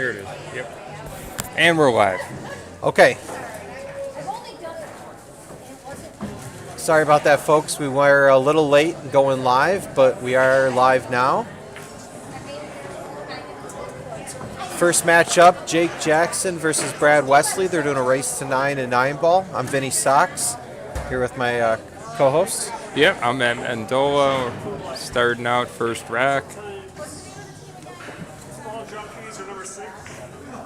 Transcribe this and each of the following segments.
Here it is. Yep. And we're live. Okay. Sorry about that, folks. We were a little late going live, but we are live now. First matchup, Jake Jackson versus Brad Wesley. They're doing a race to 9 and 9 ball. I'm Vinny Sox, here with my co-host. Yep, I'm at Mendola, starting out first rack.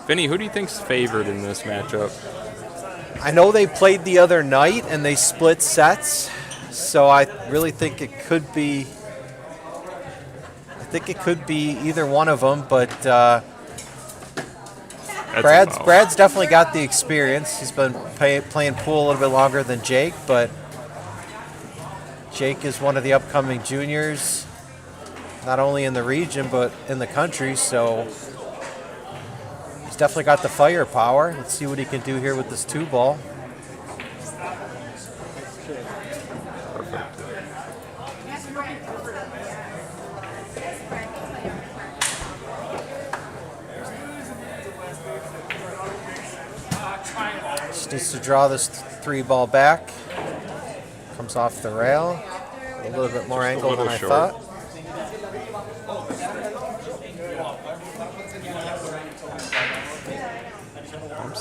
Vinny, who do you think's favored in this matchup? I know they played the other night and they split sets, so I really think it could be. I think it could be either one of them, but Brad's definitely got the experience. He's been playing pool a little bit longer than Jake, but Jake is one of the upcoming juniors, not only in the region but in the country. So. He's definitely got the firepower. Let's see what he can do here with this 2-ball. Perfect. Just needs to draw this 3-ball back. Comes off the rail. A little bit more angle than I thought.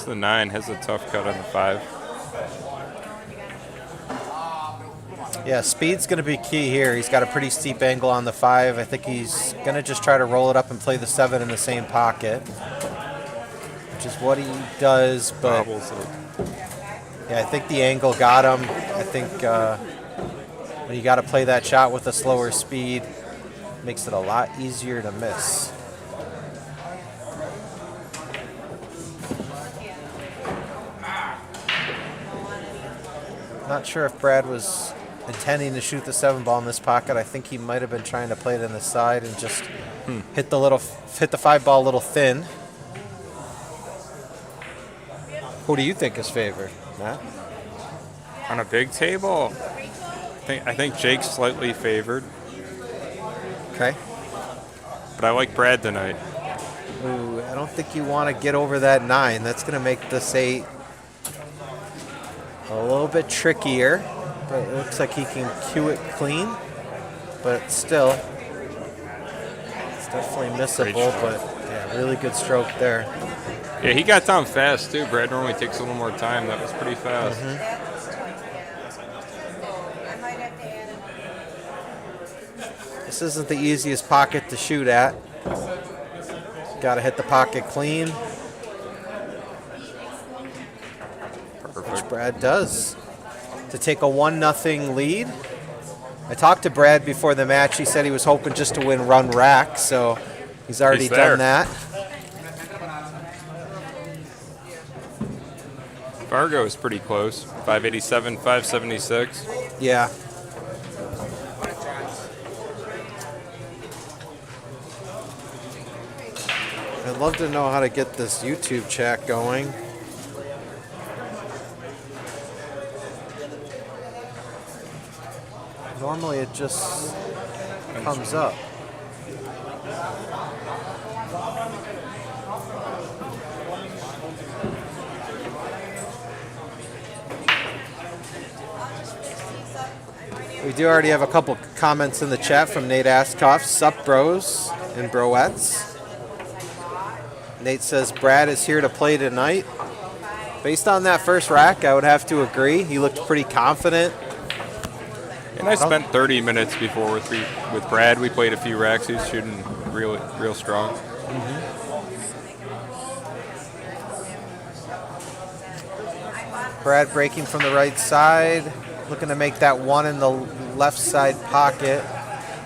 The 9 has a tough cut on the 5. Yeah, speed's going to be key here. He's got a pretty steep angle on the 5. I think he's going to just try to roll it up and play the 7 in the same pocket, which is what he does. But yeah, I think the angle got him. I think when you got to play that shot with a slower speed, makes it a lot easier to miss. Not sure if Brad was intending to shoot the 7-ball in this pocket. I think he might have been trying to play it in the side and just hit the 5-ball a little thin. Who do you think is favored, Matt? On a big table, I think Jake's slightly favored. Okay. But I like Brad tonight. Ooh, I don't think you want to get over that 9. That's going to make this 8 a little bit trickier, but it looks like he can cue it clean. But still, it's definitely missable. But yeah, really good stroke there. Yeah, he got down fast too. Brad normally takes a little more time. That was pretty fast. This isn't the easiest pocket to shoot at. Got to hit the pocket clean. Which Brad does to take a 1-0 lead. I talked to Brad before the match. He said he was hoping just to win run rack, so he's already done that. Fargo is pretty close. 587, 576. Yeah. I'd love to know how to get this YouTube chat going. Normally it just comes up. We do already have a couple comments in the chat from Nate Askoff. Sup, bros and broettes. Nate says Brad is here to play tonight. Based on that first rack, I would have to agree. He looked pretty confident. And I spent 30 minutes before with Brad. We played a few racks. He was shooting real strong. Brad breaking from the right side, looking to make that 1 in the left side pocket.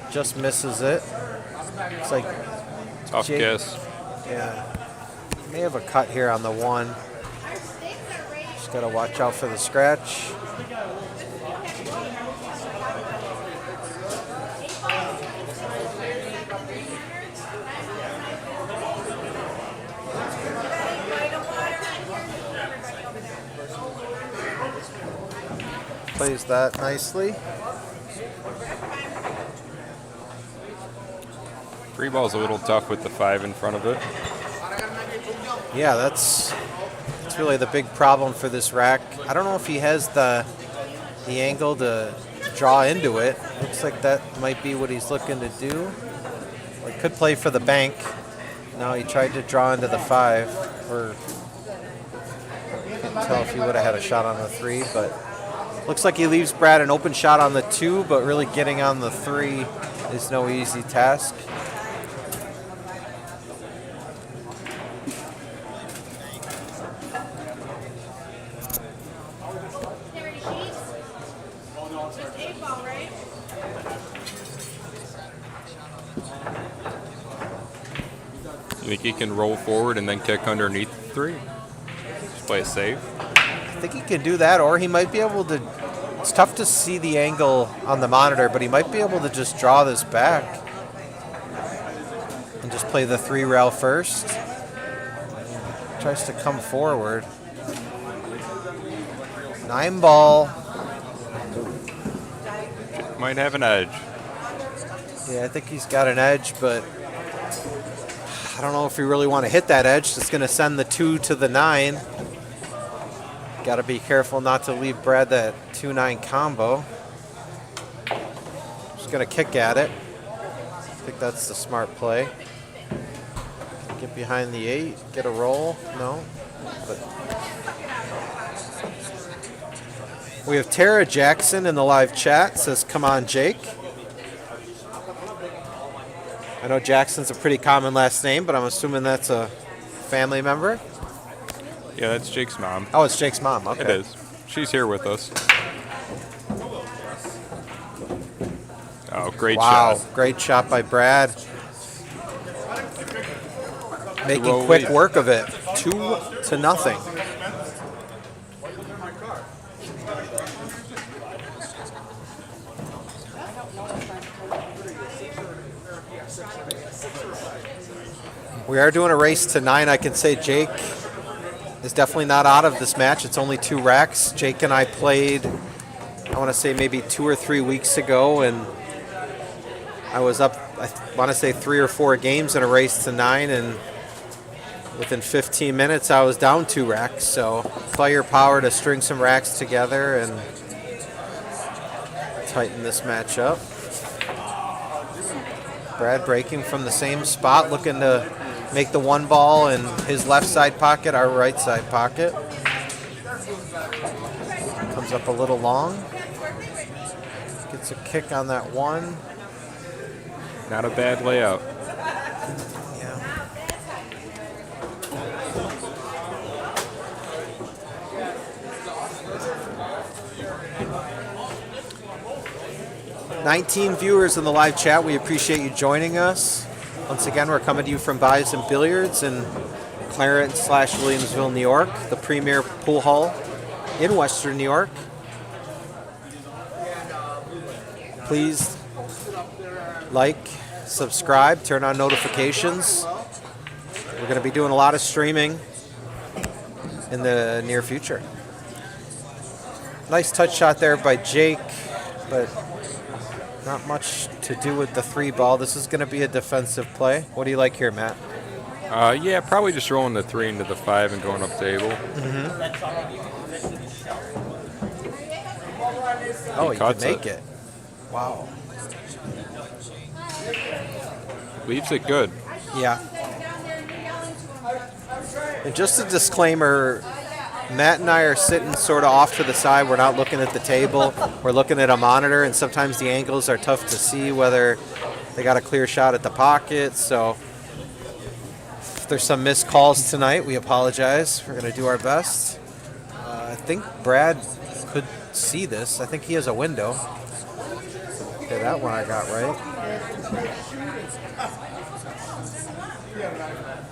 Just misses it. It's like tough guess. Yeah, may have a cut here on the 1. Just got to watch out for the scratch. Plays that nicely. 3 ball's a little tough with the 5 in front of it. Yeah, that's really the big problem for this rack. I don't know if he has the angle to draw into it. Looks like that might be what he's looking to do. He could play for the bank. No, he tried to draw into the 5. Or can't tell if he would have had a shot on the 3, but looks like he leaves Brad an open shot on the 2, but really getting on the 3 is no easy task. You think he can roll forward and then kick underneath 3? Just play it safe? I think he can do that, or he might be able to. It's tough to see the angle on the monitor, but he might be able to just draw this back and just play the 3 rail first. Tries to come forward. 9 ball. Might have an edge. Yeah, I think he's got an edge, but I don't know if we really want to hit that edge. It's going to send the 2 to the 9. Got to be careful not to leave Brad that 2-9 combo. Just going to kick at it. I think that's the smart play. Get behind the 8, get a roll. No. But we have Tara Jackson in the live chat. Says, come on, Jake. I know Jackson's a pretty common last name, but I'm assuming that's a family member. Yeah, that's Jake's mom. Oh, it's Jake's mom. Okay. It is. She's here with us. Oh, great shot. Wow, great shot by Brad. Making Low quick lead. work of it. 2-0. We are doing a race to 9. I can say Jake is definitely not out of this match. It's only 2 racks. Jake and I played, I want to say maybe 2 or 3 weeks ago, and I was up, I want to say 3 or 4 games in a race to 9, and within 15 minutes I was down 2 racks. So firepower to string some racks together and tighten this match up. Brad breaking from the same spot, looking to make the 1 ball in his left side pocket, our right side pocket. Comes up a little long. Gets a kick on that 1. Not a bad layout. Yeah. "19 viewers in the live chat. We appreciate you joining us. Once again, we're coming to you from Bison Billiards in Clarence/Williamsville, New York, the premier pool hall in Western New York. Please like, subscribe, turn on notifications. We're going to be doing a lot of streaming in the near future. Nice touch shot there by Jake, but not much to do with the 3 ball. This is going to be a defensive play. What do you like here, Matt? Yeah, probably just rolling the 3 into the 5 and going up table. Oh, he can cuts make it. it. Wow. Leaves it good. Yeah. And just a disclaimer, Matt and I are sitting sort of off to the side. We're not looking at the table. We're looking at a monitor, and sometimes the angles are tough to see whether they got a clear shot at the pocket. So if there's some missed calls tonight, we apologize. We're going to do our best. I think Brad could see this. I think he has a window. Okay, that one I got right.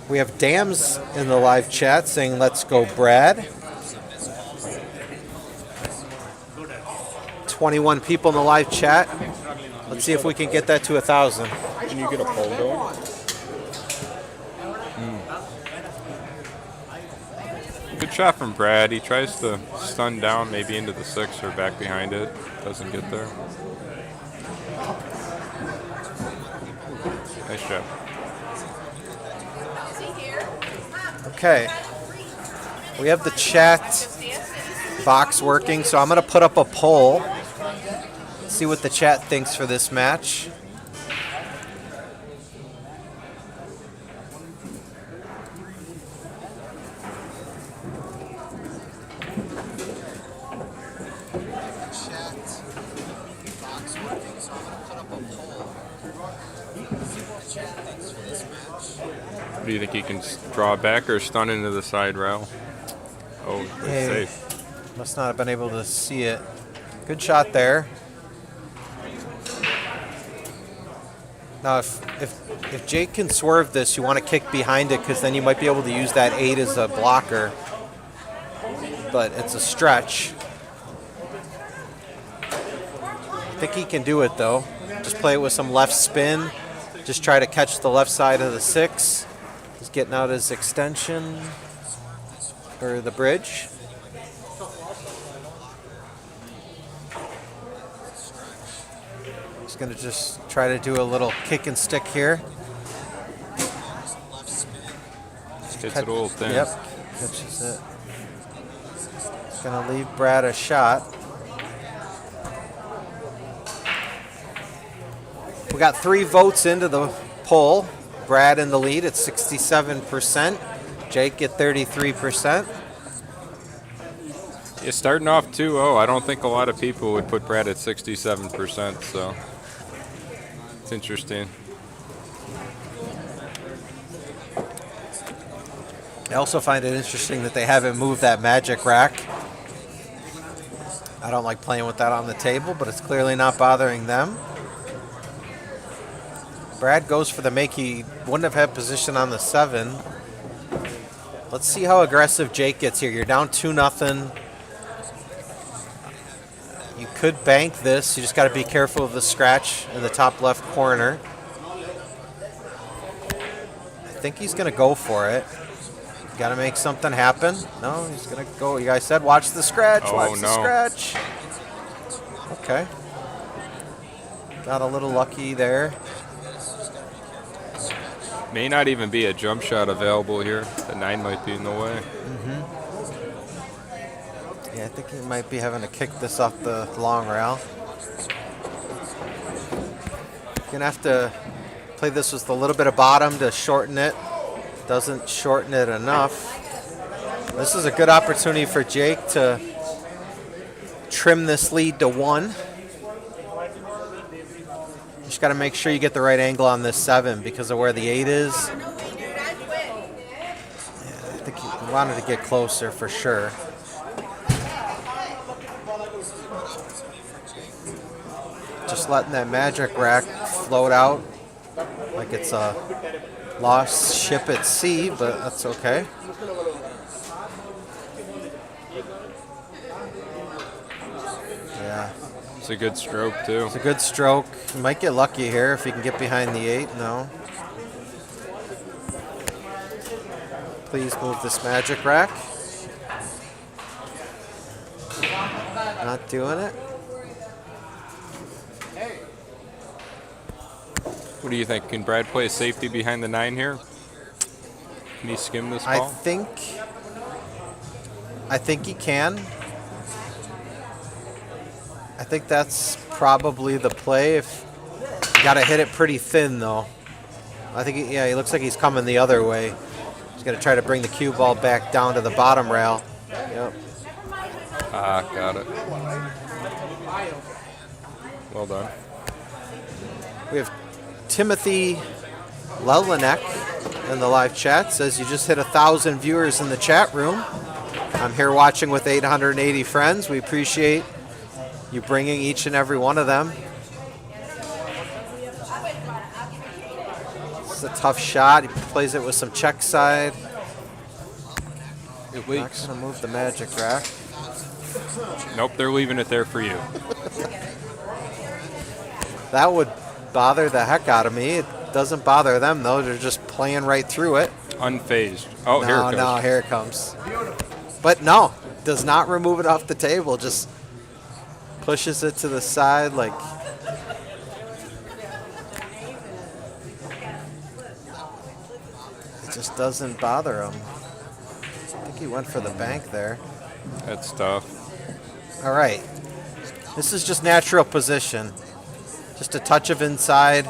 We have Dams in the live chat saying, let's go, Brad. 21 people in the live chat. Let's see if we can get that to 1,000. Can you get a pole going? Good shot from Brad. He tries to stun down maybe into the 6 or back behind it. Doesn't get there. Nice job. Okay. We have the chat box working, so I'm going to put up a poll. See what the chat thinks for this match. Do you think he can draw back or stun into the side rail? Oh, it's safe. Must not have been able to see it. Good shot there. Now, if Jake can swerve this, you want to kick behind it because then you might be able to use that 8 as a blocker. But it's a stretch. I think he can do it, though. Just play it with some left spin. Just try to catch the left side of the 6. He's getting out his extension or the bridge. He's going to just try to do a little kick and stick here. Hits it a little thin. Yep, catches it. It's going to leave Brad a shot. We got 3 votes into the poll. Brad in the lead at 67%. Jake at 33%. Yeah, starting off 2-0, I don't think a lot of people would put Brad at 67%, so it's interesting. I also find it interesting that they haven't moved that magic rack. I don't like playing with that on the table, but it's clearly not bothering them. Brad goes for the make. He wouldn't have had position on the 7. Let's see how aggressive Jake gets here. You're down 2-0. You could bank this. You just got to be careful of the scratch in the top left corner. I think he's going to go for it. Got to make something happen. No, he's going to go. You guys said watch the scratch. Watch the scratch. Okay. Got a little lucky there. May not even be a jump shot available here. The 9 might be in the way. Yeah, I think he might be having to kick this off the long rail. Gonna have to play this with a little bit of bottom to shorten it. Doesn't shorten it enough. This is a good opportunity for Jake to trim this lead to 1. Just got to make sure you get the right angle on this 7 because of where the 8 is. Yeah, I think he wanted to get closer for sure. Just letting that magic rack float out like it's a lost ship at sea, but that's okay. Yeah. It's a good stroke, too. It's a good stroke. You might get lucky here if he can get behind the 8. No. Please move this magic rack. Not doing it. What do you think? Can Brad play a safety behind the 9 here? Can he skim this ball? I think he can. I think that's probably the play. If you got to hit it pretty thin, though. I think, he looks like he's coming the other way. He's going to try to bring the cue ball back down to the bottom rail. Yep. Got it. Well done. We have Timothy Lelinek in the live chat. Says you just hit 1,000 viewers in the chat room. I'm here watching with 880 friends. We appreciate you bringing each and every one of them. It's a tough shot. He plays it with some check side. It leaks. Not going to move the magic rack. Nope, they're leaving it there for you. That would bother the heck out of me. It doesn't bother them, though. They're just playing right through it. Unfazed. Oh, here it comes. No, here it comes. But no, does not remove it off the table. Just pushes it to the side like... It just doesn't bother him. I think think he went for the bank there. That's tough. All right. This is just natural position. Just a touch of inside.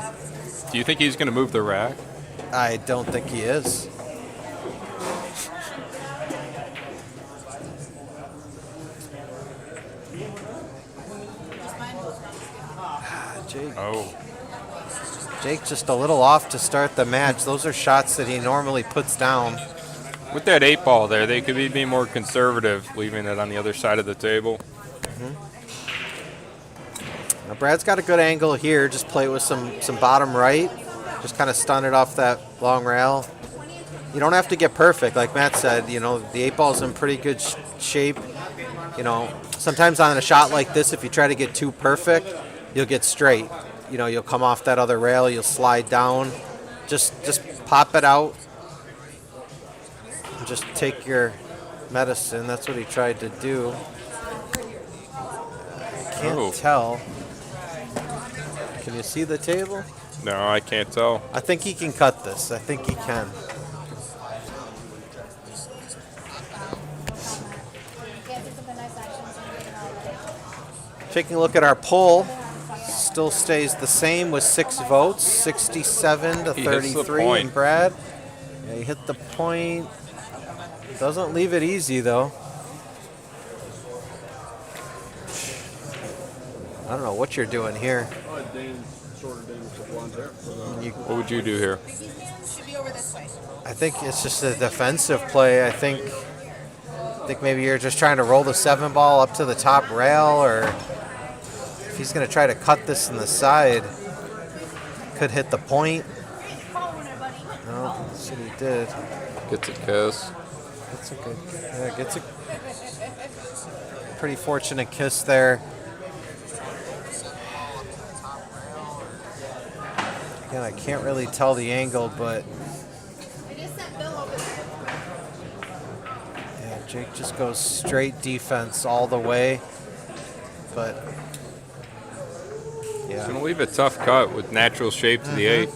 Do you think he's going to move the rack? I don't think he is. Jake. Oh. Jake just a little off to start the match. Those are shots that he normally puts down. With that 8-ball there, they could be more conservative, leaving it on the other side of the table. Now Brad's got a good angle here. Just play it with some bottom right. Just kind of stun it off that long rail. You don't have to get perfect. Like Matt said, you know, the 8-ball's in pretty good shape. You know, sometimes on a shot like this, if you try to get too perfect, you'll get straight. You know, you'll come off that other rail, you'll slide down. Just pop it out. And just take your medicine. That's what he tried to do. I can't tell. Can you see the table? No, I can't tell. I think he can cut this. I think he can. Taking a look at our poll, still stays the same with 6 votes, 67 to 33. And Brad, yeah, he hit the point. Doesn't leave it easy though. I don't know what you're doing here. What would you do here? I think it's just a defensive play. I think maybe you're just trying to roll the 7-ball up to the top rail, or if he's going to try to cut this in the side, could hit the point. No, that's what he did. Gets a kiss. Gets a good, yeah, gets a pretty fortunate kiss there. Again, I can't really tell the angle, but yeah, Jake just goes straight defense all the way. But yeah, It's going to leave a tough cut with natural shape to the 8.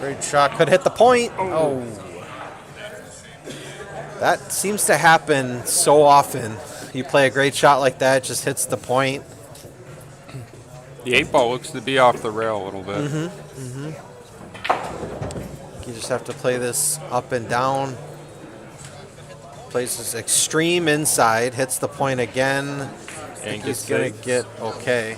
great shot, could hit the point. Oh. That seems to happen so often. You play a great shot like that, it just hits the point. The 8-ball looks to be off the rail a little bit. You just have to play this up and down. Plays this extreme inside, hits the point again. And He's going to get okay.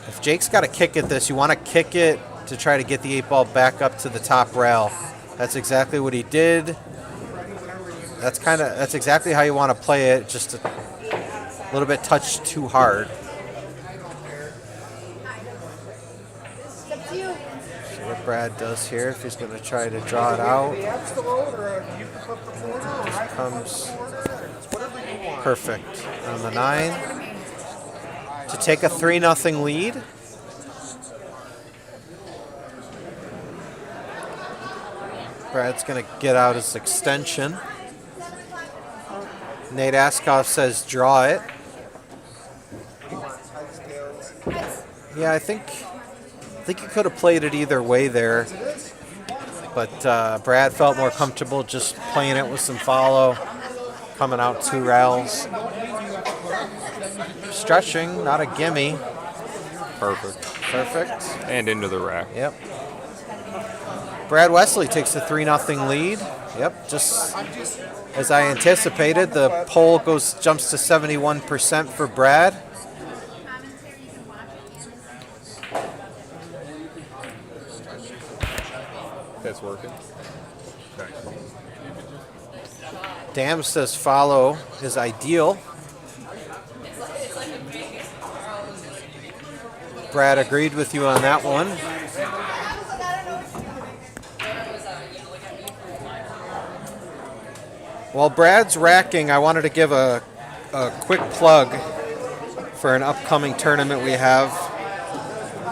If Jake's got to kick at this, you want to kick it to try to get the 8-ball back up to the top rail. That's exactly what he did. That's exactly how you want to play it, just a little bit touched too hard. See what Brad does here, if he's going to try to draw it out. Just comes perfect on the 9. To take a 3-0 lead. Brad's going to get out his extension. Nate Askoff says draw it. Yeah, I think you could have played it either way there. But Brad felt more comfortable just playing it with some follow. Coming out 2 rails. Stretching, not a gimme. Perfect. And into the rack. Yep. Brad Wesley takes a 3-0 lead. Yep, just as I anticipated, the poll jumps to 71% for Brad. That's working. Dam says follow is ideal. Brad agreed with you on that one. While Brad's racking, I wanted to give a quick plug for an upcoming tournament we have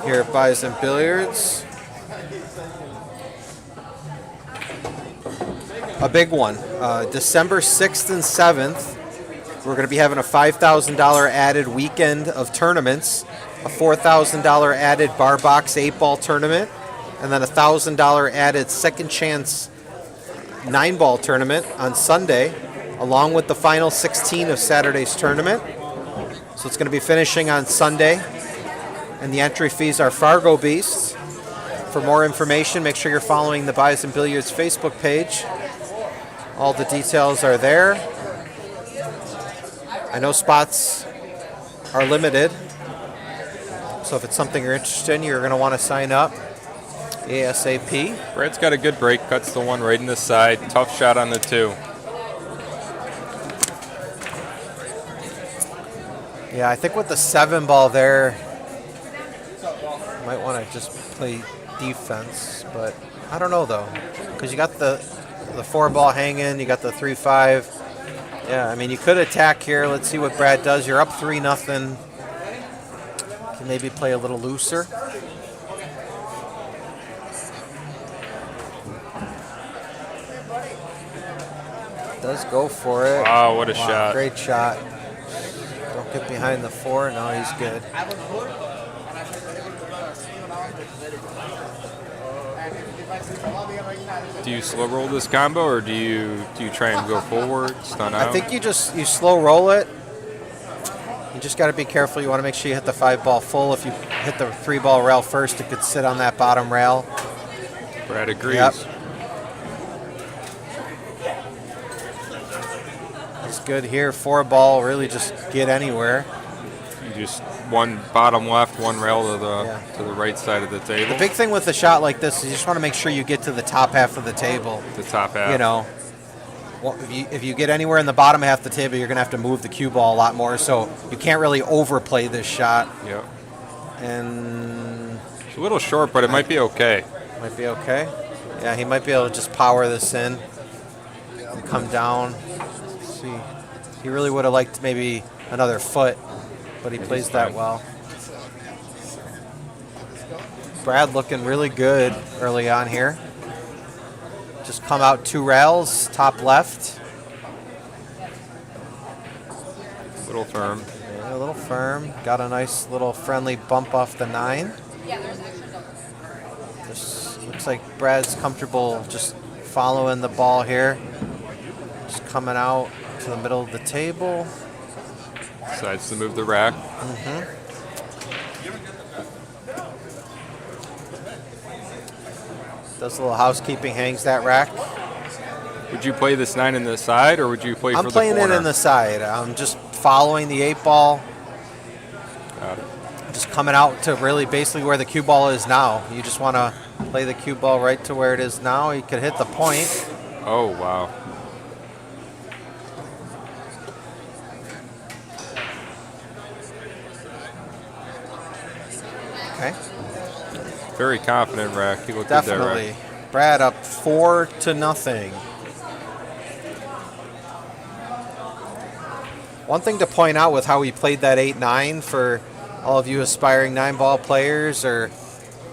here at Bison Billiards. a big one. December 6th and 7th, we're going to be having a $5,000 added weekend of tournaments, a $4,000 added bar box 8-ball tournament, and then a $1,000 added second chance 9-ball tournament on Sunday, along with the final 16 of Saturday's tournament. So it's going to be finishing on Sunday, and the entry fees are Fargo Beasts. For more information, make sure you're following the Bison Billiards Facebook page. All the details are there. I know spots are limited, so if it's something you're interested in, you're going to want to sign up ASAP. Brad's got a good break, cuts the one right in the side. Tough shot on the 2. Yeah, I think with the 7-ball there, you might want to just play defense, but I don't know though, because you got the 4-ball hanging, you got the 3-5. Yeah, I mean, you could attack here. Let's see what Brad does. You're up 3-0. Can maybe play a little looser. Does go for it. Wow, what a shot. Great shot. Don't get behind the 4. No, he's good. Do you slow roll this combo, or do you try and go forward, stun out? I think you slow roll it. You just got to be careful. You want to make sure you hit the 5-ball full. If you hit the 3-ball rail first, it could sit on that bottom rail. Brad agrees. Yep. It's good here. 4-ball, really just get anywhere. You just one bottom left, one rail to the right side of the table. The big thing with a shot like this is you just want to make sure you get to the top half of the table. The top half. You know, if you get anywhere in the bottom half of the table, you're going to have to move the cue ball a lot more. So you can't really overplay this shot. Yep. And it's a little short, but it might be okay. Might be okay. Yeah, he might be able to just power this in and come down. Let's see. He really would have liked maybe another foot, but he plays that well. Brad looking really good early on here. Just come out 2 rails, top left. A little firm. Yeah, a little firm. Got a nice little friendly bump off the 9. Just looks like Brad's comfortable just following the ball here. Just coming out to the middle of the table. Decides to move the rack. Does a little housekeeping, hangs that rack. Would you play this 9 in the side, or would you play for the corner? I'm playing it in the side. I'm just following the 8-ball. Got it. Just coming out to really basically where the cue ball is now. You just want to play the cue ball right to where it is now. You could hit the point. Oh, wow. Okay. Very confident rack. He looked Definitely. good there, rack. Brad up 4-0. One thing to point out with how he played that 8-9 for all of you aspiring 9-ball players, or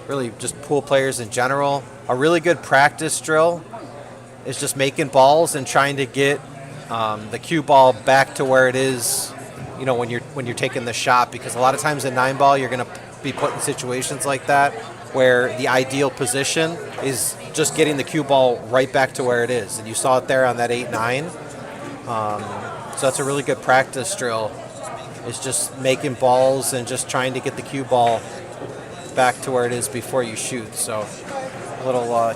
really just pool players in general, a really good practice drill is just making balls and trying to get the cue ball back to where it is, you know, when you're taking the shot, because a lot of times in 9-ball you're going to be put in situations like that where the ideal position is just getting the cue ball right back to where it is, and you saw it there on that 8-9. So that's a really good practice drill, is just making balls and just trying to get the cue ball back to where it is before you shoot. So a little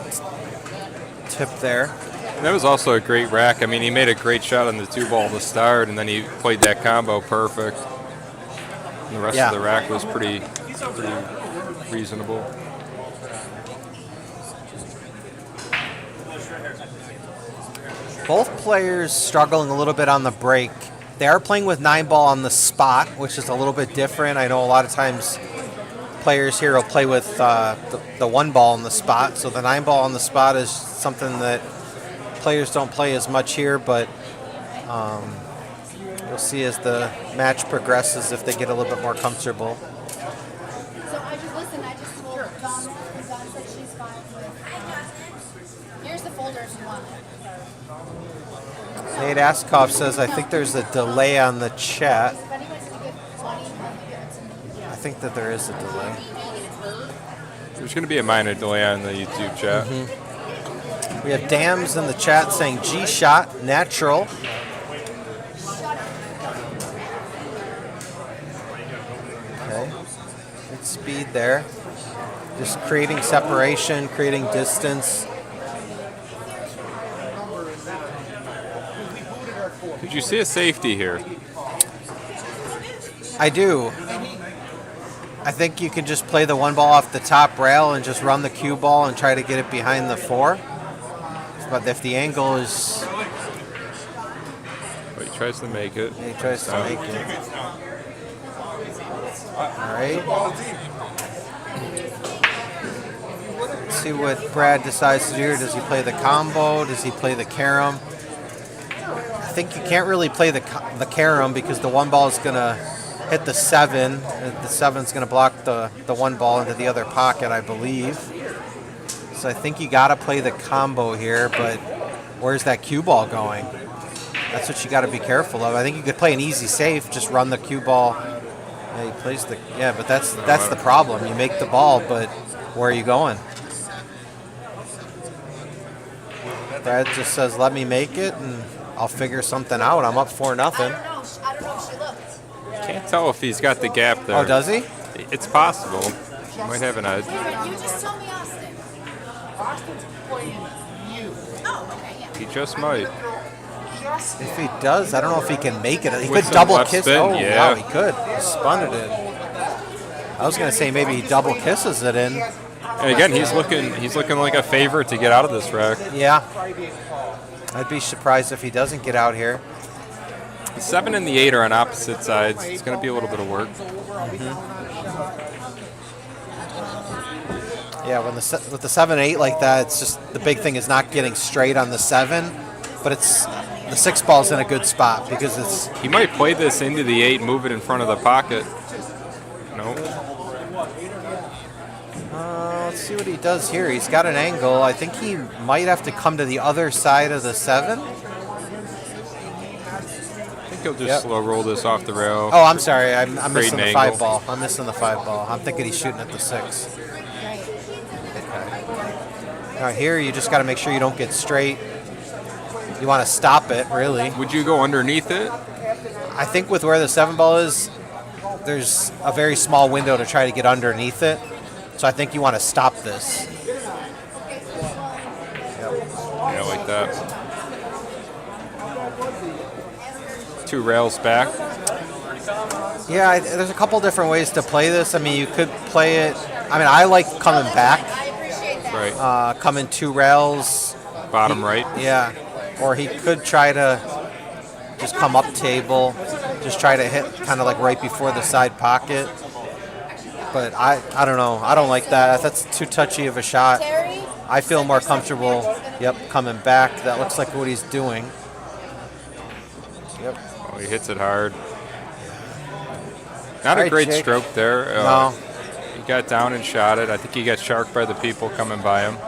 tip there. And that was also a great rack. I mean, he made a great shot on the 2-ball to start, and then he played that combo perfect. And the rest of the rack was pretty reasonable. Both players struggling a little bit on the break. They are playing with 9-ball on the spot, which is a little bit different. I know a lot of times players here will play with the 1-ball on the spot. So the 9-ball on the spot is something that players don't play as much here, but you'll see as the match progresses if they get a little bit more comfortable. So I just told Dawn, and Dawn said she's fine with. Here's the folder if you want it. Nate Askoff says, I think there's a delay on the chat. If anybody's gonna give money, I think that there is a delay. There's going to be a minor delay on the YouTube chat. We have Dams in the chat saying G-shot, natural. Okay, good speed there. Just creating separation, creating distance. Did you see a safety here? I do. I think you can just play the one ball off the top rail and just run the cue ball and try to get it behind the 4. But if the angle is... Oh, he tries to make it. He tries to make it. All right. Let's see what Brad decides to do here. Does he play the combo? Does he play the carom? I think you can't really play the carom because the one ball is going to hit the 7. The 7's going to block the one ball into the other pocket, I believe. So I think you got to play the combo here, but where's that cue ball going? That's what you got to be careful of. I think you could play an easy safe, just run the cue ball. Yeah, he plays the but that's the problem. You make the ball, but where are you going? Brad just says, "Let me make it, and I'll figure something out." I'm up 4-0. I don't know if she looked. Can't tell if he's got the gap there. Oh, does he? It's possible. He might have an edge. You just told me Austin. Austin's playing you. Oh, okay, yeah. He just might. If he does, I don't know if he can make it. He With could some double left kiss. spin, Oh, yeah. wow, he could. He spun it in. I was going to say maybe he double kisses it in. And again, he's looking like a favorite to get out of this rack. Yeah. I'd be surprised if he doesn't get out here. The 7 and the 8 are on opposite sides. It's going to be a little bit of work. Yeah, with the 7-8 like that, it's just the big thing is not getting straight on the 7, but it's the 6 ball's in a good spot because it's... He might play this into the 8, move it in front of the pocket. Nope. Let's see what he does here. He's got an angle. I think he might have to come to the other side of the 7. I think he'll just slow roll this off the rail. Oh, I'm sorry. I'm missing the Create an 5 angle. ball. I'm missing the 5 ball. I'm thinking he's shooting at the 6. Now here, you just got to make sure you don't get straight. You want to stop it, really. Would you go underneath it? I think with where the 7 ball is, there's a very small window to try to get underneath it. So I think you want to stop this. Yeah, like that. 2 rails back. Yeah, there's a couple different ways to play this. I mean, you could play it. I mean, I like coming back, I appreciate that. Right. coming 2 rails. Bottom right. Yeah, or he could try to just come up table, just try to hit kind of like right before the side pocket. But I don't know. I don't like that. That's too touchy of a shot. Terry? I feel more comfortable, coming back. That looks like what he's doing. Yep. Oh, he hits it hard. Not All a right, great Jake. stroke there. No. He got down and shot it. I think he got sharked by the people coming by him.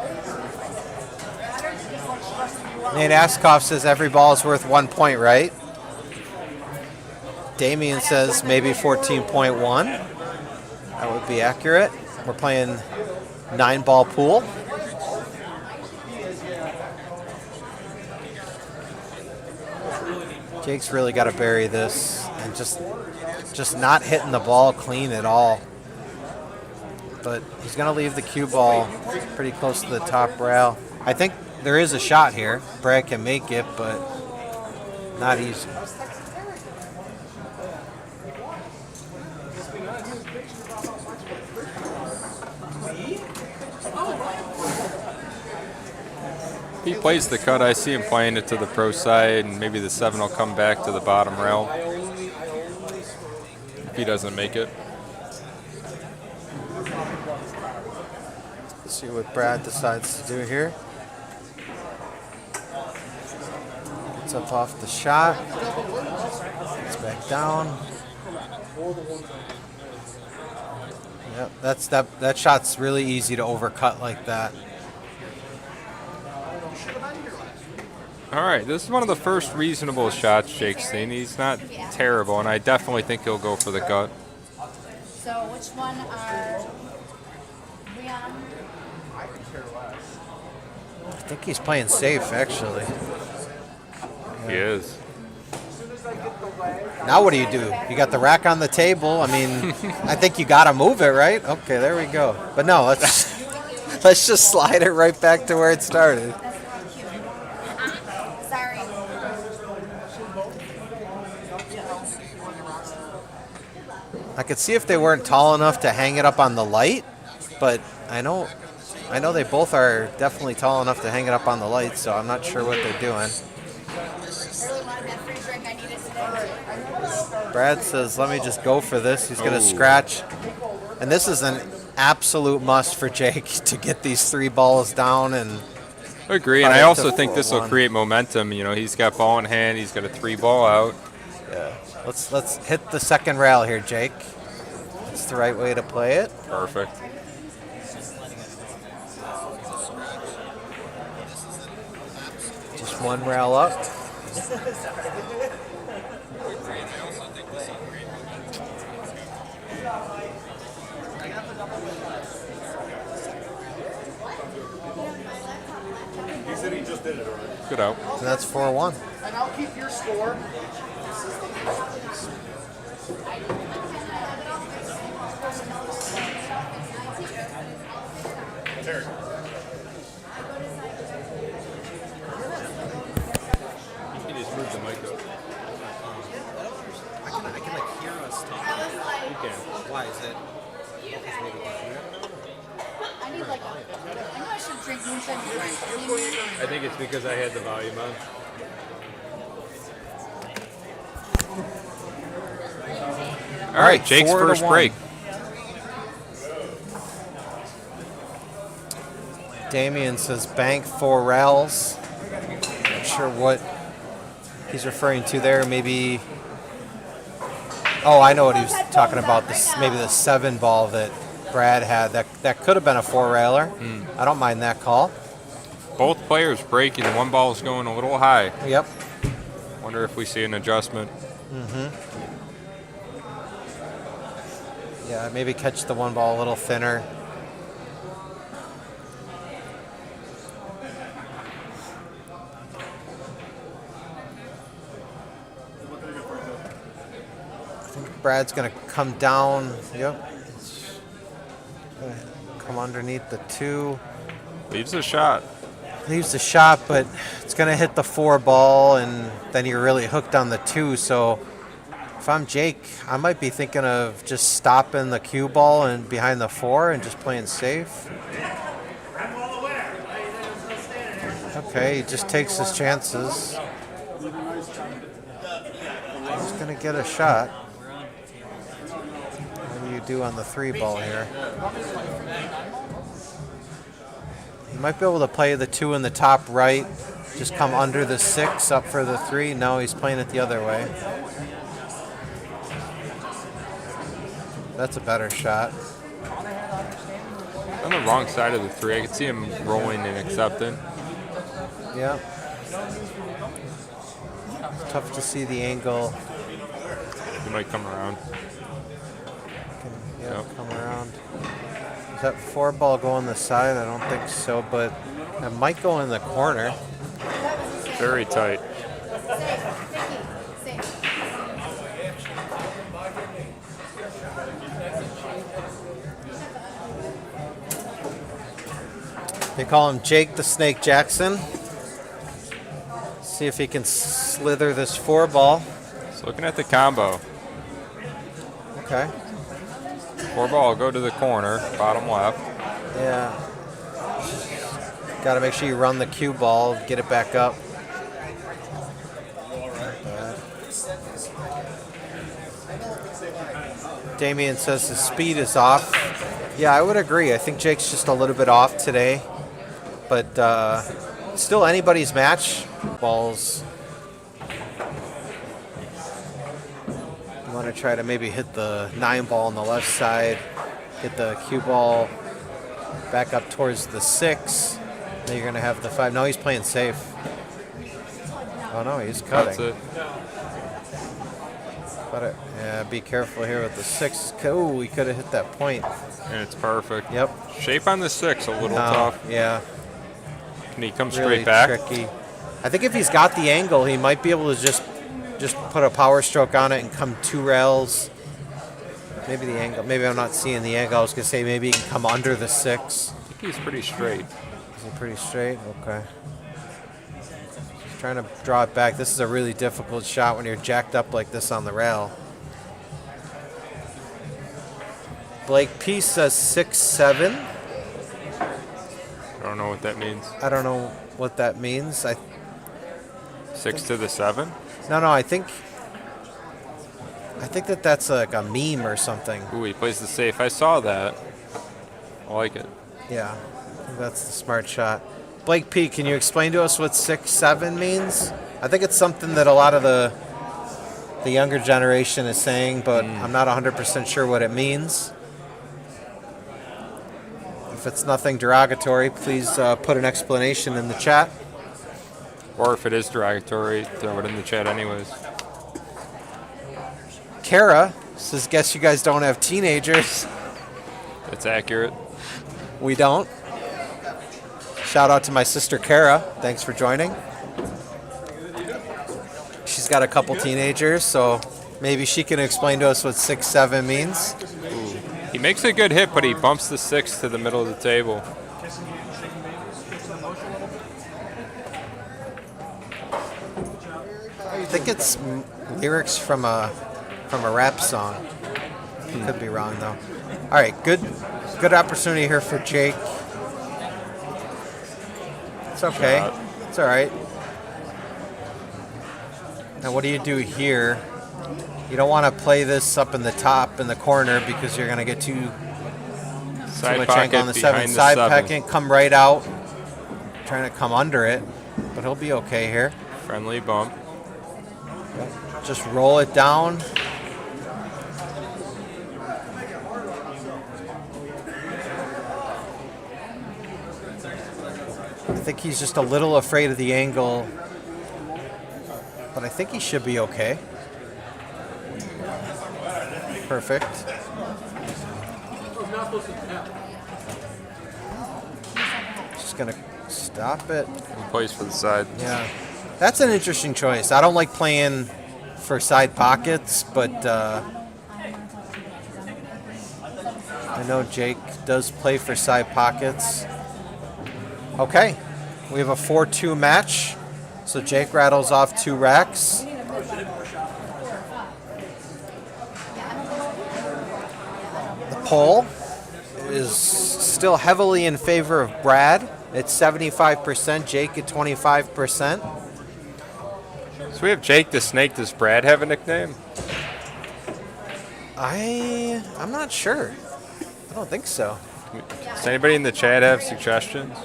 Nate Askoff says every ball is worth 1 point, right? Damien says maybe 14.1. That would be accurate. We're playing 9-ball pool. Jake's really got to bury this and just not hitting the ball clean at all. But he's going to leave the cue ball pretty close to the top rail. I think there is a shot here. Brad can make it, but not easy. If he plays the cut, I see him playing it to the pro side, and maybe the 7 will come back to the bottom rail. If he doesn't make it. Let's see what Brad decides to do here. Gets up off the shot. Gets back down. Yep, that shot's really easy to overcut like that. All right, this is one of the first reasonable shots Jake's seen. He's not terrible, and I definitely think he'll go for the gut. So which one are we on? I think he's playing safe, actually. He is. Now what do? You got the rack on the table. I mean, I think you got to move it, right? Okay, there we go. But no, let's just slide it right back to where it started. Sorry. I could see if they weren't tall enough to hang it up on the light, but I know they both are definitely tall enough to hang it up on the light, so I'm not sure what they're doing. I really wanted that free drink. I needed today. Brad says, let me just go for this. He's going to scratch. And this is an absolute must for Jake to get these 3 balls down. And I agree, and I also think this will create momentum. You know, he's got ball in hand. He's got a 3-ball out. yeah, let's hit the second rail here, Jake. That's the right way to play it. Perfect. Just 1 rail up. He said he just did it already. Good out. And that's 4-1. And I'll keep your score. Terry. You just move the mic up. I can like hear us talking. I was like, You can. Why is it? I need like a. I know I should drink moonshine before I came here. I think it's because I had the volume on. All right, Jake's 4-1. first break. Damien says bank 4 rails. Not sure what he's referring to there. Maybe. Oh, I know what he was talking about. This maybe the 7 ball that Brad had. That could have been a 4-railer. I don't mind that call. Both players breaking. One ball is going a little high. Yep. Wonder if we see an adjustment. Yeah, maybe catch the 1 ball a little thinner. I think Brad's going to come down. Yep. Gonna come underneath the 2. Leaves a shot. Leaves the shot, but it's going to hit the 4 ball, and then you're really hooked on the 2. So if I'm Jake, I might be thinking of just stopping the cue ball and behind the 4 and just playing safe. Okay, he just takes his chances. He's going to get a shot. What do you do on the 3 ball here? You might be able to play the 2 in the top right, just come under the 6 up for the 3. No, he's playing it the other way. That's a better shot. On the wrong side of the 3. I could see him rolling and accepting. Yeah. It's tough to see the angle. He might come around. Yeah, Yep. come around. Does that 4 ball go on the side? I don't think so, but it might go in the corner. Very tight. They call him Jake the Snake Jackson. See if he can slither this 4 ball. Just looking at the combo. Okay. 4 ball will go to the corner, bottom left. Yeah. Got to make sure you run the cue ball, get it back up. Damien says his speed is off. Yeah, I would agree. I think Jake's just a little bit off today. But still anybody's match. Balls. You want to try to maybe hit the 9 ball on the left side. Get the cue ball back up towards the 6. Then you're going to have the 5. No, he's playing safe. Oh no, he's cutting. That's it. Cut it. Yeah, be careful here with the 6. Oh, he could have hit that point. And it's perfect. Yep. Shape on the 6, a little tough. Yeah. Can he come Really straight back? tricky. I think if he's got the angle, he might be able to just put a power stroke on it and come 2 rails. Maybe the angle. Maybe I'm not seeing the angle. I was gonna say maybe he can come under the 6. I think he's pretty straight. Is he pretty straight? Okay. Just trying to draw it back. This is a really difficult shot when you're jacked up like this on the rail. Blake P says 6-7. I don't know what that means. I don't know what that means. 6 to the 7? No. I think that's like a meme or something. Ooh, he plays the safe. I saw that. I like it. Yeah, I think that's the smart shot. Blake P, can you explain to us what 6-7 means? I think it's something that a lot of the younger generation is saying, but I'm not 100% sure what it means. If it's nothing derogatory, please put an explanation in the chat. Or if it is derogatory, throw it in the chat anyways. Kara says, guess you guys don't have teenagers. That's accurate. We don't. Shout out to my sister Kara. Thanks for joining. She's got a couple teenagers, so maybe she can explain to us what 6-7 means. Ooh. He makes a good hit, but he bumps the 6 to the middle of the table. I think it's lyrics from a rap song. Could be wrong though. All right, good opportunity here for Jake. It's okay. It's all right. Now, what do you do here? You don't want to play this up in the top in the corner because you're going to get too much angle on the 7. Side pecking, come right out. Trying to come under it, but he'll be okay here. Friendly bump. Just roll it down. I think he's just a little afraid of the angle, but I think he should be okay. Perfect. Just gonna stop it. He plays for the side. Yeah, that's an interesting choice. I don't like playing for side pockets, but I know Jake does play for side pockets. Okay, we have a 4-2 match. So Jake rattles off 2 racks. The poll is still heavily in favor of Brad. It's 75%, Jake at 25%. So we have Jake the Snake. Does Brad have a nickname? I'm not sure. I don't think so. Does anybody in the chat have suggestions?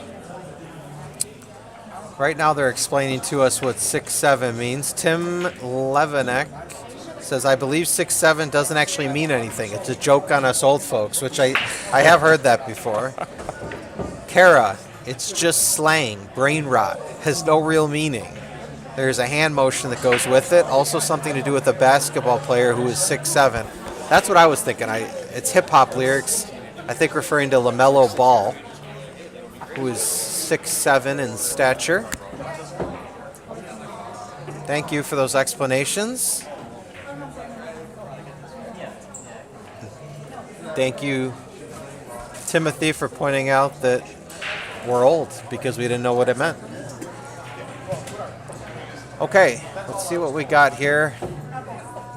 Right now they're explaining to us what 6-7 means. Tim Levanek says, I believe 6-7 doesn't actually mean anything. It's a joke on us old folks, which I have heard that before. Kara, it's just slang, brain rot, has no real meaning. There's a hand motion that goes with it. Also something to do with a basketball player who is 6'7". That's what I was thinking. It's hip-hop lyrics, I think referring to LaMelo Ball, who is 6'7" in stature. Thank you for those explanations. Thank you, Timothy, for pointing out that we're old because we didn't know what it meant. Okay, let's see what we got here.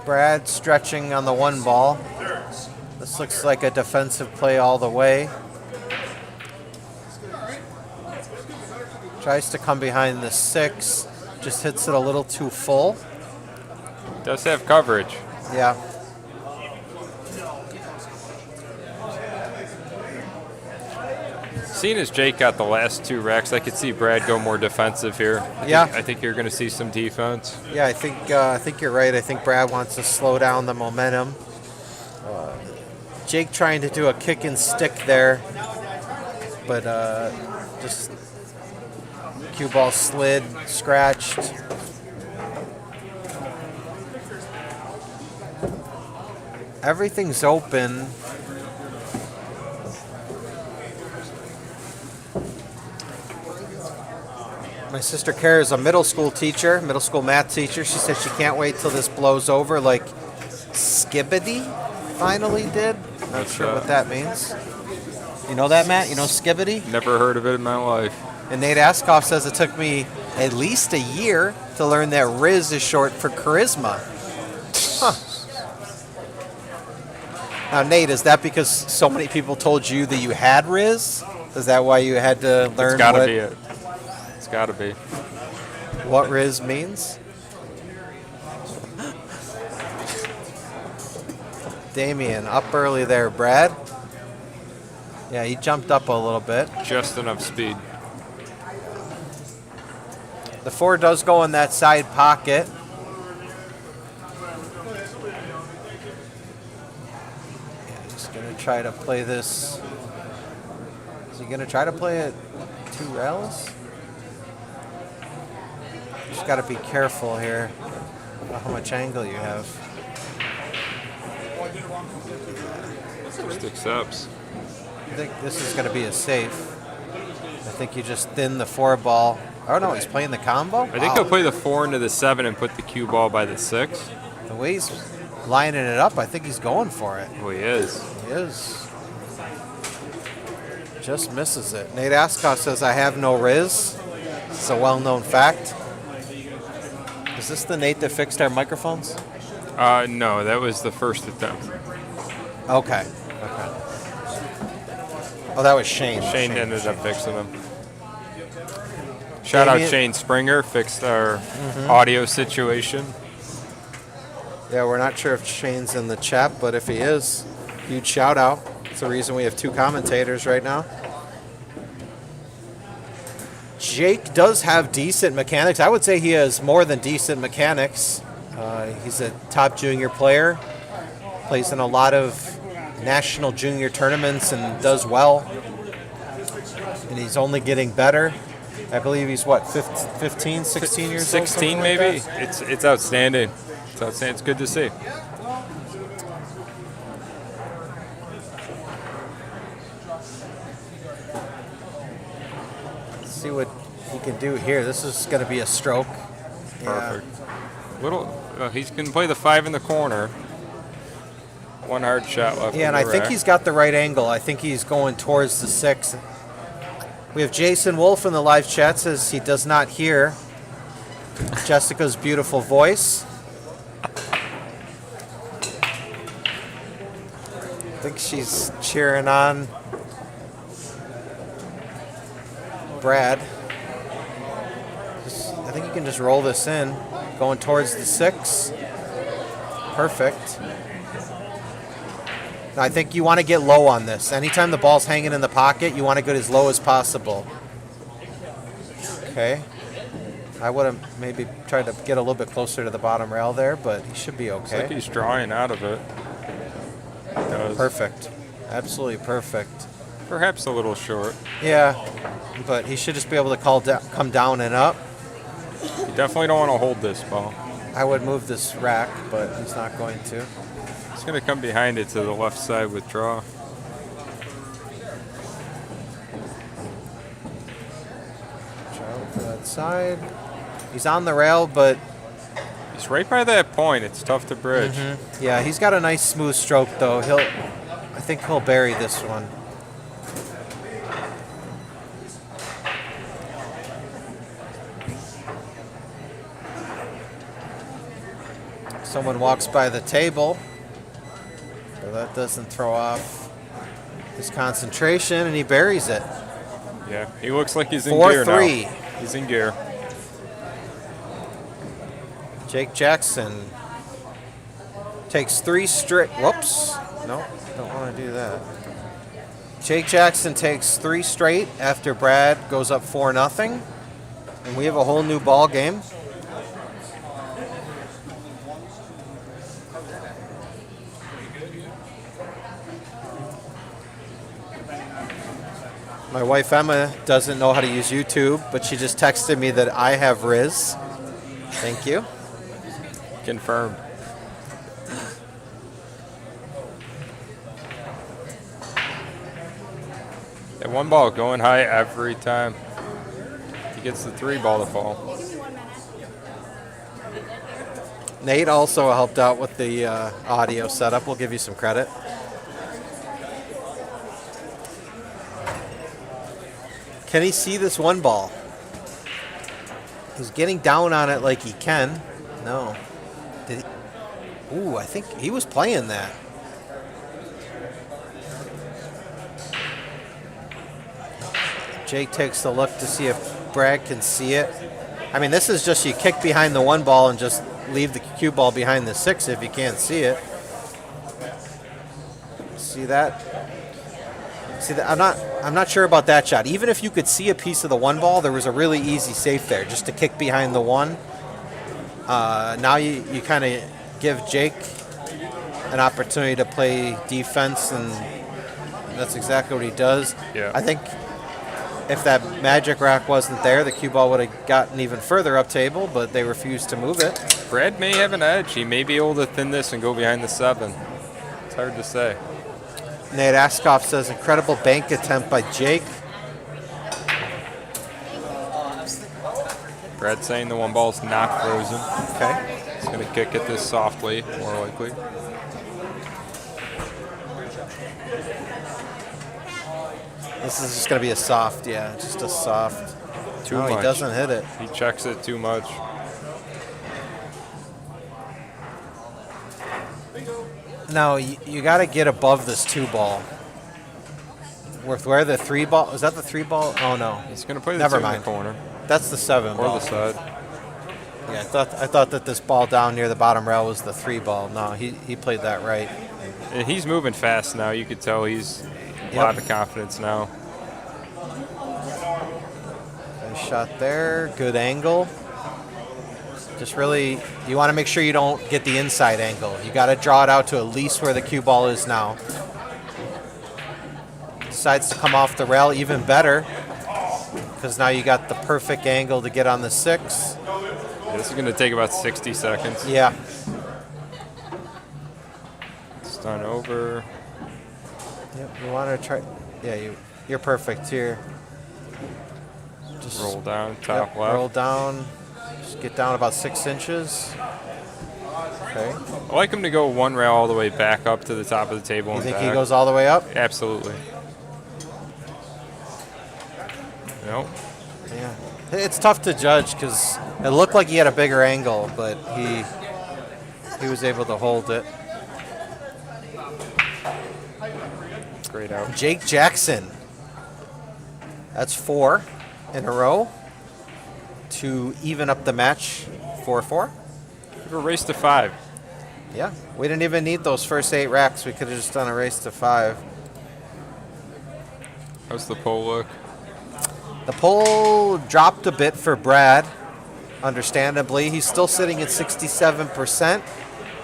Brad stretching on the 1 ball. This looks like a defensive play all the way. Tries to come behind the 6, just hits it a little too full. Does have coverage. Yeah. Seeing as Jake got the last 2 racks, I could see Brad go more defensive here. I think you're going to see some defense. Yeah, I think you're right. I think Brad wants to slow down the momentum. Jake trying to do a kick and stick there, but just cue ball slid, scratched. Everything's open. My sister Kara is a middle school teacher, middle school math teacher. She said she can't wait till this blows over like Skibbity finally did. Not sure what that means. You know that, Matt? You know Skibbity? Never heard of it in my life. And Nate Askoff says it took me at least a year to learn that Riz is short for charisma. Huh. Now, Nate, is that because so many people told you that you had Riz? Is that why you had to learn It's gotta be it. It's gotta be. what Riz means? Damien, up early there. Brad? Yeah, he jumped up a little bit. Just enough speed. The 4 does go in that side pocket. Yeah, he's going to try to play this. Is he going to try to play it 2 rails? Just got to be careful here about how much angle you have. Just accepts. I think this is going to be a safe. I think you just thin the 4 ball. Oh no, he's playing the combo? I think he'll play the 4 into the 7 and put the cue ball by the 6. The way he's lining it up, I think he's going for it. Oh, he is. He is. Just misses it. Nate Askoff says, I have no Riz. It's a well-known fact. Is this the Nate that fixed our microphones? No, that was the first attempt. Okay. Oh, that was Shane. Shane ended up fixing them. Shout out Damien- Shane Springer, fixed our audio situation. Yeah, we're not sure if Shane's in the chat, but if he is, huge shout out. It's the reason we have 2 commentators right now. Jake does have decent mechanics. I would say he has more than decent mechanics. He's a top junior player, plays in a lot of national junior tournaments and does well. And he's only getting better. I believe he's, what, 15, 16 years old? 16 something maybe? like that? It's outstanding. It's outstanding. It's good to see. Let's see what he can do here. This is going to be a stroke. Perfect. He can play the 5 in the corner. 1 hard shot left. Yeah, and I think he's got the right angle. I think he's going towards the 6. We have Jason Wolf in the live chat, says he does not hear Jessica's beautiful voice. I think she's cheering on Brad. I think you can just roll this in, going towards the 6. Perfect. Now, I think you want to get low on this. Anytime the ball's hanging in the pocket, you want to get as low as possible. Okay. I would have maybe tried to get a little bit closer to the bottom rail there, but he should be Looks like okay. he's drawing out of it. He does. Perfect. Absolutely perfect. Perhaps a little short. Yeah, but he should just be able to come down and up. You definitely don't want to hold this ball. I would move this rack, but he's not going to. He's going to come behind it to the left side with draw. Try out for that side. He's on the rail, but He's right by that point. It's tough to bridge. yeah, he's got a nice smooth stroke though. I think he'll bury this one. Someone walks by the table, so that doesn't throw off his concentration, and he buries it. Yeah, he looks like he's in gear now. 4-3. He's in gear. Jake Jackson takes 3 straight. Whoops. No, don't want to do that. Jake Jackson takes 3 straight after Brad goes up 4-0. And we have a whole new ball game. My wife Emma doesn't know how to use YouTube, but she just texted me that I have Riz. Thank you. Confirmed. That one ball going high every time. He gets the 3 ball to fall. Give me 1 minute. Nate also helped out with the audio setup. We'll give you some credit. Can he see this 1 ball? He's getting down on it like he can. No. Did he? Ooh, I think he was playing that. Jake takes a look to see if Brad can see it. I mean, this is just you kick behind the 1 ball and just leave the cue ball behind the 6 if you can't see it. See that? See that? I'm not sure about that shot. Even if you could see a piece of the 1 ball, there was a really easy safe there, just to kick behind the 1. Now you kind of give Jake an opportunity to play defense, and that's exactly what he does. Yeah. I think if that magic rack wasn't there, the cue ball would have gotten even further up table, but they refused to move it. Brad may have an edge. He may be able to thin this and go behind the 7. It's hard to say. Nate Askoff says, incredible bank attempt by Jake. Brad saying the 1 ball's not frozen. Okay. He's going to kick at this softly, more likely. This is just going to be a soft, yeah, just a soft. Too No, much. he doesn't hit it. He checks it too much. No, you got to get above this 2 ball. With where the 3 ball, is that the 3 ball? Oh no, He's going to play the Never 2 in mind. the corner. that's the 7 Or ball. the side. Yeah, I thought that this ball down near the bottom rail was the 3 ball. No, he played that right. And he's moving fast now. You could tell he's a lot of confidence now. Nice shot there, good angle. Just really, you want to make sure you don't get the inside angle. You got to draw it out to at least where the cue ball is now. Decides to come off the rail, even better, because now you got the perfect angle to get on the 6. Yeah, this is going to take about 60 seconds. Yeah. Stun over. Yep, you want to try. Yeah, you're perfect here. Just Roll down, top yep, left. roll down. Just get down about 6 inches. Okay. I like him to go 1 rail all the way back up to the top of the table You and think back. he goes all the way up? Absolutely. Nope. Yeah. It's tough to judge because it looked like he had a bigger angle, but he was able to hold it. Great out. Jake Jackson. That's 4 in a row to even up the match 4-4. We're race to 5. Yeah, we didn't even need those first 8 racks. We could have just done a race to 5. How's the pole look? The pole dropped a bit for Brad, understandably. He's still sitting at 67%.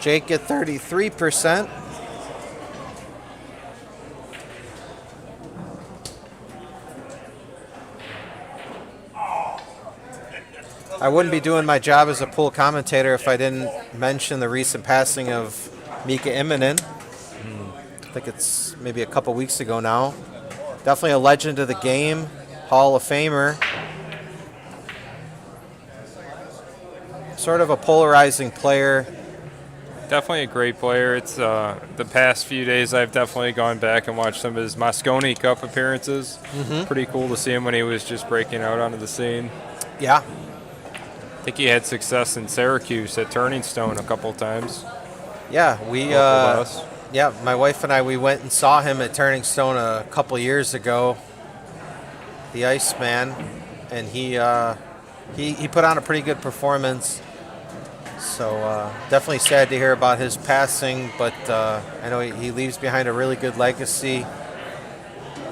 Jake at 33%. I wouldn't be doing my job as a pool commentator if I didn't mention the recent passing of Mika Immonen. I think it's maybe a couple weeks ago now. Definitely a legend of the game, Hall of Famer. Sort of a polarizing player. Definitely a great player. It's the past few days I've definitely gone back and watched some of his Mosconi Cup appearances. Pretty cool to see him when he was just breaking out onto the scene. Yeah. I think he had success in Syracuse at Turning Stone a couple times. Yeah, Both of us. yeah, my wife and I, we went and saw him at Turning Stone a couple years ago. The Iceman, and he put on a pretty good performance. So definitely sad to hear about his passing, but I know he leaves behind a really good legacy.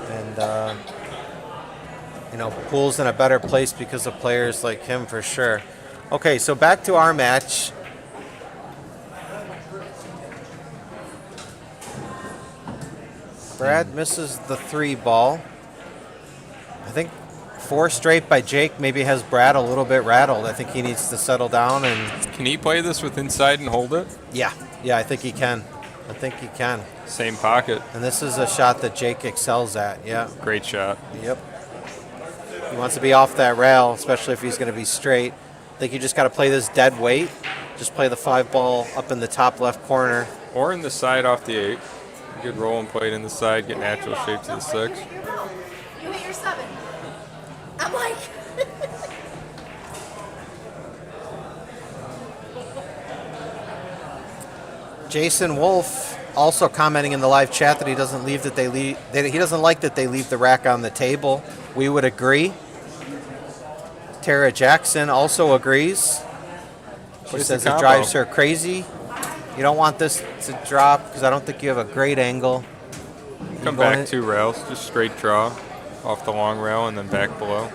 And pool's in a better place because of players like him for sure. Okay, so back to our match. Brad misses the 3 ball. I think 4 straight by Jake maybe has Brad a little bit rattled. I think he needs to settle down and Can he play this with inside and hold it? yeah, I think he can. I think he can. Same pocket. And this is a shot that Jake excels at. Yeah. Great shot. Yep. He wants to be off that rail, especially if he's going to be straight. I think you just got to play this dead weight. Just play the 5 ball up in the top left corner. Or in the side off the 8. Good roll and play it in the side, get natural shape to the 6. You hit your 7. I'm like. Jason Wolf also commenting in the live chat that he doesn't leave that they leave. He doesn't like that they leave the rack on the table. We would agree. Tara Jackson also agrees. She Plays says the it combo. drives her crazy. You don't want this to drop because I don't think you have a great angle. Come going back in- 2 rails, just straight draw off the long rail and then back below.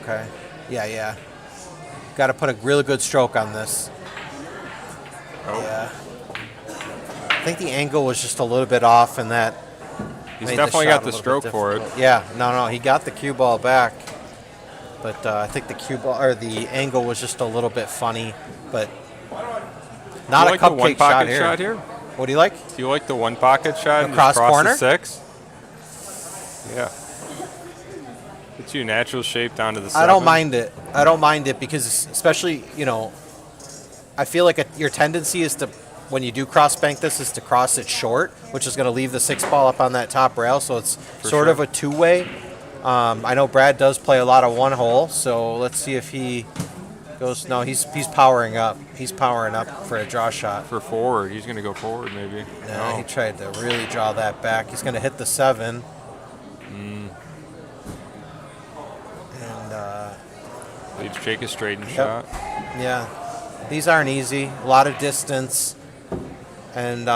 Okay. Yeah. Got to put a really good stroke on this. Oh, Yeah. I think the angle was just a little bit off, and that he's made definitely shot got a the little stroke bit for it. difficult. Yeah, no, he got the cue ball back, but I think the cue ball or the angle was just a little bit funny, but not Do you a like the one cupcake pocket shot here. here? What do you like? Do you like the one pocket shot and Across just cross corner? the 6? Yeah. Gets you natural shape down to the 7. I don't mind it. I don't mind it because especially I feel like your tendency is to when you do cross bank this is to cross it short, which is going to leave the 6 ball up on that top rail, so it's sort of a two-way. I know Brad does play a lot of one hole, so let's see if he goes. No, he's powering up. He's powering up for a draw shot. For forward. He's going to go forward maybe. Yeah, he tried to really draw that back. He's going to hit the 7. And Leaves Jake a straightened shot. yeah, these aren't easy. A lot of distance. And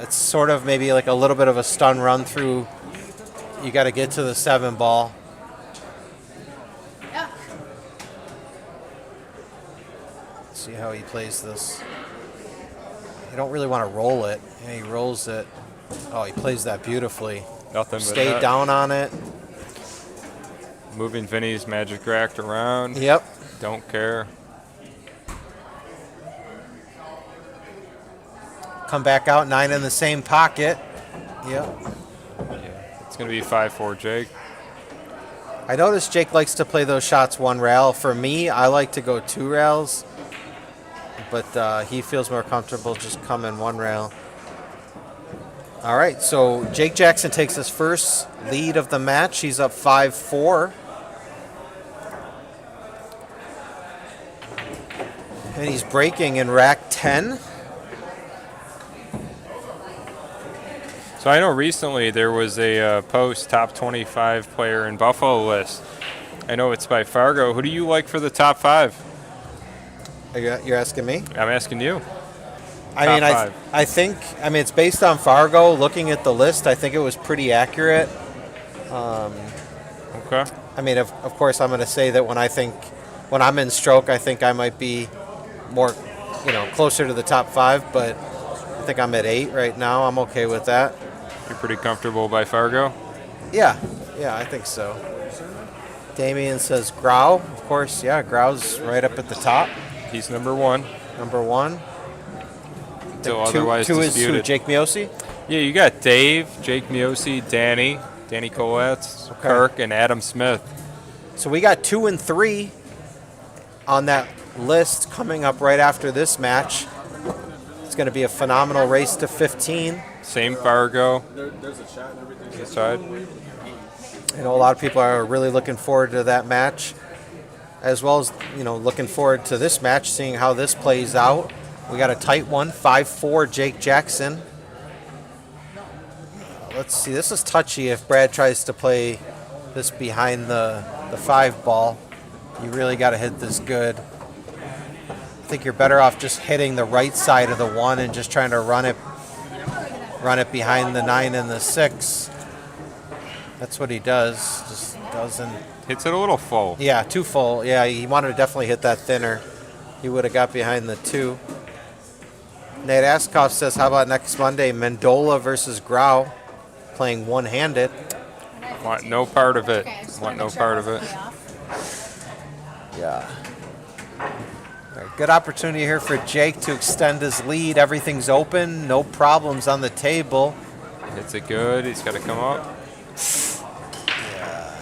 it's sort of maybe like a little bit of a stun run through. You got to get to the 7 ball. Yeah. See how he plays this. You don't really want to roll it. Yeah, he rolls it. Oh, he plays that beautifully. Nothing but Stay that. down on it. Moving Vinny's magic racked around. Yep. Don't care. Come back out, 9 in the same pocket. Yep. It's going to be 5-4 Jake. I noticed Jake likes to play those shots 1 rail. For me, I like to go 2 rails. But he feels more comfortable just coming 1 rail. All right, so Jake Jackson takes his first lead of the match. He's up 5-4. And he's breaking in rack 10. So I know recently there was a post top 25 player in Buffalo list. I know it's by Fargo. Who do you like for the top 5? You're asking me? I'm asking you. I Top mean, five. I think it's based on Fargo. Looking at the list, I think it was pretty accurate. Okay. I mean, of course, I'm going to say that when I'm in stroke, I think I might be more, closer to the top 5. But I think I'm at 8 right now. I'm okay with that. You're pretty comfortable by Fargo? Yeah, I think so. Damien says Grau. Of course, yeah, Grau's right up at the top. He's number 1. Number 1. Until otherwise two is who? disputed. Jake Miosi? Yeah, you got Dave, Jake Miosi, Danny Kolacz, Okay. Kirk, and Adam Smith. So we got 2 and 3 on that list coming up right after this match. It's going to be a phenomenal race to 15. Same Fargo. There's a shot and everything. Inside. I know a lot of people are really looking forward to that match, as well as looking forward to this match, seeing how this plays out. We got a tight one, 5-4 Jake Jackson. Let's see, this is touchy if Brad tries to play this behind the 5 ball. You really got to hit this good. I think you're better off just hitting the right side of the 1 and just trying to run it behind the 9 and the 6. That's what he does. Just doesn't. Hits it a little full. Yeah, too full. Yeah, he wanted to definitely hit that thinner. He would have got behind the 2. Nate Askoff says, how about next Monday, Mendola versus Grau, playing one-handed. Want no part of it. Okay, I just Want wanna no make sure part it of it. wasn't way off. Yeah. All right, Good opportunity here for Jake to extend his lead. Everything's open. No problems on the table. Hits it good. He's got to come up. Yeah.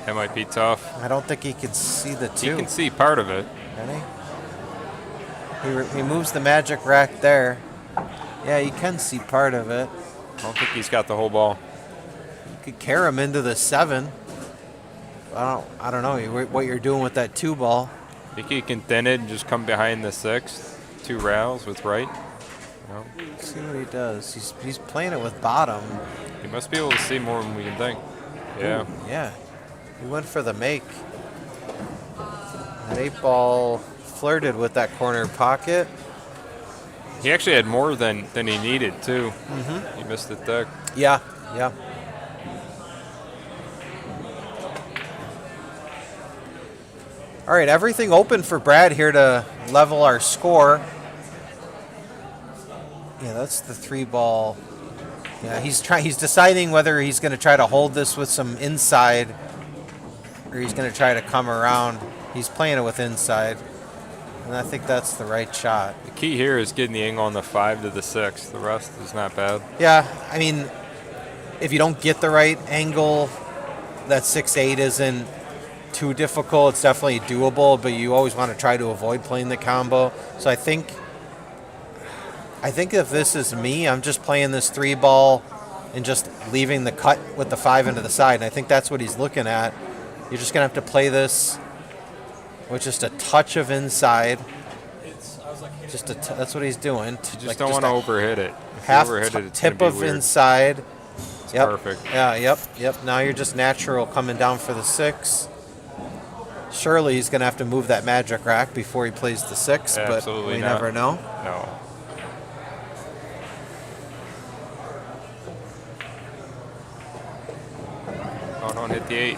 That might be tough. I don't think he can see the two. He can see part of it. Can he? He moves the magic rack there. Yeah, you can see part of it. I don't think he's got the whole ball. You could carry him into the 7. I don't know what you're doing with that 2 ball. I think he can thin it and just come behind the 6. 2 rails with right. No. Let's see what he does. He's playing it with bottom. He must be able to see more than we can think. Yeah. Ooh, yeah. He went for the make. That 8 ball flirted with that corner pocket. He actually had more than he needed, too. He missed it thick. Yeah, yeah. All right, everything open for Brad here to level our score. Yeah, that's the 3 ball. Yeah, he's deciding whether he's going to try to hold this with some inside or he's going to try to come around. He's playing it with inside, and I think that's the right shot. The key here is getting the angle on the 5 to the 6. The rest is not bad. Yeah, I mean, if you don't get the right angle, that 6-8 isn't too difficult. It's definitely doable, but you always want to try to avoid playing the combo. So I think if this is me, I'm just playing this 3 ball and just leaving the cut with the 5 into the side. And I think that's what he's looking at. You're just going to have to play this with just a touch of inside. That's what he's doing. You just don't want to overhit it. If Half you overhit it, it's tip gonna be of weird. inside. It's Yep. perfect. Yeah, yep. Now you're just natural coming down for the 6. Surely he's going to have to move that magic rack before he plays the 6, but Absolutely we not. never know. No. Oh, don't hit the 8.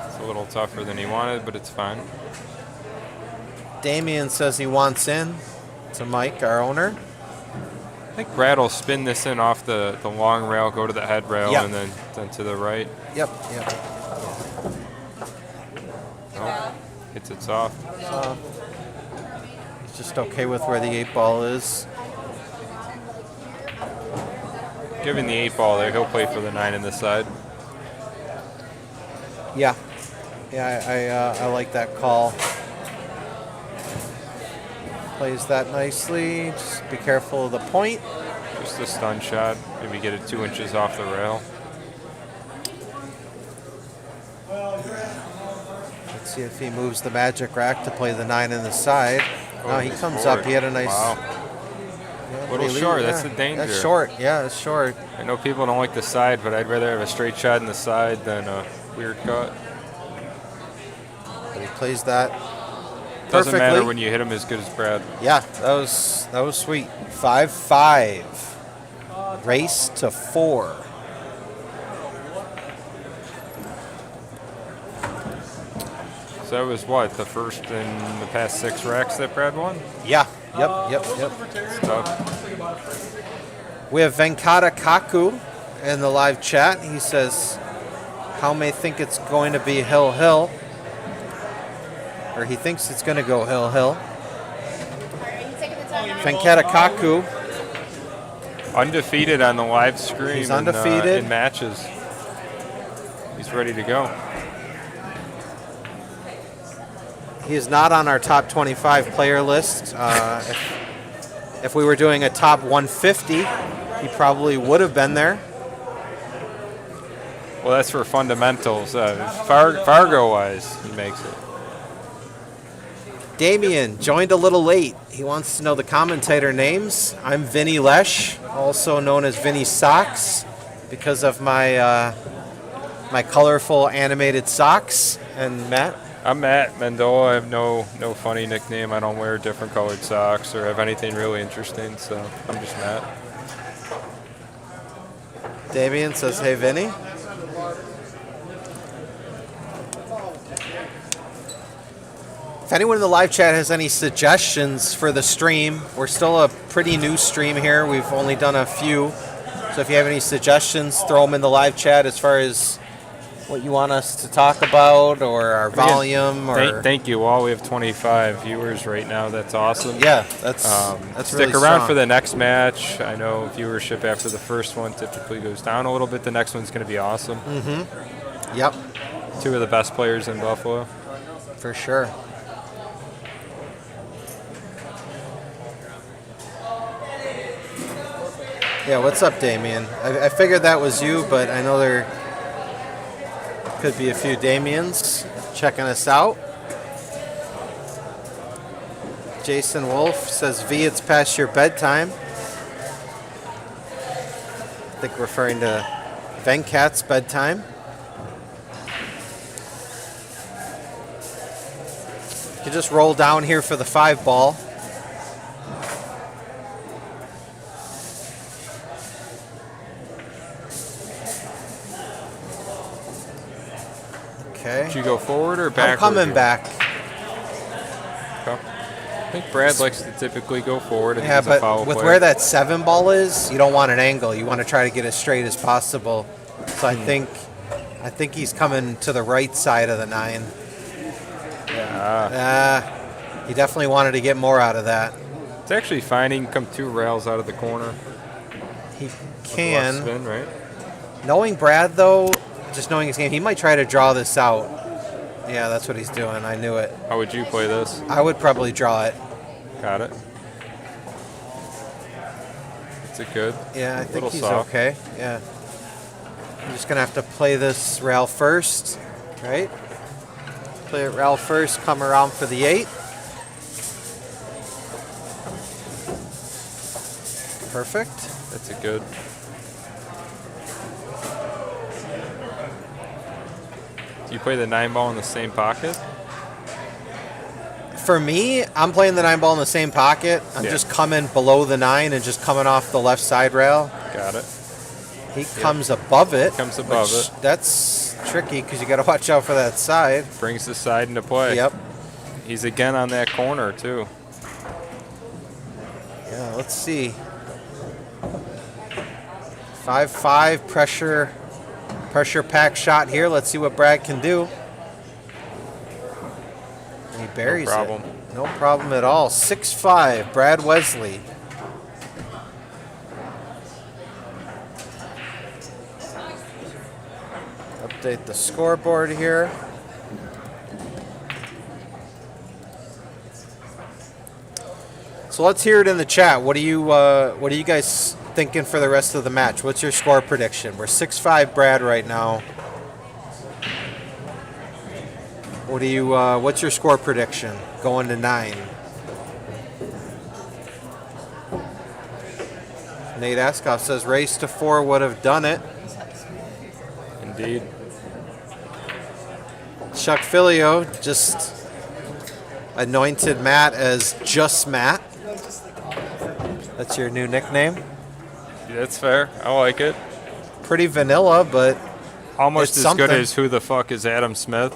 It's a little tougher than he wanted, but it's fine. Damien says he wants in to Mike, our owner. I think Brad will spin this in off the long rail, go to the head rail, Yep. and then to the right. Yep. Nope. Hits it soft. So he's just okay with where the 8 ball is. Given the 8 ball there, he'll play for the 9 in this side. Yeah. I like that call. Plays that nicely. Just be careful of the point. Just a stun shot. Maybe get it 2 inches off the rail. Let's see if he moves the magic rack to play the 9 in the side. Oh, He he's comes forward. up. He had a nice... Wow. Yeah, Little really, short, that's the danger. That's short. Yeah, it's short. I know people don't like the side, but I'd rather have a straight shot in the side than a weird cut. But he plays that Doesn't perfectly. matter when you hit him as good as Brad. Yeah, that was sweet. 5-5. Race to 4. So that was what, the first in the past 6 racks that Brad won? Yeah. Yep. It's tough. We have Venkata Kaku in the live chat. He says, how may think it's going to be hill. Or he thinks it's going to go hill. Are you taking the time out? Venkata Kaku. Undefeated on the live stream. He's undefeated. In matches. He's ready to go. He is not on our top 25 player list. If we were doing a top 150, he probably would have been there. Well, that's for fundamentals. Fargo-wise, he makes it. Damien joined a little late. He wants to know the commentator names. I'm Vinny Lesh, also known as Vinny Socks, because of my my colorful animated socks. And Matt? I'm Matt Mendola. I have no funny nickname. I don't wear different colored socks or have anything really interesting, so I'm just Matt. Damien says, hey, Vinny. If anyone in the live chat has any suggestions for the stream, we're still a pretty new stream here. We've only done a few. So if you have any suggestions, throw them in the live chat as far as what you want us to talk about, or our volume, or Thank you all. We have 25 viewers right now. That's awesome. yeah, that's Stick really around strong. for the next match. I know viewership after the first one typically goes down a little bit. The next one's going to be awesome. Yep, Two of the best players in Buffalo. for sure. Yeah, what's up, Damien? I figured that was you, but I know there could be a few Damiens checking us out. Jason Wolf says, V, it's past your bedtime. I think referring to Venkat's bedtime. You can just roll down here for the 5 ball. Okay. Did you go forward or I'm back? coming back. I think Brad likes to typically go forward if Yeah, he's a foul but with player. where that 7 ball is, you don't want an angle. You want to try to get as straight as possible. So I think he's coming to the right side of the 9. Yeah. He definitely wanted to get more out of that. It's actually fine. He can come 2 rails out of the corner. He Left can. spin, right? Knowing Brad, though, just knowing his game, he might try to draw this out. Yeah, that's what he's doing. I knew it. How would you play this? I would probably draw it. Got it. Is it good? Yeah, I think Little he's soft. okay. Yeah. I'm just going to have to play this rail first, right? Play it rail first, come around for the 8. Perfect. That's a good. Do you play the 9 ball in the same pocket? For me, I'm playing the 9 ball in the same pocket. I'm Yeah. just coming below the 9 and just coming off the left side rail. Got it. He comes above it. Comes above which- it. That's tricky because you got to watch out for that side. Brings the side into play. Yep. He's again on that corner too. Yeah, let's see. 5-5 pressure pack shot here. Let's see what Brad can do. And he buries problem. it. No problem at all. 6-5, Brad Wesley. Update the scoreboard here. So let's hear it in the chat. What are you guys thinking for the rest of the match? What's your score prediction? We're 6-5 Brad right now. What's your score prediction going to 9? Nate Askoff says race to 4 would have done it. Indeed. Chuck Filio just anointed Matt as just Matt. That's your new nickname. That's fair. I like it. Pretty vanilla, but Almost It's as good something. as who the fuck is Adam Smith.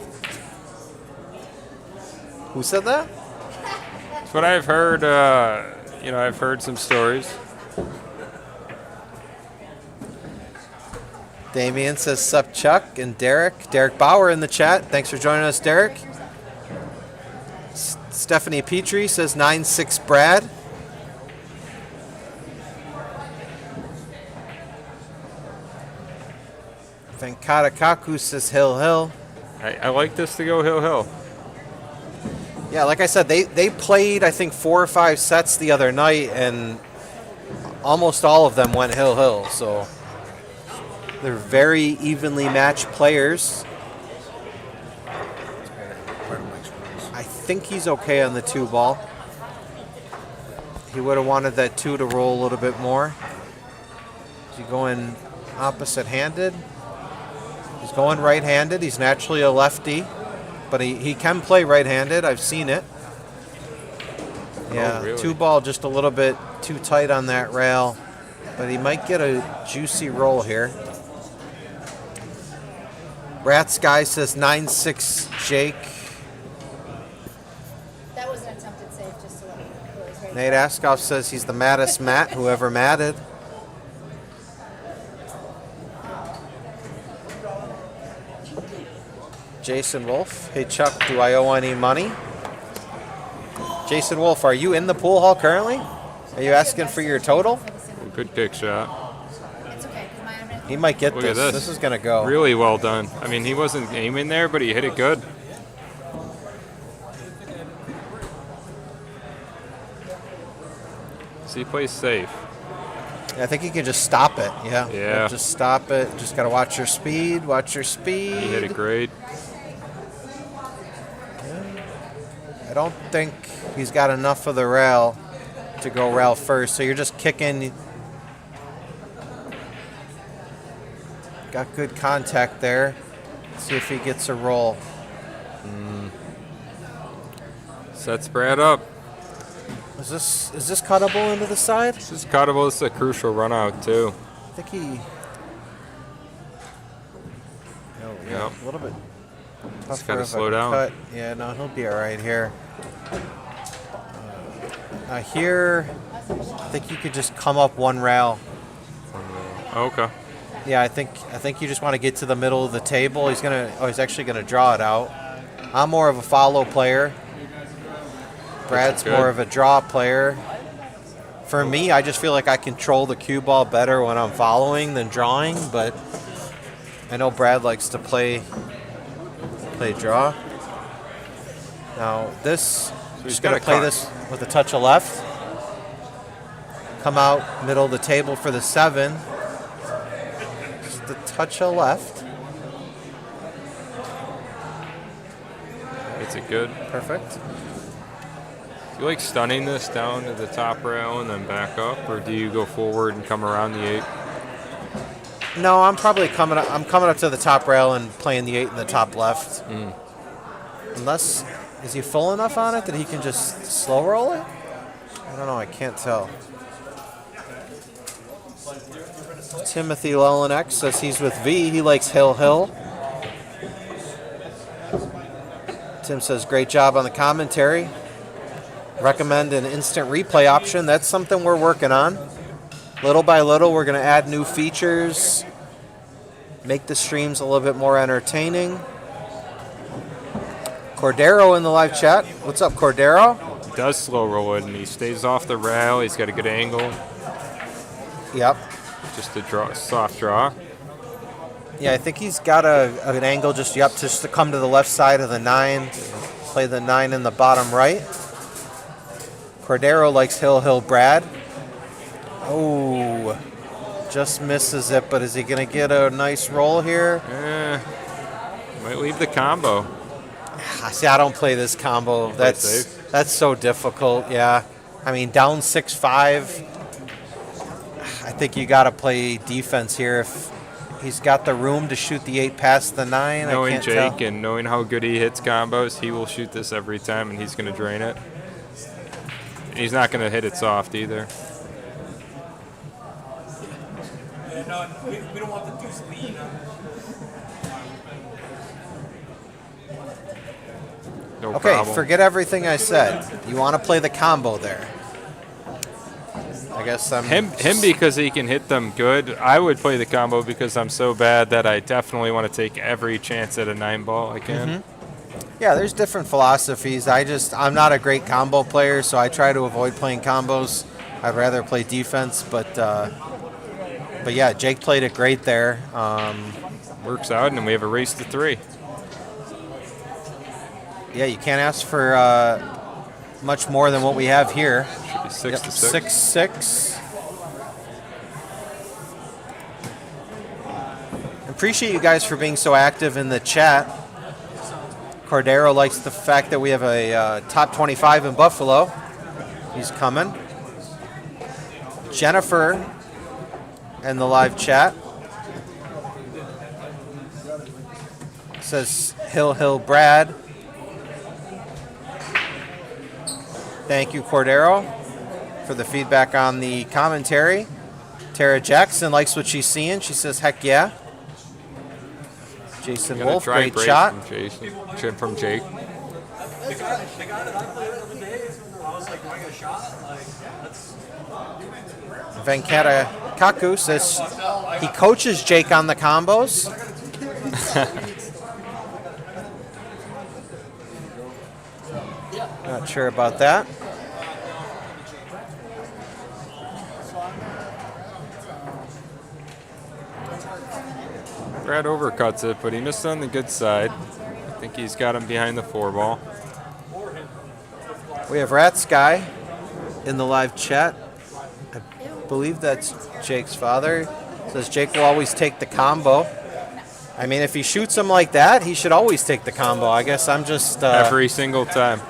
who said that? That's what I've heard. I've heard some stories. Damien says sup Chuck, and Derek Bauer in the chat. Thanks for joining us, Derek. Stephanie Petrie says 9-6 Brad. Venkata Kaku says Hill. I like this to go hill. Yeah, like I said, they played, I think, 4 or 5 sets the other night, and almost all of them went hill. So they're very evenly matched players. I think he's okay on the 2 ball. He would have wanted that 2 to roll a little bit more. Is he going opposite-handed? He's going right-handed. He's naturally a lefty, but he can play right-handed. I've seen it. Yeah, really? 2 ball just a little bit too tight on that rail, but he might get a juicy roll here. Rat Sky says 9-6 Jake. That was an attempted save, just to let you know. It was right Nate Askoff says he's the maddest Matt who ever matted. Jason Wolf. Hey, Chuck, do I owe any money? Jason Wolf, are you in the pool hall currently? Are you asking for your total? Good kick shot. It's okay, 'cause my He might get Look at this. this. This is going to go. Really well done. I mean, he wasn't aiming there, but he hit it good. So he plays safe. I think you can just stop it. Yeah. Yeah. Just stop it. Just got to watch your speed. Watch your speed. He hit it great. I don't think he's got enough of the rail to go rail first. So you're just kicking. Got good contact there. See if he gets a roll. Sets Brad up. Is this cuttable into the side? This is cuttable. This is a crucial run out, too. I think he. Oh, yeah, Yep. a little bit Just tougher gotta of a slow down. cut. Yeah, no, he'll be all right here. Here, I think you could just come up one rail. Okay. Yeah, I think you just want to get to the middle of the table. He's actually gonna draw it out. I'm more of a follow player. Brad's good. more of a draw player. For me, I just feel like I control the cue ball better when I'm following than drawing, but I know Brad likes to play draw. Now this, he's just gonna gonna play cut. this with a touch of left. Come out middle of the table for the 7. Just a touch of left. It's a good. Perfect. Do you like stunning this down to the top rail and then back up, or do you go forward and come around the 8? No, I'm probably coming up to the top rail and playing the 8 in the top left. Unless, is he full enough on it that he can just slow roll it? I don't know. I can't tell. Timothy Lelenek says he's with V. He likes Hill Hill. Tim says great job on the commentary. Recommend an instant replay option. That's something we're working on. Little by little, we're going to add new features, make the streams a little bit more entertaining. Cordero in the live chat. What's up, Cordero? He does slow roll it, and he stays off the rail. He's got a good angle. Yep. Just a draw, soft draw. Yeah, I think he's got an angle just to come to the left side of the 9. Play the 9 in the bottom right. Cordero likes Hill Hill Brad. Oh, just misses it, but is he going to get a nice roll here? Might leave the combo. See, I don't play this combo. That's so difficult, yeah. I mean, down 6-5. I think you got to play defense here. If he's got the room to shoot the 8 past the 9, Knowing I can't Jake tell. and knowing how good he hits combos, he will shoot this every time, and he's going to drain it. He's not going to hit it soft either. No, we don't want the deuce lead. No Okay, problem. forget everything I said. You want to play the combo there. I guess I'm... Him because he can hit them good. I would play the combo because I'm so bad that I definitely want to take every chance at a 9 ball I can. Yeah, there's different philosophies. I'm not a great combo player, so I try to avoid playing combos. I'd rather play defense, but yeah, Jake played it great there. Works out, and then we have a race to 3. Yeah, you can't ask for much more than what we have here. Should be 6 to 6. 6-6. Appreciate you guys for being so active in the chat. Cordero likes the fact that we have a top 25 in Buffalo. He's coming. Jennifer in the live chat says Hill Hill Brad. Thank you, Cordero, for the feedback on the commentary. Tara Jackson likes what she's seeing. She says, heck yeah. Jason Got a Wolf, dry great break shot. From Jake. The guy that I played the other day, I was like, do I get a shot? Like, that's... Venkata Kaku says he coaches Jake on the combos. Not sure about that. Brad overcuts it, but he missed on the good side. I think he's got him behind the 4-ball. We have Rat Sky in the live chat. I believe that's Jake's father. Says Jake will always take the combo. I mean, if he shoots him like that, he should always take the combo. I guess I'm just Every single time.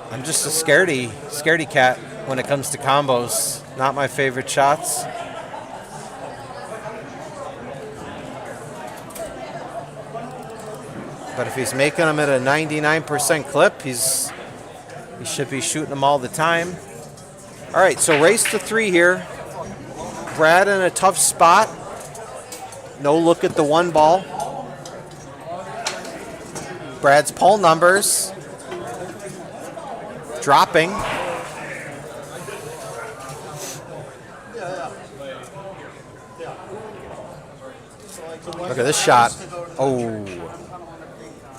I'm just a scaredy cat when it comes to combos. Not my favorite shots. But if he's making them at a 99% clip, he should be shooting them all the time. All right, so race to 3 here. Brad in a tough spot. No look at the 1 ball. Brad's pull numbers dropping. Look at this shot. Oh.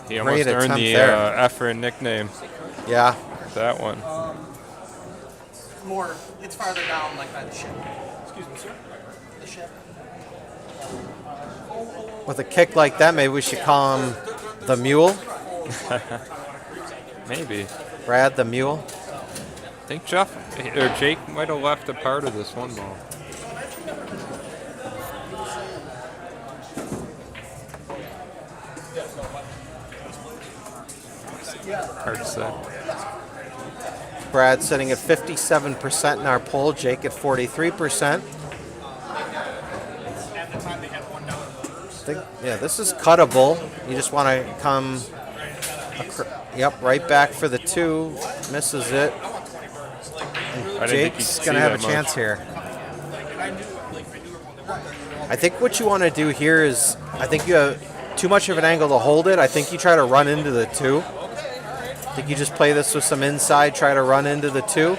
He almost Great earned attempt the there. Efren nickname. Yeah. That one. More, it's farther down, like by the ship. Excuse me, sir. The ship. With a kick like that, maybe we should call him the Mule. Maybe. Brad the Mule. I think Jake might have left a part of this 1 ball. Hard to say. Brad sitting at 57% in our poll. Jake at 43%. Yeah, this is cuttable. You just want to come, yep, right back for the 2. Misses it. And Jake's going to have a chance here. I think what you want to do here is, I think you have too much of an angle to hold it. I think you try to run into the 2. I think you just play this with some inside, try to run into the 2.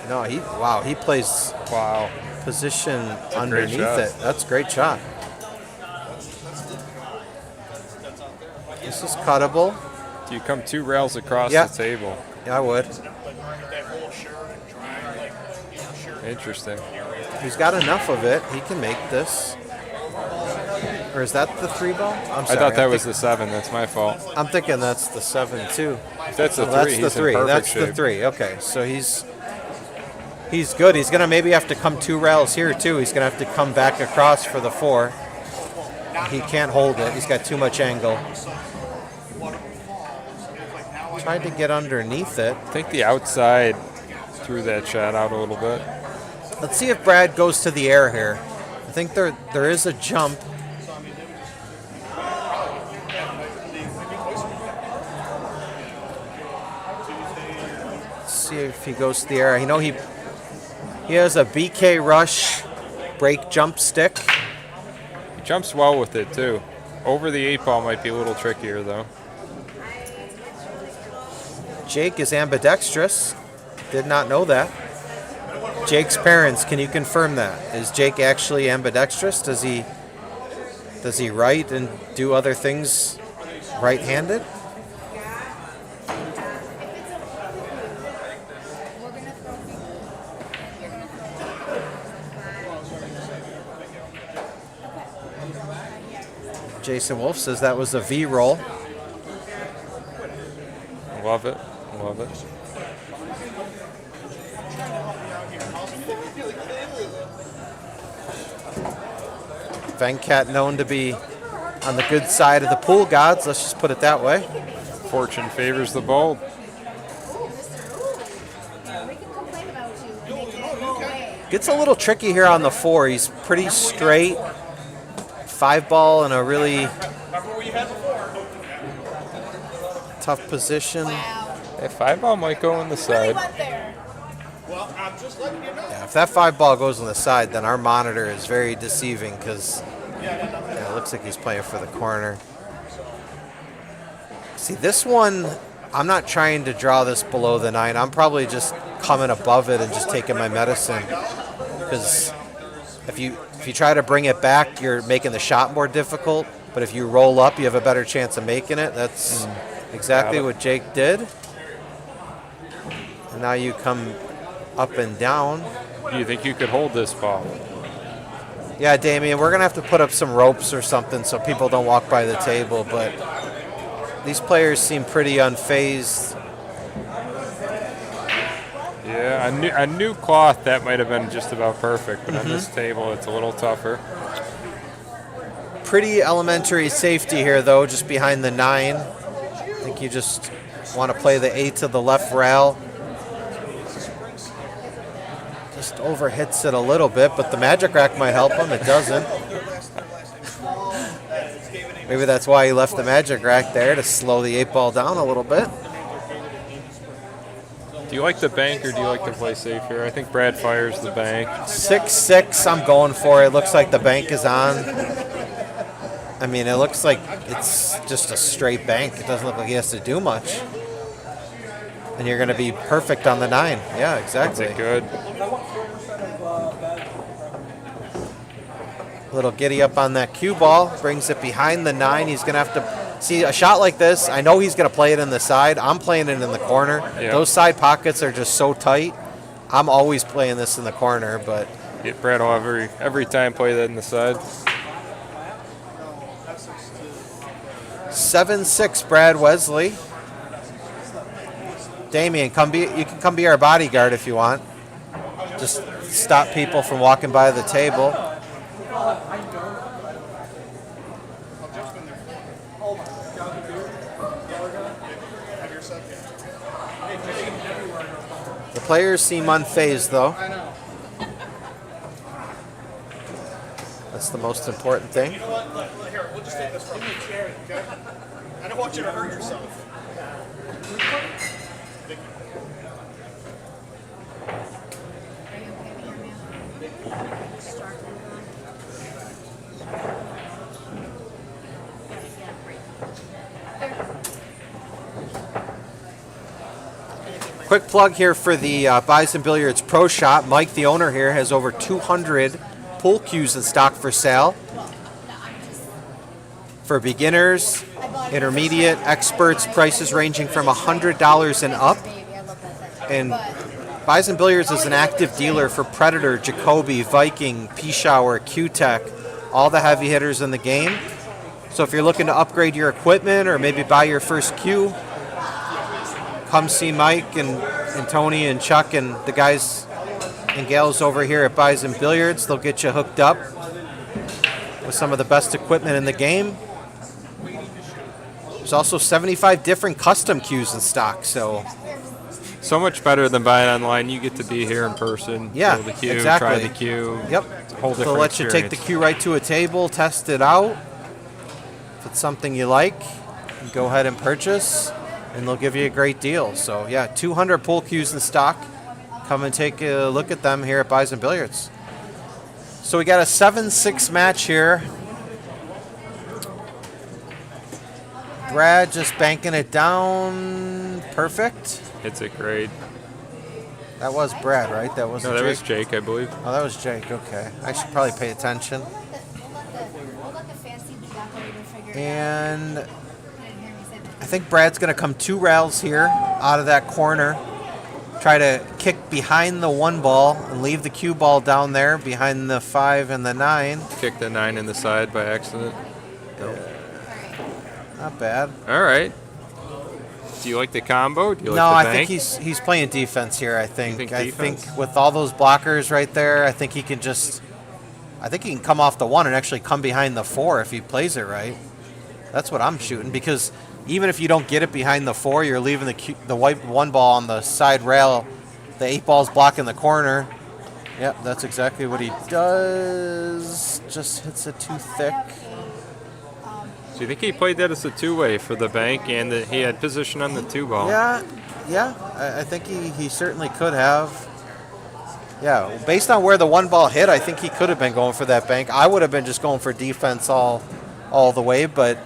No, he plays position underneath it. That's a great shot. This is cuttable. Do you come 2 rails across Yeah. the table? Yeah, I would. Interesting. He's got enough of it. He can make this. Or is that the 3 ball? I'm sorry. I thought that was the 7. That's my fault. I'm thinking that's the 7 too. If that's the 3. That's the he's 3. In perfect That's shape. the 3. Okay, so he's good. He's gonna maybe have to come 2 rails here too. He's gonna have to come back across for the 4. He can't hold it. He's got too much angle. Tried to get underneath it. I think the outside threw that shot out a little bit. Let's see if Brad goes to the air here. I think there is a jump. Let's see if he goes to the air. You know he has a BK Rush break jump stick. He jumps well with it too. Over the 8 ball might be a little trickier though. Jake is ambidextrous. Did not know that. Jake's parents, can you confirm that? Is Jake actually ambidextrous? Does he write and do other things right-handed? Jason Wolf says that was a V roll. Love it. Love it. Venkat known to be on the good side of the pool gods. Let's just put it that way. Fortune favors the bold. Gets a little tricky here on the 4. He's pretty straight. 5 ball in a really tough position. Hey, 5 ball might go on the side. Yeah, if that 5 ball goes on the side, then our monitor is very deceiving because it looks like he's playing for the corner. See, this one, I'm not trying to draw this below the 9. I'm probably just coming above it and just taking my medicine. Because if you try to bring it back, you're making the shot more difficult. But if you roll up, you have a better chance of making it. That's exactly what Jake did. And now you come up and down. Do you think you could hold this ball? Yeah, Damien, we're going to have to put up some ropes or something so people don't walk by the table. But these players seem pretty unfazed. Yeah, a new cloth, that might have been just about perfect. But on this table, it's a little tougher. Pretty elementary safety here, though, just behind the 9. I think you just want to play the 8 to the left rail. Just overhits it a little bit, but the magic rack might help him. It doesn't. Maybe that's why he left the magic rack there, to slow the 8 ball down a little bit. Do you like the bank or do you like to play safe here? I think Brad fires the bank. 6-6, I'm going for it. Looks like the bank is on. I mean, it looks like it's just a straight bank. It doesn't look like he has to do much. And you're going to be perfect on the 9. Yeah, exactly. That's good. Little giddy up on that cue ball. Brings it behind the 9. He's going to have to... See, a shot like this, I know he's going to play it in the side. I'm playing it in the corner. Yeah. Those side pockets are just so tight. I'm always playing this in the corner, but... Yeah, Brad will every time play that in the side. 7-6, Brad Wesley. Damien, you can come be our bodyguard if you want. Just stop people from walking by the table. The players seem unfazed, though. That's the most important thing. Here, we'll just take this from you. Okay? I don't want you to hurt yourself. Are you okay with your man? Start Quick plug here for the Bison Billiards Pro Shop. Mike, the owner here, has over 200 pool cues in stock for sale. For beginners, intermediate, experts, prices ranging from $100 and up. And Bison Billiards is an active dealer for Predator, Jacoby, Viking, P-Shower, Q-Tech, all the heavy hitters in the game. So if you're looking to upgrade your equipment or maybe buy your first cue, come see Mike and Tony and Chuck and the guys and gals over here at Bison Billiards. They'll get you hooked up with some of the best equipment in the game. There's also 75 different custom cues in stock, so much better than buying online. You get to be here in person. Yeah, feel the cue, exactly. Try the cue. Yep. It's a whole different They'll let you take the cue right to a table, test it out. If it's something you like, you go ahead and purchase, and they'll give you a great deal. So yeah, 200 pool cues in stock. Come and take a look at them here at Bison Billiards. So we got a 7-6 match here. Brad just banking it down. Perfect. Hits it great. That was Brad, right? That wasn't No, that Jake? was Jake, I believe. Oh, that was Jake. Okay. I should probably pay attention. We'll let the fancy operator figure it out. And I didn't hear me say that. I think Brad's going to come 2 rails here out of that corner. Try to kick behind the 1 ball and leave the cue ball down there behind the 5 and the 9. Kicked the 9 in the side by accident. Not bad. All right. Do you like the combo? Do you No, like I the bank? think he's playing defense here. I think. think I defense? think with all those blockers right there, I think he can come off the 1 and actually come behind the 4 if he plays it right. That's what I'm shooting, because even if you don't get it behind the 4, you're leaving the white 1 ball on the side rail. The 8 ball's blocking the corner. Yep, that's exactly what he does. Just hits it too thick. So you think he played that as a 2-way for the bank, and that he had position on the 2 ball? Yeah. I think he certainly could have. Yeah, based on where the 1 ball hit, I think he could have been going for that bank. I would have been just going for defense all the way, but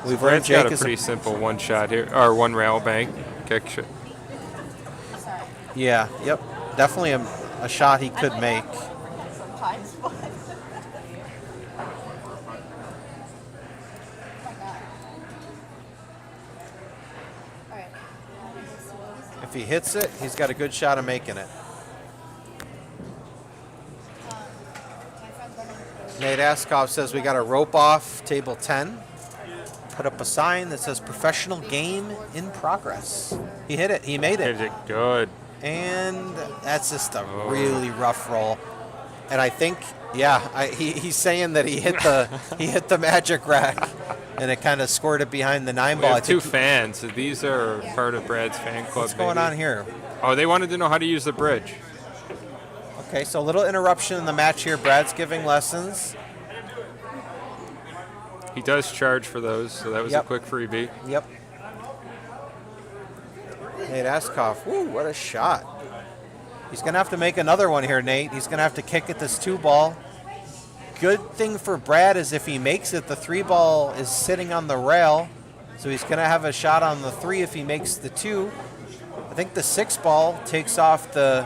we've learned Brad's Jake got a is pretty simple 1 shot here, or 1 rail bank kick. Yeah, yep, definitely a shot he could make. If he hits it, he's got a good shot of making it. Nate Askoff says we got to rope off table 10. Put up a sign that says professional game in progress. He hit it. He made it. Hit it good. And that's just a really rough roll. And I think, yeah, he's saying that he hit the magic rack, and it kind of scored it behind the 9 We ball. have two fans. So these are part of Brad's fan club. What's going on here? Oh, they wanted to know how to use the bridge. Okay, so a little interruption in the match here. Brad's giving lessons. He does charge for those, so that was a quick freebie. Yep. Nate Askoff. Woo, what a shot. He's going to have to make another one here, Nate. He's going to have to kick at this 2 ball. Good thing for Brad is if he makes it, the 3 ball is sitting on the rail. So he's going to have a shot on the 3 if he makes the 2. I think the 6 ball takes off the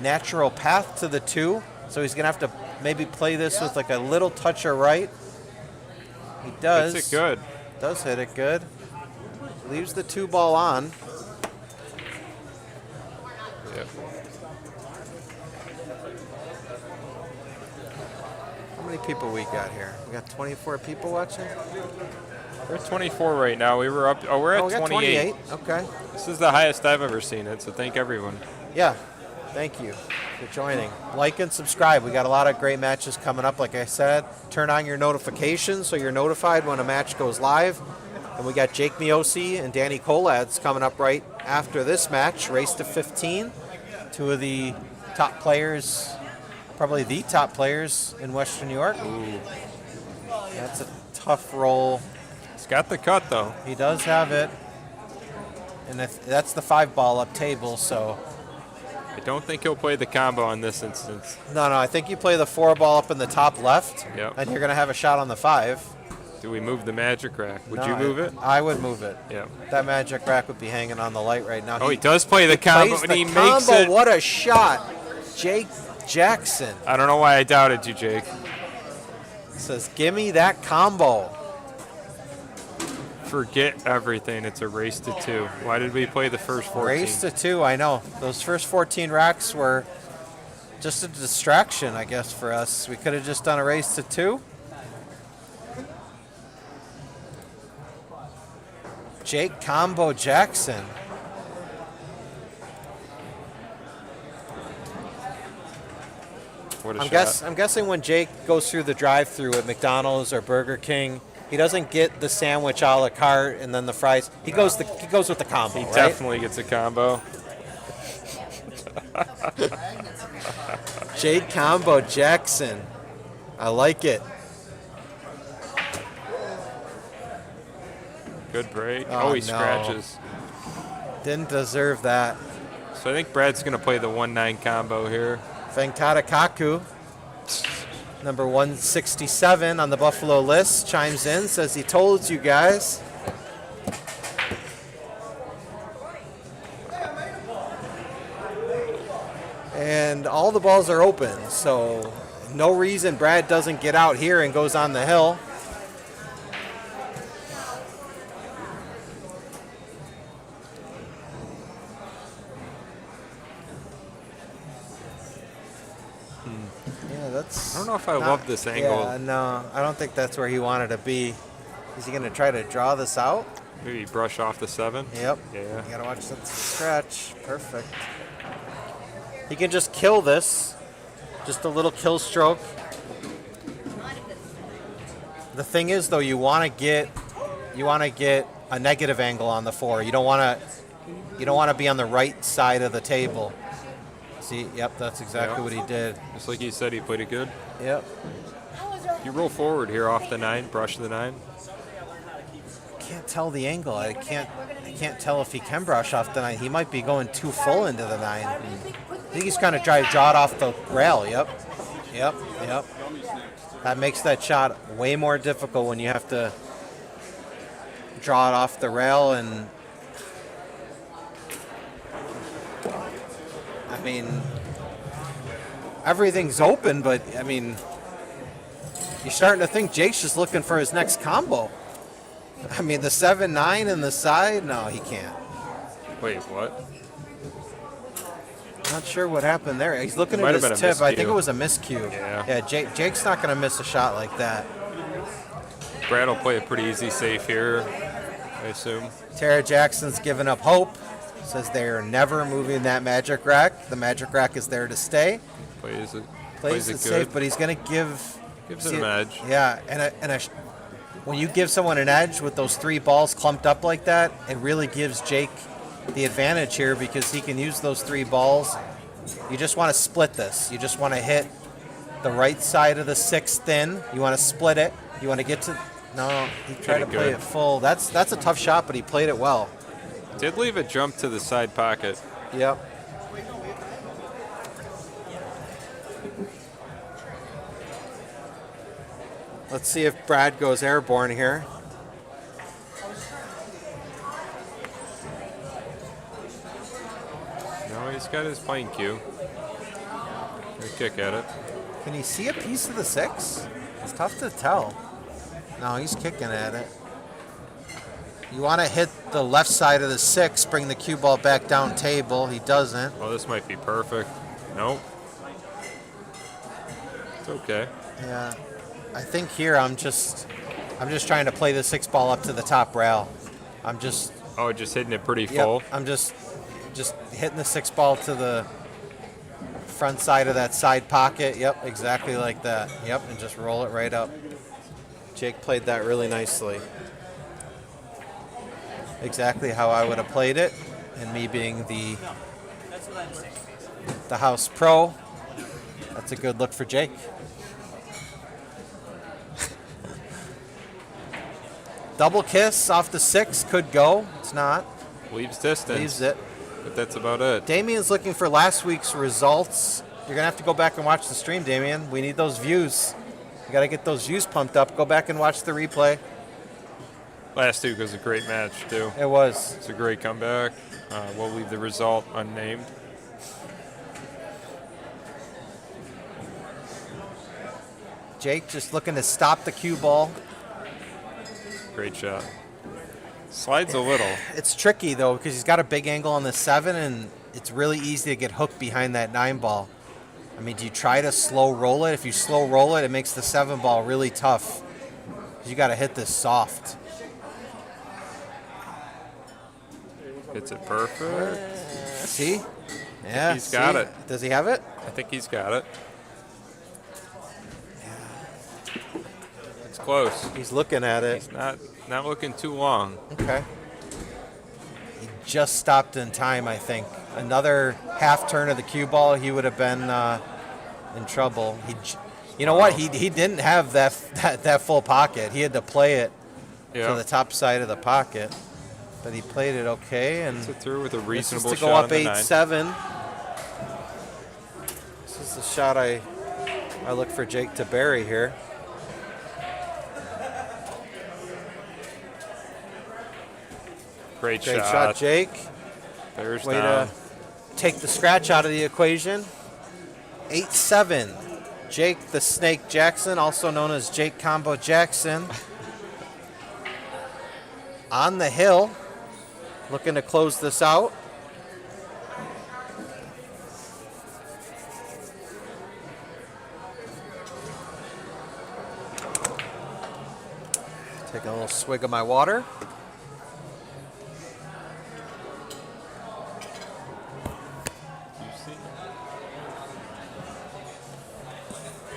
natural path to the 2. So he's going to have to maybe play this with like a little touch of right. He does. Hits it good. Does hit it good. Leaves the 2 ball on. Yep. How many people we got here? We got 24 people watching? We're at 24 right now. We were up. Oh, we're at we got 28. Okay. This is the highest I've ever seen it. So thank everyone. Yeah. Thank you for joining. Like and subscribe. We got a lot of great matches coming up. Like I said, turn on your notifications so you're notified when a match goes live. And we got Jake Miosi and Danny Kolacz coming up right after this match. Race to 15. 2 of the top players, probably the top players in Western New York. Ooh. That's a tough roll. He's got the cut though. He does have it. And if that's the 5 ball up table, so. I don't think he'll play the combo in this instance. No, I think you play the 4 ball up in the top left, Yep. and you're going to have a shot on the 5. Do we move the magic rack? Would No, you move it? I would move it. Yeah. That magic rack would be hanging on the light right now. Oh, he does play the combo, plays and the he combo. makes it. What a shot. Jake Jackson I don't know why I doubted you, Jake. says, give me that combo. Forget everything. It's a race to 2. Why did we play the first 14? Race to 2, I know. Those first 14 racks were just a distraction, I guess, for us. We could have just done a race to 2. Jake Combo Jackson. What a shot. I'm guessing when Jake goes through the drive-through at McDonald's or Burger King, he doesn't get the sandwich a la carte and then the fries. He goes with the combo, He right? definitely gets a combo. Jake Combo Jackson. I like it. Good break. Oh, Oh, he no. scratches. Didn't deserve that. So I think Brad's going to play the 1-9 combo here. Venkata Kaku, number 167 on the Buffalo list, chimes in, says he told you guys. And all the balls are open, so no reason Brad doesn't get out here and goes on the hill. I don't know if I love this angle. Yeah, no, I don't think that's where he wanted to be. Is he going to try to draw this out? Maybe brush off the 7. Yep. Yeah. You got to watch that scratch. Perfect. He can just kill this. Just a little kill stroke. The thing is, though, you want to get a negative angle on the 4. You don't want to be on the right side of the table. See, yep, that's exactly what he did. Just like he said, he played it good. Yep. You roll forward here off the 9, brush the 9. Can't tell the angle. I can't tell if he can brush off the 9. He might be going too full into the 9. I think he's kind of trying to draw it off the rail. Yep. That makes that shot way more difficult when you have to draw it off the rail. And I mean, everything's open, but I mean, you're starting to think Jake's just looking for his next combo. I mean, the 7-9 and the side, no, he can't. Wait, what? Not sure what happened there. He's looking It might at have his been a tip. I think miscue. it was a miscue. Yeah. Jake's not going to miss a shot like that. Brad will play a pretty easy safe here, I assume. Tara Jackson's given up hope. Says they're never moving that magic rack. The magic rack is there to stay. Plays it Plays it good. safe, but he's going to give... Gives it an edge. Yeah, when you give someone an edge with those 3 balls clumped up like that, it really gives Jake the advantage here because he can use those 3 balls. You just want to split this. You just want to hit the right side of the 6 thin. You want to split it. You want to get to... No, he tried to play it full. That's a tough shot, but he played it well. Did leave a jump to the side pocket. Yep. Let's see if Brad goes airborne here. No, he's got his playing cue. Gonna kick at it. Can he see a piece of the 6? It's tough to tell. No, he's kicking at it. You want to hit the left side of the 6, bring the cue ball back down table. He doesn't. Well, this might be perfect. Nope. It's okay. Yeah. I think here I'm just trying to play the 6 ball up to the top rail. I'm just Oh, just hitting it pretty full. I'm just hitting the 6 ball to the front side of that side pocket. Yep, exactly like that. Yep, and just roll it right up. Jake played that really nicely. Exactly how I would have played it, and me being the house pro. That's a good look for Jake. Double kiss off the 6 could go. It's not. Leaves distance. Leaves it. But that's about it. Damien's looking for last week's results. You're going to have to go back and watch the stream, Damien. We need those views. You got to get those views pumped up. Go back and watch the replay. Last week was a great match, too. It was. It's a great comeback. We'll leave the result unnamed. Jake just looking to stop the cue ball. Great shot. Slides a little. It's tricky, though, because he's got a big angle on the 7, and it's really easy to get hooked behind that 9 ball. I mean, do you try to slow roll it? If you slow roll it, it makes the 7 ball really tough. You got to hit this soft. Hits it perfect. See? Yeah. He's got it. Does he have it? I think he's got it. It's close. He's looking at it. He's not looking too long. Okay. He just stopped in time, I think. Another half turn of the cue ball, he would have been in trouble. You know what? He didn't have that full pocket. He had to play it to the top side of the pocket. But he played it okay, and Puts it through with a reasonable this is to go shot up on the 9. 8-7. This is the shot I look for Jake to bury here. Great Great shot. shot, Jake. Bears Way down. to take the scratch out of the equation. 8-7. Jake the Snake Jackson, also known as Jake Combo Jackson, on the hill, looking to close this out. Take a little swig of my water.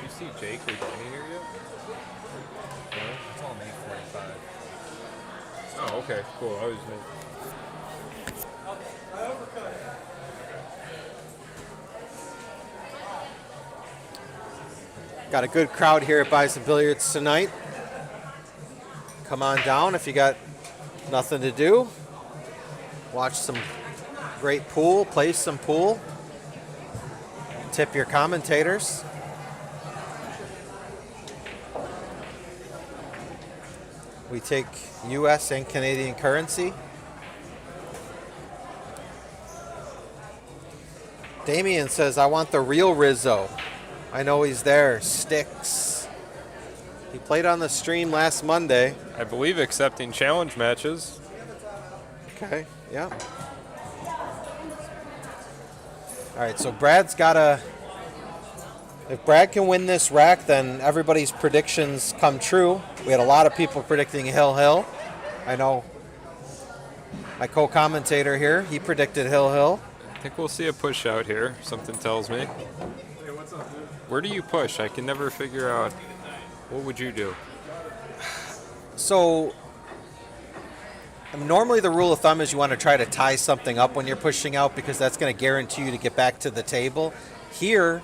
You see Jake recording here yet? No? It's on 8:45. Oh, okay, cool. I was Got a good crowd here at Bison Billiards tonight. Come on down if you got nothing to do. Watch some great pool, play some pool. Tip your commentators. We take U.S. and Canadian currency. Damien says, I want the real Rizzo. I know he's there. Sticks. He played on the stream last Monday. I believe accepting challenge matches. Okay, yeah. All right, so Brad's got to... If Brad can win this rack, then everybody's predictions come true. We had a lot of people predicting Hill. I know my co-commentator here, he predicted Hill. I think we'll see a push out here. Something tells me. Where do you push? I can never figure out. What would you do? So normally the rule of thumb is you want to try to tie something up when you're pushing out because that's going to guarantee you to get back to the table. Here,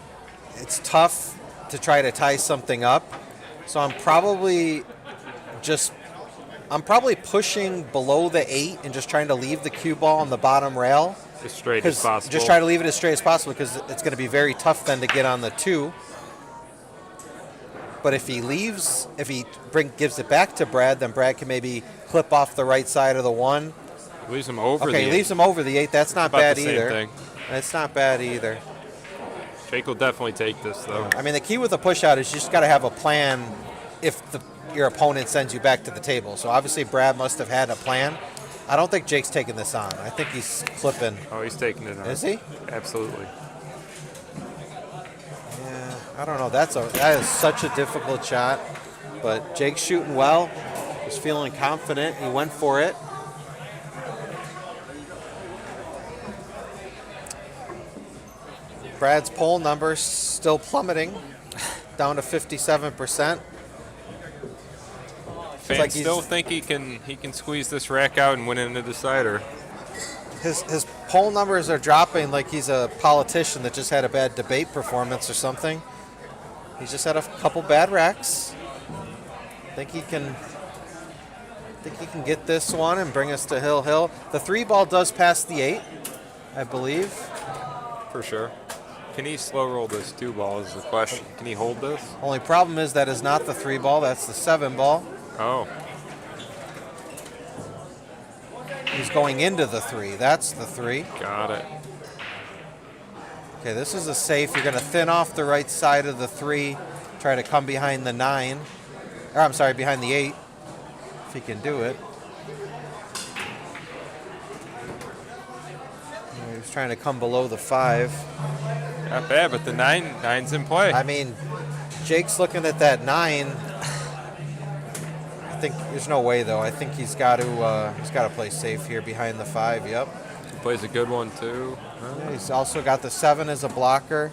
it's tough to try to tie something up. So I'm probably pushing below the 8 and just trying to leave the cue ball on the bottom rail. As straight as possible. Just try to leave it as straight as possible because it's going to be very tough then to get on the 2. But if he gives it back to Brad, then Brad can maybe clip off the right side of the 1. Leaves him over the 8. Okay, he leaves him over the 8. That's not About bad the same either. thing. That's not bad either. Jake will definitely take this, though. I mean, the key with a push out is you just got to have a plan if your opponent sends you back to the table. So obviously Brad must have had a plan. I don't think Jake's taking this on. I think he's clipping. Oh, he's taking it on. Is he? Absolutely. Yeah, I don't know. That is such a difficult shot. But Jake's shooting well. He's feeling confident. He went for it. Brad's poll numbers still plummeting, down to 57%. Fans like still think he can squeeze this rack out and win it in the decider. His poll numbers are dropping like he's a politician that just had a bad debate performance or something. He's just had a couple bad racks. I think he can get this one and bring us to Hill. The 3 ball does pass the 8, I believe. For sure. Can he slow roll this 2 ball is the question. Can he hold this? Only problem is that is not the 3 ball, that's the 7 ball. Oh. He's going into the 3. That's the 3. Got it. Okay, this is a safe. You're going to thin off the right side of the 3, try to come behind the 9. Or I'm sorry, behind the 8, if he can do it. He was trying to come below the 5. Not bad, but the 9's in play. I mean, Jake's looking at that 9. I think there's no way though. I think he's got to play safe here behind the 5. Yep. He plays a good one too. Yeah, he's also got the 7 as a blocker.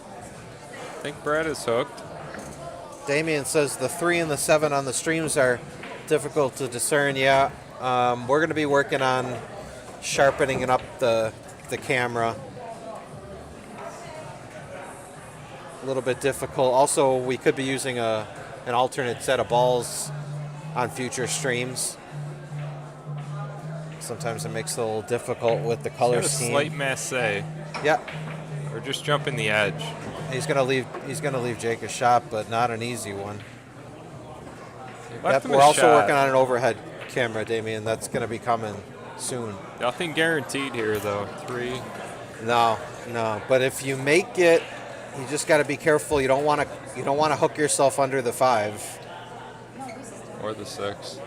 I think Brad is hooked. Damien says the 3 and the 7 on the streams are difficult to discern. Yeah, we're going to be working on sharpening up the camera. A little bit difficult. Also, we could be using an alternate set of balls on future streams. Sometimes it makes it a little difficult with the color He's got a scheme. slight masse. Yep. Or just jumping the edge. He's gonna leave Jake a shot, but not an easy one. Left him We're a also shot. working on an overhead camera, Damien. That's gonna be coming soon. Nothing guaranteed here though. 3. No. But if you make it, you just got to be careful. You don't want to hook yourself under the 5. Or the 6.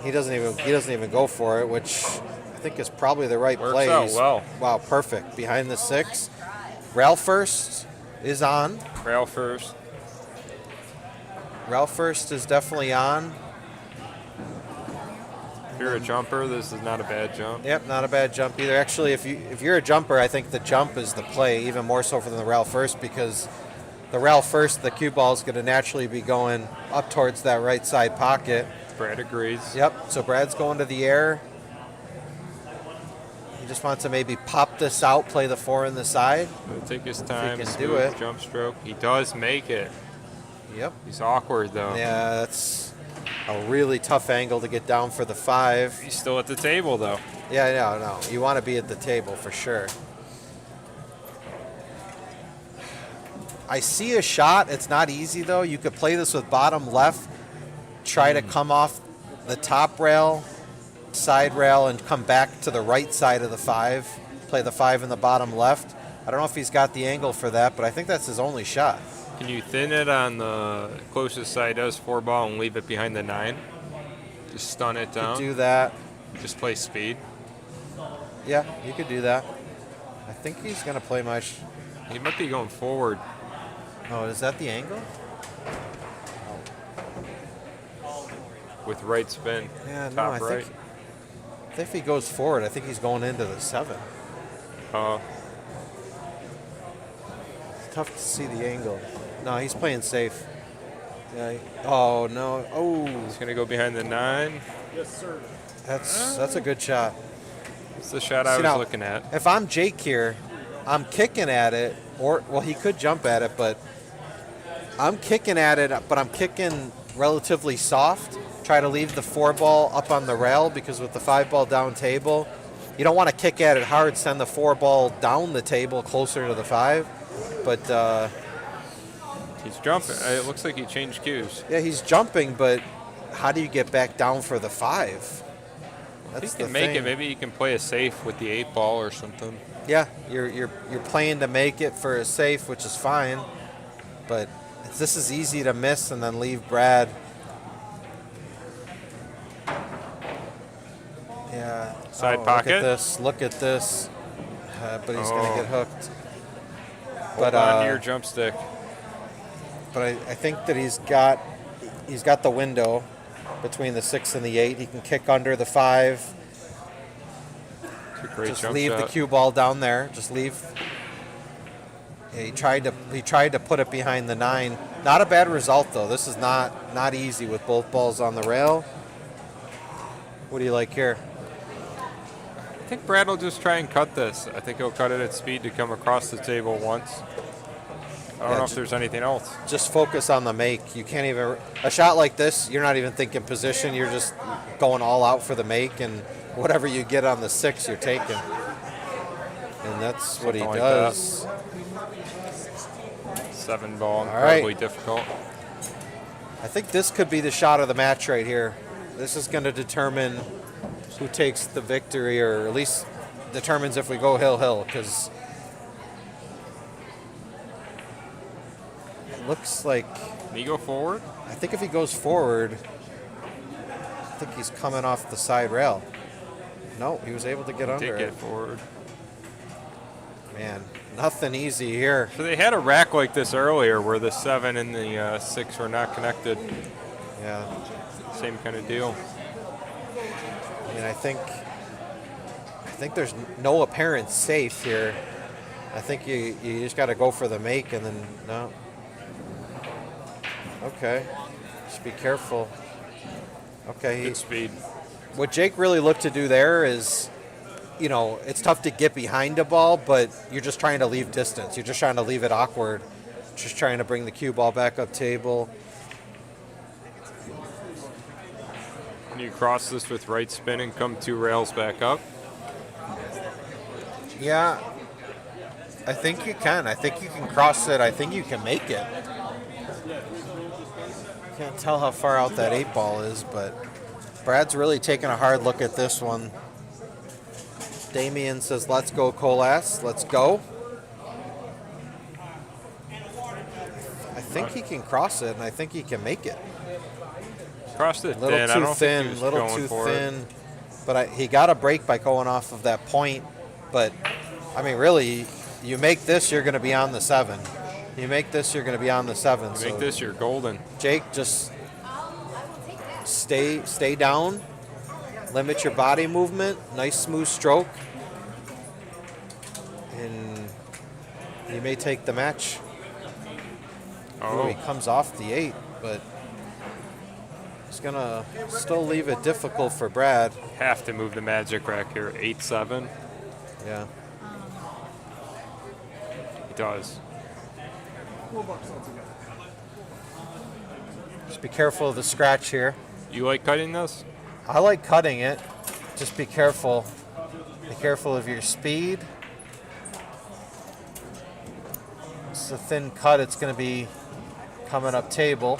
He doesn't even go for it, which I think is probably the right Works play. out well. Wow, perfect. Behind the 6. Rail first is on. Rail first. Rail first is definitely on. If you're a jumper, this is not a bad jump. Yep, not a bad jump either. Actually, if you're a jumper, I think the jump is the play, even more so than the rail first, because the rail first, the cue ball is going to naturally be going up towards that right side pocket. Brad agrees. Yep, so Brad's going to the air. He just wants to maybe pop this out, play the 4 in the side. He'll take his time. can do smooth it. Jump stroke. He does make it. Yep. He's awkward though. Yeah, that's a really tough angle to get down for the 5. He's still at the table though. Yeah, no. You want to be at the table for sure. I see a shot. It's not easy though. You could play this with bottom left, try to come off the top rail, side rail, and come back to the right side of the 5. Play the 5 in the bottom left. I don't know if he's got the angle for that, but I think that's his only shot. Can you thin it on the closest side does 4 ball and leave it behind the 9? Just stun it down. Do that. Just play speed. Yeah, you could do that. I think he's going to play my... He might be going forward. Oh, is that the angle? With right spin. Yeah, no, top I right. think if he goes forward, I think he's going into the 7. It's tough to see the angle. No, he's playing safe. Yeah. Oh no. Oh, He's going to go behind the 9. that's a good shot. That's the shot I See, was now, looking at. If I'm Jake here, I'm kicking at it, or well, he could jump at it, but I'm kicking at it, but I'm kicking relatively soft. Try to leave the 4 ball up on the rail because with the 5 ball down table, you don't want to kick at it hard. Send the 4 ball down the table closer to the 5, but He's jumping. It looks like he changed cues. yeah, he's jumping. But how do you get back down for the 5? If That's he can the make thing. it, maybe he can play a safe with the 8 ball or something. Yeah, you're playing to make it for a safe, which is fine. But this is easy to miss and then leave Brad. Yeah. Side Look pocket. at this. Look at this. But he's going to get hooked. Hold on to your jump stick. But I think that he's got the window between the 6 and the 8. He can kick under the 5. It's a great Just jump leave shot. the cue ball down there. Just leave. Yeah, he tried to put it behind the 9. Not a bad result though. This is not easy with both balls on the rail. What do you like here? I think Brad will just try and cut this. I think he'll cut it at speed to come across the table once. I don't know if there's anything else. Just focus on the make. You can't even a shot like this. You're not even thinking position. You're just going all out for the make, and whatever you get on the 6, you're taking. And that's what he Something like does. 7 ball, right. incredibly difficult. I think this could be the shot of the match right here. This is going to determine who takes the victory, or at least determines if we go hill-hill, because it looks like, Can he go forward? I think if he goes forward, I think he's coming off the side rail. No, he was able to get under Did it. get forward. Man, nothing easy here. So they had a rack like this earlier where the 7 and the 6 were not connected. Yeah. Same kind of deal. I mean, I think there's no apparent safe here. I think you just got to go for the make, and then no. Okay, just be careful. Okay, Good speed. what Jake really looked to do there is, it's tough to get behind a ball, but you're just trying to leave distance. You're just trying to leave it awkward. Just trying to bring the cue ball back up table. Can you cross this with right spin and come 2 rails back up? Yeah, I think you can. I think you can cross it. I think you can make it. Can't tell how far out that 8 ball is, but Brad's really taking a hard look at this one. Damien says, let's go, Kolacz. Let's go. I think he can cross it, and I think he can make it. Crossed it A little thin. I too don't think he thin, was little going too for it. thin. But he got a break by going off of that point. But, I mean, really, you make this, you're going to be on the 7. You make this, you're going to be on the 7. You make this, you're golden. Jake, just stay down. Limit your body movement. Nice smooth stroke. And you may take the match. Ooh, he comes off the 8, but it's going to still leave it difficult for Brad. Have to move the magic rack here. 8-7. Yeah. He does. Just be careful of the scratch here. You like cutting this? I like cutting it. Just be careful. Be careful of your speed. It's a thin cut. It's going to be coming up table.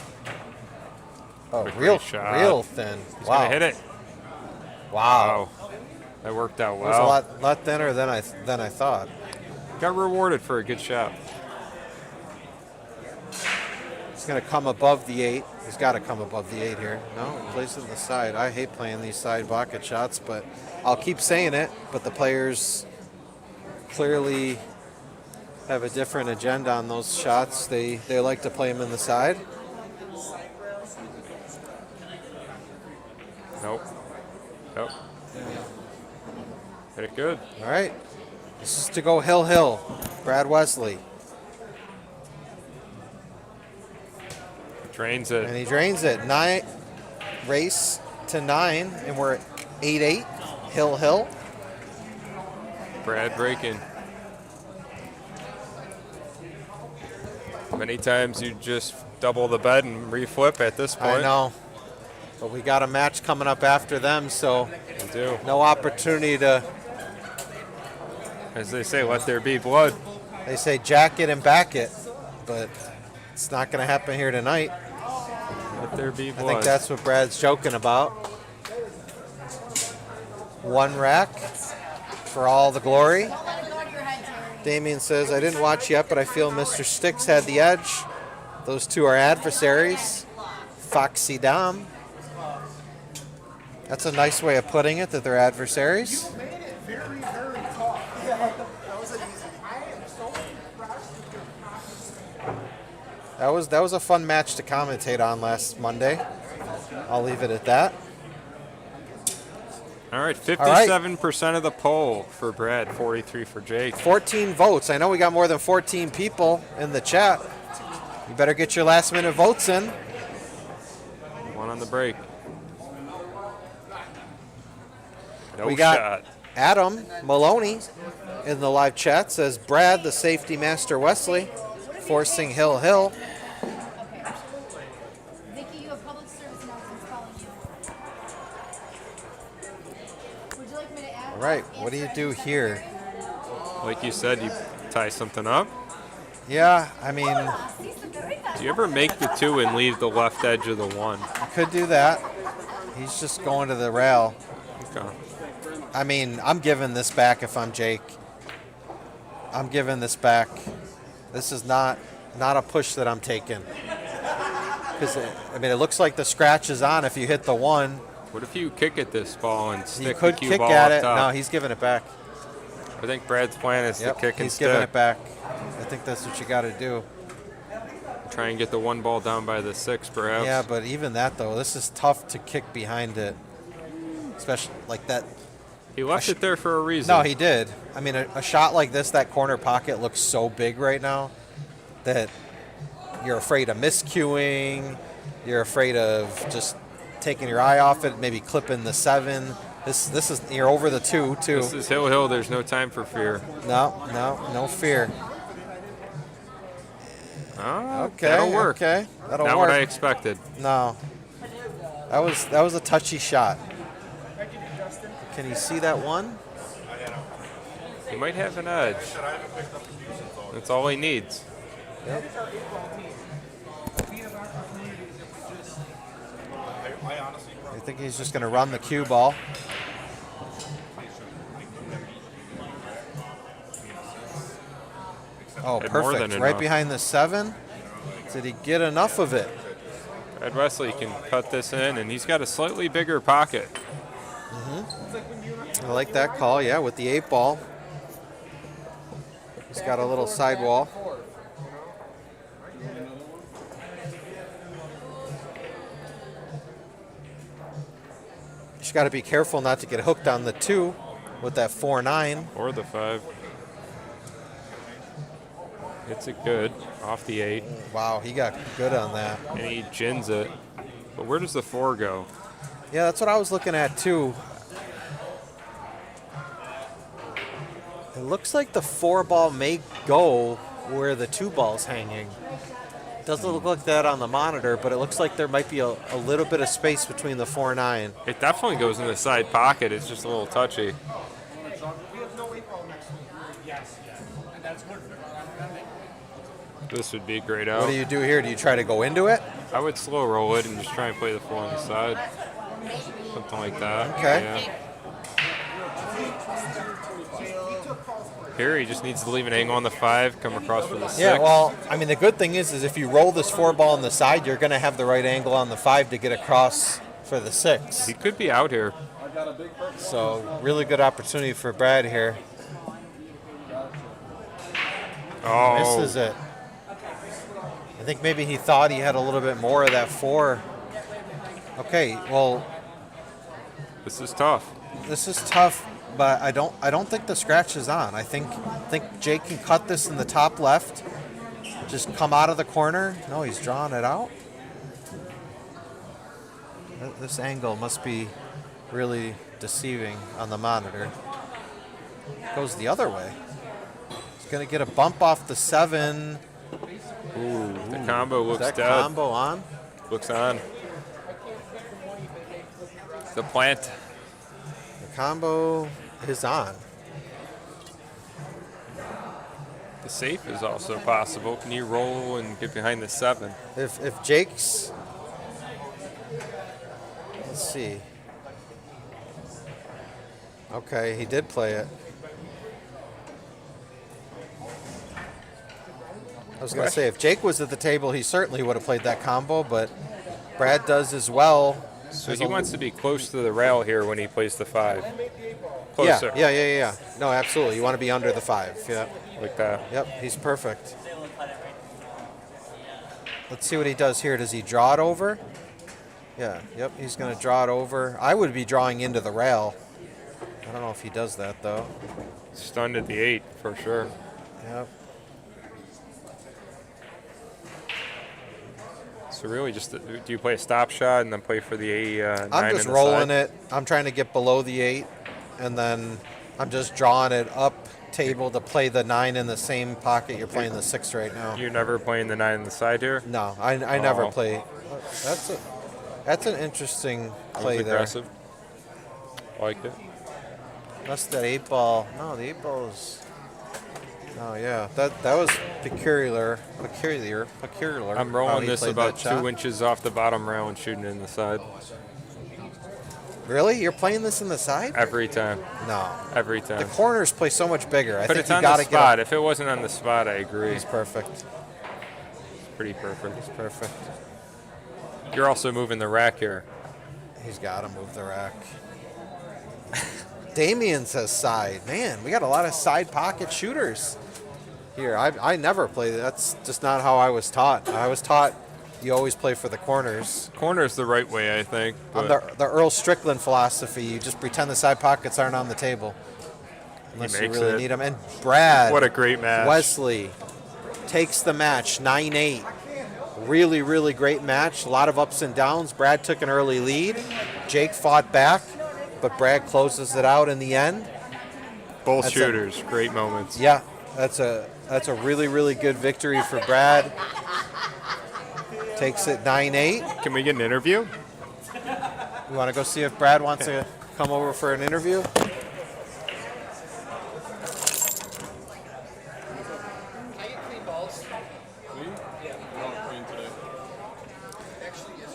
Oh, What a real great shot. real thin. He's Wow. gonna hit it. Wow. That worked out It was well. a lot thinner than I thought. Got rewarded for a good shot. It's going to come above the 8. He's got to come above the 8 here. No, place it on the side. I hate playing these side bucket shots, but I'll keep saying it. But the players clearly have a different agenda on those shots. They like to play them in the side. Nope. Nope. Hit it good. All right. This is to go hill. Brad Wesley. Drains it. And he drains it. Race to 9, and we're at 8-8. Hill. Brad breaking. Many times you just double the bet and reflip at this point. I know. But we got a match coming up after them, so We do. no opportunity to, As they say, let there be blood. they say jack it and back it, but it's not going to happen here tonight. Let there be I blood. think that's what Brad's joking about. One rack for all the glory. Don't let it go to your head, Terry. Damien says, I didn't watch yet, but I feel Mr. Sticks had the edge. Those two are adversaries. Foxy Dom. That's a nice way of putting it, that they're adversaries. That was a fun match to commentate on last Monday. I'll leave it at that. All right, 57% of the poll for Brad, 43 for Jake. 14 votes. I know we got more than 14 people in the chat. You better get your last minute votes in. One on the break. No We got shot. Adam Maloney in the live chat says Brad, the safety master Wesley, forcing Hill. Vicky, you have public service announcements calling you. Would you like me to add? All right, what do you do here? Like you said, you tie something up. Yeah, I mean, Do you ever make the 2 and leave the left edge of the 1? you could do that. He's just going to the rail. Okay. I mean, I'm giving this back if I'm Jake. I'm giving this back. This is not a push that I'm taking. Because, I mean, it looks like the scratch is on if you hit the 1. What if you kick at this ball and You stick could the cue kick ball at up it. top? No, he's giving it back. I think Brad's plan is Yep, to kick and he's stick. giving it back. I think that's what you got to do. Try and get the 1 ball down by the 6, perhaps. Yeah, but even that, though, this is tough to kick behind it. Especially like that. He left it there for a reason. No, he did. I mean, a shot like this, that corner pocket looks so big right now that you're afraid of miscuing. You're afraid of just taking your eye off it, maybe clipping the 7. This is, you're over the 2 too. This is Hill. There's no time for fear. No fear. Oh, Okay, that'll work. Okay, that'll Not work. what I expected. No, that was a touchy shot. Can you see that 1? He might have an edge. That's all he needs. I think he's just going to run the cue ball. Oh, Had more perfect. than Right enough. behind the 7. Did he get enough of it? Brad Wesley can cut this in, and he's got a slightly bigger pocket. I like that call, yeah, with the 8 ball. He's got a little sidewall. Just got to be careful not to get hooked on the 2 with that 4-9. Or the 5. Hits it good off the 8, Wow, he got good on that. and he gins it. But where does the 4 go? Yeah, that's what I was looking at too. It looks like the 4 ball may go where the 2 ball's hanging. Doesn't look like that on the monitor, but it looks like there might be a little bit of space between the 4-9. It definitely goes in the side pocket. It's just a little touchy. This would be a great out. What do you do here? Do you try to go into it? I would slow roll it and just try and play the 4 on the side. Something like that. Okay. Yeah. Here he just needs to leave an angle on the 5, come across for the 6. Yeah, well, I mean, the good thing is if you roll this 4 ball on the side, you're going to have the right angle on the 5 to get across for the 6. He could be out here. So, really good opportunity for Brad here. Oh, Misses it. I think maybe he thought he had a little bit more of that 4. Okay, well, this is tough. this is tough, but I don't think the scratch is on. I think Jake can cut this in the top left. Just come out of the corner. No, he's drawing it out. This angle must be really deceiving on the monitor. Goes the other way. He's going to get a bump off the 7. Ooh, the combo Is looks that dead. combo on? Looks on. The plant. The combo is on. The safe is also possible. Can you roll and get behind the 7? If Jake's, let's see. Okay, he did play it. I was going to say, if Jake was at the table, he certainly would have played that combo, but Brad does as well. So he wants to be close to the rail here when he plays the 5. Yeah, Closer. yeah. No, absolutely. You want to be under the 5. Yeah. Like that. Yep, he's perfect. Let's see what he does here. Does he draw it over? Yeah, yep, he's going to draw it over. I would be drawing into the rail. I don't know if he does that, though. Stunned at the 8 for sure. Yep. So really, just do you play a stop shot and then play for the 9? I'm just rolling it. I'm trying to get below the 8, and then I'm just drawing it up table to play the 9 in the same pocket you're playing the 6 right now. You're never playing the 9 on the side here? No, I never Oh. play. That's an interesting play there. Aggressive. I like it. That's that 8 ball. No, the 8 ball is. Oh yeah, that was peculiar. I'm how rolling he this played about that shot. 2 inches off the bottom rail and shooting it in the side. Really, you're playing this in the side? Every time. No, Every the time. corners play so much bigger. I But think it's you on got the to spot. get. If it wasn't on the spot, I agree. He's perfect. Pretty perfect. He's perfect. You're also moving the rack here. He's got to move the rack. Damien says side. Man, we got a lot of side pocket shooters here. I never play. That's just not how I was taught. I was taught you always play for the corners. Corner's the right way, I think. On But the Earl Strickland philosophy, you just pretend the side pockets aren't on the table. Unless you makes really it. need them. And Brad. what a great match. Wesley takes the match 9-8. Really, really great match. A lot of ups and downs. Brad took an early lead. Jake fought back, but Brad closes it out in the end. Both That's shooters, great moments. Yeah, that's a really, really good victory for Brad. Takes it 9-8. Can we get an interview? You want to go see if Brad wants to come over for an interview?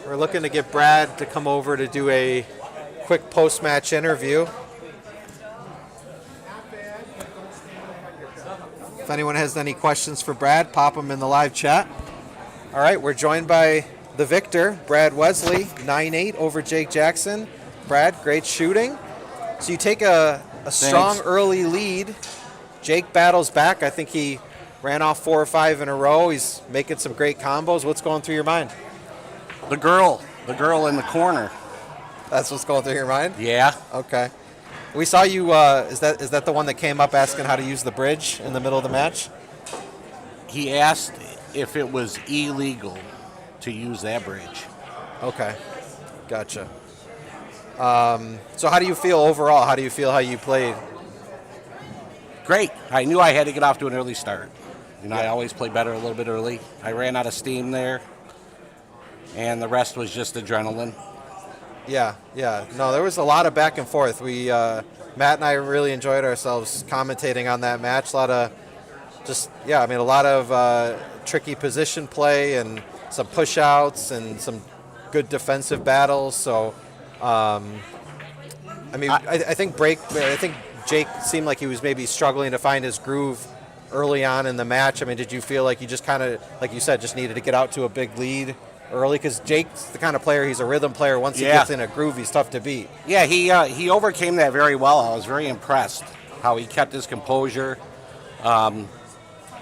We're looking to get Brad to come over to do a quick post-match interview. If anyone has any questions for Brad, pop them in the live chat. All right, we're joined by the victor, Brad Wesley, 9-8 over Jake Jackson. Brad, great shooting. So you take a strong early lead. Jake battles back. I think he ran off 4 or 5 in a row. He's making some great combos. What's going through your mind? The girl in the corner. That's what's going through your mind? Yeah. Okay. We saw you, is that the one that came up asking how to use the bridge in the middle of the match? He asked if it was illegal to use that bridge. Okay. Gotcha. So how do you feel overall? How do you feel how you played? Great. I knew I had to get off to an early start. You know, I always play better a little bit early. I ran out of steam there, and the rest was just adrenaline. Yeah. No, there was a lot of back and forth. We, Matt and I really enjoyed ourselves commentating on that match. A lot of tricky position play and some push outs and some good defensive battles. So, I think Jake seemed like he was maybe struggling to find his groove early on in the match. I mean, did you feel like you just kind of, like you said, just needed to get out to a big lead early? Because Jake's the kind of player, he's a rhythm player. Once he gets in a groove, he's tough to beat. Yeah, he overcame that very well. I was very impressed how he kept his composure.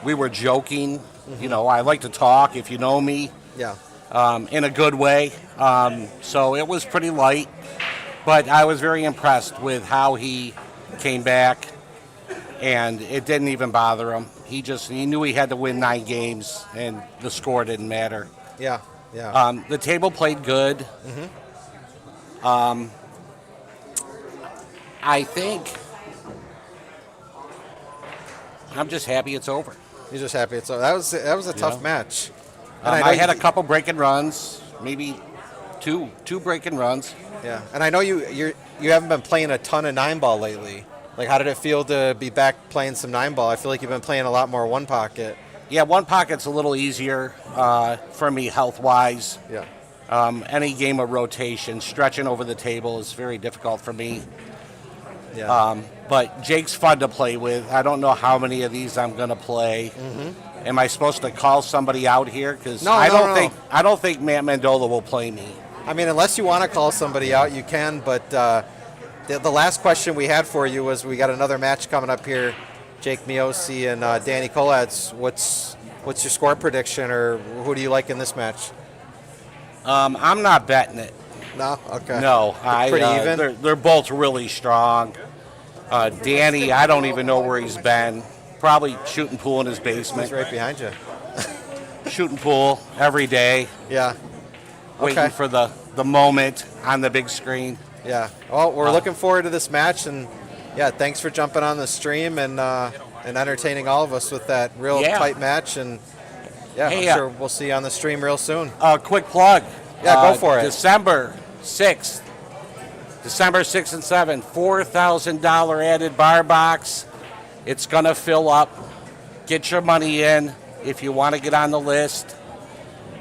we were joking. You know, I like to talk, if you know me, Yeah. in a good way. So it was pretty light, but I was very impressed with how he came back, and it didn't even bother him. He knew he had to win 9 games, and the score didn't matter. Yeah. Yeah. The table played good. I think I'm just happy it's over. You're just happy it's over. That was a tough match. And I know had a couple breaking runs, maybe two breaking runs. Yeah, and I know you haven't been playing a ton of 9-ball lately. Like, how did it feel to be back playing some 9-ball? I feel like you've been playing a lot more one pocket. Yeah, one pocket's a little easier for me health-wise. Yeah. Any game of rotation, stretching over the table is very difficult for me. Yeah. But Jake's fun to play with. I don't know how many of these I'm going to play. Am I supposed to call somebody out here? Because No, I no. don't think Matt Mandola will play me. I mean, unless you want to call somebody out, you can. But the last question we had for you was, we got another match coming up here, Jake Miosi and Danny Kolacz. What's your score prediction, or who do you like in this match? I'm not betting it. No? Okay. No, Pretty even? They're both really strong. Danny, I don't even know where he's been. Probably shooting pool in his He's basement. right behind you. Shooting pool every day, Yeah. waiting for the moment on the big screen. Yeah. Well, we're looking forward to this match, and yeah, thanks for jumping on the stream and entertaining all of us with that real tight match. And yeah, Hey, I'm sure we'll see you on the stream real soon. Quick plug. Yeah, go for it. December 6th and 7th, $4,000 added bar box. It's going to fill up. Get your money in if you want to get on the list.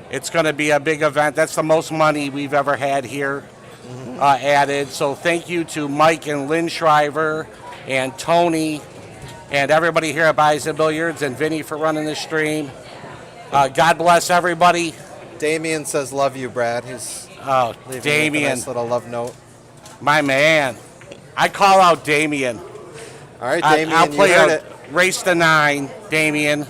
It's going to be a big event. That's the most money we've ever had here added. So thank you to Mike and Lynn Shriver and Tony and everybody here at Bison Billiards and Vinny for running the stream. God bless everybody. Damien says, "Love you, Brad." He's leaving Damien, a nice little love note. my man. I call out Damien. All right, Damien, I'll play you heard a it. race to 9, Damien.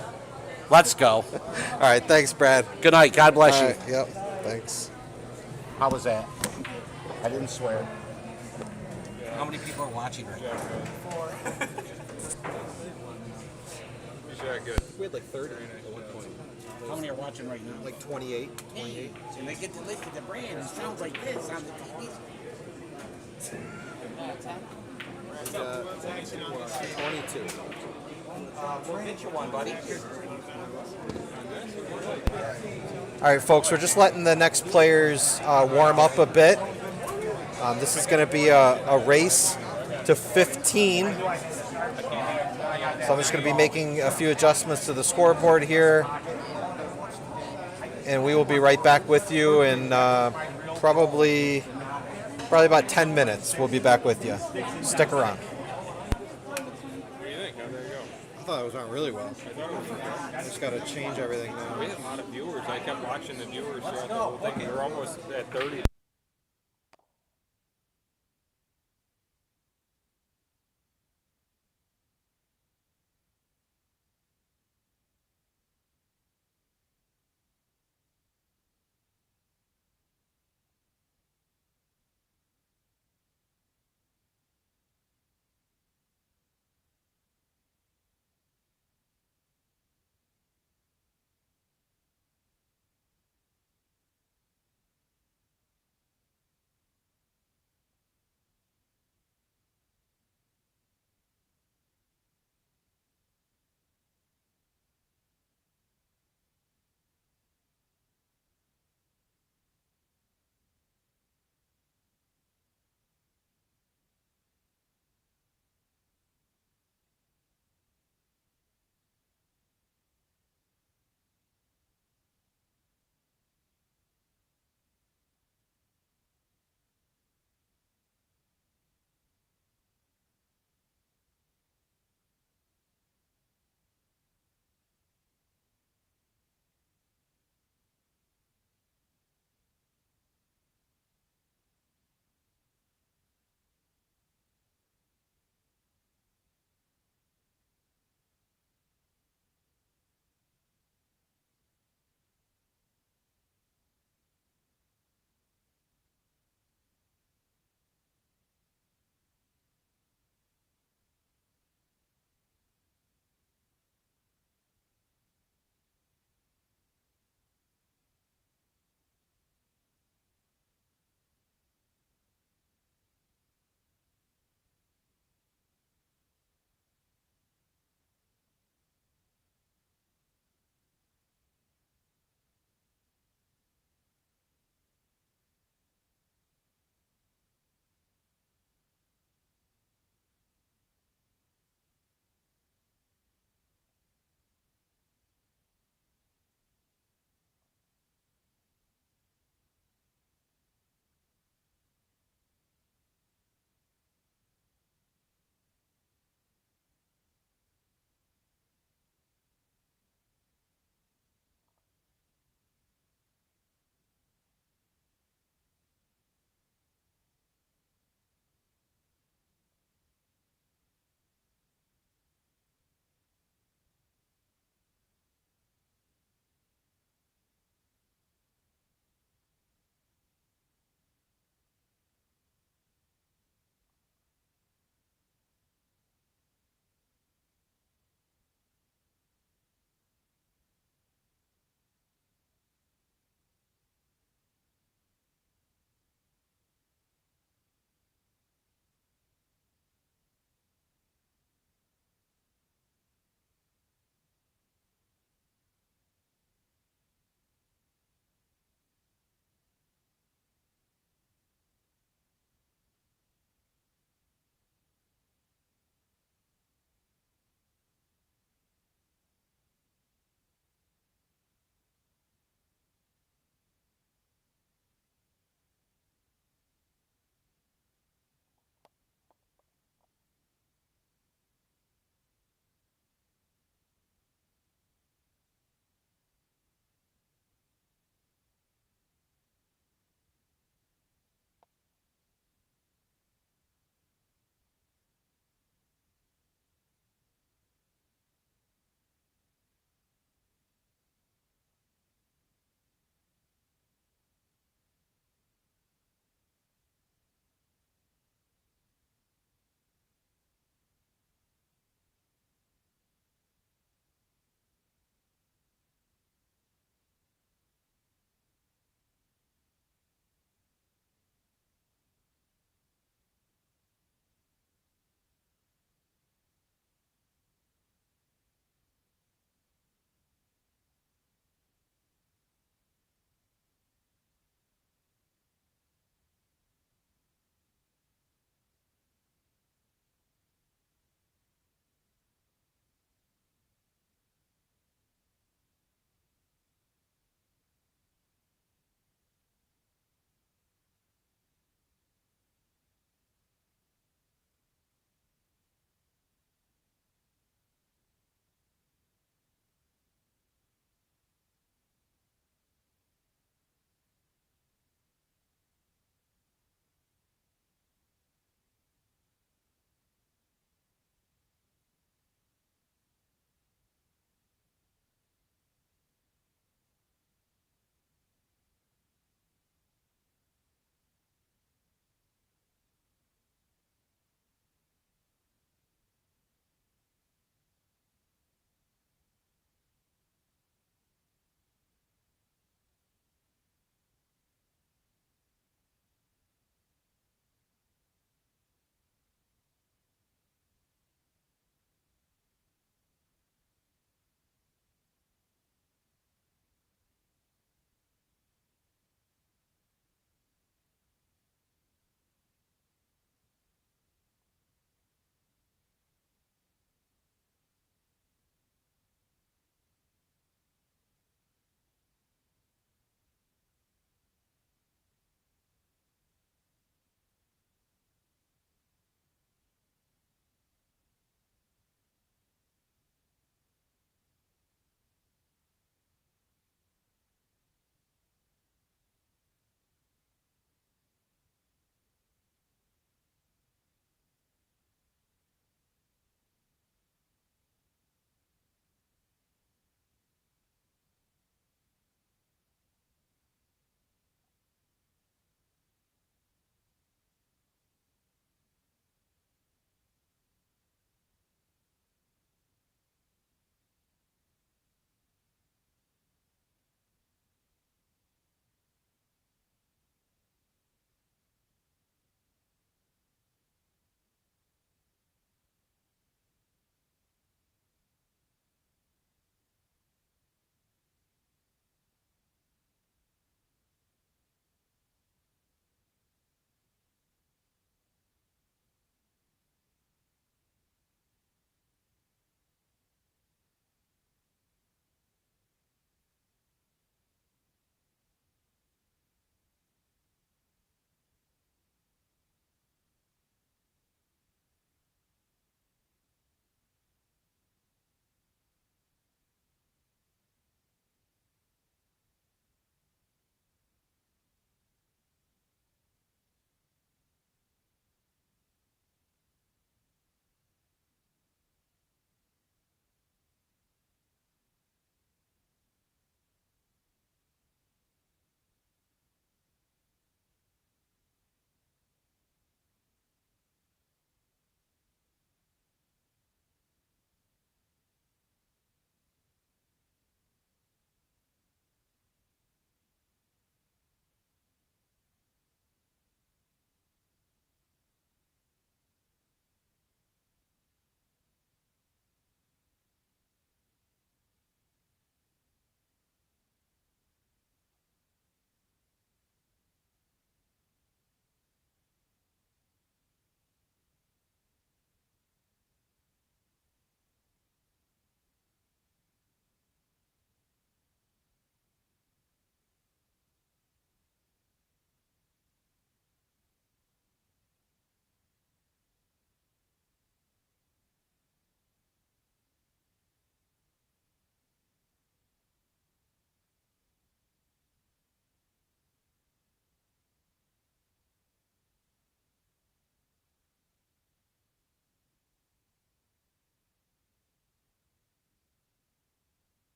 Let's go. All right, thanks, Brad. Good night. God bless All you. right, yep, thanks. How was that? I didn't swear. How many people are watching right now? Good. We had like 30 at one point. How many are watching right now? Like 28. And they get to listen to the brand. It sounds like this on the TV. 22. We'll get you one, buddy. All right, folks, we're just letting the next players warm up a bit. This is going to be a race to 15. So I'm just going to be making a few adjustments to the scoreboard here. And we will be right back with you in probably about 10 minutes. We'll be back with you. Stick around. What do you think? How'd that go? I thought it went really well. I just got to change everything now. We had a lot of viewers. I kept watching the viewers throughout the whole thing. We were almost at 30.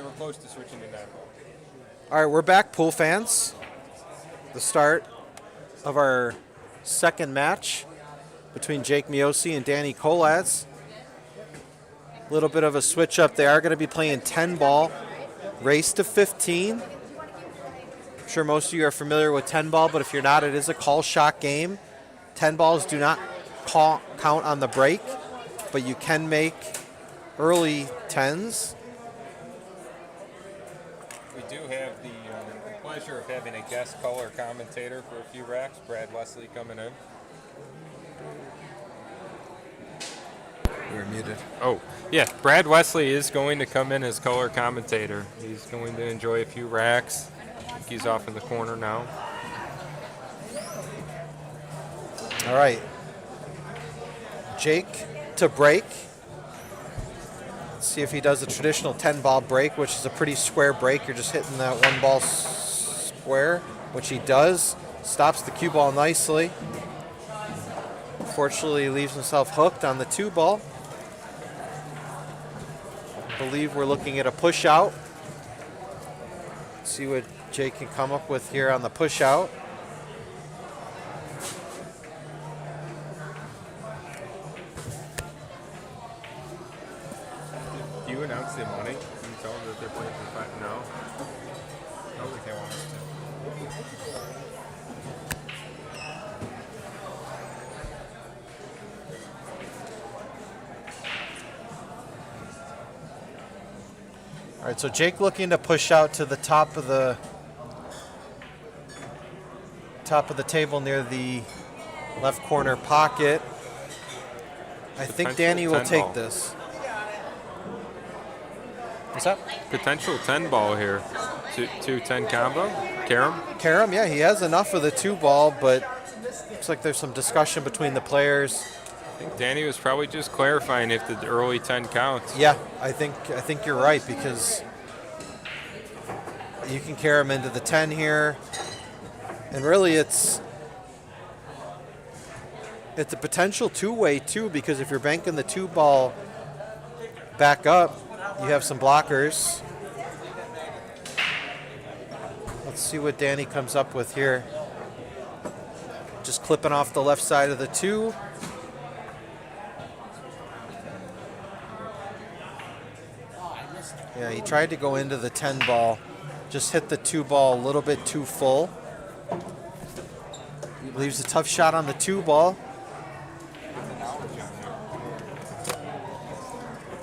we're close to switching to 9-ball. All right, we're back, pool fans. The start of our second match between Jake Miosi and Danny Kolacz. A little bit of a switch up. They are going to be playing 10-ball, race to 15. I'm sure most of you are familiar with 10-ball, but if you're not, it is a call shot game. 10 balls do not count on the break, but you can make early 10s. We do have the pleasure of having a guest color commentator for a few racks, Brad Wesley, coming in. You're muted. Oh, yeah, Brad Wesley is going to come in as color commentator. He's going to enjoy a few racks. I think he's off in the corner now. All right. Jake to break. Let's see if he does the traditional 10-ball break, which is a pretty square break. You're just hitting that one ball square, which he does. Stops the cue ball nicely. Fortunately, he leaves himself hooked on the 2-ball. I believe we're looking at a push out. See what Jake can come up with here on the push out. Do you announce the money? Can you tell them that they're playing for 5? No? I don't think they want us to. All right, so Jake looking to push out to the top of the table near the left corner pocket. I think Danny will take this. What's that? Potential 10-ball here. 2-10 combo. Karam, yeah, he has enough of the 2-ball, but looks like there's some discussion between the players. I think Danny was probably just clarifying if the early 10 counts. Yeah, I think you're right, because you can carry him into the 10 here, and really it's a potential two-way too, because if you're banking the 2-ball back up, you have some blockers. Let's see what Danny comes up with here. Just clipping off the left side of the 2. Yeah, he tried to go into the 10-ball, just hit the 2-ball a little bit too full. Leaves a tough shot on the 2-ball.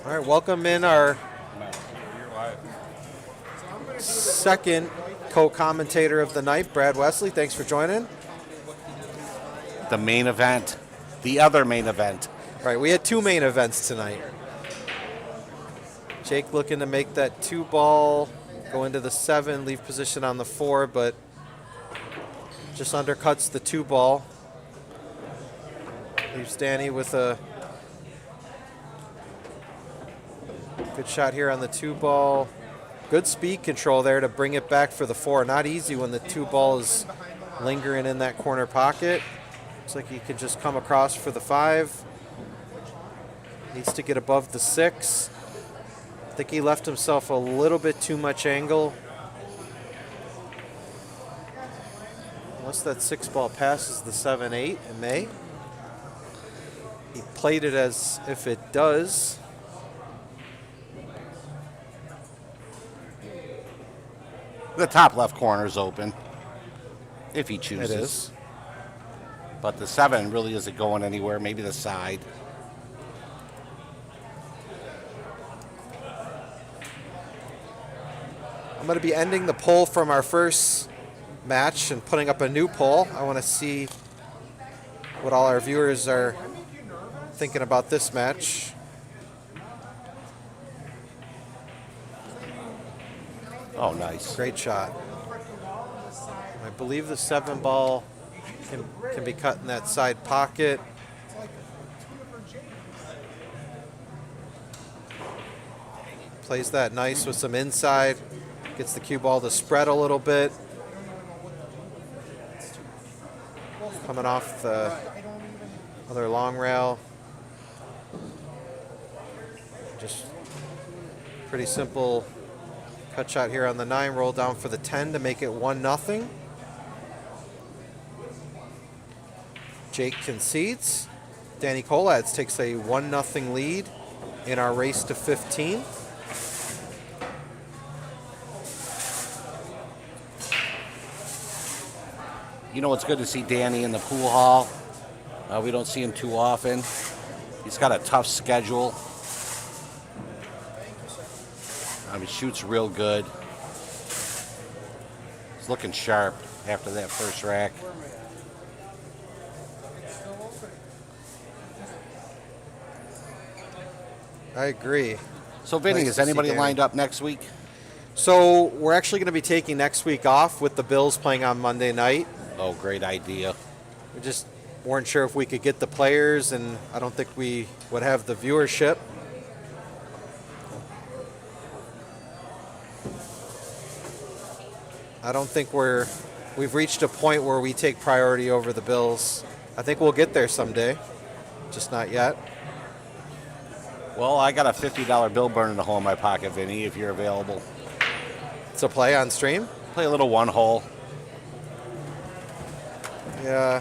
All right, welcome in our second co-commentator of the night, Brad Wesley. Thanks for joining. The main event, the other main event. All right, we had 2 main events tonight. Jake looking to make that 2-ball, go into the 7, leave position on the 4, but just undercuts the 2-ball. Leaves Danny with a good shot here on the 2-ball. Good speed control there to bring it back for the 4. Not easy when the 2-ball is lingering in that corner pocket. Looks like he can just come across for the 5. Needs to get above the 6. I think he left himself a little bit too much angle. Unless that 6-ball passes the 7-8, it may. He played it as if it does. The top left corner is open, if he chooses. It is. But the 7 really isn't going anywhere. Maybe the side. I'm going to be ending the poll from our first match and putting up a new poll. I want to see what all our viewers are thinking about this match. Oh, nice. Great shot. I believe the 7-ball can be cut in that side pocket. Plays that nice with some inside. Gets the cue ball to spread a little bit. Coming off the other long rail. Just pretty simple Cut shot here on the 9, roll down for the 10 to make it 1-0. Jake concedes. Danny Kolacz takes a 1-0 lead in our race to 15. You know, it's good to see Danny in the pool hall. We don't see him too often. He's got a tough schedule. He shoots real good. He's looking sharp after that first rack. I agree. So, Vinny, Nice is to see anybody Danny. lined up next week? So we're actually going to be taking next week off with the Bills playing on Monday night. Oh, great idea. We just weren't sure if we could get the players, and I don't think we would have the viewership. I don't think we've reached a point where we take priority over the Bills. I think we'll get there someday, just not yet. Well, I got a $50 bill burning a hole in my pocket, Vinny, if you're available. To play on stream? Play a little one hole. Yeah.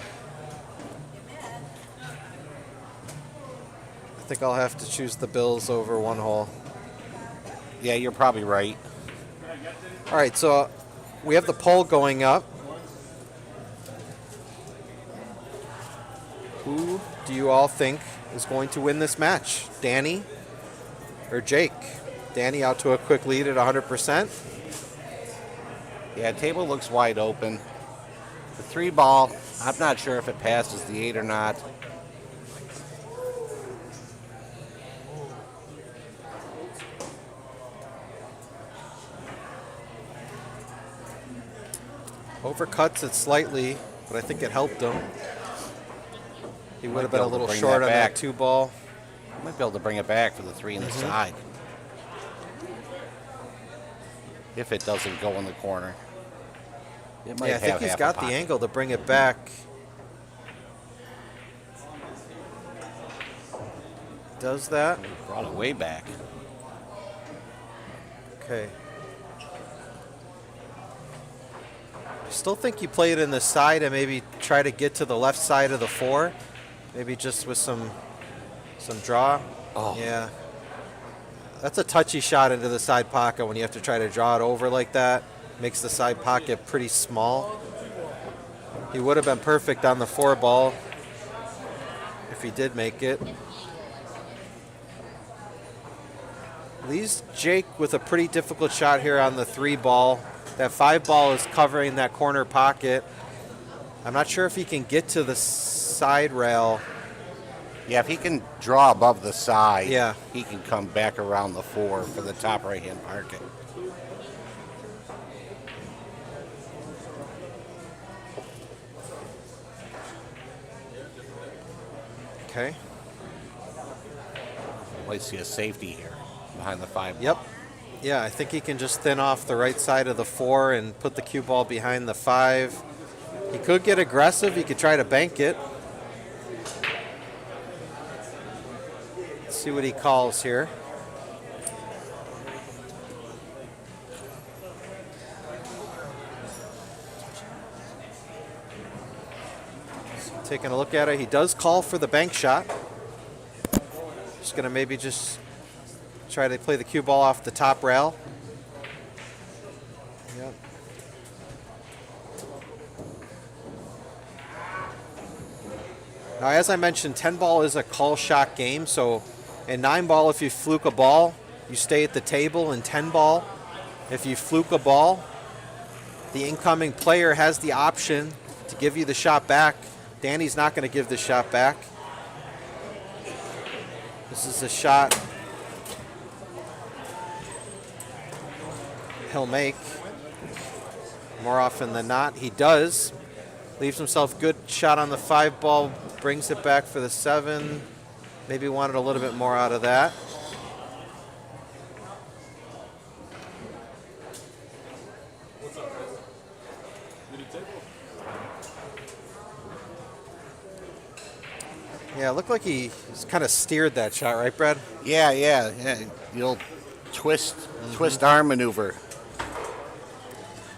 I think I'll have to choose the Bills over one hole. Yeah, you're probably right. All right, so we have the poll going up. Who do you all think is going to win this match? Danny or Jake? Danny out to a quick lead at 100%. Yeah, table looks wide open. The 3 ball, I'm not sure if it passes the 8 or not. Overcuts it slightly, but I think it helped him. He would have been a little bring short that on back. that 2 ball. Might be able to bring it back for the 3 in the side. If it doesn't go in the corner. It might Yeah, I think have he's half a got the pocket. angle to bring it back. Does that? Brought it way back. Okay. I still think you play it in the side and maybe try to get to the left side of the 4. Maybe just with some draw. Oh. Yeah. That's a touchy shot into the side pocket when you have to try to draw it over like that. Makes the side pocket pretty small. He would have been perfect on the 4 ball if he did make it. Leaves Jake with a pretty difficult shot here on the 3 ball. That 5 ball is covering that corner pocket. I'm not sure if he can get to the side rail. Yeah, if he can draw above the side, Yeah. he can come back around the 4 for the top right-hand pocket. Okay. Might see a safety here behind the 5. Yep. Yeah, I think he can just thin off the right side of the 4 and put the cue ball behind the 5. He could get aggressive. He could try to bank it. Let's see what he calls here. Taking a look at it, he does call for the bank shot. Just going to maybe just try to play the cue ball off the top rail. Yep. Now, as I mentioned, 10 ball is a call shot game. So in 9 ball, if you fluke a ball, you stay at the table. In 10 ball, if you fluke a ball, the incoming player has the option to give you the shot back. Danny's not going to give the shot back. This is a shot he'll make. More often than not, he does. Leaves himself good shot on the 5 ball, brings it back for the 7. Maybe wanted a little bit more out of that. Yeah, it looked like he kind of steered that shot, right, Brad? Yeah. You'll twist arm maneuver.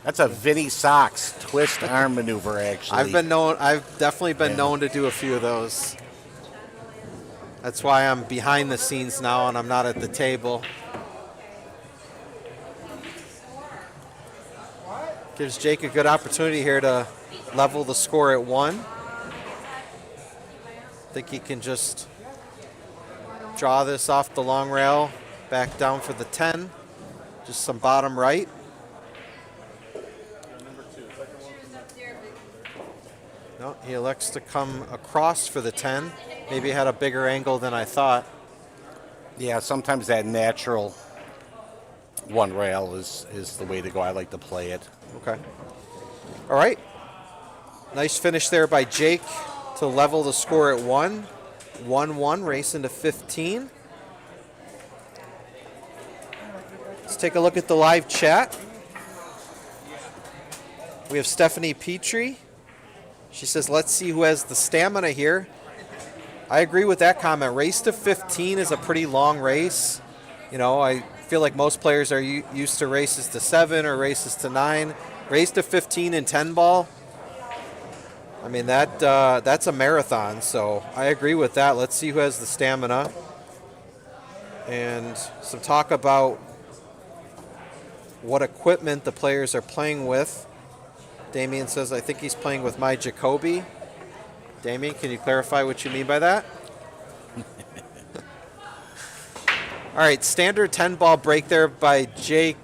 That's a Vinny Sox twist arm maneuver, actually. I've definitely been known to do a few of those. That's why I'm behind the scenes now and I'm not at the table. Gives Jake a good opportunity here to level the score at 1. I think he can just draw this off the long rail, back down for the 10. Just some bottom right. No, he elects to come across for the 10. Maybe had a bigger angle than I thought. Yeah, sometimes that natural one rail is the way to go. I like to play it. Okay. All right. Nice finish there by Jake to level the score at 1. 1-1, racing to 15. Let's take a look at the live chat. We have Stephanie Petrie. She says, let's see who has the stamina here. I agree with that comment. Race to 15 is a pretty long race. You know, I feel like most players are used to races to 7 or races to 9. Race to 15 in 10 ball, I mean, that's a marathon, so I agree with that. Let's see who has the stamina. And some talk about what equipment the players are playing with. Damien says, I think he's playing with my Jacoby. Damien, can you clarify what you mean by that? All right, standard 10 ball break there by Jake.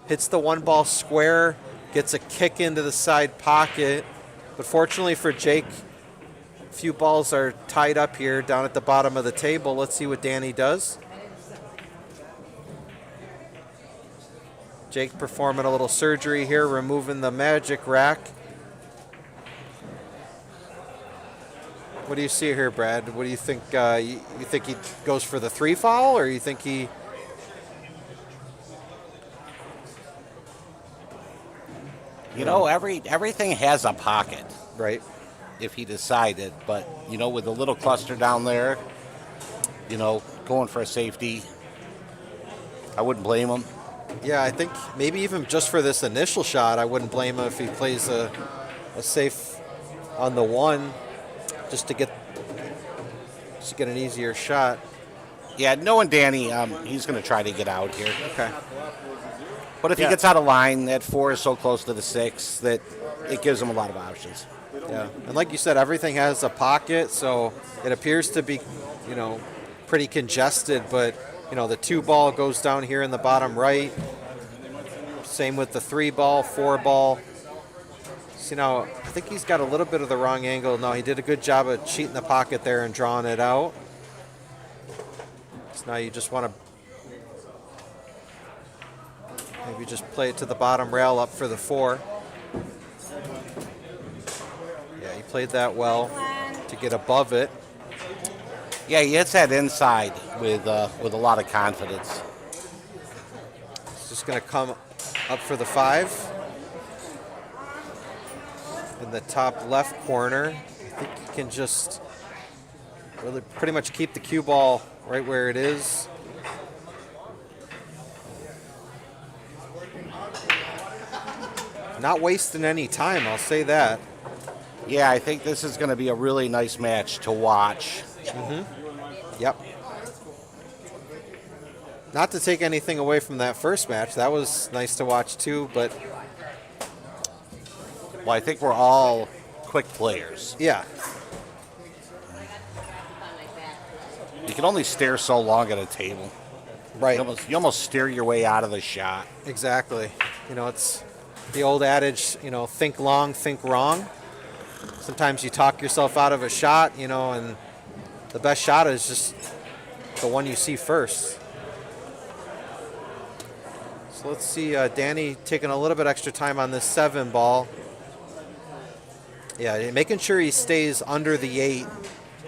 Hits the 1 ball square, gets a kick into the side pocket. But fortunately for Jake, a few balls are tied up here down at the bottom of the table. Let's see what Danny does. Jake performing a little surgery here, removing the magic rack. What do you see here, Brad? What do you think? You think he goes for the 3 foul, or you think he... You know, everything has a pocket. Right. If he decided, but, you know, with the little cluster down there, you know, going for a safety, I wouldn't blame him. Yeah, I think maybe even just for this initial shot, I wouldn't blame him if he plays a safe on the 1 just to get an easier shot. Yeah, knowing Danny, he's going to try to get out here. Okay. But if he gets out of line, that 4 is so close to the 6 that it gives him a lot of options. Yeah, and like you said, everything has a pocket, so it appears to be, you know, pretty congested, but, you know, the 2 ball goes down here in the bottom right. Same with the 3 ball, 4 ball. So, you know, I think he's got a little bit of the wrong angle. No, he did a good job of cheating the pocket there and drawing it out. So now you just want to maybe just play it to the bottom rail up for the 4. Yeah, he played that well to get above it. Yeah, he hits that inside with a lot of confidence. He's just going to come up for the 5. In the top left corner, I think he can just really pretty much keep the cue ball right where it is. Not wasting any time, I'll say that. Yeah, I think this is going to be a really nice match to watch. Mm-hmm. Yep. Not to take anything away from that first match. That was nice to watch too, but... Well, I think we're all quick players. Yeah. You can only stare so long at a table. Right. You almost steer your way out of the shot. Exactly. You know, it's the old adage, you know, think long, think wrong. Sometimes you talk yourself out of a shot, you know, and the best shot is just the one you see first. So let's see, Danny taking a little bit extra time on this 7 ball. Yeah, making sure he stays under the 8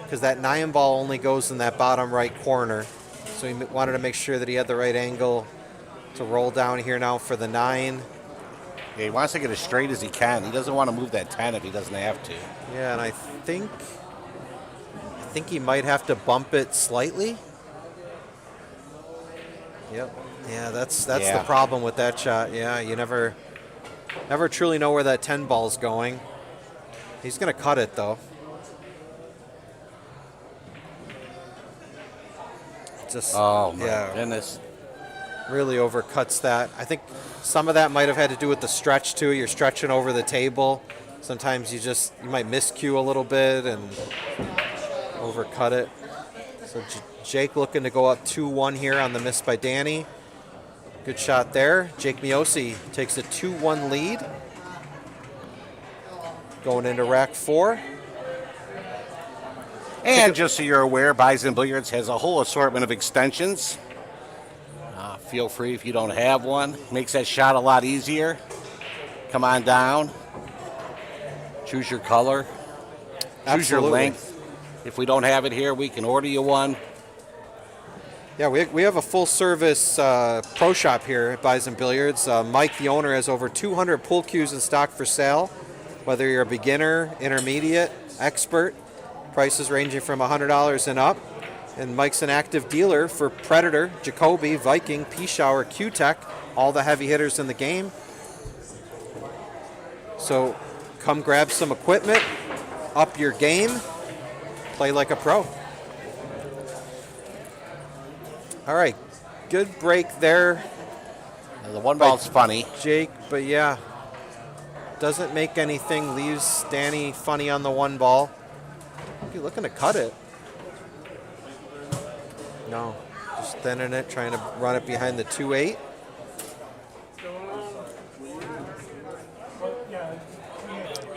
because that 9 ball only goes in that bottom right corner. So he wanted to make sure that he had the right angle to roll down here now for the 9. Yeah, he wants to get as straight as he can. He doesn't want to move that 10 if he doesn't have to. Yeah, and I think he might have to bump it slightly. Yep. Yeah, that's the problem with that shot. Yeah, you never Never truly know where that 10 ball's going. He's going to cut it, though. Just, Oh, my goodness. really overcuts that. I think some of that might have had to do with the stretch, too. You're stretching over the table. Sometimes you might miscue a little bit and overcut it. So Jake looking to go up 2-1 here on the miss by Danny. Good shot there. Jake Miosi takes a 2-1 lead. Going into rack 4. And just so you're aware, Bison Billiards has a whole assortment of extensions. Feel free if you don't have one. Makes that shot a lot easier. Come on down. Choose your color. Choose your Absolutely. length. If we don't have it here, we can order you one. Yeah, we have a full-service pro shop here at Bison Billiards. Mike, the owner, has over 200 pool cues in stock for sale. Whether you're a beginner, intermediate, expert, prices ranging from $100 and up. And Mike's an active dealer for Predator, Jacoby, Viking, P-Shower, Q-Tech, all the heavy hitters in the game. So come grab some equipment, up your game, play like a pro. All right, good break there, The one ball's funny. Jake, but yeah, doesn't make anything, leaves Danny funny on the one ball. You're looking to cut it. No, just thinning it, trying to run it behind the 2-8.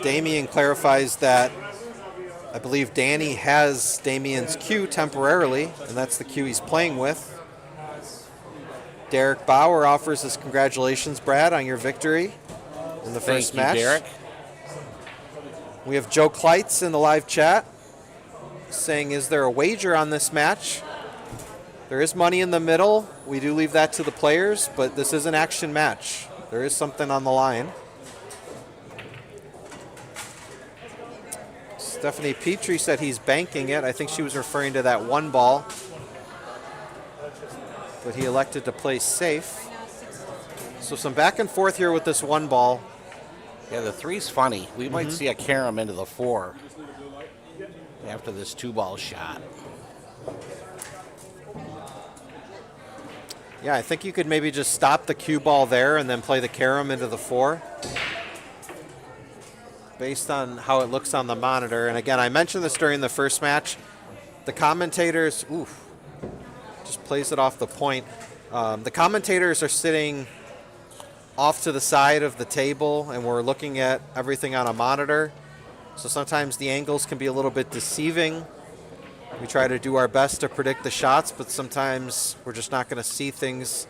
Damien clarifies that I believe Danny has Damien's cue temporarily, and that's the cue he's playing with. Derek Bauer offers his congratulations, Brad, on your victory in the first match. Thank you, Derek. We have Joe Kleitz in the live chat saying, is there a wager on this match? There is money in the middle. We do leave that to the players, but this is an action match. There is something on the line. Stephanie Petrie said he's banking it. I think she was referring to that one ball. But he elected to play safe. So some back and forth here with this one ball. Yeah, the 3's funny. We might see a carom into the 4 after this 2-ball shot. Yeah, I think you could maybe just stop the cue ball there and then play the carom into the 4. Based on how it looks on the monitor. And again, I mentioned this during the first match. The commentators, just plays it off the point. The commentators are sitting off to the side of the table, and we're looking at everything on a monitor. So sometimes the angles can be a little bit deceiving. We try to do our best to predict the shots, but sometimes we're just not going to see things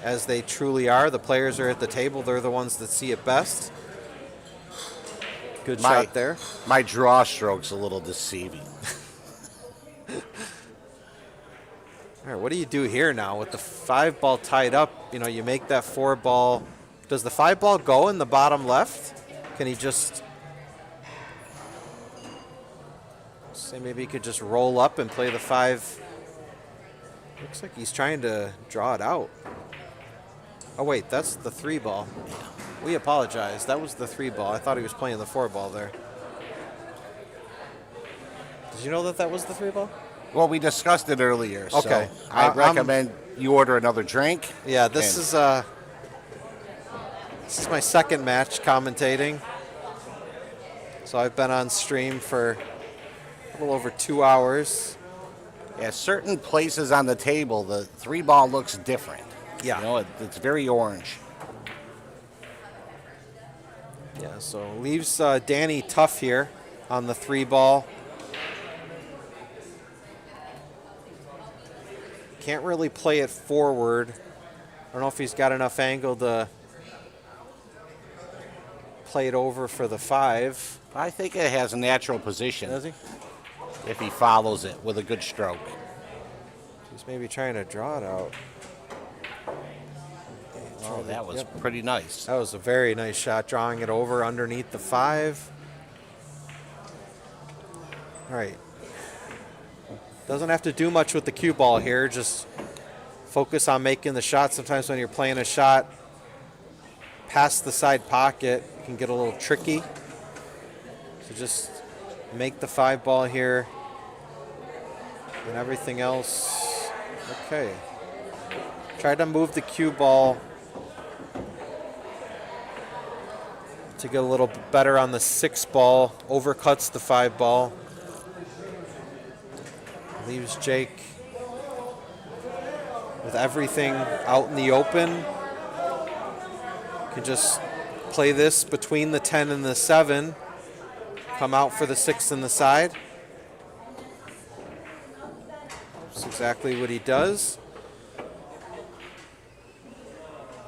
as they truly are. The players are at the table. They're the ones that see it best. Good shot there. My draw stroke's a little deceiving. All right, what do you do here now with the 5 ball tied up? You know, you make that 4 ball. Does the 5 ball go in the bottom left? Can he just say maybe he could just roll up and play the 5? Looks like he's trying to draw it out. Oh wait, that's the 3 ball. We apologize. That was the 3 ball. I thought he was playing the 4 ball there. Did you know that that was the 3 ball? Well, we discussed it earlier. Okay. So I recommend you order another drink. Yeah, this is my second match commentating. So I've been on stream for a little over 2 hours. Yeah, certain places on the table, the 3 ball looks different. Yeah. You know, it's very orange. Yeah, so leaves Danny tough here on the 3 ball. Can't really play it forward. I don't know if he's got enough angle to play it over for the 5. I think it has a natural position Does he? if he follows it with a good stroke. He's maybe trying to draw it out. Oh, that was pretty nice. That was a very nice shot, drawing it over underneath the 5. All right. Doesn't have to do much with the cue ball here. Just focus on making the shot. Sometimes when you're playing a shot, past the side pocket, it can get a little tricky. So just make the 5 ball here. And everything else, okay. Try to move the cue ball to get a little bit better on the 6 ball. Overcuts the 5 ball. Leaves Jake with everything out in the open. Can just play this between the 10 and the 7. Come out for the 6 and the side. That's exactly what he does.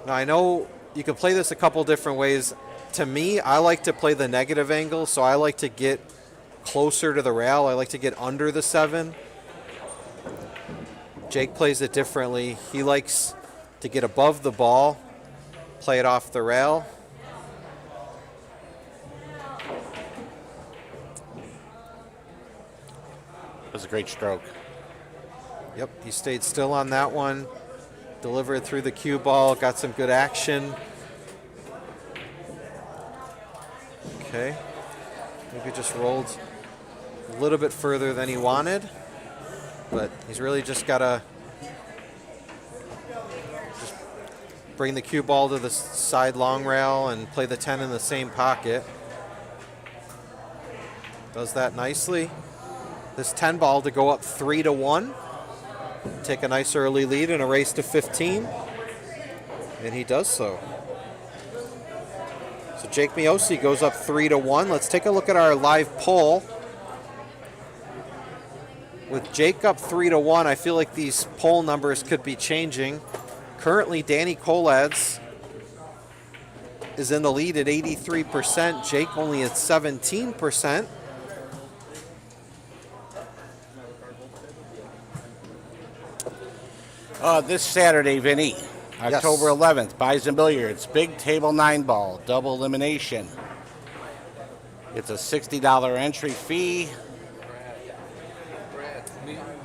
Now I know you can play this a couple different ways. To me, I like to play the negative angle, so I like to get closer to the rail. I like to get under the 7. Jake plays it differently. He likes to get above the ball, play it off the rail. It was a great stroke. Yep, he stayed still on that one. Delivered through the cue ball, got some good action. Okay, maybe just rolled a little bit further than he wanted, but he's really just got to just bring the cue ball to the side long rail and play the 10 in the same pocket. Does that nicely. This 10 ball to go up 3-1. Take a nice early lead and a race to 15. And he does so. So Jake Miosi goes up 3-1. Let's take a look at our live poll. With Jake up 3-1, I feel like these poll numbers could be changing. Currently, Danny Kolacz is in the lead at 83%. Jake only at 17%. This Saturday, Vinny, October 11th, Bison Billiards, big table 9 ball, double elimination. It's a $60 entry fee.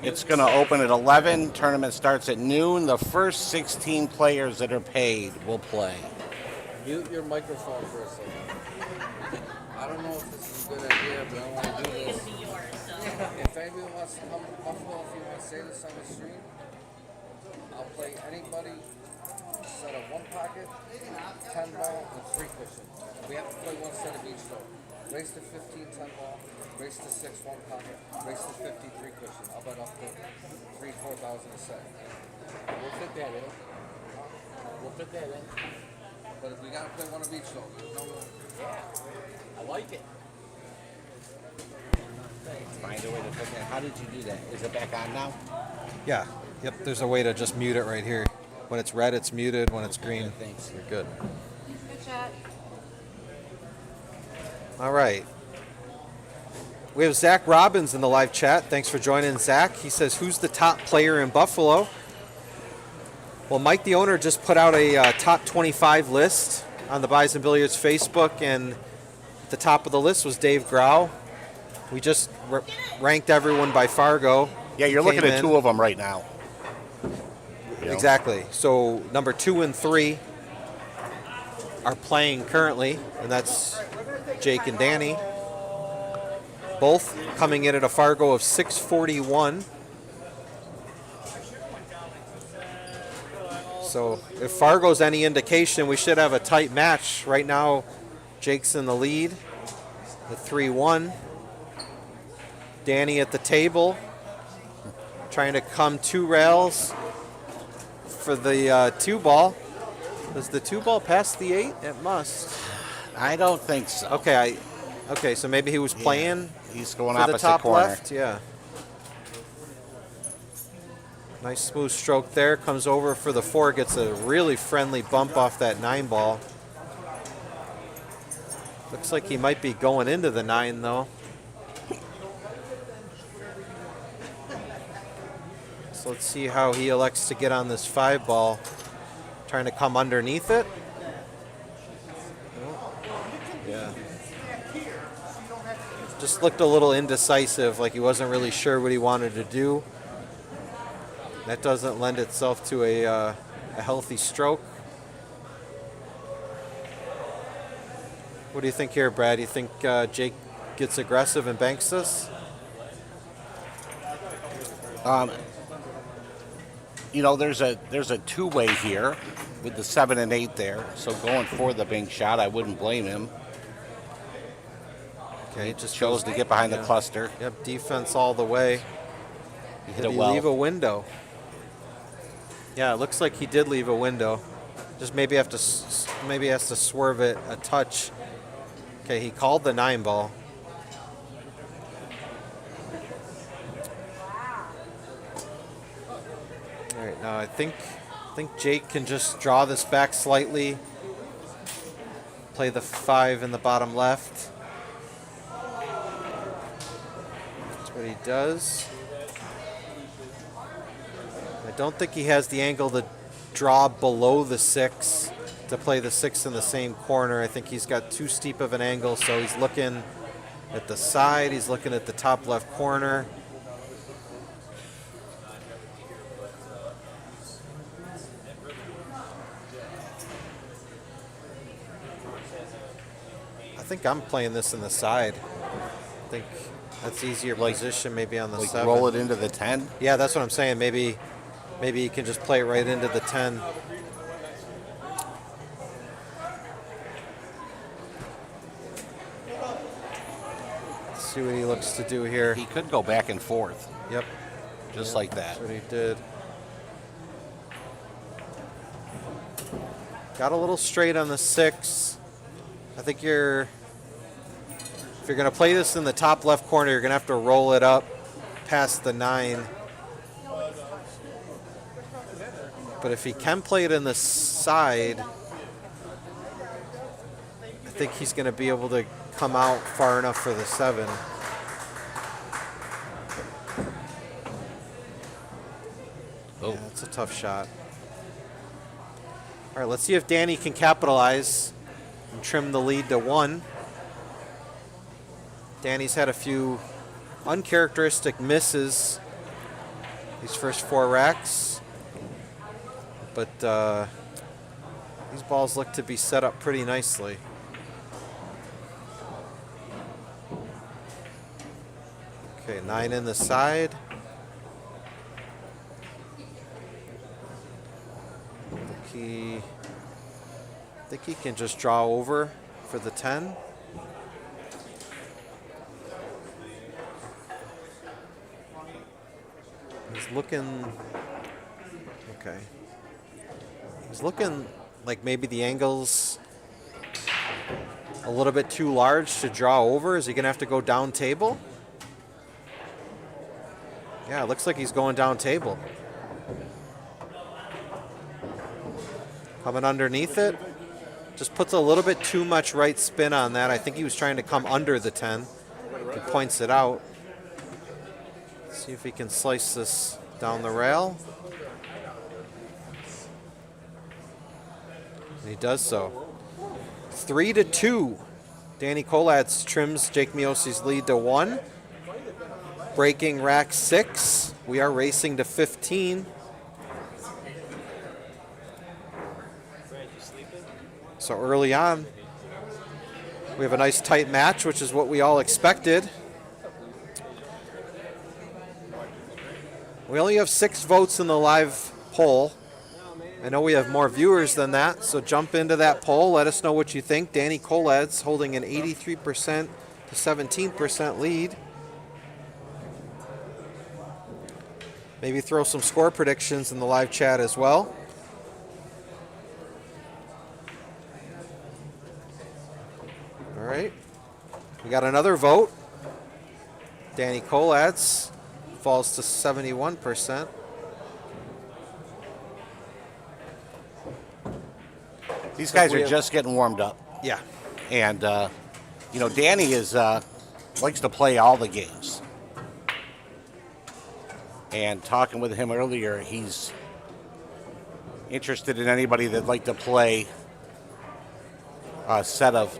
It's going to open at 11. Tournament starts at noon. The first 16 players that are paid will play. Mute your microphone for a second. I don't know if this is a good idea, but I want to do this. If anybody wants to come to Buffalo, if you want to say this on the stream, I'll play anybody, set of 1 pocket, 10 ball, and 3 cushion. We have to play 1 set of each though. Race to 15, 10 ball, race to 6, 1 pocket, race to 50, 3 cushion. I'll bet up to 3,000-4,000 a set. We'll fit that in. We'll fit that in. But if we gotta play 1 of each though, there's no more. Yeah, I like it. Find a way to put that. How did you do that? Is it back on now? Yeah. Yep, there's a way to just mute it right here. When it's red, it's muted. When it's green, Thanks. you're good. Good chat. All right. We have Zach Robbins in the live chat. Thanks for joining, Zach. He says, who's the top player in Buffalo? Well, Mike, the owner, just put out a top 25 list on the Bison Billiards Facebook, and at the top of the list was Dave Grau. We just ranked everyone by Fargo. Yeah, you're looking at 2 of them right now. You know? Exactly. So number 2 and 3 are playing currently, and that's Jake and Danny. Both coming in at a Fargo of 641. So if Fargo's any indication, we should have a tight match. Right now, Jake's in the lead at 3-1. Danny at the table, trying to come 2 rails for the 2 ball. Does the 2 ball pass the 8? It must. I don't think so. Okay, okay, so maybe he was playing He's going for the opposite top corner. left. Yeah. Nice smooth stroke there. Comes over for the 4. Gets a really friendly bump off that 9 ball. Looks like he might be going into the 9 though. So let's see how he elects to get on this 5 ball. Trying to come underneath it. Yeah. Just looked a little indecisive, like he wasn't really sure what he wanted to do. That doesn't lend itself to a healthy stroke. What do you think here, Brad? Do you think Jake gets aggressive and banks this? You know, there's a two-way here with the 7 and 8 there. So going for the bank shot, I wouldn't blame him. Okay, He just chose to get behind the cluster. Yep, defense all the way. He hit Did it he well. leave a window? Yeah, it looks like he did leave a window. Just maybe have to maybe has to swerve it a touch. Okay, he called the 9 ball. All right, now I think Jake can just draw this back slightly. Play the 5 in the bottom left. That's what he does. I don't think he has the angle to draw below the 6 to play the 6 in the same corner. I think he's got too steep of an angle, so he's looking at the side. He's looking at the top left corner. I think I'm playing this in the side. I think that's easier position maybe on the Like 7. roll it into the 10. Yeah, that's what I'm saying. Maybe he can just play it right into the 10. Let's see what he looks to do here. He could go back and forth, Yep, just like that. that's what he did. Got a little straight on the 6. I think if you're going to play this in the top left corner, you're going to have to roll it up past the 9. But if he can play it in the side, I think he's going to be able to come out far enough for the 7. Oh. Yeah, that's a tough shot. All right, let's see if Danny can capitalize and trim the lead to 1. Danny's had a few uncharacteristic misses these first 4 racks, but these balls look to be set up pretty nicely. Okay, 9 in the side. I think he can just draw over for the 10. He's looking, okay. He's looking like maybe the angle's a little bit too large to draw over. Is he gonna have to go down table? Yeah, it looks like he's going down table. Coming underneath it. Just puts a little bit too much right spin on that. I think he was trying to come under the 10. He points it out. See if he can slice this down the rail. And he does so. 3-2. Danny Kolacz trims Jake Miosi's lead to 1. Breaking rack 6. We are racing to 15. So early on, we have a nice tight match, which is what we all expected. We only have 6 votes in the live poll. I know we have more viewers than that, so jump into that poll. Let us know what you think. Danny Kolacz holding an 83% to 17% lead. Maybe throw some score predictions in the live chat as well. All right, we got another vote. Danny Kolacz falls to 71%. These guys are just getting warmed up. Yeah. And, you know, Danny is likes to play all the games. And talking with him earlier, he's interested in anybody that'd like to play a set of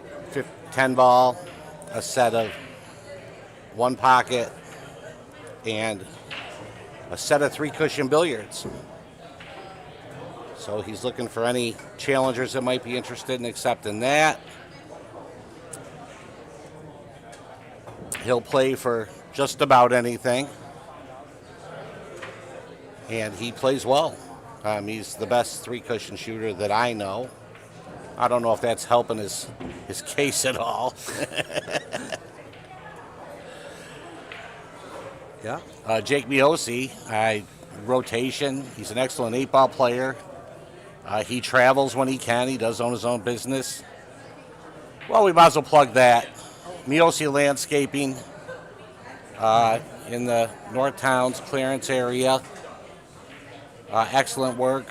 10 ball, a set of 1 pocket, and a set of 3 cushion billiards. So he's looking for any challengers that might be interested in accepting that. He'll play for just about anything. And he plays well. He's the best three-cushion shooter that I know. I don't know if that's helping his case at all. Yeah. Jake Miosi, rotation. He's an excellent 8-ball player. He travels when he can. He does own his own business. Well, we might as well plug that. Miosi Landscaping in the North Towns clearance area. Excellent work.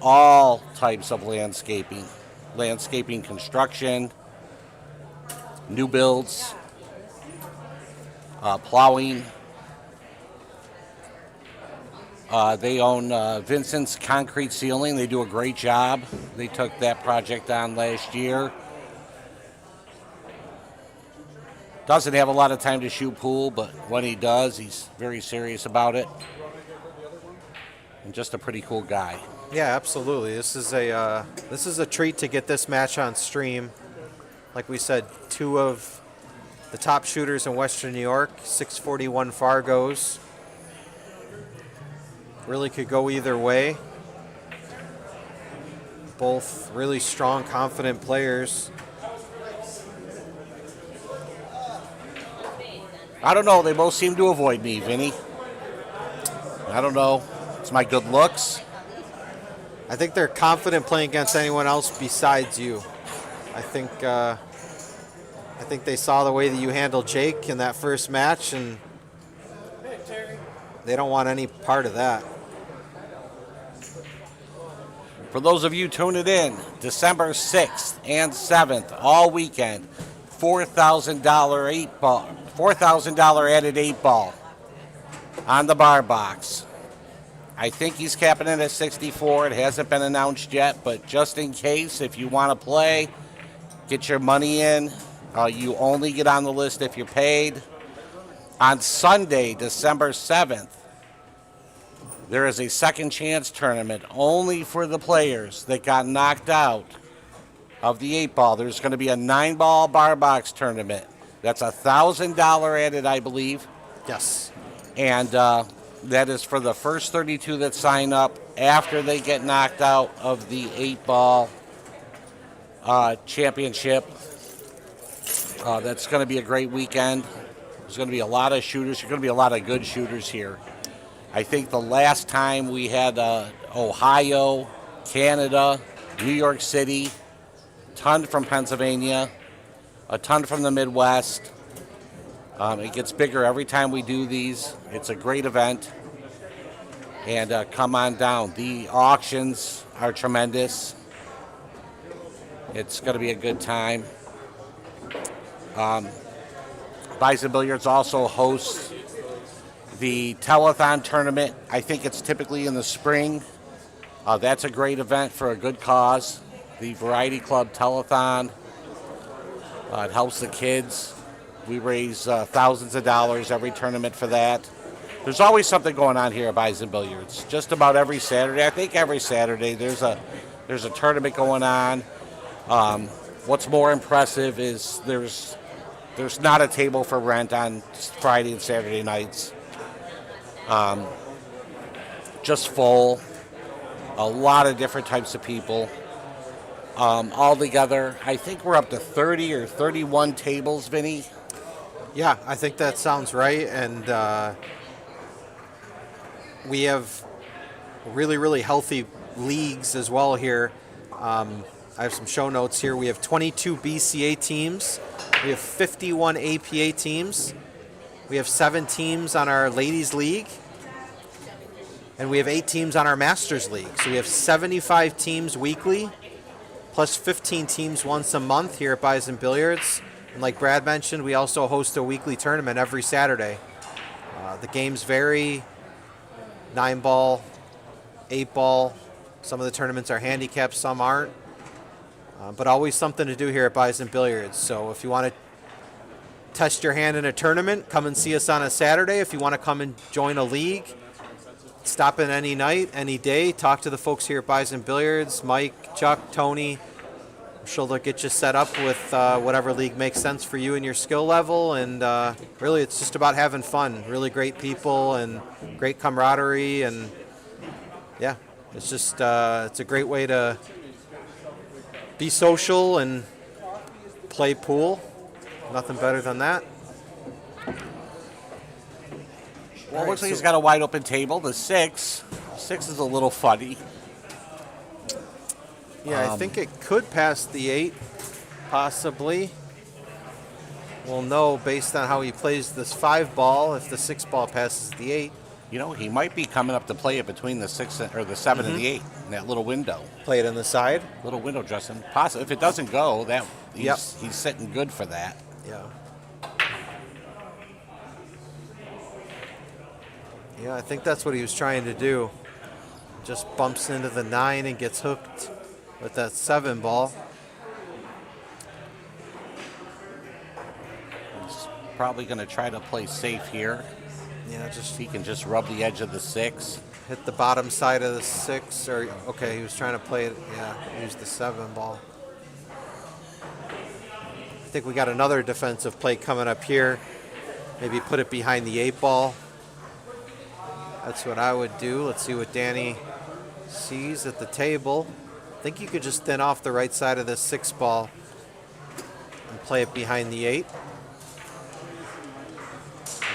All types of landscaping. Landscaping construction, new builds, plowing. They own Vincent's Concrete Ceiling. They do a great job. They took that project on last year. Doesn't have a lot of time to shoot pool, but when he does, he's very serious about it. And just a pretty cool guy. Yeah, absolutely. This is a treat to get this match on stream. Like we said, two of the top shooters in Western New York, 641 Fargos. Really could go either way. Both really strong, confident players. I don't know. They both seem to avoid me, Vinny. I don't know. It's my good looks. I think they're confident playing against anyone else besides you. I think they saw the way that you handled Jake in that first match, and they don't want any part of that. For those of you tuning in, December 6th and 7th, all weekend, $4,000 8-ball, $4,000 added 8-ball on the bar box. I think he's capping it at 64. It hasn't been announced yet, but just in case, if you want to play, get your money in. You only get on the list if you're paid. On Sunday, December 7th, there is a second chance tournament only for the players that got knocked out of the 8-ball. There's going to be a 9-ball bar box tournament. That's $1,000 added, I believe. Yes. And that is for the first 32 that sign up after they get knocked out of the 8-ball championship. That's going to be a great weekend. There's going to be a lot of shooters. There's going to be a lot of good shooters here. I think the last time we had Ohio, Canada, New York City, a ton from Pennsylvania, a ton from the Midwest. It gets bigger every time we do these. It's a great event. And come on down. The auctions are tremendous. It's going to be a good time. Bison Billiards also hosts the telethon tournament. I think it's typically in the spring. That's a great event for a good cause. The Variety Club telethon. It helps the kids. We raise thousands of dollars every tournament for that. There's always something going on here at Bison Billiards. Just about every Saturday. I think every Saturday there's a tournament going on. What's more impressive is there's not a table for rent on Friday and Saturday nights. Just full. A lot of different types of people. All together, I think we're up to 30 or 31 tables, Vinny. Yeah, I think that sounds right. And we have really, really healthy leagues as well here. I have some show notes here. We have 22 BCA teams. We have 51 APA teams. We have 7 teams on our Ladies League. And we have 8 teams on our Masters League. So we have 75 teams weekly, plus 15 teams once a month here at Bison Billiards. And like Brad mentioned, we also host a weekly tournament every Saturday. The games vary, 9-ball, 8-ball. Some of the tournaments are handicapped, some aren't. But always something to do here at Bison Billiards. So if you want to test your hand in a tournament, come and see us on a Saturday. If you want to come and join a league, stop in any night, any day. Talk to the folks here at Bison Billiards, Mike, Chuck, Tony, She'll get you set up with whatever league makes sense for you and your skill level. And really, it's just about having fun. Really great people and great camaraderie. And yeah, it's just it's a great way to be social and play pool. Nothing better than that. Well, looks like he's got a wide open table. The 6 is a little funny. Yeah, I think it could pass the 8, possibly. We'll know based on how he plays this 5 ball if the 6 ball passes the 8. You know, he might be coming up to play it between the 6 or the 7 and the 8 in that little window. Play it on the side. Little window, Justin. Possible. If it doesn't go, he's sitting good for that. Yeah. Yeah, I think that's what he was trying to do. Just bumps into the 9 and gets hooked with that 7 ball. He's probably going to try to play safe here. Yeah, just He can just rub the edge of the 6. hit the bottom side of the 6. Or okay, he was trying to play it. Yeah, use the 7 ball. I think we got another defensive play coming up here. Maybe put it behind the 8 ball. That's what I would do. Let's see what Danny sees at the table. I think you could just thin off the right side of this 6 ball and play it behind the 8.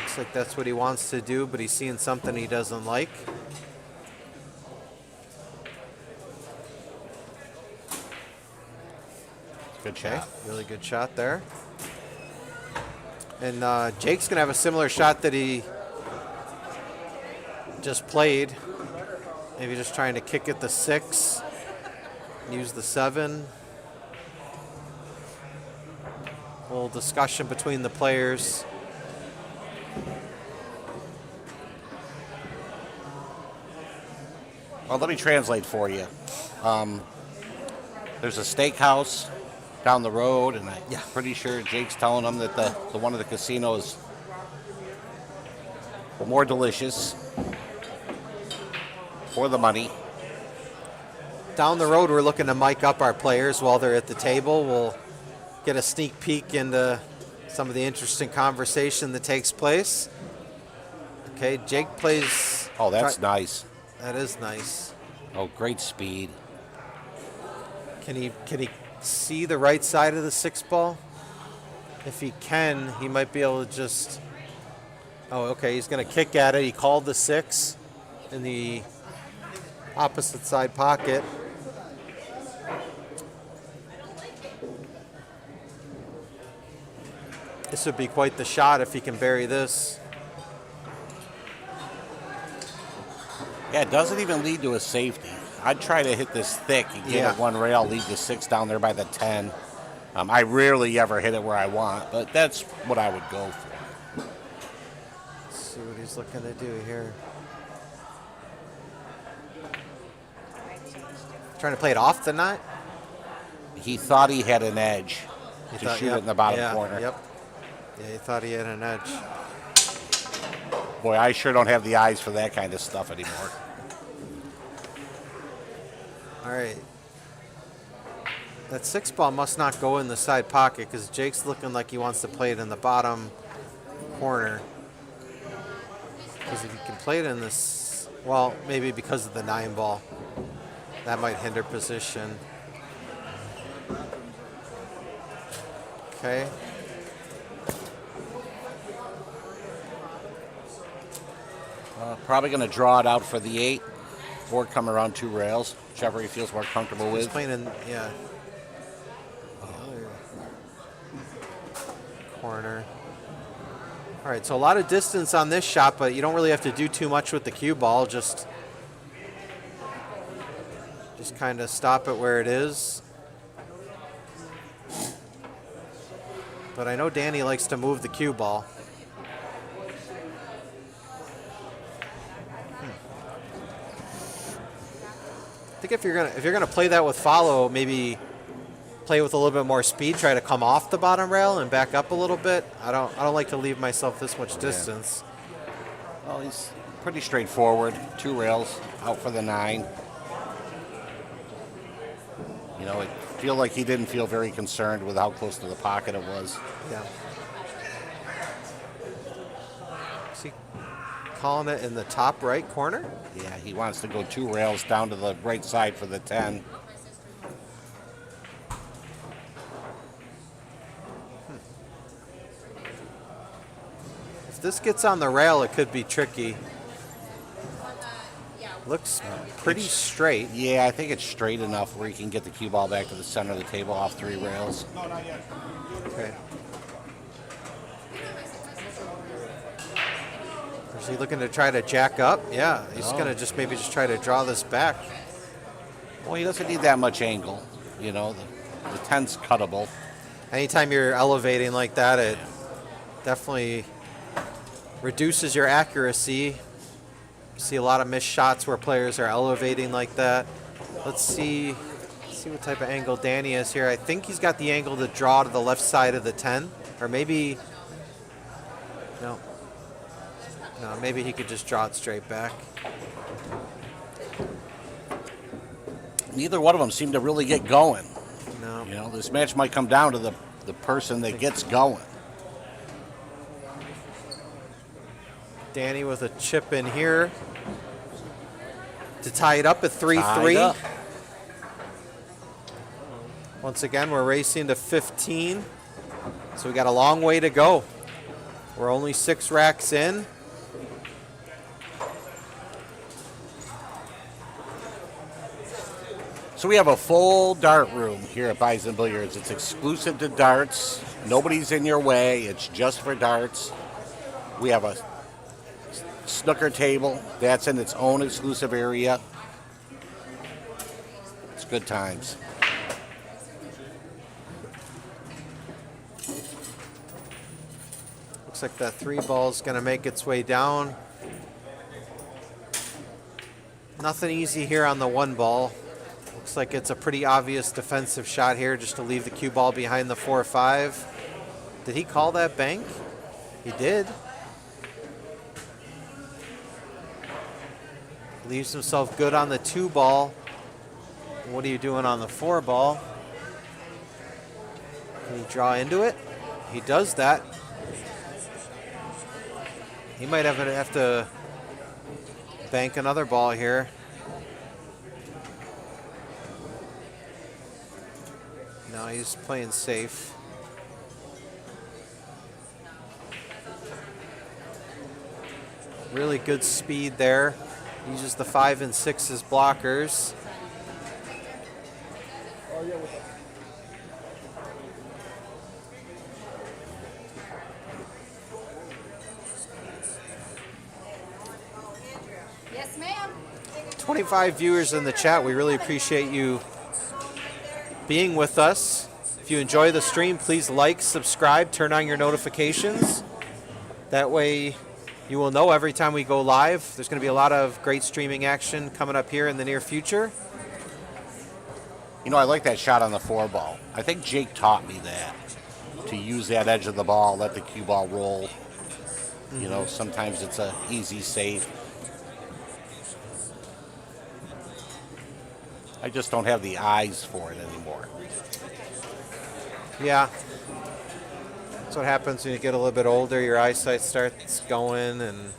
Looks like that's what he wants to do, but he's seeing something he doesn't like. Good Okay, shot. really good shot there. And Jake's going to have a similar shot that he just played. Maybe just trying to kick at the 6, use the 7. A little discussion between the players. Well, let me translate for you. There's a steakhouse down the road, and I'm pretty sure Jake's telling them that the one of the casinos is more delicious for the money. Down the road, we're looking to mic up our players while they're at the table. We'll get a sneak peek into some of the interesting conversation that takes place. Okay, Jake plays. Oh, that's nice. That is nice. Oh, great speed. Can he see the right side of the 6 ball? If he can, he might be able to just. Oh, okay. He's going to kick at it. He called the 6 in the opposite side pocket. This would be quite the shot if he can bury this. Yeah, it doesn't even lead to a safety. I'd try to hit this thick and get it one rail, leave the 6 down there by the 10. I rarely ever hit it where I want, but that's what I would go for. Let's see what he's looking to do here. Trying to play it off the nut? He thought he had an edge to shoot it in the bottom corner. Yep. Yeah, he thought he had an edge. Boy, I sure don't have the eyes for that kind of stuff anymore. All right. That 6 ball must not go in the side pocket because Jake's looking like he wants to play it in the bottom corner. Because if he can play it in this, well, maybe because of the 9 ball, that might hinder position. Okay. Probably going to draw it out for the 8 or come around 2 rails, whichever he feels more comfortable He's with. playing in, yeah. The other corner. All right, so a lot of distance on this shot, but you don't really have to do too much with the cue ball. Just kind of stop it where it is. But I know Danny likes to move the cue ball. I think if you're gonna play that with follow, maybe play with a little bit more speed. Try to come off the bottom rail and back up a little bit. I don't like to leave myself this much distance. Well, he's pretty straightforward. 2 rails out for the 9. You know, it feel like he didn't feel very concerned with how close to the pocket it was. Yeah. Is he calling it in the top right corner? Yeah, he wants to go 2 rails down to the right side for the 10. If this gets on the rail, it could be tricky. Looks pretty straight. Yeah, I think it's straight enough where he can get the cue ball back to the center of the table off 3 rails. Okay. Is he looking to try to jack up? Yeah, he's No. going to just maybe just try to draw this back. Well, he doesn't need that much angle. You know, the 10's cuttable. Anytime you're elevating like that, it definitely reduces your accuracy. You see a lot of missed shots where players are elevating like that. Let's see what type of angle Danny is here. I think he's got the angle to draw to the left side of the 10, or maybe no, maybe he could just draw it straight back. Neither one of them seem to really get going. No. You know, this match might come down to the person that gets going. Danny with a chip in here to tie it up at 3-3. Tied up. Once again, we're racing to 15, so we got a long way to go. We're only 6 racks in. So we have a full dart room here at Bison Billiards. It's exclusive to darts. Nobody's in your way. It's just for darts. We have a snooker table. That's in its own exclusive area. It's good times. Looks like that 3 ball is going to make its way down. Nothing easy here on the 1 ball. Looks like it's a pretty obvious defensive shot here just to leave the cue ball behind the 4-5. Did he call that bank? He did. Leaves himself good on the 2 ball. What are you doing on the 4 ball? Can he draw into it? He does that. He might have to bank another ball here. No, he's playing safe. Really good speed there. Uses the 5 and 6 as blockers. Yes, ma'am. 25 viewers in the chat. We really appreciate you being with us. If you enjoy the stream, please like, subscribe, turn on your notifications. That way you will know every time we go live. There's going to be a lot of great streaming action coming up here in the near future. You know, I like that shot on the 4 ball. I think Jake taught me that. To use that edge of the ball, let the cue ball roll. You know, sometimes it's a easy save. I just don't have the eyes for it anymore. Yeah. That's what happens when you get a little bit older. Your eyesight starts going and...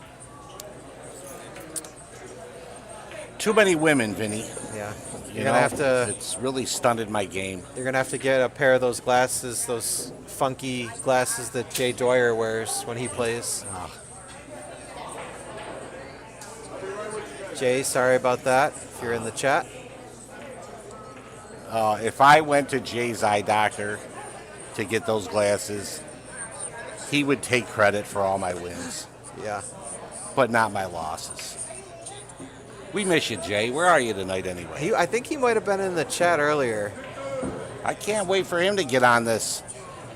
Too many women, Vinny. Yeah. You You're know, gonna have to. It's really stunted my game. You're gonna have to get a pair of those glasses, those funky glasses that Jay Doyer wears when he plays. Jay, sorry about that. If you're in the chat. If I went to Jay's eye doctor to get those glasses, he would take credit for all my wins, Yeah. but not my losses. We miss you, Jay. Where are you tonight anyway? I think he might have been in the chat earlier. I can't wait for him to get on this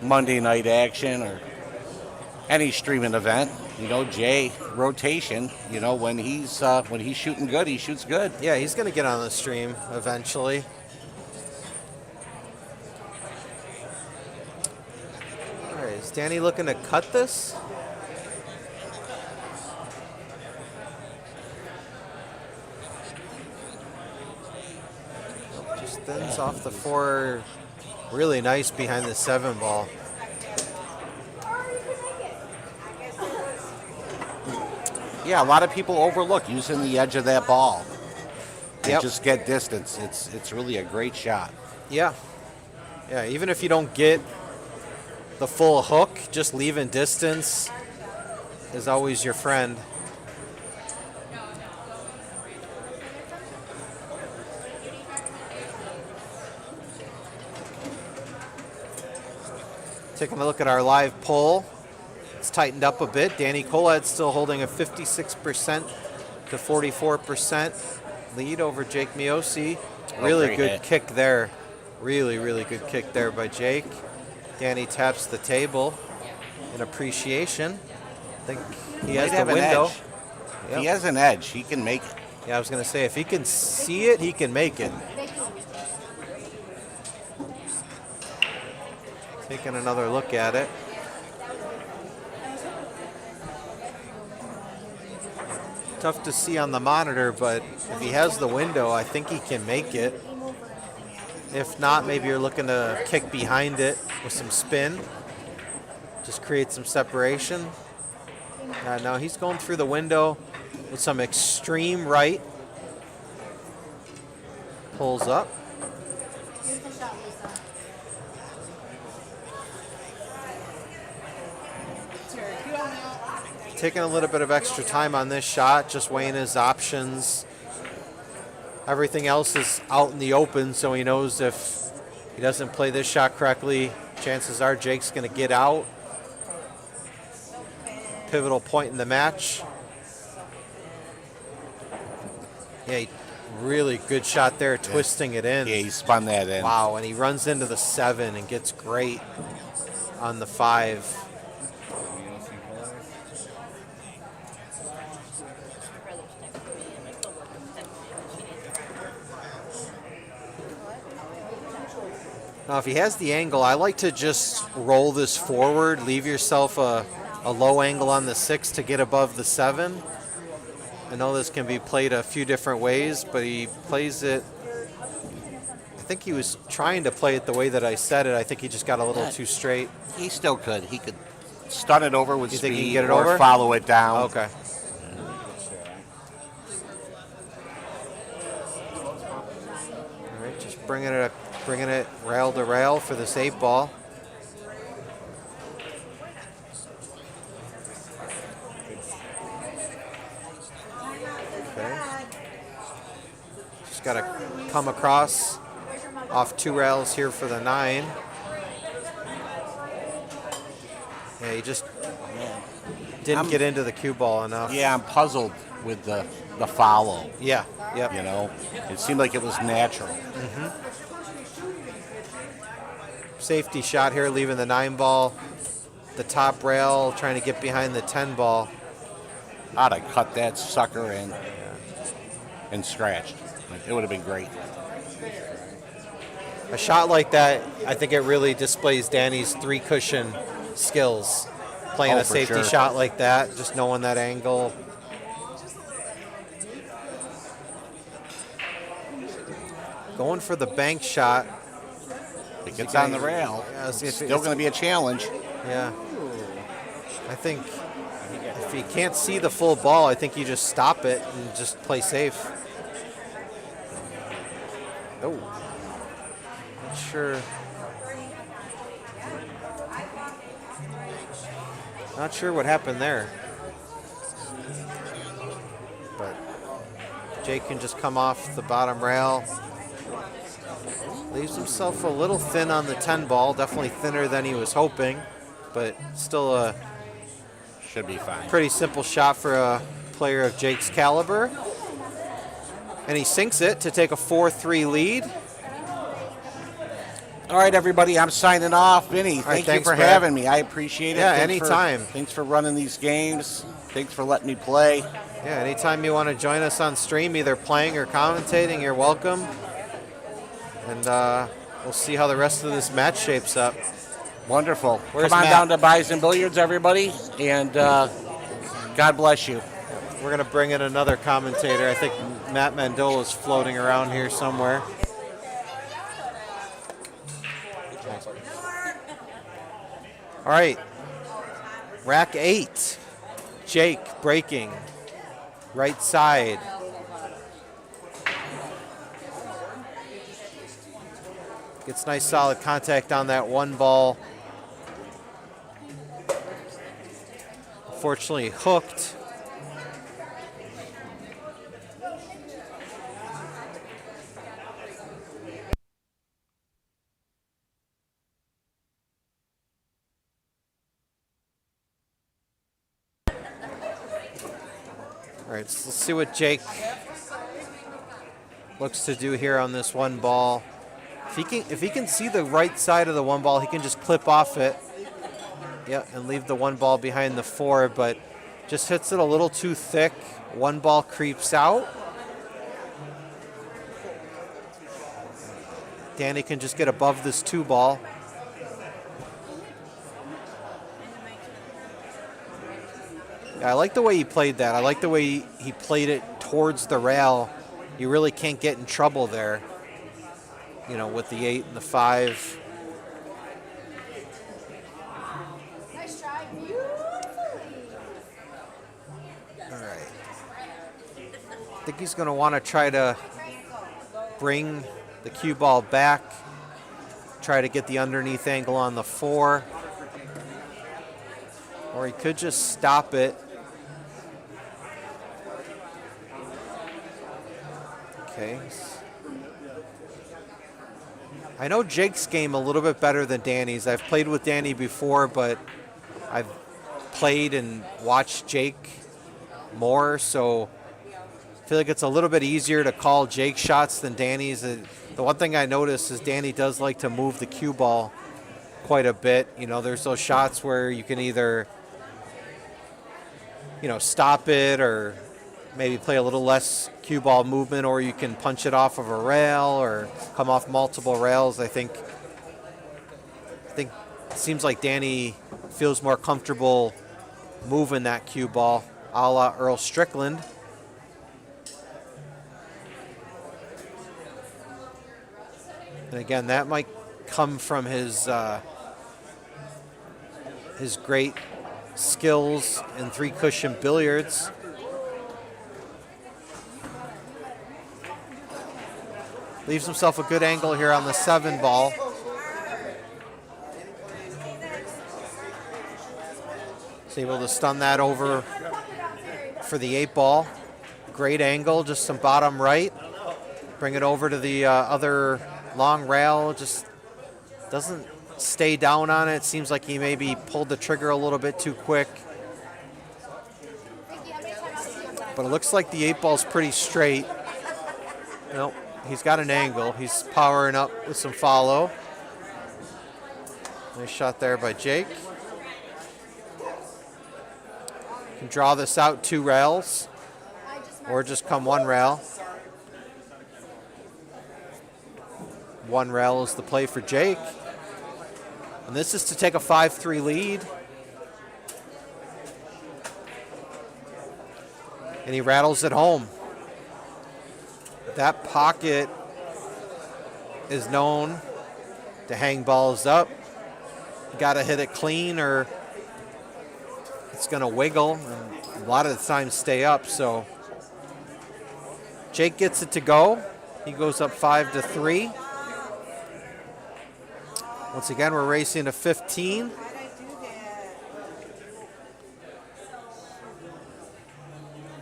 Monday night action or any streaming event. You know, Jay, rotation. You know, when he's shooting good, he shoots good. Yeah, he's gonna get on the stream eventually. All right, is Danny looking to cut this? Thins off the 4. Really nice behind the 7 ball. Yeah, a lot of people overlook using the edge of that ball. And Yep. just get distance. It's really a great shot. Yeah. Yeah, even if you don't get the full hook, just leaving distance is always your friend. Taking a look at our live poll. It's tightened up a bit. Danny Kolacz still holding a 56% to 44% lead over Jake Miosi. Really great good hit. kick there. Really, really good kick there by Jake. Danny taps the table in appreciation. I think he has Might the have an window. edge. If Yep. he has an edge, he can make it. Yeah, I was going to say, if he can see it, he can make it. Taking another look at it. Tough to see on the monitor, but if he has the window, I think he can make it. If not, maybe you're looking to kick behind it with some spin. Just create some separation. No, he's going through the window with some extreme right. Pulls up. Beautiful shot, Lisa. Taking a little bit of extra time on this shot, just weighing his options. Everything else is out in the open, so he knows if he doesn't play this shot correctly, chances are Jake's going to get out. Pivotal point in the match. Yeah, really good shot there, twisting it in. Yeah, he spun that in. Wow, and he runs into the 7 and gets great on the 5. Now, if he has the angle, I like to just roll this forward, leave yourself a low angle on the 6 to get above the 7. I know this can be played a few different ways, but he plays it. I think he was trying to play it the way that I said it. I think he just got a little too straight. He still could. He could stun it over with You speed think he can get it or over? follow it down. Okay. All right, just bringing it rail to rail for this 8 ball. Okay. Just got to come across off 2 rails here for the 9. Yeah, he just didn't get into the cue ball enough. Yeah, I'm puzzled with the follow. Yeah. Yep. You know, it seemed like it was natural. Safety shot here, leaving the 9 ball, the top rail, trying to get behind the 10 ball. I'd have cut that sucker in and scratched. It would have been great. A shot like that, I think it really displays Danny's 3 cushion skills. Playing Oh, a for safety sure. shot like that, just knowing that angle. Going for the bank shot. If it gets on the rail, Yeah, it's if still going to be a challenge. Yeah. I think if you can't see the full ball, I think you just stop it and just play safe. Oh. Not sure. Not sure what happened there. But Jake can just come off the bottom rail. Leaves himself a little thin on the 10 ball. Definitely thinner than he was hoping. But still a Should be fine. pretty simple shot for a player of Jake's caliber. And he sinks it to take a 4-3 lead. All right, everybody, I'm signing off. Vinny, right, thank you thanks, for Brad. having me. I appreciate it. Yeah, Thanks anytime. Thanks for running these games. Thanks for letting me play. Yeah, anytime you want to join us on stream, either playing or commentating, you're welcome. And we'll see how the rest of this match shapes up. Wonderful. Where's Come on Matt? down to Bison Billiards, everybody, and God bless you. We're going to bring in another commentator. I think Matt Mandola's floating around here somewhere. All right. Rack 8. Jake breaking. Right side. Gets nice solid contact on that one ball. Unfortunately hooked. All right, so let's see what Jake looks to do here on this one ball. If he can see the right side of the one ball, he can just clip off it. Yeah, and leave the one ball behind the 4, but just hits it a little too thick. One ball creeps out. Danny can just get above this 2 ball. Yeah, I like the way he played that. I like the way he played it towards the rail. You really can't get in trouble there, you know, with the 8 and the 5. Nice try. Beautifully. All right. I think he's going to want to try to bring the cue ball back, try to get the underneath angle on the 4. Or he could just stop it. Okay. I know Jake's game a little bit better than Danny's. I've played with Danny before, but I've played and watched Jake more, so I feel like it's a little bit easier to call Jake shots than Danny's. The one thing I noticed is Danny does like to move the cue ball quite a bit. You know, there's those shots where you can either, you know, stop it or maybe play a little less cue ball movement, or you can punch it off of a rail or come off multiple rails. I think it seems like Danny feels more comfortable moving that cue ball, a la Earl Strickland. And again, that might come from his great skills in 3-cushion billiards. Leaves himself a good angle here on the 7 ball. He's able to stun that over for the 8 ball. Great angle, just some bottom right. Bring it over to the other long rail. Just doesn't stay down on it. Seems like he maybe pulled the trigger a little bit too quick. But it looks like the 8 ball's pretty straight. Nope. He's got an angle. He's powering up with some follow. Nice shot there by Jake. Can draw this out 2 rails or just come 1 rail. 1 rail is the play for Jake. And this is to take a 5-3 lead. And he rattles it home. That pocket is known to hang balls up. You got to hit it clean or it's going to wiggle and a lot of the time stay up. So Jake gets it to go. He goes up 5-3. Once again, we're racing to 15.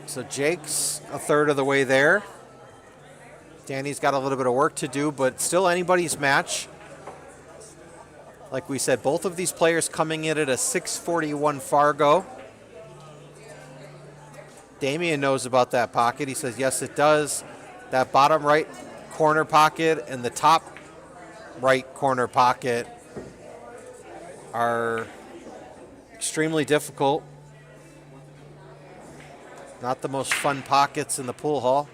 So Jake's a third of the way there. Danny's got a little bit of work to do, but still anybody's match. Like we said, both of these players coming in at a 641 Fargo. Damian knows about that pocket. He says, yes, it does. That bottom right corner pocket and the top right corner pocket are extremely difficult. Not the most fun pockets in the pool hall.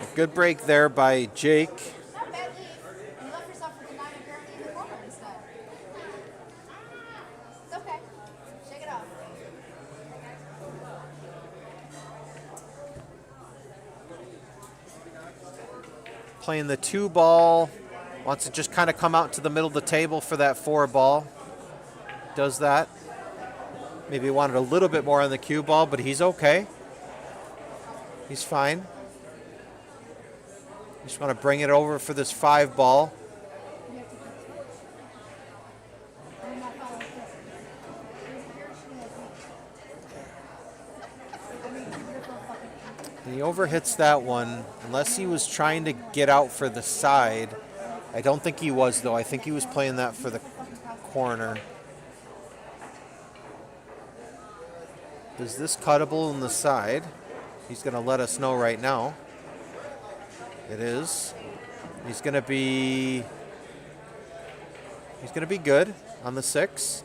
A good break there by Jake. Not bad lead. You left yourself with the 9 apparently in the corner instead. It's okay. Shake it off. playing the 2 ball. Wants to just kind of come out to the middle of the table for that 4 ball. Does that. Maybe wanted a little bit more on the cue ball, but he's okay. He's fine. Just want to bring it over for this 5 ball. And he overhits that one, unless he was trying to get out for the side. I don't think he was, though. I think he was playing that for the corner. Is this cuttable in the side? He's going to let us know right now. It is. He's going to be good on the 6.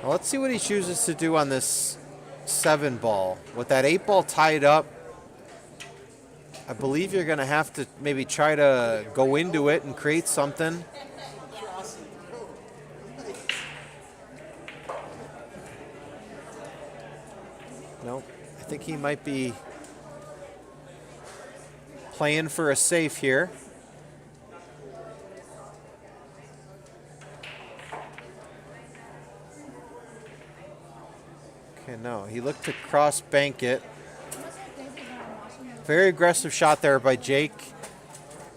Well, let's see what he chooses to do on this 7 ball. With that 8 ball tied up, I believe you're going to have to maybe try to go into it and create something. Nope. I think he might be playing for a safe here. Okay, no. He looked to cross bank it. Very aggressive shot there by Jake.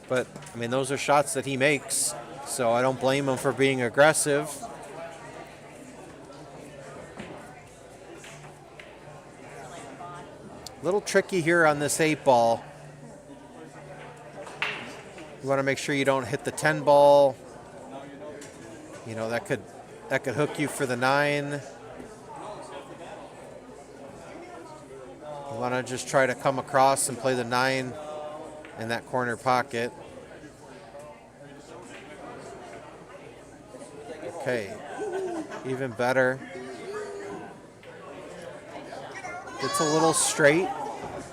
But, I mean, those are shots that he makes. So I don't blame him for being aggressive. Little tricky here on this 8 ball. You want to make sure you don't hit the 10 ball. You know, that could hook you for the 9. You want to just try to come across and play the 9 in that corner pocket. Okay, even better. Gets a little straight.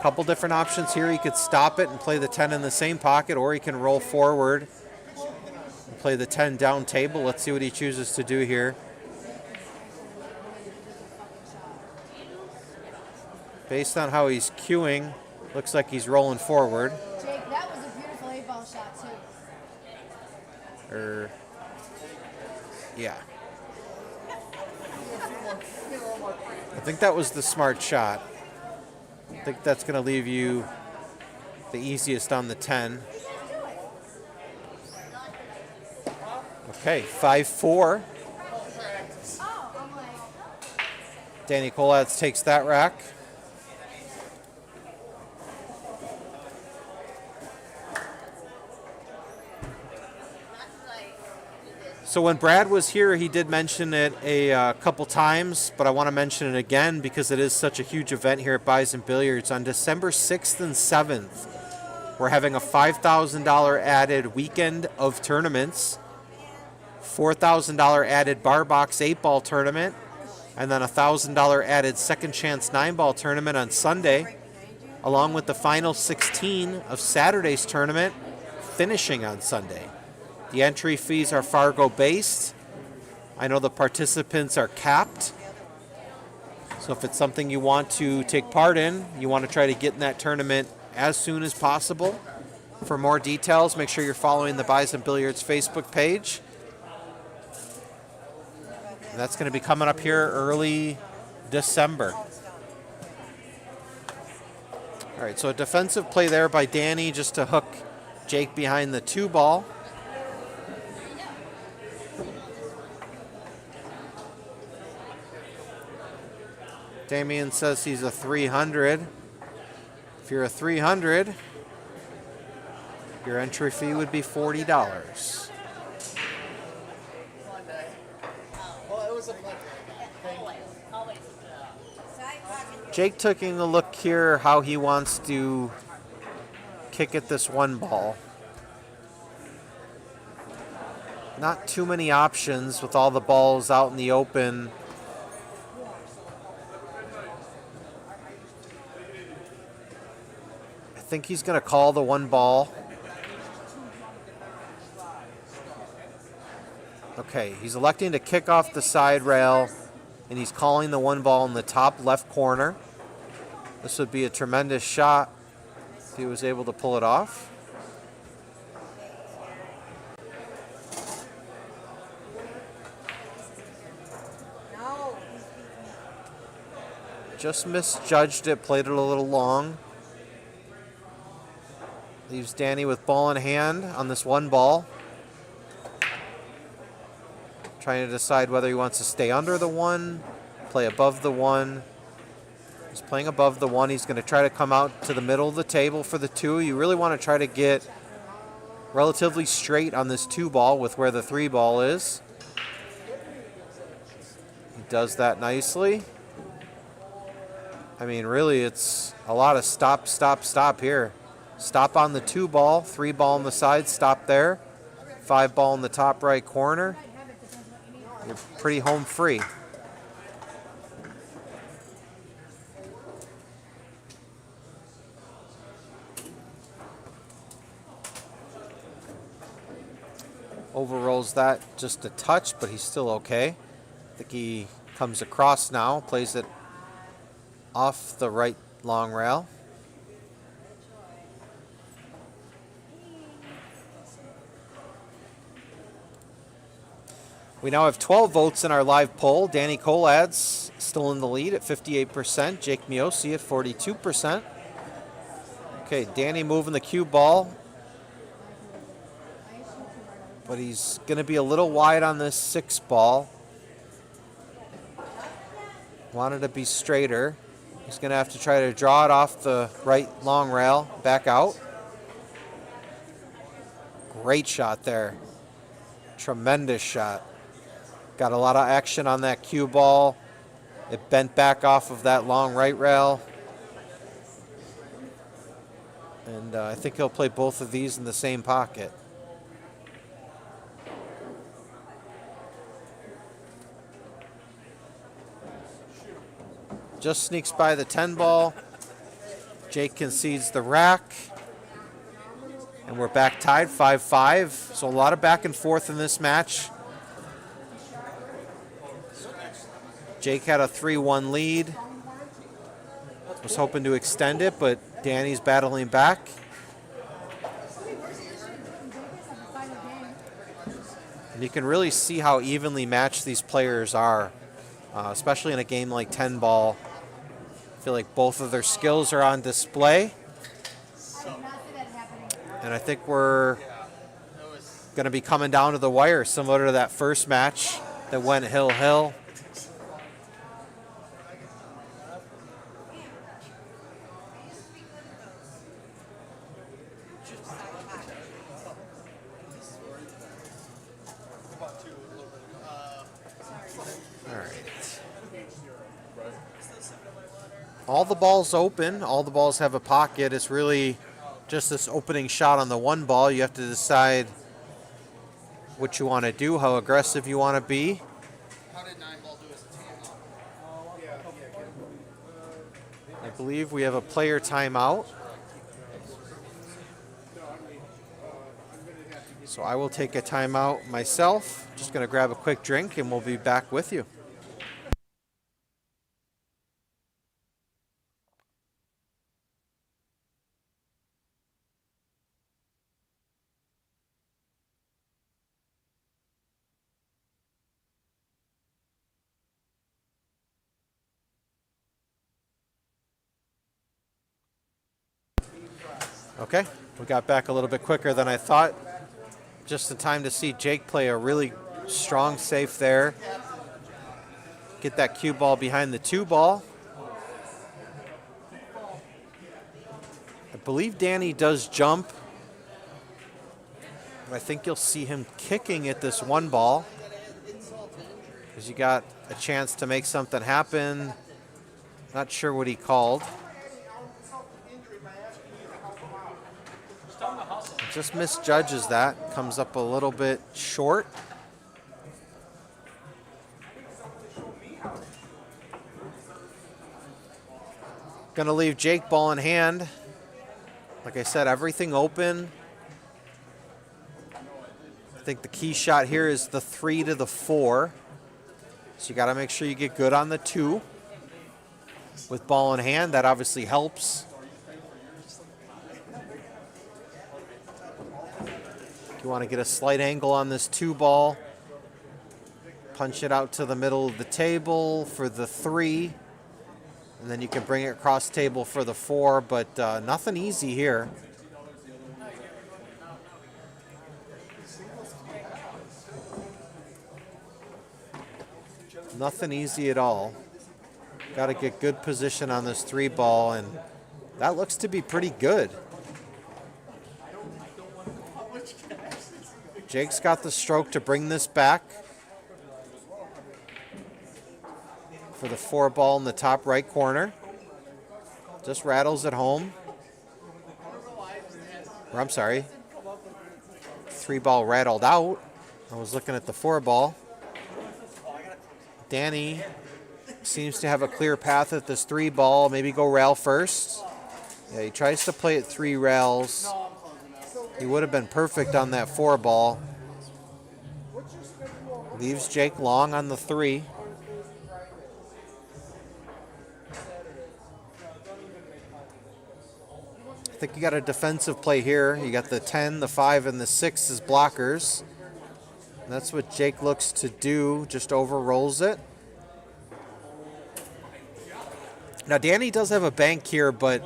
Couple different options here. He could stop it and play the 10 in the same pocket, or he can roll forward and play the 10 down table. Let's see what he chooses to do here. Based on how he's cueing, looks like he's rolling forward. Jake, that was a beautiful 8 ball shot too. Yeah. I think that was the smart shot. I think that's going to leave you the easiest on the 10. Okay, 5-4. Danny Kolacz takes that rack. So when Brad was here, he did mention it a couple times, but I want to mention it again because it is such a huge event here at Bison Billiards. On December 6th and 7th, we're having a $5,000 added weekend of tournaments, $4,000 added bar box 8-ball tournament, and then a $1,000 added second chance 9-ball tournament on Sunday, along with the final 16 of Saturday's tournament finishing on Sunday. The entry fees are Fargo-based. I know the participants are capped. So if it's something you want to take part in, you want to try to get in that tournament as soon as possible. For more details, make sure you're following the Bison Billiards Facebook page. And that's going to be coming up here early December. All right, so a defensive play there by Danny just to hook Jake behind the 2 ball. Damien says he's a 300. If you're a 300, your entry fee would be $40. Jake taking a look here how he wants to kick at this 1 ball. Not too many options with all the balls out in the open. I think he's going to call the 1 ball. Okay, he's electing to kick off the side rail, and he's calling the 1 ball in the top left corner. This would be a tremendous shot if he was able to pull it off. Just misjudged it, played it a little long. Leaves Danny with ball in hand on this one ball. Trying to decide whether he wants to stay under the one, play above the one. He's playing above the one. He's going to try to come out to the middle of the table for the two. You really want to try to get relatively straight on this two ball with where the three ball is. He does that nicely. I mean, really, it's a lot of stop, stop, stop here. Stop on the two ball, three ball on the side, stop there. Five ball in the top right corner. You're pretty home free. Overrolls that just a touch, but he's still okay. I think he comes across now, plays it off the right long rail. We now have 12 votes in our live poll. Danny Kolacz still in the lead at 58%. Jake Miosi at 42%. Okay, Danny moving the cue ball. But he's going to be a little wide on this six ball. Wanted to be straighter. He's going to have to try to draw it off the right long rail, back out. Great shot there. Tremendous shot. Got a lot of action on that cue ball. It bent back off of that long right rail. And I think he'll play both of these in the same pocket. Just sneaks by the 10 ball. Jake concedes the rack. And we're back tied 5-5. So a lot of back and forth in this match. Jake had a 3-1 lead. Was hoping to extend it, but Danny's battling back. And you can really see how evenly matched these players are, especially in a game like 10 ball. I feel like both of their skills are on display. And I think we're going to be coming down to the wire, similar to that first match that went hill-hill. All the balls open. All the balls have a pocket. It's really just this opening shot on the one ball. You have to decide what you want to do, how aggressive you want to be. How did 9 ball do as a timeout? I believe we have a player timeout. So I will take a timeout myself. Just going to grab a quick drink and we'll be back with you. Okay, we got back a little bit quicker than I thought. Just in time to see Jake play a really strong safe there. Get that cue ball behind the two ball. I believe Danny does jump. I think you'll see him kicking at this one ball, because you got a chance to make something happen. Not sure what he called. Just misjudges that. Comes up a little bit short. Gonna leave Jake ball in hand. Like I said, everything open. I think the key shot here is the 3 to the 4. So you gotta make sure you get good on the 2. with ball in hand. That obviously helps. You want to get a slight angle on this 2-ball. Punch it out to the middle of the table for the 3. And then you can bring it across table for the 4, but nothing easy here. Nothing easy at all. Got to get good position on this 3-ball, and that looks to be pretty good. Jake's got the stroke to bring this back for the 4-ball in the top right corner. Just rattles it home. Or I'm sorry, 3-ball rattled out. I was looking at the 4-ball. Danny seems to have a clear path at this 3-ball. Maybe go rail first. Yeah, he tries to play it 3 rails. He would have been perfect on that 4-ball. Leaves Jake long on the 3. I think you got a defensive play here. You got the 10, the 5, and the 6 as blockers. And that's what Jake looks to do, just over-rolls it. Now, Danny does have a bank here, but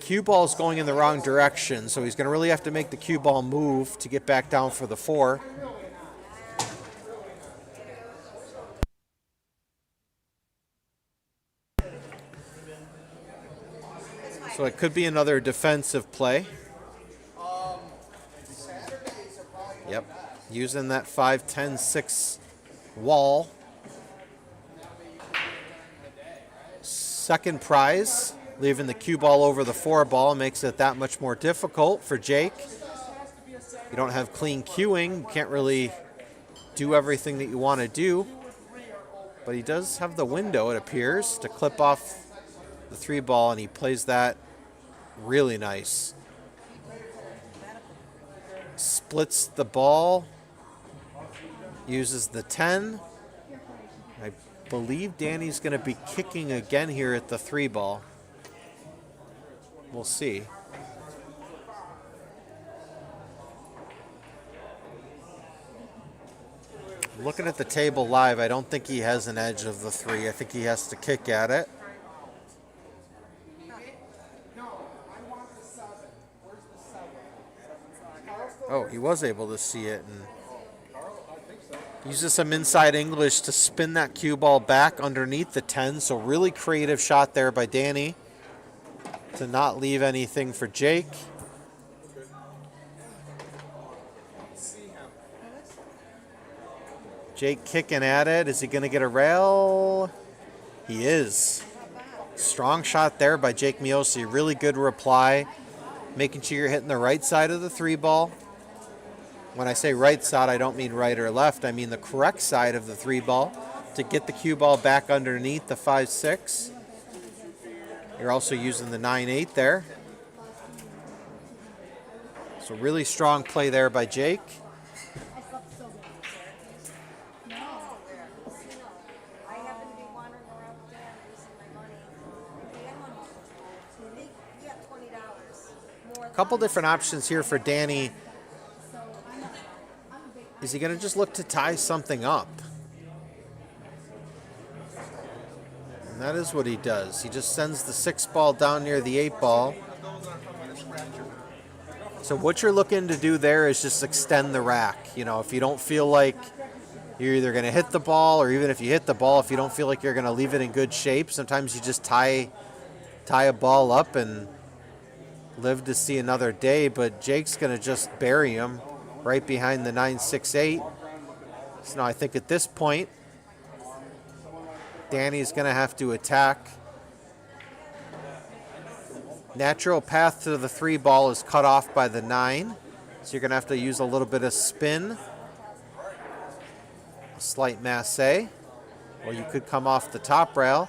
cue ball is going in the wrong direction, so he's going to really have to make the cue ball move to get back down for the 4. So it could be another defensive play. Yep, using that 5, 10, 6 wall. Second prize, leaving the cue ball over the 4-ball makes it that much more difficult for Jake. You don't have clean cueing, you can't really do everything that you want to do. But he does have the window, it appears, to clip off the 3-ball, and he plays that really nice. Splits the ball, uses the 10. I believe Danny's going to be kicking again here at the 3-ball. We'll see. Looking at the table live, I don't think he has an edge of the 3. I think he has to kick at it. Oh, he was able to see it and uses some inside English to spin that cue ball back underneath the 10. So really creative shot there by Danny to not leave anything for Jake. Jake kicking at it. Is he going to get a rail? He is. Strong shot there by Jake Miosi. Really good reply. Making sure you're hitting the right side of the 3-ball. When I say right side, I don't mean right or left. I mean the correct side of the 3-ball to get the cue ball back underneath the 5-6. You're also using the 9-8 there. So really strong play there by Jake. A couple different options here for Danny. Is he going to just look to tie something up? And that is what he does. He just sends the 6-ball down near the 8-ball. So what you're looking to do there is just extend the rack. You know, if you don't feel like you're either going to hit the ball, or even if you hit the ball, if you don't feel like you're going to leave it in good shape, sometimes you just tie a ball up and live to see another day. But Jake's going to just bury him right behind the 9-6-8. So now I think at this point, Danny's going to have to attack. Natural path to the 3-ball is cut off by the 9. So you're going to have to use a little bit of spin. A slight masse. Or you could come off the top rail.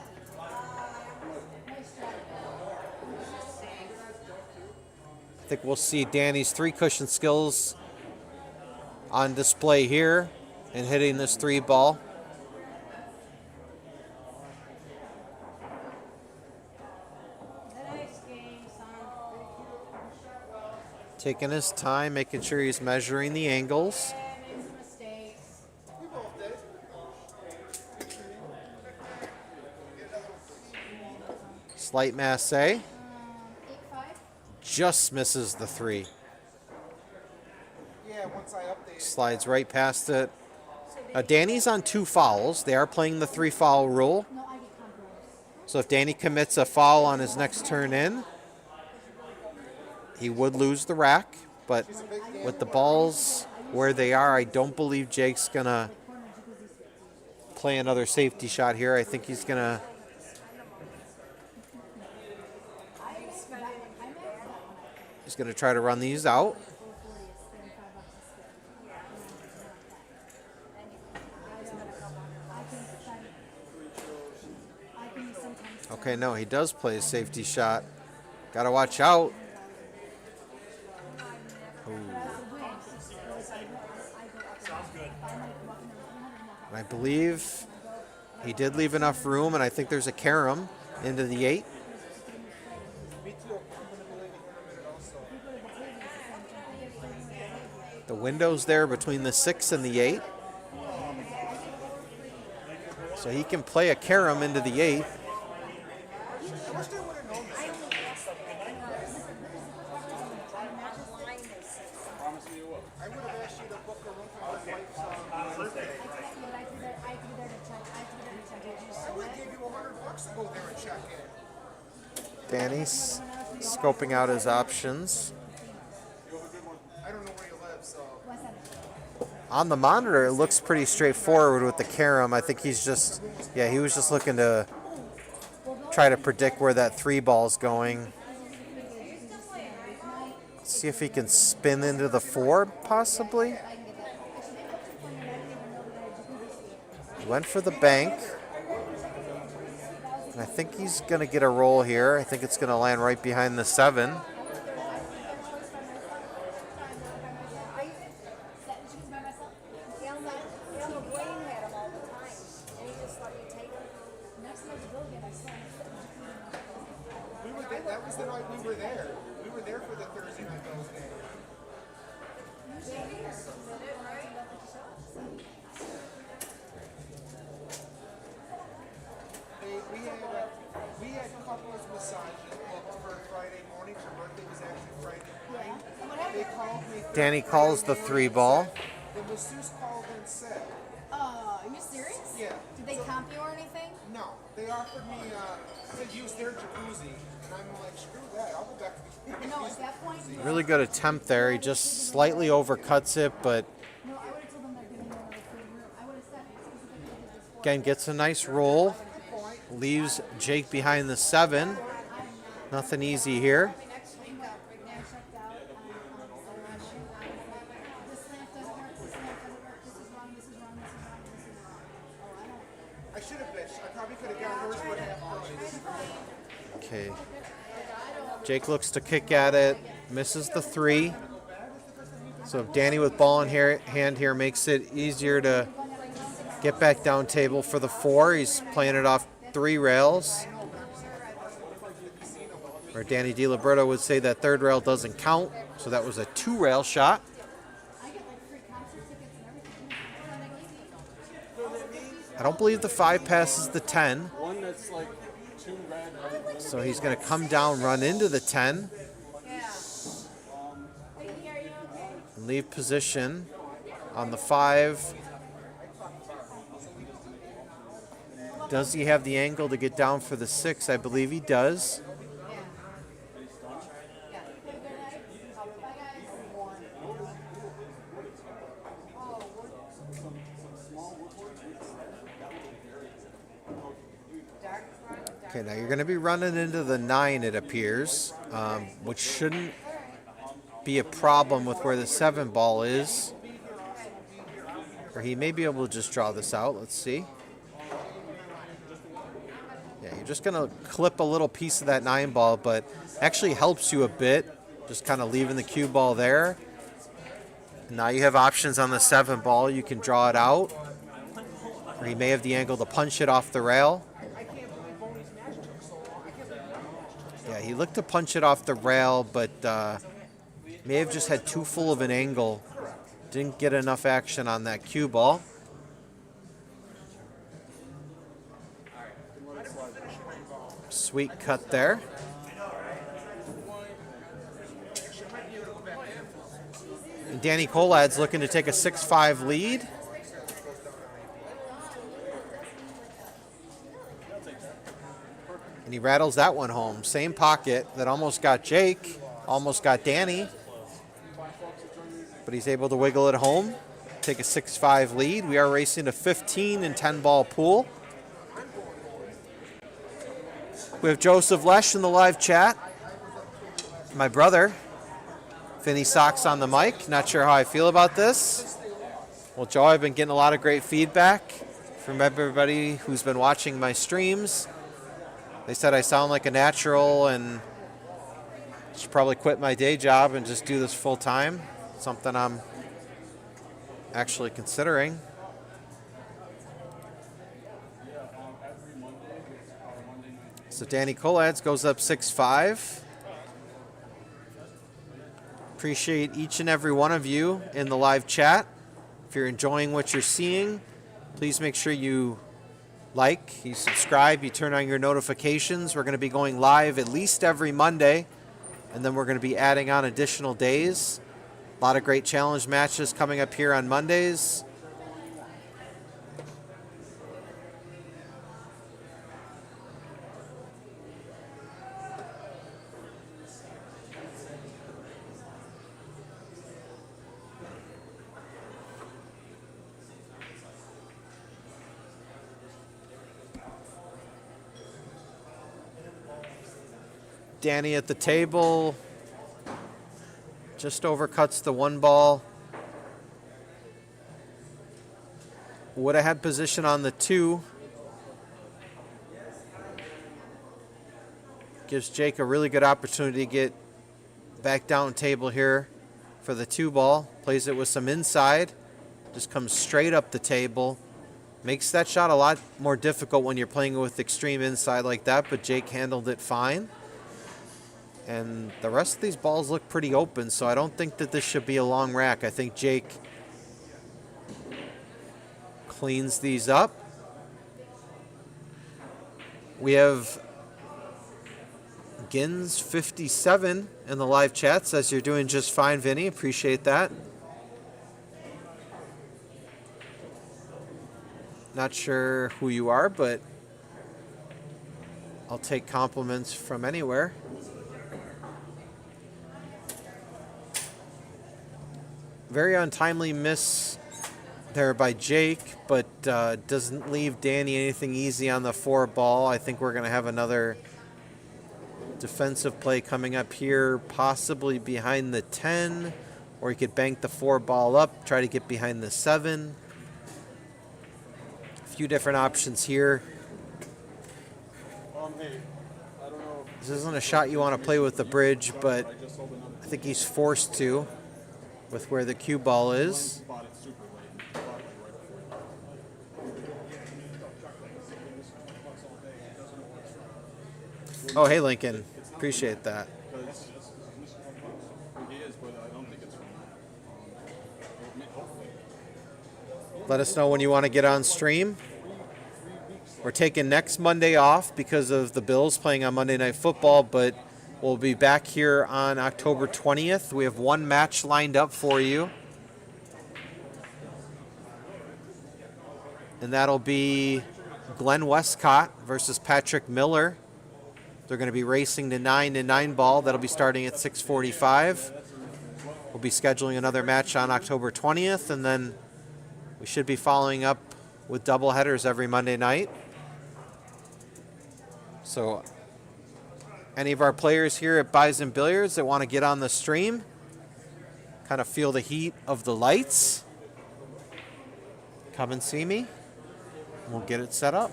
I think we'll see Danny's 3-cushion skills on display here and hitting this 3-ball. Taking his time, making sure he's measuring the angles. Slight masse. 8-5. Just misses the 3. Yeah, once I update it. Slides right past it. Danny's on 2 fouls. They are playing the 3 foul rule. No, I get compromised. So if Danny commits a foul on his next turn in, he would lose the rack. But with the balls where they are, I don't believe Jake's going to play another safety shot here. I think he's going to... He's going to try to run these out. Okay, no, he does play a safety shot. Got to watch out. And I believe he did leave enough room, and I think there's a carom into the 8. The window's there between the 6 and the 8. So he can play a carom into the 8. I would have asked you to book a room for my wife's birthday. I would have gave you $100 to go there and check in. Danny's scoping out his options. I don't know where you live, so. On the monitor, it looks pretty straightforward with the carom. I think he's just, yeah, he was just looking to try to predict where that 3 ball's going. Let's see if he can spin into the 4, possibly. He went for the bank. And I think he's going to get a roll here. I think it's going to land right behind the 7. That was the night we were there. We were there for the Thursday night those days. We had couples massages booked for Friday morning. Her birthday was actually Friday night. They called me. Danny calls the 3 ball. The masseuse called and said, Are you serious? Yeah. Did they comp you or anything? no, they offered me to use their jacuzzi. And I'm like, screw that. I'll go back to the No, at that point, you Really good attempt there. He just slightly overcuts it, but no, I would have told them they're giving you another free room. I would have said specifically did this for again gets a nice roll. Leaves Jake behind the 7. Nothing easy here. next week up. Right now, checked out. This lamp doesn't work. This lamp doesn't work. This is wrong. This is wrong. This is wrong. This is wrong. Oh, I don't. I should have bitched. I probably could have got hers, but half price. Okay. Jake looks to kick at it. Misses the 3. So Danny with ball in hand here makes it easier to get back down table for the 4. He's playing it off 3 rails. Or Danny DiLiberto would say that 3rd rail doesn't count. So that was a 2 rail shot. I don't believe the 5 passes the 10. One that's like 2 red. So he's going to come down, run into the 10, and leave position on the 5. Does he have the angle to get down for the 6? I believe he does. Okay, now you're going to be running into the 9, it appears, which shouldn't be a problem with where the 7 ball is. Or he may be able to just draw this out. Let's see. Yeah, you're just going to clip a little piece of that 9 ball, but actually helps you a bit, just kind of leaving the cue ball there. Now you have options on the 7 ball. You can draw it out, or he may have the angle to punch it off the rail. Yeah, he looked to punch it off the rail, but May have just had too full of an angle. Didn't get enough action on that cue ball. Sweet cut there. And Danny Kolacz looking to take a 6-5 lead. And he rattles that one home. Same pocket that almost got Jake, almost got Danny. But he's able to wiggle it home, take a 6-5 lead. We are racing a 15 and 10 ball pool. We have Joseph Lesh in the live chat. My brother, Vinny Sox on the mic. Not sure how I feel about this. Well, Joe, I've been getting a lot of great feedback from everybody who's been watching my streams. They said I sound like a natural and should probably quit my day job and just do this full time. Something I'm actually considering. So Danny Kolacz goes up 6-5. Appreciate each and every one of you in the live chat. If you're enjoying what you're seeing, please make sure you like, you subscribe, you turn on your notifications. We're going to be going live at least every Monday, and then we're going to be adding on additional days. A lot of great challenge matches coming up here on Mondays. Danny at the table just overcuts the one ball. Would have had position on the 2. Gives Jake a really good opportunity to get back down table here for the 2 ball. Plays it with some inside. Just comes straight up the table. Makes that shot a lot more difficult when you're playing with extreme inside like that, but Jake handled it fine. And the rest of these balls look pretty open, so I don't think that this should be a long rack. I think Jake cleans these up. We have Gins 57 in the live chat. Says you're doing just fine, Vinny. Appreciate that. Not sure who you are, but I'll take compliments from anywhere. Very untimely miss there by Jake, but doesn't leave Danny anything easy on the 4 ball. I think we're going to have another defensive play coming up here, possibly behind the 10, or he could bank the 4 ball up, try to get behind the 7. A few different options here. Hey, I don't know. This isn't a shot you want to play with the bridge, but I think he's forced to with where the cue ball is. Oh, hey, Lincoln. Appreciate that. Let us know when you want to get on stream. We're taking next Monday off because of the Bills playing on Monday Night Football, but we'll be back here on October 20th. We have one match lined up for you. And that'll be Glenn Westcott versus Patrick Miller. They're going to be racing the 9 and 9 ball. That'll be starting at 6:45. We'll be scheduling another match on October 20th, and then we should be following up with double headers every Monday night. So any of our players here at Bison Billiards that want to get on the stream, kind of feel the heat of the lights, come and see me. We'll get it set up.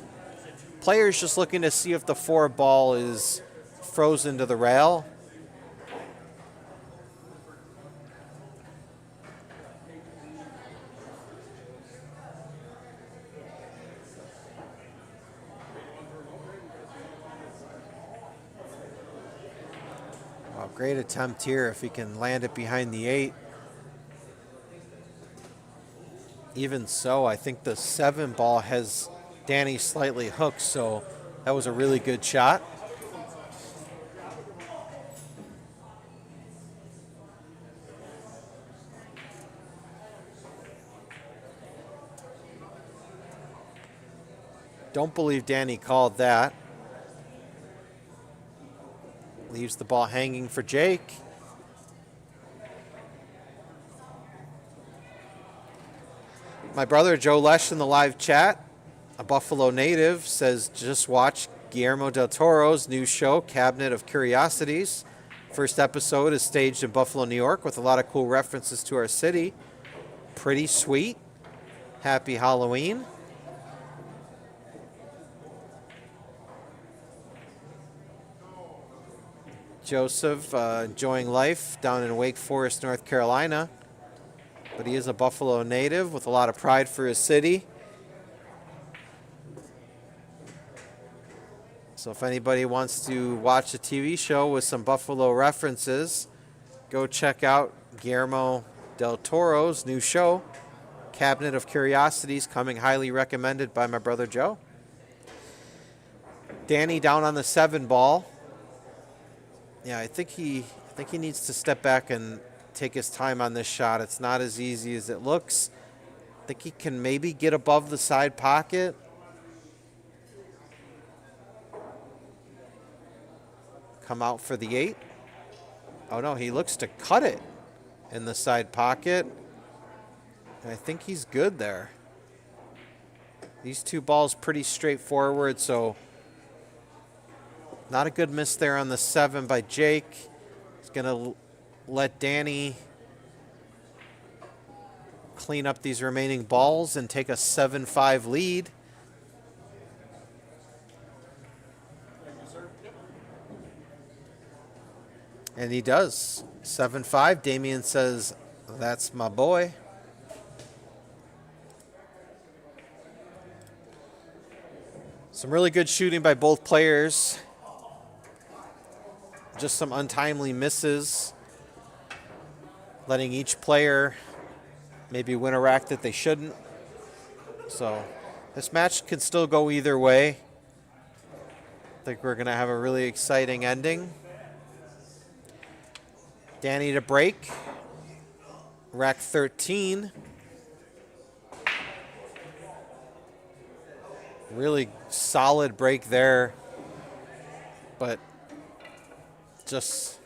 Players just looking to see if the 4 ball is frozen to the rail. Great attempt here if he can land it behind the 8. Even so, I think the 7 ball has Danny slightly hooked, so that was a really good shot. Don't believe Danny called that. Leaves the ball hanging for Jake. My brother Joe Lesh in the live chat, a Buffalo native, says just watch Guillermo del Toro's new show, Cabinet of Curiosities. First episode is staged in Buffalo, New York, with a lot of cool references to our city. Pretty sweet. Happy Halloween. Joseph enjoying life down in Wake Forest, North Carolina. But he is a Buffalo native with a lot of pride for his city. So if anybody wants to watch a TV show with some Buffalo references, go check out Guillermo del Toro's new show, Cabinet of Curiosities, coming highly recommended by my brother Joe. Danny down on the 7 ball. Yeah, I think he needs to step back and take his time on this shot. It's not as easy as it looks. I think he can maybe get above the side pocket. Come out for the 8. Oh no, he looks to cut it in the side pocket. I think he's good there. These 2 balls pretty straightforward, so not a good miss there on the 7 by Jake. He's going to let Danny clean up these remaining balls and take a 7-5 lead. And he does. 7-5. Damian says, that's my boy. Some really good shooting by both players. Just some untimely misses, letting each player maybe win a rack that they shouldn't. So this match could still go either way. I think we're going to have a really exciting ending. Danny to break. Rack 13. Really solid break there, but just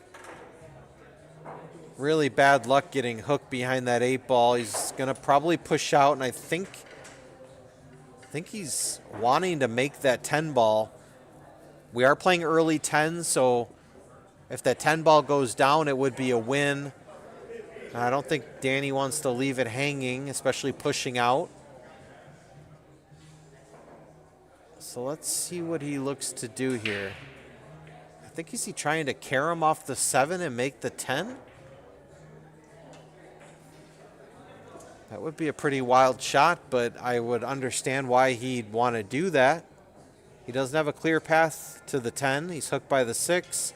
really bad luck getting hooked behind that 8 ball. He's going to probably push out, and I think he's wanting to make that 10 ball. We are playing early 10, so if that 10 ball goes down, it would be a win. I don't think Danny wants to leave it hanging, especially pushing out. So let's see what he looks to do here. I think is he trying to carom off the 7 and make the 10? That would be a pretty wild shot, but I would understand why he'd want to do that. He doesn't have a clear path to the 10. He's hooked by the 6.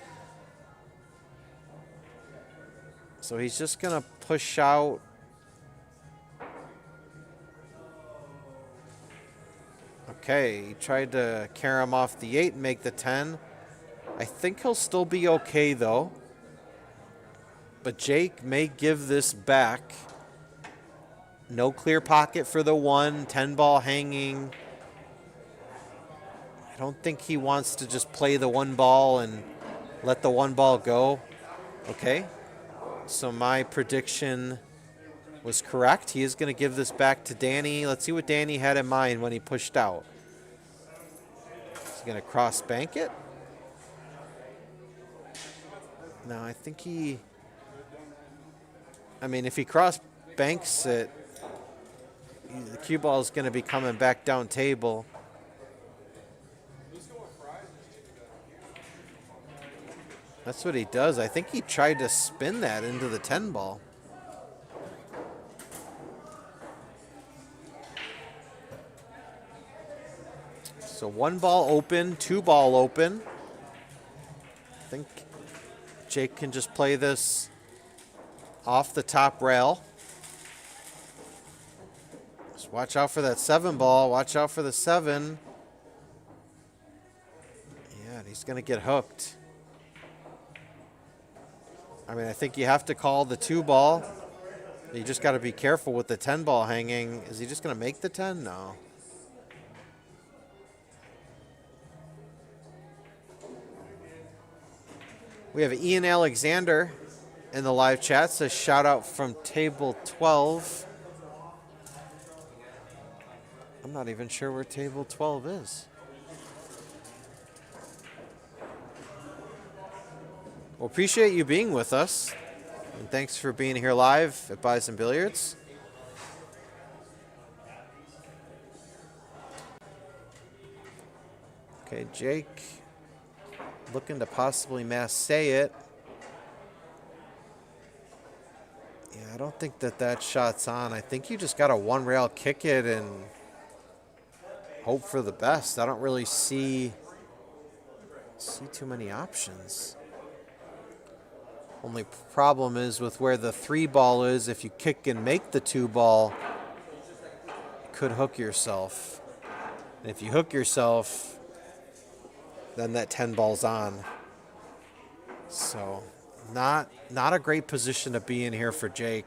So he's just going to push out. Okay, he tried to carom off the 8 and make the 10. I think he'll still be okay, though. But Jake may give this back. No clear pocket for the 1, 10 ball hanging. I don't think he wants to just play the 1 ball and let the 1 ball go. Okay, so my prediction was correct. He is going to give this back to Danny. Let's see what Danny had in mind when he pushed out. He's going to cross bank it. No, I think if he cross banks it, the cue ball is going to be coming back down table. That's what he does. I think he tried to spin that into the 10 ball. So 1 ball open, 2 ball open. I think Jake can just play this off the top rail. Just watch out for that 7 ball. Watch out for the 7. Yeah, and he's going to get hooked. I mean, I think you have to call the 2 ball. You just got to be careful with the 10 ball hanging. Is he just going to make the 10? No. We have Ian Alexander in the live chat. Says shout out from table 12. I'm not even sure where table 12 is. Well, appreciate you being with us. And thanks for being here live at Bison Billiards. Okay, Jake looking to possibly massay it. Yeah, I don't think that shot's on. I think you just got to 1 rail kick it and hope for the best. I don't really see too many options. Only problem is with where the 3 ball is, if you kick and make the 2 ball, you could hook yourself. And if you hook yourself, then that 10 ball's on. So not a great position to be in here for Jake.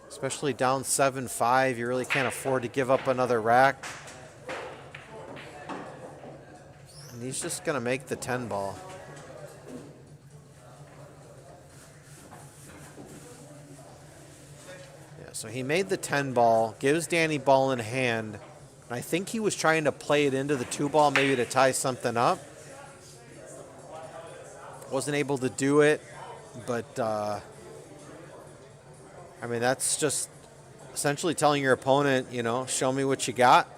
Especially down 7-5, you really can't afford to give up another rack. And he's just going to make the 10 ball. Yeah, so he made the 10 ball, gives Danny ball in hand. And I think he was trying to play it into the 2 ball, maybe to tie something up. Wasn't able to do it, but I mean, that's just essentially telling your opponent, you know, show me what you got.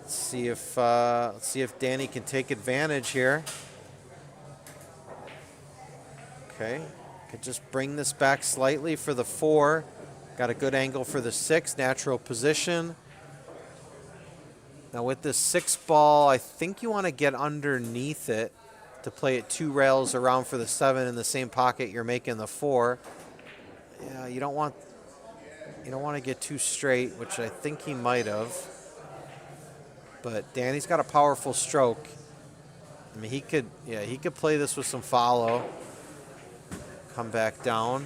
Let's see if Danny can take advantage here. Okay, could just bring this back slightly for the 4. Got a good angle for the 6, natural position. Now with this 6 ball, I think you want to get underneath it to play it 2 rails around for the 7 in the same pocket you're making the 4. Yeah, you don't want to get too straight, which I think he might have. But Danny's got a powerful stroke. I mean, he could play this with some follow. Come back down.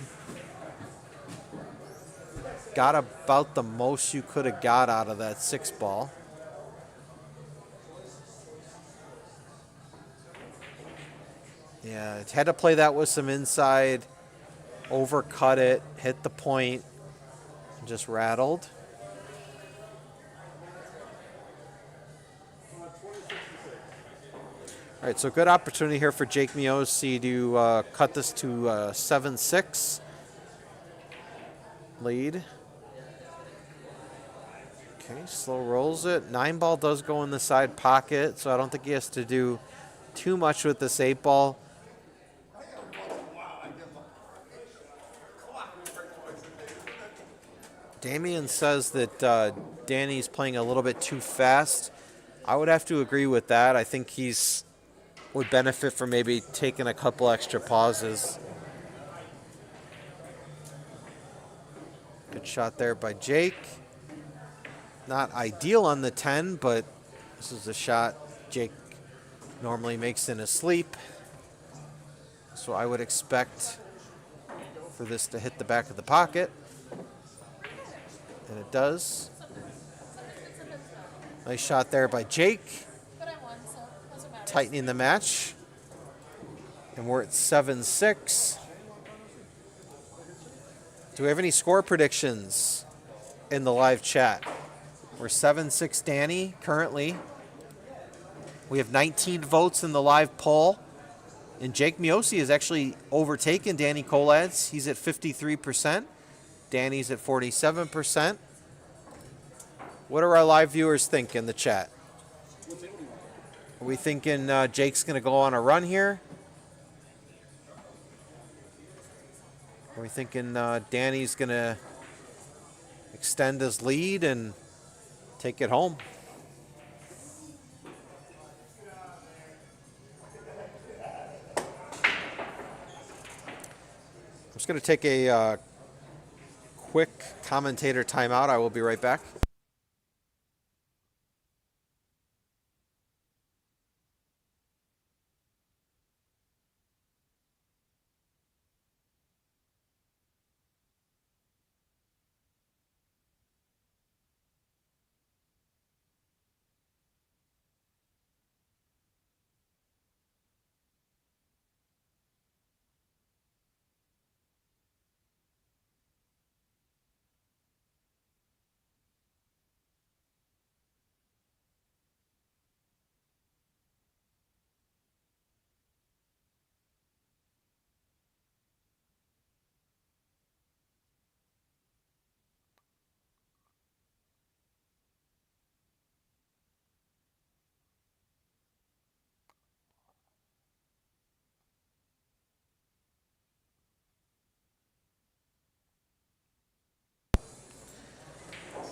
Got about the most you could have got out of that 6 ball. Yeah, had to play that with some inside, overcut it, hit the point, and just rattled. All right, so good opportunity here for Jake Miosi to cut this to 7-6 lead. Okay, slow rolls it. 9 ball does go in the side pocket, so I don't think he has to do too much with this 8 ball. Damian says that Danny's playing a little bit too fast. I would have to agree with that. I think he's would benefit from maybe taking a couple extra pauses. Good shot there by Jake. Not ideal on the 10, but this is a shot Jake normally makes in his sleep. So I would expect for this to hit the back of the pocket. And it does. Nice shot there by Jake. Tightening the match. And we're at 7-6. Do we have any score predictions in the live chat? We're 7-6 Danny currently. We have 19 votes in the live poll. And Jake Miosi has actually overtaken Danny Kolacz. He's at 53%. Danny's at 47%. What do our live viewers think in the chat? Are we thinking Jake's going to go on a run here? Are we thinking Danny's going to extend his lead and take it home? I'm just going to take a quick commentator timeout. I will be right back.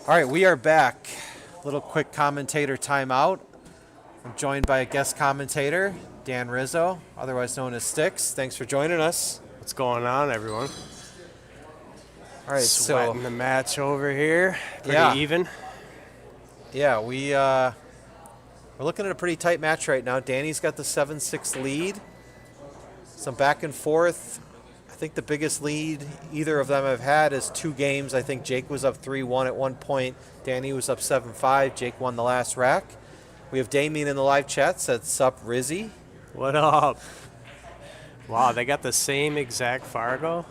All right, we are back. Little quick commentator timeout. I'm joined by a guest commentator, Dan Rizzo, otherwise known as Sticks. Thanks for joining us. What's going on, everyone? All right, Sweating the match over here. Pretty Yeah. even. Yeah, we're looking at a pretty tight match right now. Danny's got the 7-6 lead. Some back and forth. I think the biggest lead either of them have had is 2 games. I think Jake was up 3-1 at one point. Danny was up 7-5. Jake won the last rack. We have Damien in the live chat. Said, sup, Rizzy. What up? Wow, they got the same exact Fargo?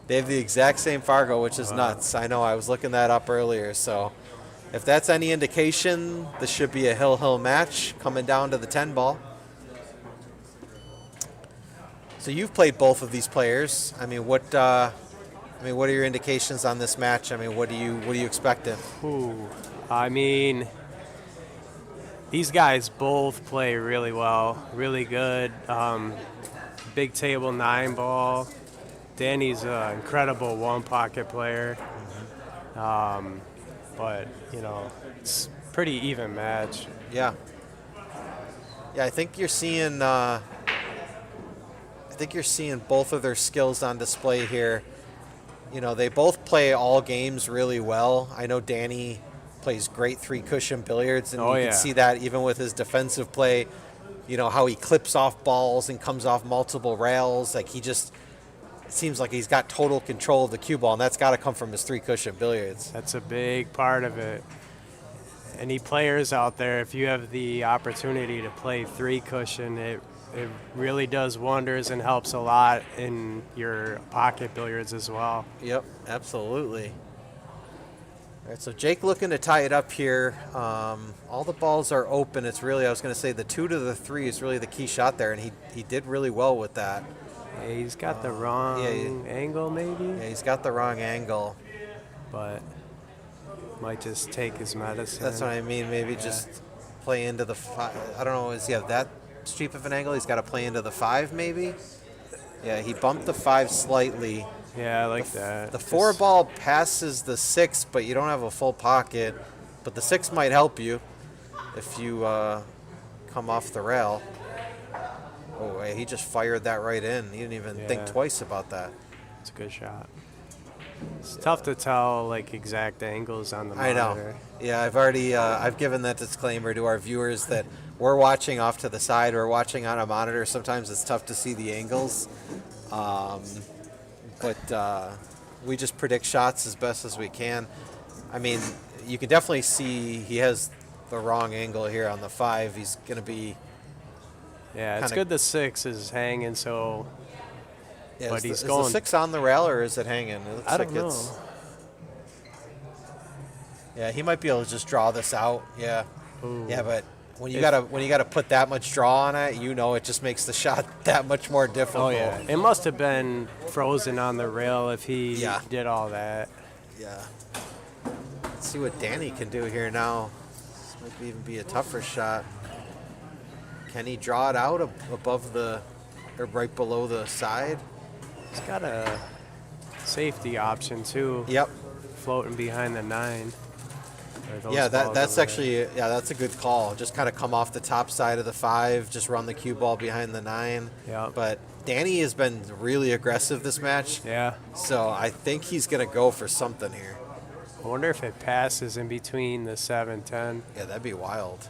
They have the exact same Fargo, which is nuts. I know, I was looking that up earlier. So if that's any indication, this should be a hill match coming down to the 10 ball. So you've played both of these players. I mean, what are your indications on this match? I mean, what do you expect? Ooh, I mean, these guys both play really well, really good. Big table 9 ball. Danny's an incredible 1-pocket player. But, you know, it's a pretty even match. Yeah. Yeah, I think you're seeing both of their skills on display here. You know, they both play all games really well. I know Danny plays great 3-cushion billiards, and you can see that even with his defensive play. You know, how he clips off balls and comes off multiple rails. Like, it seems like he's got total control of the cue ball, and that's got to come from his 3-cushion billiards. That's a big part of it. Any players out there, if you have the opportunity to play 3-cushion, it really does wonders and helps a lot in your pocket billiards as well. Yep, absolutely. All right, so Jake looking to tie it up here. All the balls are open. It's really, I was going to say, the 2 to the 3 is really the key shot there, and he did really well with that. Yeah, he's got the wrong angle, maybe? Yeah, he's got the wrong angle. But might just take his medicine. That's what I mean. Maybe just play into the 5. I don't know. Does he have that steep of an angle? He's got to play into the 5, maybe? Yeah, he bumped the 5 slightly. Yeah, I like that. The 4 ball passes the 6, but you don't have a full pocket. But the 6 might help you if you come off the rail. Oh, he just fired that right in. He didn't even think twice about that. It's a good shot. It's tough to tell, like, exact angles on the monitor. I know. Yeah, I've already I've given that disclaimer to our viewers that we're watching off to the side. We're watching on a monitor. Sometimes it's tough to see the angles. But we just predict shots as best as we can. I mean, you can definitely see he has the wrong angle here on the 5. He's going to be... Yeah, it's good the 6 is hanging, so... Yeah, but is the 6 on the rail, or is it hanging? It looks I don't like know. it's... Yeah, he might be able to just draw this out. Yeah. Ooh. Yeah, but when you gotta put that much draw on it, you know, it just makes the shot that much more difficult. Oh, yeah. It must have been frozen on the rail if he did all that. Yeah. Let's see what Danny can do here now. This might even be a tougher shot. Can he draw it out above or right below the side? He's got a safety option, too. Yep. Floating behind the 9. Yeah, that's actually, that's a good call. Just kind of come off the top side of the 5, just run the cue ball behind the 9. Yeah. But Danny has been really aggressive this match, Yeah. so I think he's going to go for something here. I wonder if it passes in between the 7-10. Yeah, that'd be wild.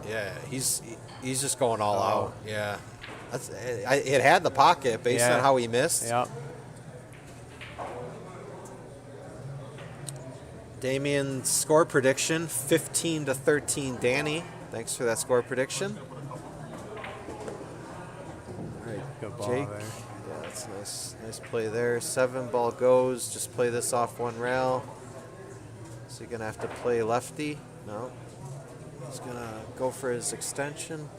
Yeah, he's just going all out. Yeah, it had the pocket based on how he missed. Yep. Damien's score prediction 15-13. Danny, thanks for that score prediction. All right, Good ball Jake. there. Yeah, that's nice play there. 7 ball goes. Just play this off one rail. So you're gonna have to play lefty. No. He's gonna go for his extension.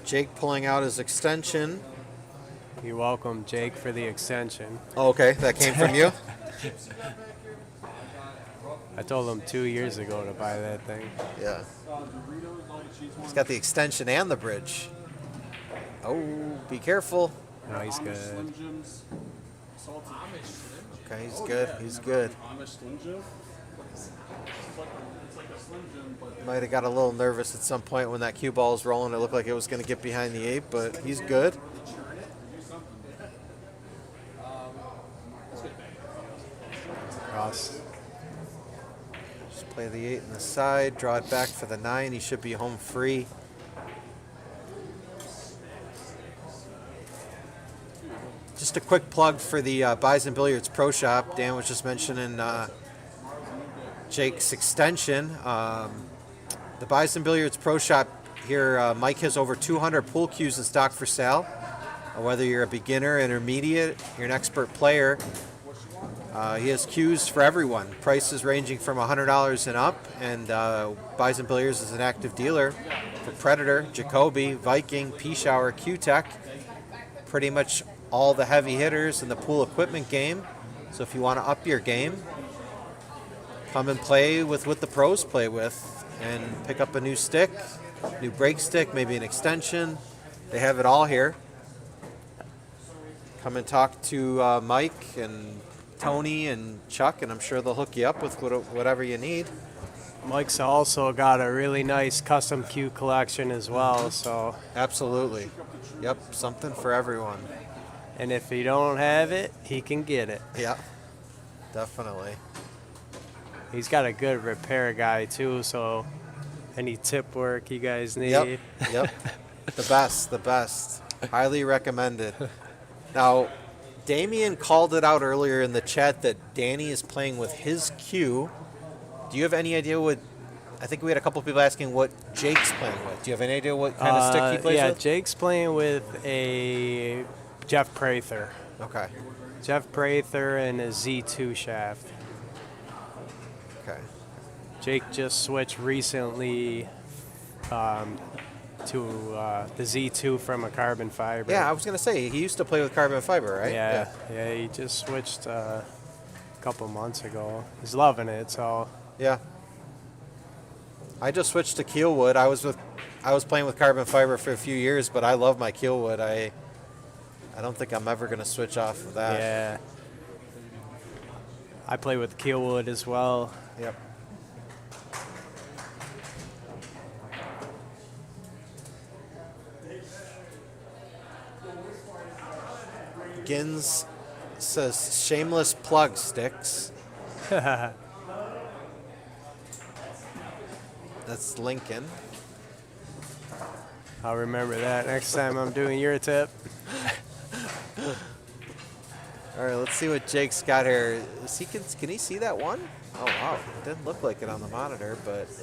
Jake pulling out his extension. You're welcome, Jake, for the extension. Oh, okay, that came from you? I told him 2 years ago to buy that thing. Yeah. He's got the extension and the bridge. Oh, be careful. No, he's good. Okay, he's good. He's good. Might have got a little nervous at some point when that cue ball was rolling. It looked like it was going to get behind the 8, but he's good. Cross. Just play the 8 in the side, draw it back for the 9. He should be home free. Just a quick plug for the Bison Billiards Pro Shop. Dan was just mentioning Jake's extension. The Bison Billiards Pro Shop here, Mike has over 200 pool cues in stock for sale. Whether you're a beginner, intermediate, you're an expert player, he has cues for everyone. Prices ranging from $100 and up, and Bison Billiards is an active dealer for Predator, Jacoby, Viking, P-Shower, Q-Tech, pretty much all the heavy hitters in the pool equipment game. So if you want to up your game, come and play with what the pros play with and pick up a new stick, new brake stick, maybe an extension. They have it all here. Come and talk to Mike and Tony and Chuck, and I'm sure they'll hook you up with whatever you need. Mike's also got a really nice custom cue collection as well, so. Absolutely. Yep, something for everyone. And if he don't have it, he can get it. Yeah, definitely. He's got a good repair guy too, so any tip work you guys need. Yep. The best. Highly recommended. Now, Damien called it out earlier in the chat that Danny is playing with his cue. Do you have any idea what? I think we had a couple of people asking what Jake's playing with. Do you have any idea what kind of stick he plays yeah, with? Jake's playing with a Jeff Prather. Okay. Jeff Prather and a Z2 shaft. Okay. Jake just switched recently to the Z2 from a carbon fiber. Yeah, I was gonna say he used to play with carbon fiber, right? Yeah, he just switched a couple months ago. He's loving it, so. Yeah. I just switched to Keelwood. I was playing with carbon fiber for a few years, but I love my Keelwood. I don't think I'm ever gonna switch off of that. Yeah. I play with Keelwood as well. Yep. Gins says shameless plug sticks. That's Lincoln. I'll remember that next time I'm doing your tip. All right, let's see what Jake's got here. Can he see that one? Oh wow, it didn't look like it on the monitor,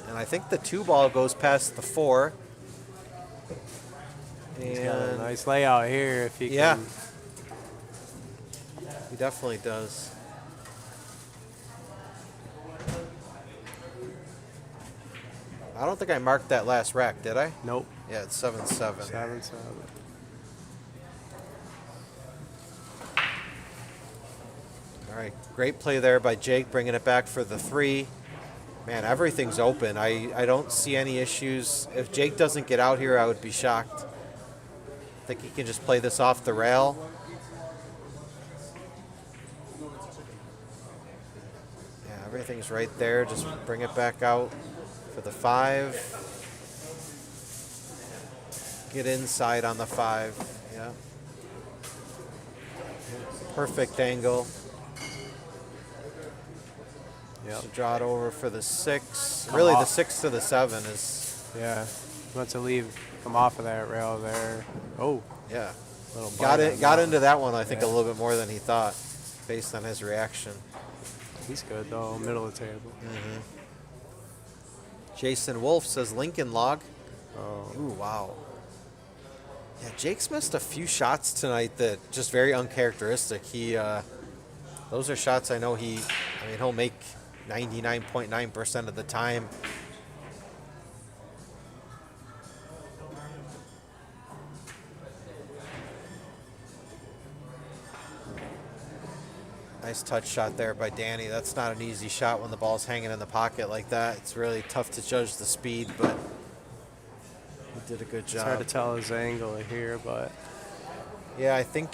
and I think the 2 ball goes past the 4. He's got a nice layout here if you yeah, can. he definitely does. I don't think I marked that last rack, did I? Nope. Yeah, it's 7-7. 7-7. All right, great play there by Jake, bringing it back for the 3. Man, everything's open. I don't see any issues. If Jake doesn't get out here, I would be shocked. I think he can just play this off the rail. Yeah, Everything's right there. Just bring it back out for the 5. Get inside on the 5. Yeah. Perfect angle. Yep. So draw it over for the 6. Really, the 6 to the 7 is. Yeah. Wants to come off of that rail there. Oh. Yeah. Little Got into that one, I think, a little bit more than he thought, based on his reaction. He's good, though. Middle of the table. Jason Wolf says Lincoln log. Oh. Ooh, wow. Yeah, Jake's missed a few shots tonight that just very uncharacteristic. Those are shots I know he'll make 99.9% of the time. Nice touch shot there by Danny. That's not an easy shot when the ball's hanging in the pocket like that. It's really tough to judge the speed, but he did a good job. It's hard to tell his angle here, but yeah, I think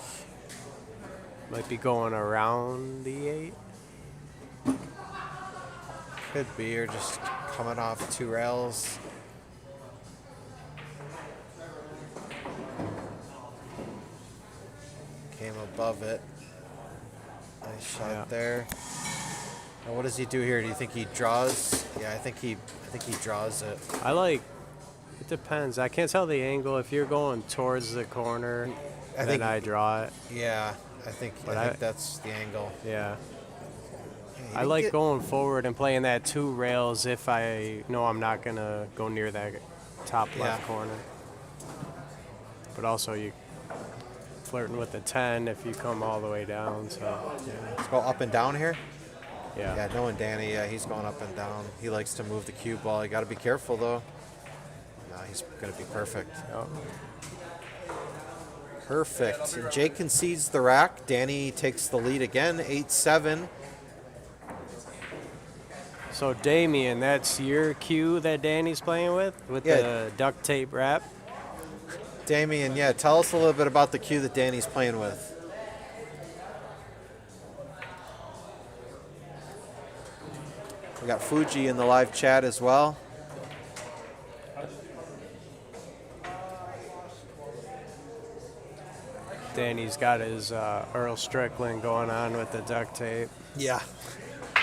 might be going around the 8. Could be, or just coming off 2 rails. Came above it. Nice shot there. Now what does he do here? Do you think he draws? Yeah, I think he draws it. It depends. I can't tell the angle. If you're going towards the corner, then I draw it. Yeah, I think that's the angle. Yeah. I like going forward and playing that 2 rails if I know I'm not going to go near that top left corner. But also you flirting with the 10 if you come all the way down. So let's go up and down here. Yeah. Yeah, knowing Danny, he's going up and down. He likes to move the cue ball. You got to be careful though. No, he's going to be perfect. Yep. Perfect. And Jake concedes the rack. Danny takes the lead again, 8-7. So Damien, that's your cue that Danny's playing with the duct tape wrap? Damien, tell us a little bit about the cue that Danny's playing with. We got Fuji in the live chat as well. Danny's got his Earl Strickland going on with the duct tape. Yeah.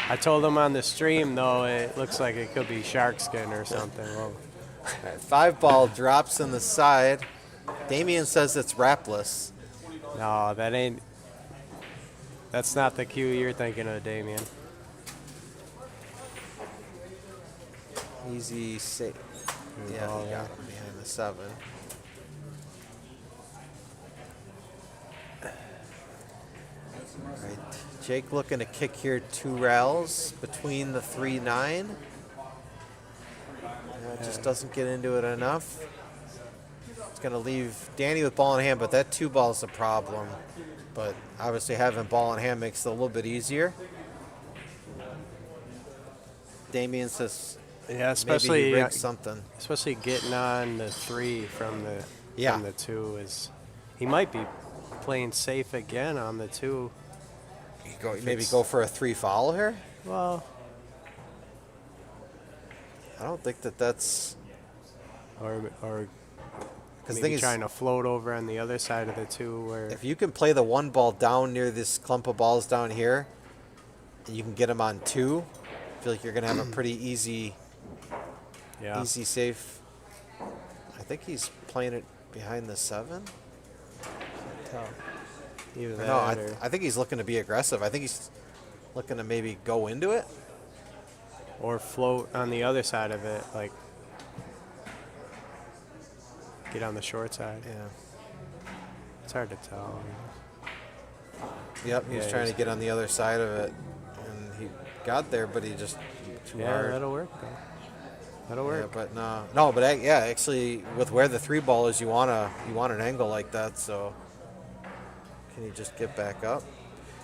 I told him on the stream, though, it looks like it could be shark skin or something. Well, right, 5 ball drops in the side. Damien says it's wrapless. no, that's not the cue you're thinking of, Damien. Easy save. Yeah, he got him behind the 7. Right. Jake looking to kick here 2 rails between the 3-9. Just doesn't get into it enough. It's going to leave Danny with ball in hand, but that 2 ball is a problem. But obviously having ball in hand makes it a little bit easier. Damien says especially maybe he rigs something. Especially getting on the 3 from the 2 is he might be playing safe again on the 2. Maybe go for a 3 foul here. Well, I don't think that's. or Because maybe trying to float over on the other side of the 2 where if you can play the 1 ball down near this clump of balls down here, and you can get them on 2, I feel like you're gonna have a pretty easy safe. I think he's playing it behind the 7. either that No, or I think he's looking to be aggressive. I think he's looking to maybe go into it. or float on the other side of it, like get on the short side. Yeah. It's hard to tell. Yep, he's trying to get on the other side of it, and he got there, but he just too hard. That'll work. That'll work. Yeah, but no, but actually, with where the 3 ball is, you want an angle like that. So, can you just get back up?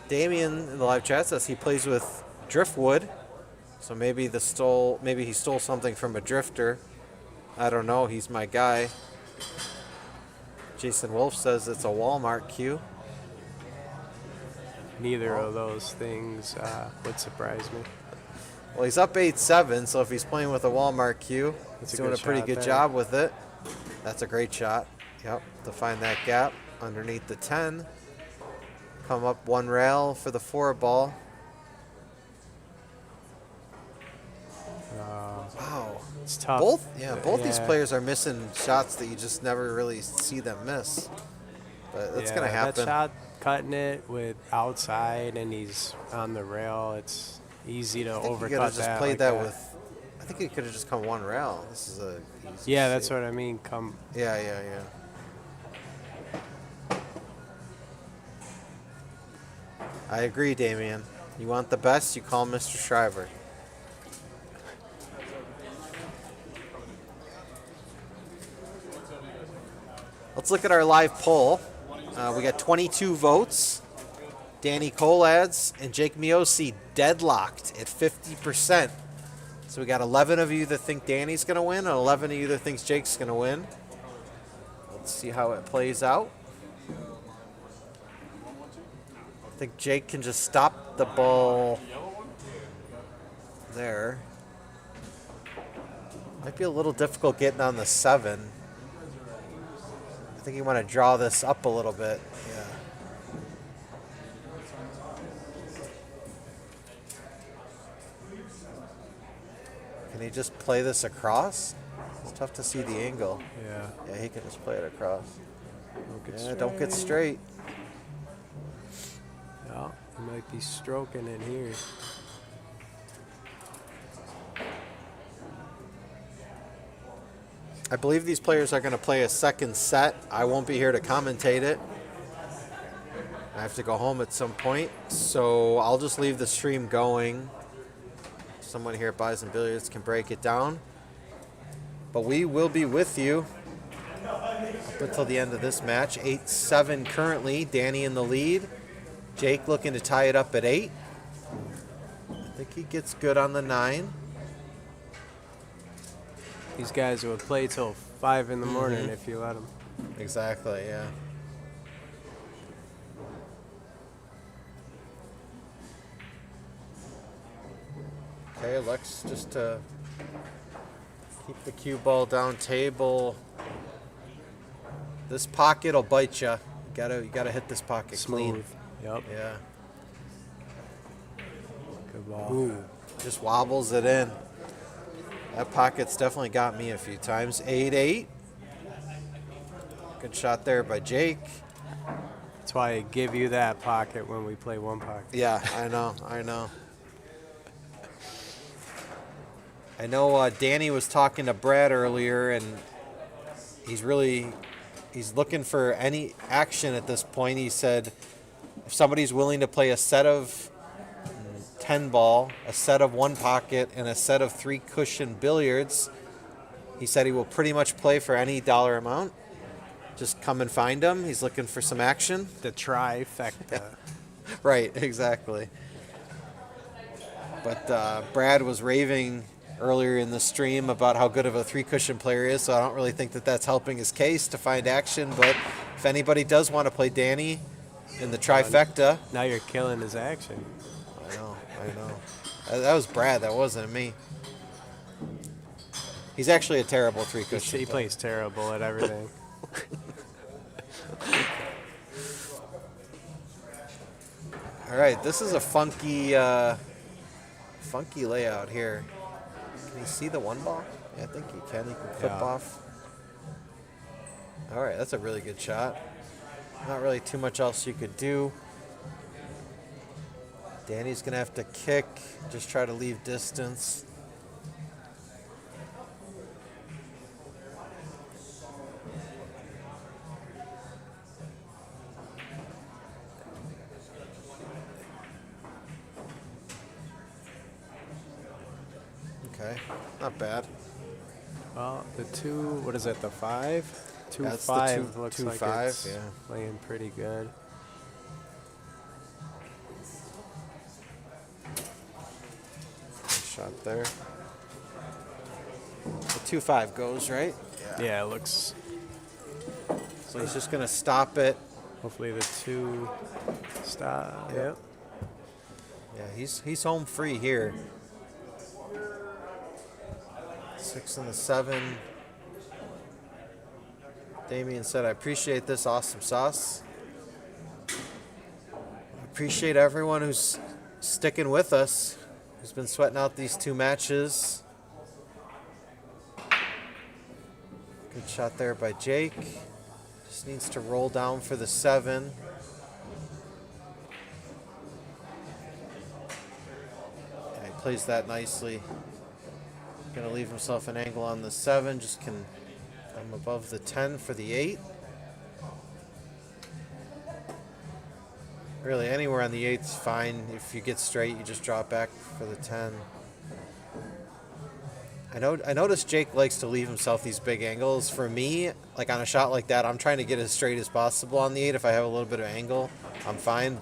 Damien in the live chat says he plays with driftwood, so maybe he stole something from a drifter. I don't know. He's my guy. Jason Wolf says it's a Walmart cue. Neither of those things would surprise me. Well, he's up 8-7, so if he's playing with a Walmart cue, he's a doing good a pretty shot good there. job with it. That's a great shot. Yep, to find that gap underneath the 10. Come up one rail for the 4 ball. Wow. It's tough. Both these players are missing shots that you just never really see them miss. But that's going to happen. That shot, cutting it with outside, and he's on the rail. It's easy to I think overcut you could have just that. played like that with. I think he could have just come one rail. This is a. Easy Yeah, that's save. what I mean. Come. Yeah. I agree, Damien. You want the best, you call Mr. Shriver. Let's look at our live poll. We got 22 votes. Danny Kolacz and Jake Miosi deadlocked at 50%. So we got 11 of you that think Danny's going to win and 11 of you that thinks Jake's going to win. Let's see how it plays out. I think Jake can just stop the ball there. Might be a little difficult getting on the 7. I think you want to draw this up a little bit. Yeah. Can he just play this across? It's tough to see the angle. Yeah. Yeah, he can just play it across. Don't Don't get straight. Yeah, he might be stroking it here. I believe these players are going to play a second set. I won't be here to commentate it. I have to go home at some point, so I'll just leave the stream going. Someone here at Buys and Billiards can break it down. But we will be with you up until the end of this match. 8-7 currently. Danny in the lead. Jake looking to tie it up at 8. I think he gets good on the 9. These guys will play till 5 in the morning if you let them. Exactly, yeah. Okay, Lex just to keep the cue ball down table. This pocket will bite you. You gotta hit this pocket clean. Smooth. Yep. Yeah. Good ball. Ooh, just wobbles it in. That pocket's definitely got me a few times. 8-8. Good shot there by Jake. That's why I give you that pocket when we play one pocket. Yeah, I know. I know Danny was talking to Brad earlier, and he's looking for any action at this point. He said if somebody's willing to play a set of 10 ball, a set of 1 pocket, and a set of 3 cushion billiards, he said he will pretty much play for any dollar amount. Just come and find him. He's looking for some action. The trifecta. Right, exactly. But Brad was raving earlier in the stream about how good of a 3 cushion player he is, so I don't really think that that's helping his case to find action. But if anybody does want to play Danny in the trifecta, Now you're killing his action. I know. That was Brad. That wasn't me. He's actually a terrible 3 cushion. He plays terrible at everything. All right, this is a funky layout here. Can you see the 1 ball? Yeah, I think you can. You can clip off. All right, that's a really good shot. Not really too much else you could do. Danny's going to have to kick, just try to leave distance. Okay, not bad. Well, the 2, what is it, the 5? 2-5 That's the looks 2-5, like it's yeah. playing pretty good. Nice shot there. The 2-5 goes, right? Yeah, it looks. So he's just going to stop it. Hopefully the 2 stop. Yep. Yeah, he's home free here. 6 and the 7. Damien said, I appreciate this awesome sauce. I appreciate everyone who's sticking with us, who's been sweating out these 2 matches. Good shot there by Jake. Just needs to roll down for the 7. Yeah, he plays that nicely. Gonna leave himself an angle on the 7. Just can come above the 10 for the 8. Really, anywhere on the 8's fine. If you get straight, you just drop back for the 10. I noticed Jake likes to leave himself these big angles. For me, like on a shot like that, I'm trying to get as straight as possible on the 8. If I have a little bit of angle, I'm fine.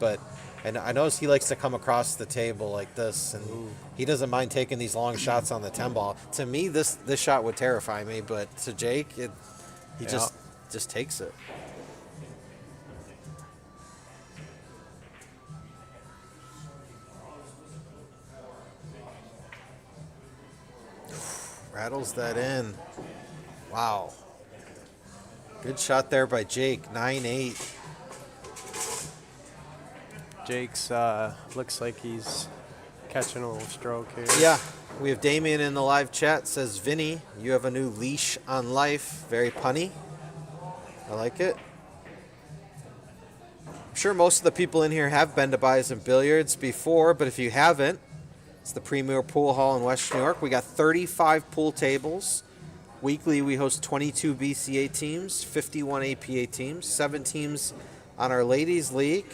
And I notice he likes to come across the table like this, and he doesn't mind taking these long shots on the 10 ball. To me, this shot would terrify me, but to Jake, he just takes it. Rattles that in. Wow. Good shot there by Jake. 9-8. Jake's looks like he's catching a little stroke here. Yeah. We have Damien in the live chat. Says, Vinny, you have a new leash on life. Very punny. I like it. I'm sure most of the people in here have been to Bison Billiards before, but if you haven't, it's the premier pool hall in West New York. We got 35 pool tables. Weekly, we host 22 BCA teams, 51 APA teams, 7 teams on our Ladies League,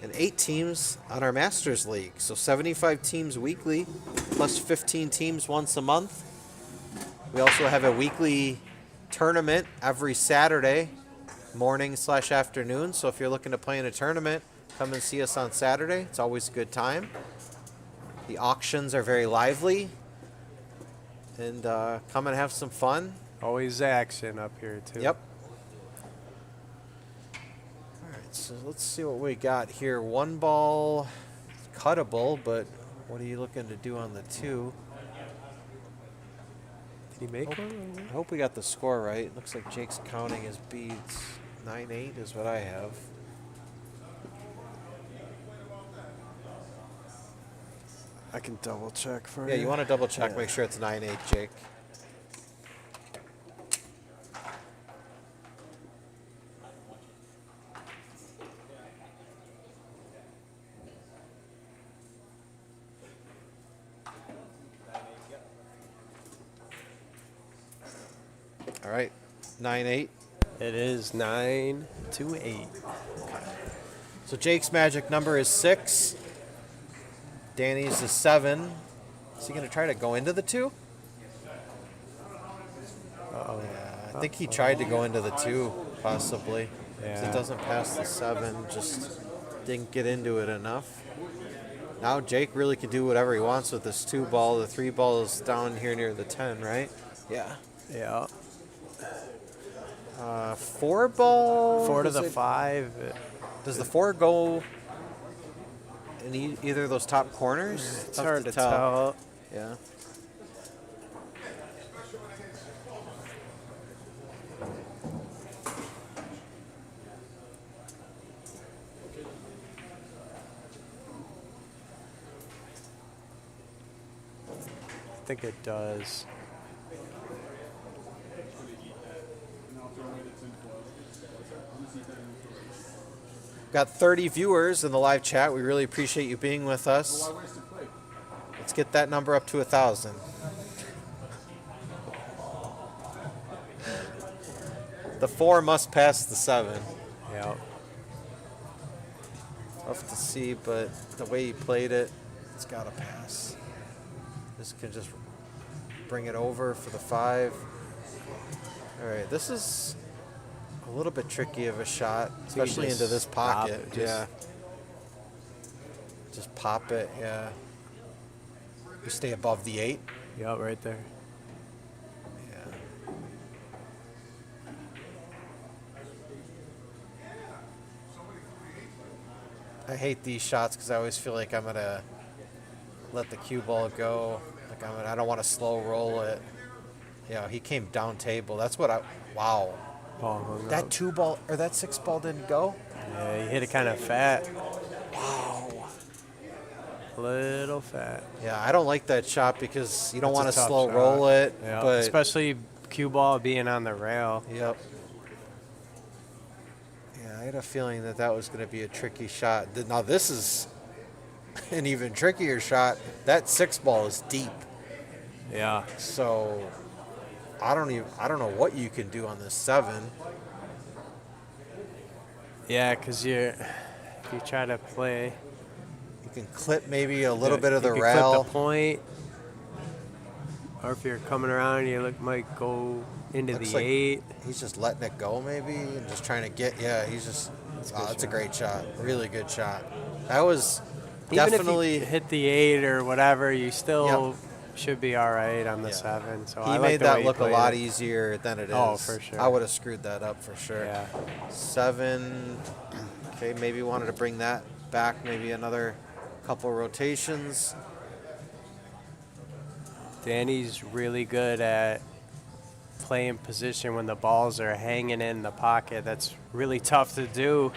and 8 teams on our Masters League. So 75 teams weekly, plus 15 teams once a month. We also have a weekly tournament every Saturday, morning/afternoon. So if you're looking to play in a tournament, come and see us on Saturday. It's always a good time. The auctions are very lively, and come and have some fun. Always action up here, too. Yep. All right, so let's see what we got here. 1 ball, cuttable, but what are you looking to do on the 2? Did he make one? I hope we got the score right. Looks like Jake's counting his beads. 9-8 is what I have. I can double check for you. Yeah, you want to double check, Yeah. make sure it's 9-8, Jake. All right, 9-8. It is 9-8. So Jake's magic number is 6. Danny's is 7. Is he going to try to go into the 2? Uh-oh. Yeah, I think he tried to go into the 2, possibly. Yeah. It doesn't pass the 7, just didn't get into it enough. Now Jake really can do whatever he wants with this 2 ball. The 3 ball is down here near the 10, right? Yeah. Yeah. 4 ball? 4 to Does the it- 5. Does the 4 go in either of those top corners? It's hard to tell. Yeah. I think it does. Got 30 viewers in the live chat. We really appreciate you being with us. Let's get that number up to 1,000. The 4 must pass the 7. Yeah. Tough to see, but the way he played it, it's got to pass. This could just bring it over for the 5. All right, this is a little bit tricky of a shot, especially just into this pop pocket. it, just- Yeah. Just pop it, yeah. You stay above the 8. Yeah, right there. Yeah. I hate these shots because I always feel like I'm going to let the cue ball go. Like I don't want to slow roll it. Yeah, he came down table. That's what I. Wow. Ball hung That up. 2 ball or that 6 ball didn't go. Yeah, he hit it kind of fat. Wow. Little fat. Yeah, I don't like that shot because you don't That's a want to tough slow shot. roll it. Yeah, But especially cue ball being on the rail. yep. Yeah, I had a feeling that that was going to be a tricky shot. Now this is an even trickier shot. That 6 ball is deep, Yeah. so I don't know what you can do on this 7. Yeah, because if you try to play You can clip maybe a little bit of the you can rail. clip the point, or if you're coming around, you might go into Looks the like 8. He's just letting it go maybe and just trying to get. Yeah, he's just. That's a great shot. Really good shot. That was Even definitely. if you hit the 8 or whatever, you still should be all right on the Yeah. 7. So He I like made the that way look a played lot it. easier than it is. Oh, for sure. I would have screwed that up for sure. Yeah. 7. Okay, maybe wanted to bring that back. Maybe another couple rotations. Danny's really good at playing position when the balls are hanging in the pocket. That's really tough to do.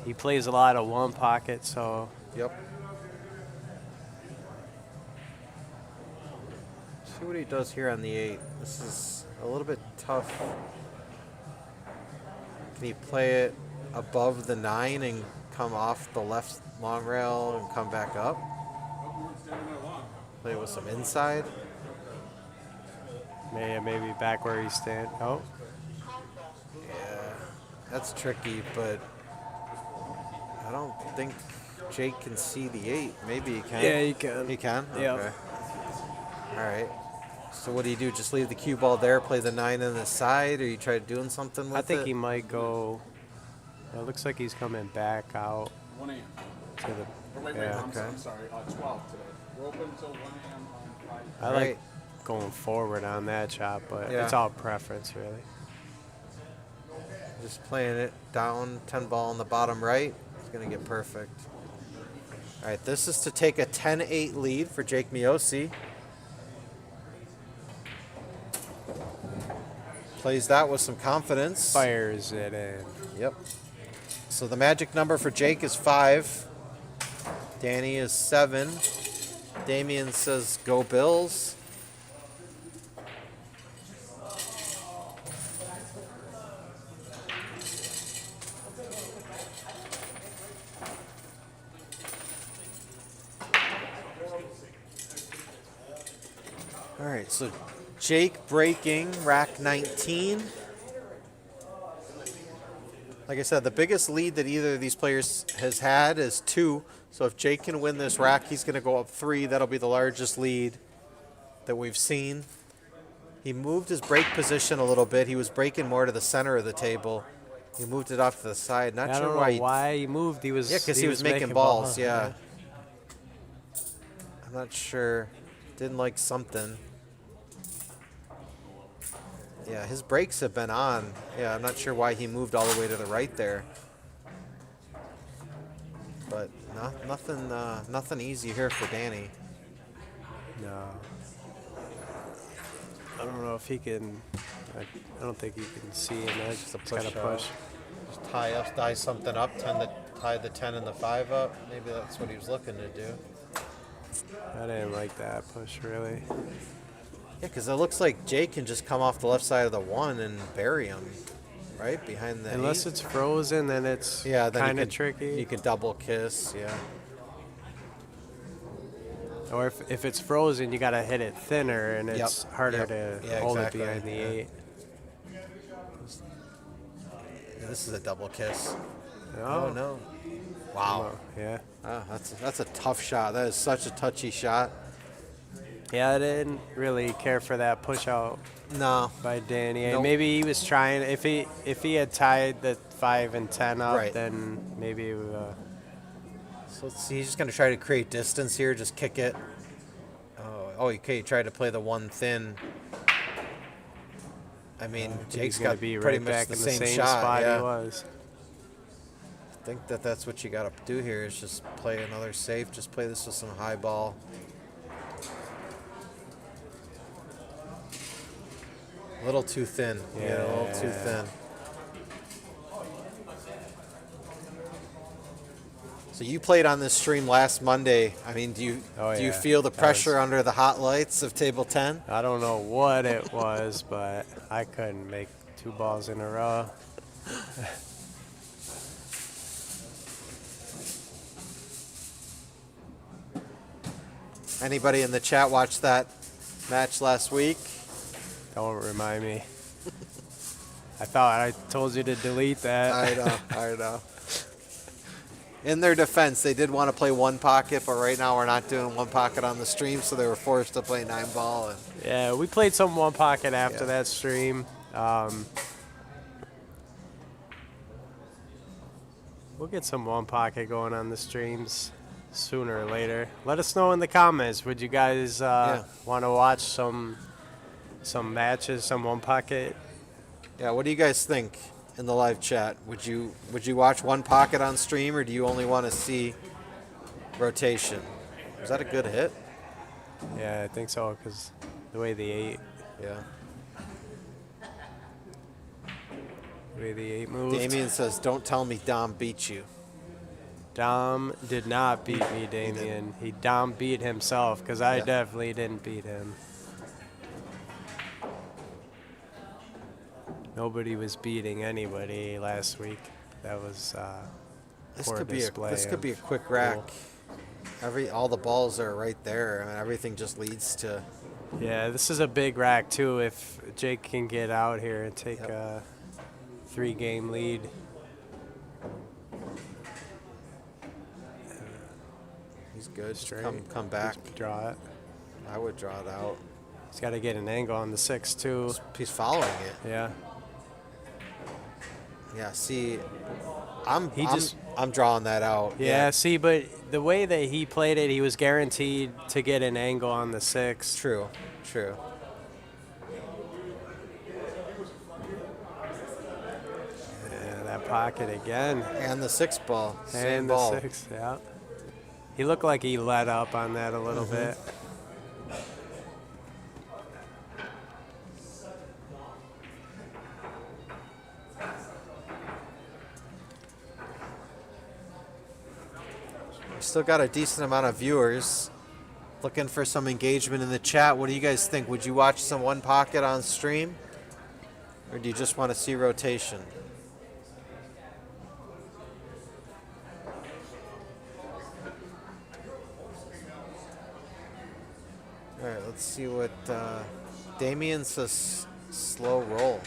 He plays a lot of one pocket, so Yep. See what he does here on the 8. This is a little bit tough. Can he play it above the 9 and come off the left long rail and come back up? Play it with some inside. maybe back where he's standing. Oh, Yeah, that's tricky, but I don't think Jake can see the 8. Maybe he can. yeah, he can. He can? Yep. Okay. All right. So what do you do? Just leave the cue ball there, play the 9 on the side, or you try doing something with it? I think he might go. It looks like he's coming back out 1 a.m. to the. Wait, Yeah. I'm sorry. 12 today. We're open until 1 a.m. on Friday. I like going forward on that shot, but Yeah. it's all preference, really. Just playing it down, 10 ball on the bottom right. It's going to get perfect. All right, this is to take a 10-8 lead for Jake Miosi. Plays that with some confidence. Fires it in. Yep. So the magic number for Jake is 5. Danny is 7. Damian says go Bills. All right, so Jake breaking rack 19. Like I said, the biggest lead that either of these players has had is 2. So if Jake can win this rack, he's going to go up 3. That'll be the largest lead that we've seen. He moved his break position a little bit. He was breaking more to the center of the table. He moved it off to the side. Not I sure don't why. know why he moved. He was Because he was making balls. Yeah. I'm not sure. Didn't like something. Yeah, his brakes have been on. Yeah, I'm not sure why he moved all the way to the right there. But nothing easy here for Danny. No. I don't know if he can. I don't think he can see in that. Just a Just gotta push. Just tie something up, tie the 10 and the 5 up. Maybe that's what he was looking to do. I didn't like that push really. Yeah, because it looks like Jake can just come off the left side of the 1 and bury him, right behind the. Unless 8. it's frozen, then it's then kind you of can- tricky. You can double kiss, yeah. Or if it's frozen, you gotta hit it thinner, and it's harder to hold exactly. it behind the 8. Yeah, this is a double kiss. Oh, Oh no! Wow. Yeah. Ah, that's a tough shot. That is such a touchy shot. Yeah, I didn't really care for that push out No. by Danny. And Nope. maybe he was trying. If he had tied the 5 and 10 up, Right. then maybe. So let's see. He's just gonna try to create distance here. Just kick it. Oh, okay. He tried to play the 1 thin. I mean, Jake's he's gonna got be pretty right much back the in same the same shot. spot Yeah. he was. I think that's what you got to do here is just play another safe. Just play this with some high ball. A little too thin. Yeah, a little too thin. So you played on this stream last Monday. I mean, do you feel the pressure under the hot lights of table 10? I don't know what it was, but I couldn't make 2 balls in a row. Anybody in the chat watch that match last week? Don't remind me. I thought I told you to delete that. I know. In their defense, they did want to play 1 pocket, but right now we're not doing 1 pocket on the stream, so they were forced to play 9 ball. And Yeah, we played some 1 pocket after that stream. We'll get some 1 pocket going on the streams sooner or later. Let us know in the comments. Would you guys want to watch some matches, some 1 pocket? yeah, what do you guys think in the live chat? Would you watch 1 pocket on stream, or do you only want to see rotation? Was that a good hit? Yeah, I think so, because the way the 8. Yeah. The way the 8 moved. Damien says, "Don't tell me Dom beat you." Dom did not beat me, Damien. Dom beat himself, because I definitely didn't beat him. Nobody was beating anybody last week. That was This poor could be display. this could be a quick rack. All the balls are right there. I mean, everything just leads to. Yeah, this is a big rack too. If Jake can get out here and take a 3-game lead. He's good. Straight. Come back. Just draw it. I would draw it out. He's got to get an angle on the 6 too. He's following it. Yeah. Yeah. See, I'm drawing that out. Yeah, see, but the way that he played it, he was guaranteed to get an angle on the 6. True. Yeah, that pocket again. And the 6 ball. Same And the ball. 6, yeah. He looked like he let up on that a little bit. Still got a decent amount of viewers. Looking for some engagement in the chat. What do you guys think? Would you watch some 1 pocket on stream? Or do you just want to see rotation? All right, let's see what Damien says. Slow roll.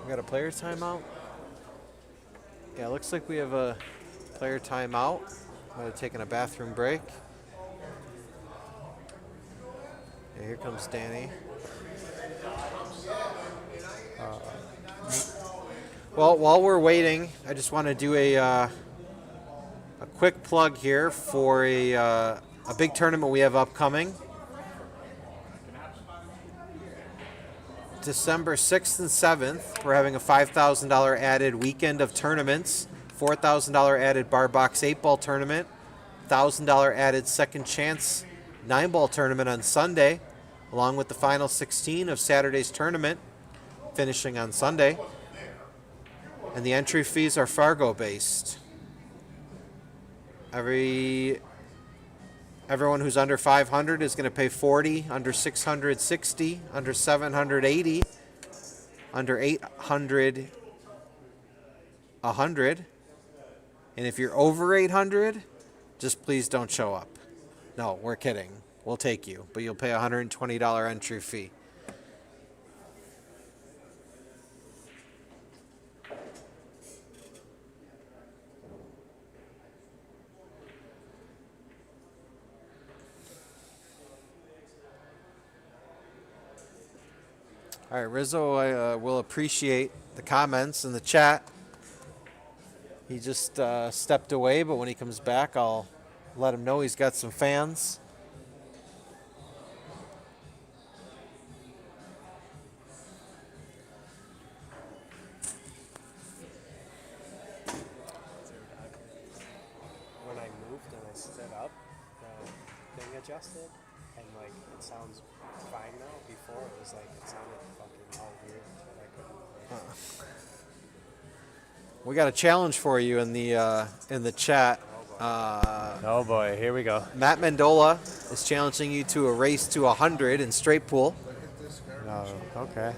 We got a player timeout? Yeah, looks like we have a player timeout. Might have taken a bathroom break. Yeah, here comes Danny. Well, while we're waiting, I just want to do a quick plug here for a big tournament we have upcoming. December 6th and 7th, we're having a $5,000 added weekend of tournaments, $4,000 added bar box 8-ball tournament, $1,000 added second chance 9-ball tournament on Sunday, along with the final 16 of Saturday's tournament, finishing on Sunday. And the entry fees are Fargo based. Everyone who's under 500 is going to pay 40, under 600 60, under 700 80, under 800 100. And if you're over 800, just please don't show up. No, we're kidding. We'll take you, but you'll pay a $120 entry fee. All right, Rizzo, I will appreciate the comments in the chat. He just stepped away, but when he comes back, I'll let him know he's got some fans. When I moved and I stood up, the thing adjusted, and like it sounds fine now. Before it was like it sounded fucking all weird. I couldn't. We got a challenge for you in the chat. Oh boy, here we go. Matt Mendola is challenging you to a race to 100 in straight pool. Oh, okay.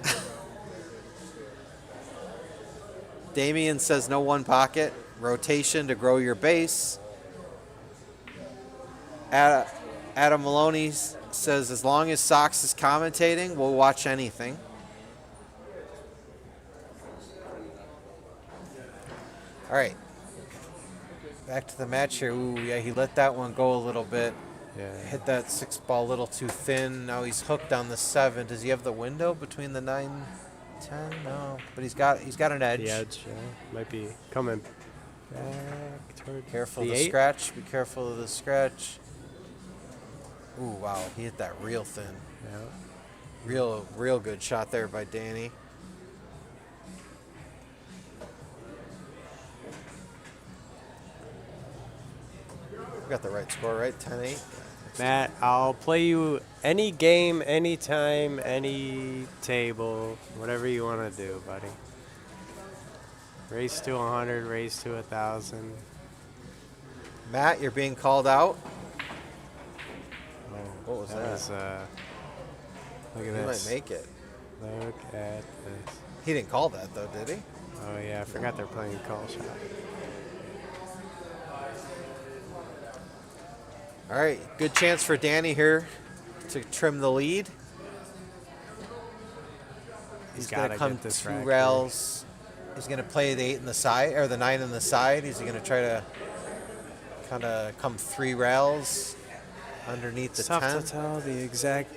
Damien says no one pocket. Rotation to grow your base. Adam Maloney says as long as Sox is commentating, we'll watch anything. All right. Back to the match here. Ooh, yeah, he let that one go a little bit. Yeah. Hit that 6 ball a little too thin. Now he's hooked on the 7. Does he have the window between the 9, 10? No, but he's got an edge. The edge, yeah. Might be coming back toward Careful the of the 8. scratch. Be careful of the scratch. Ooh, wow, he hit that real thin. Yeah. Real good shot there by Danny. We got the right score, right? 10-8. Matt, I'll play you any game, anytime, any table, whatever you want to do, buddy. Race to 100, race to 1,000. Matt, you're being called out. What was that? Look at He this. might make it. Look at this. He didn't call that, though, did he? Oh, yeah, I forgot they're playing call shot. All right, good chance for Danny here to trim the lead. He's going gotta to come get this 2 rack rails. He's going to play the 8 in the side, or the 9 in the side. Is he going to try to kind of come 3 rails underneath the It's tough 10? to tell the exact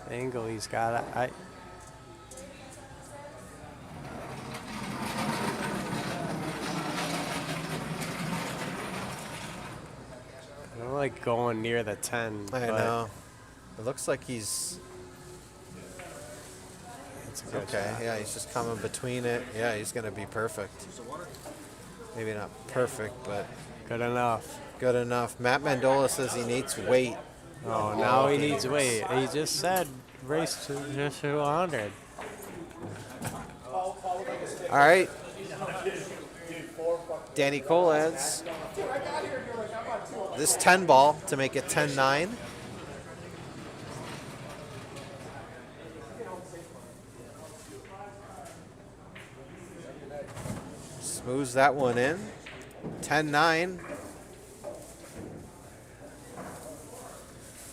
angle he's got. I don't like going near the 10. I but know. It looks like he's It's a good okay. shot. Yeah, he's just coming between it. Yeah, he's going to be perfect. Maybe not perfect, but Good enough. good enough. Matt Mendola says he needs weight. Oh, now he needs weight. He just said race to just to 100. All right. Danny Kolacz. This 10 ball to make it 10-9. Smooths that one in. 10-9.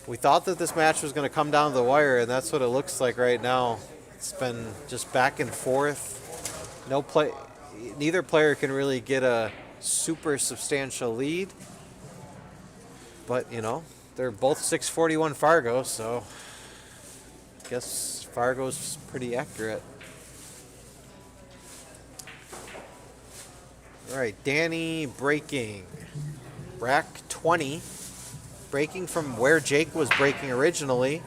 We thought that this match was going to come down to the wire, and that's what it looks like right now. It's been just back and forth. Neither player can really get a super substantial lead. But, you know, they're both 641 Fargo, so I guess Fargo's pretty accurate. All right, Danny breaking. Rack 20. Breaking from where Jake was breaking originally.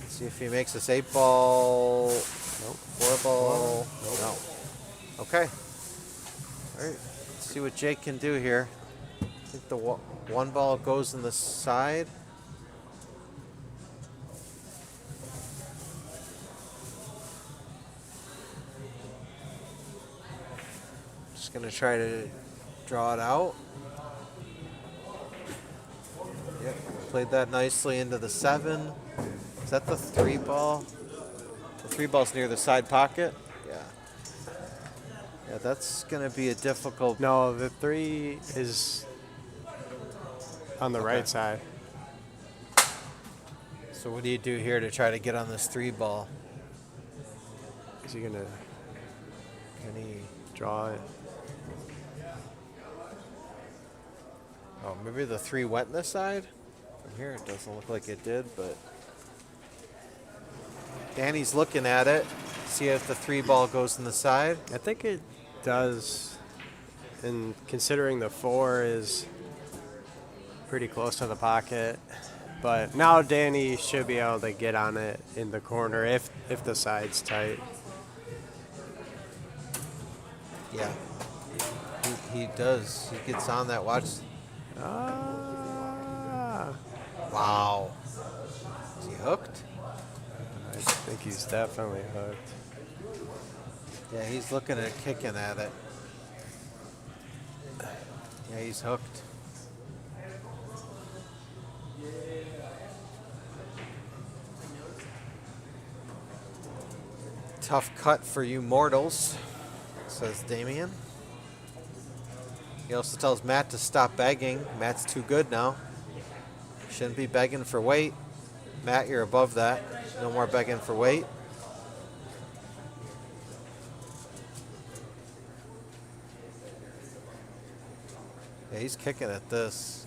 Let's see if he makes this 8 ball. Nope. 4 ball. Nope. No. Okay. All right. Let's see what Jake can do here. I think the 1 ball goes in the side. Just gonna try to draw it out. Yep, played that nicely into the 7. Is that the 3 ball? The 3 ball's near the side pocket. Yeah. Yeah, that's gonna be a difficult. No, the 3 is on the right side. So what do you do here to try to get on this 3 ball? Is he gonna Can he? draw it? Oh, maybe the 3 went in the side? From here, it doesn't look like it did, but Danny's looking at it. See if the 3 ball goes in the side. I think it does, and considering the 4 is pretty close to the pocket. But now Danny should be able to get on it in the corner if the side's tight. Yeah. He does. He gets on that. Watch. Ah. Wow. hooked? I think he's definitely hooked. Yeah, he's looking at kicking at it. Yeah, he's hooked. Tough cut for you mortals, says Damien. He also tells Matt to stop begging. Matt's too good now. Shouldn't be begging for weight. Matt, you're above that. No more begging for weight. Yeah, he's kicking at this.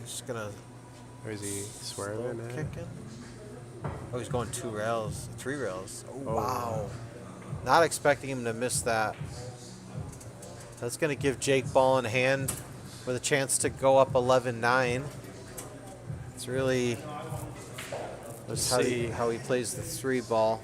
He's just gonna. Or is he swerving at it? Kicking. Oh, he's going 2 rails, 3 rails. Oh, Oh. wow. Not expecting him to miss that. That's going to give Jake ball in hand with a chance to go up 11-9. It's really Let's how see. how he plays the 3 ball.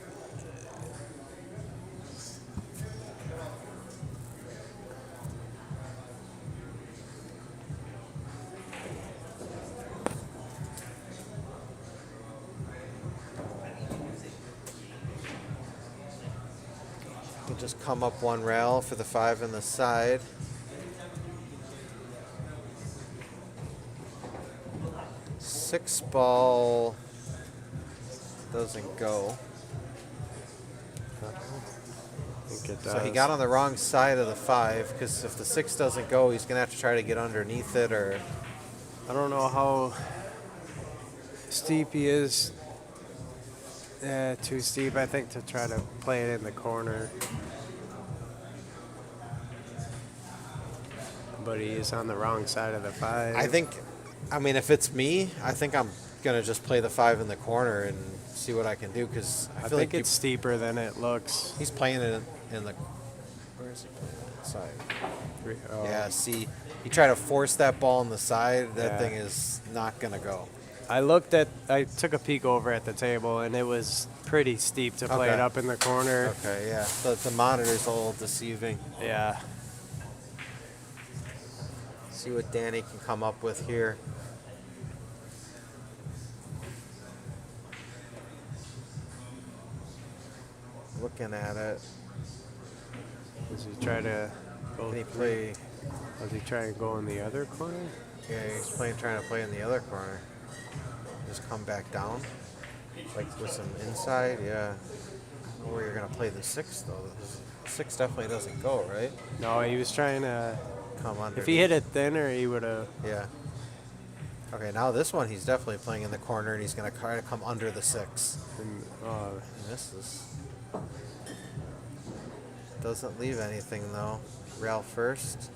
He'll just come up 1 rail for the 5 in the side. Six ball doesn't go. I think it does. So he got on the wrong side of the 5 because if the 6 doesn't go, he's going to have to try to get underneath it or. I don't know how steep he is. Yeah, too steep, I think, to try to play it in the corner. But he is on the wrong side of the 5. I mean, if it's me, I think I'm going to just play the 5 in the corner and see what I can do because I feel think like it's steeper than it looks. he's playing it in the. Where is he playing it? Inside. Oh. Yeah, see, you try to force that ball on the side, that Yeah. thing is not going to go. I took a peek over at the table, and it was pretty steep to play Okay. it up in the corner. Okay, yeah. The monitor's a little deceiving. Yeah. See what Danny can come up with here. Looking at it. Does he try to go? Can he play? Does he try and go in the other corner? Yeah, he's trying to play in the other corner. Just come back down, like with some inside. Yeah. I don't know where you're gonna play the 6 though. The 6 definitely doesn't go, right? No, he was trying to. Come under. If he hit it thinner, he would have. Yeah. Okay, now this one he's definitely playing in the corner, and he's gonna try to come under the 6. He misses. Doesn't leave anything though. Rail first.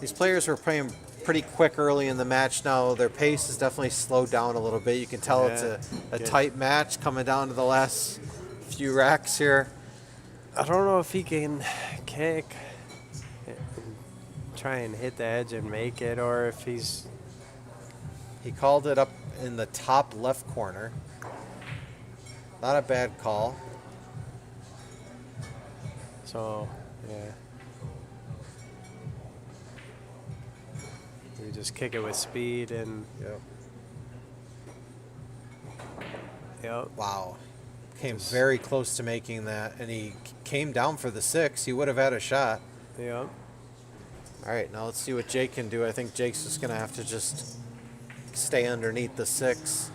These players were playing pretty quick early in the match now. Their pace is definitely slowed down a little bit. You can tell it's a Good. tight match coming down to the last few racks here. I don't know if he can kick, and try and hit the edge and make it, or if he's. He called it up in the top left corner. Not a bad call. So, yeah. We just kick it with speed and. Yep. Yep. Wow. Came very close to making that, and he came down for the 6. He would have had a shot. Yep. All right, now let's see what Jake can do. I think Jake's just going to have to just stay underneath the 6.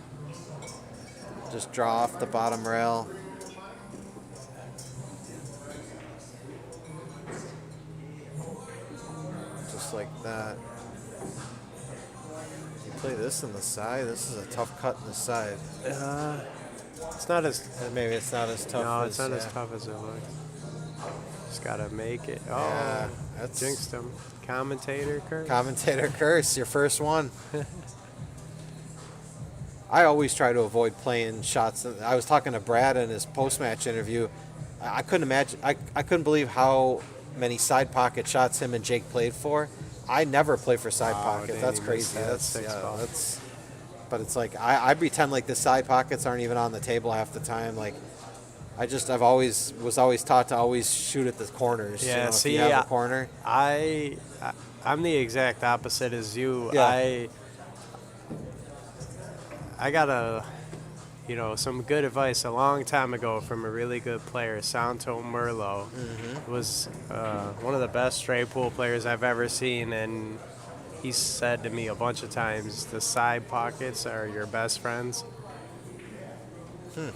Just draw off the bottom rail. Just like that. You play this in the side. This is a tough cut in the side. It's not as. Maybe it's not as tough. No, as, it's not as yeah. tough as it looks. Just gotta make it. Oh, Yeah, that's jinxed him. Commentator curse. Commentator curse, your first one. I always try to avoid playing shots. I was talking to Brad in his post-match interview. I couldn't imagine. I couldn't believe how many side pocket shots him and Jake played for. I never play for side pocket. Danny That's missed crazy. that That's 6 ball. that's But it's like I pretend like the side pockets aren't even on the table half the time. Like I've always was always taught to always shoot at the corners. Yeah, you know, see, if you have a corner. I'm the exact opposite as you. Yeah. I got some good advice a long time ago from a really good player, Santo Merlo. Was one of the best straight pool players I've ever seen, and he said to me a bunch of times, the side pockets are your best friends, Yeah,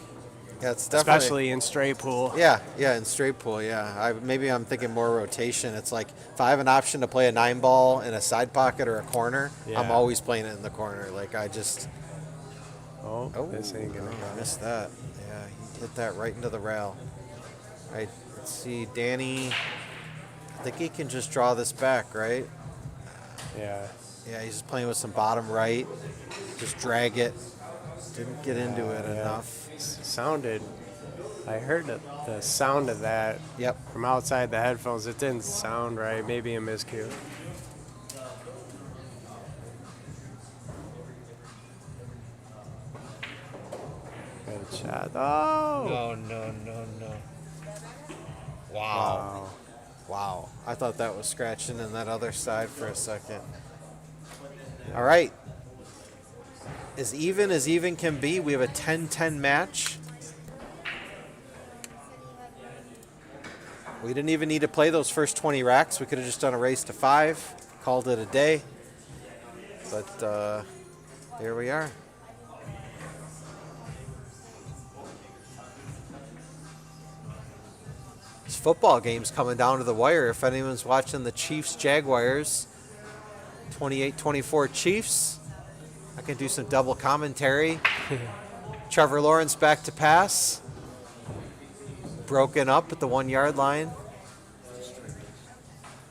it's definitely. especially in straight pool. Yeah, in straight pool, yeah. Maybe I'm thinking more rotation. It's like if I have an option to play a 9-ball in a side pocket or a corner, I'm Yeah. always playing it in the corner. Like I just. Oh, this ain't gonna I go. missed that. Yeah, he hit that right into the rail. All right, let's see, Danny. I think he can just draw this back, right? Yeah. Yeah, he's just playing with some bottom right. Just drag it. Didn't get into it Yeah. enough. Sounded. I heard the sound of that Yep. from outside the headphones. It didn't sound right. Maybe a miscue. Good shot. Oh! No. Wow. Wow. I thought that was scratching in that other side for a second. All right. As even can be. We have a 10-10 match. We didn't even need to play those first 20 racks. We could have just done a race to 5, called it a day. But here we are. This football game's coming down to the wire. If anyone's watching the Chiefs-Jaguars, 28-24 Chiefs, I can do some double commentary. Trevor Lawrence back to pass. Broken up at the 1-yard line.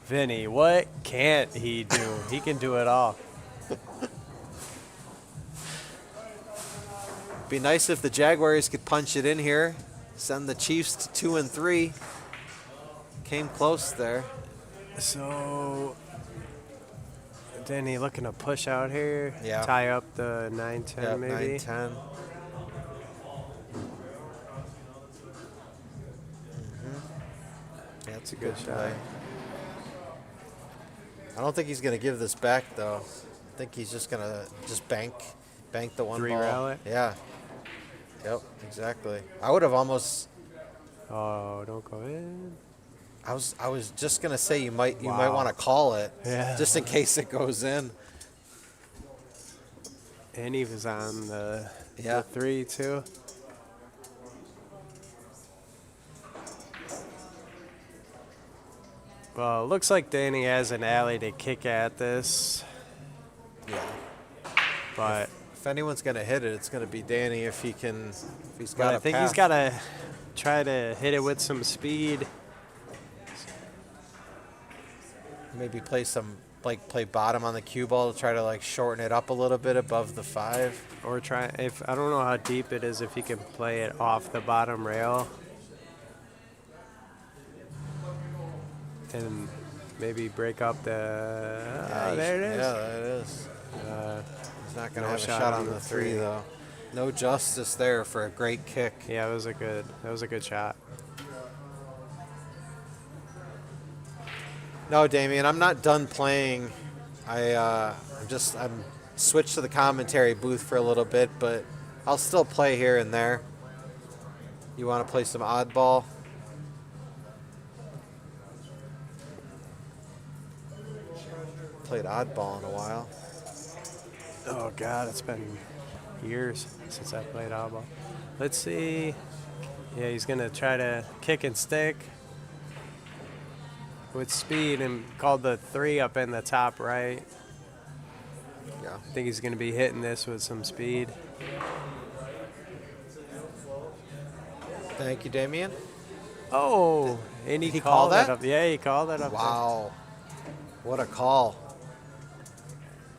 Vinny, what can't he do? He can do it all. Be nice if the Jaguars could punch it in here. Send the Chiefs to 2-3. Came close there. So, Danny looking to push out here. Yeah. Tie up the 9-10 Yep, maybe. 9-10. Yeah, it's a good shot. play. I don't think he's going to give this back, though. I think he's just going to bank the one ball. Three-rail it? Yeah. Yep, exactly. I would have almost. Oh, don't go in. I was just gonna say you might Wow. want to call it, Yeah. just in case it goes in. And he was on the 3 too. Well, it looks like Danny has an alley to kick at this, Yeah. but If anyone's gonna hit it, it's gonna be Danny if he's got. but I a think path. he's got to try to hit it with some speed. Maybe play bottom on the cue ball to try to shorten it up a little bit above the 5. Or try, if I don't know how deep it is, if he can play it off the bottom rail. And maybe break up the. There it is. Yeah, that is. He's not gonna have a shot on the 3 though. No justice there for a great kick. Yeah, that was a good shot. No, Damien, I'm not done playing. I'm switched to the commentary booth for a little bit, but I'll still play here and there. You want to play some oddball? Played oddball in a while. Oh God, it's been years since I played oddball. Let's see. Yeah, he's gonna try to kick and stick with speed and called the 3 up in the top right. Yeah. I think he's gonna be hitting this with some speed. Thank you, Damien. Oh, and he Did he called call it that? up. Yeah, he called it up. Wow. What a call.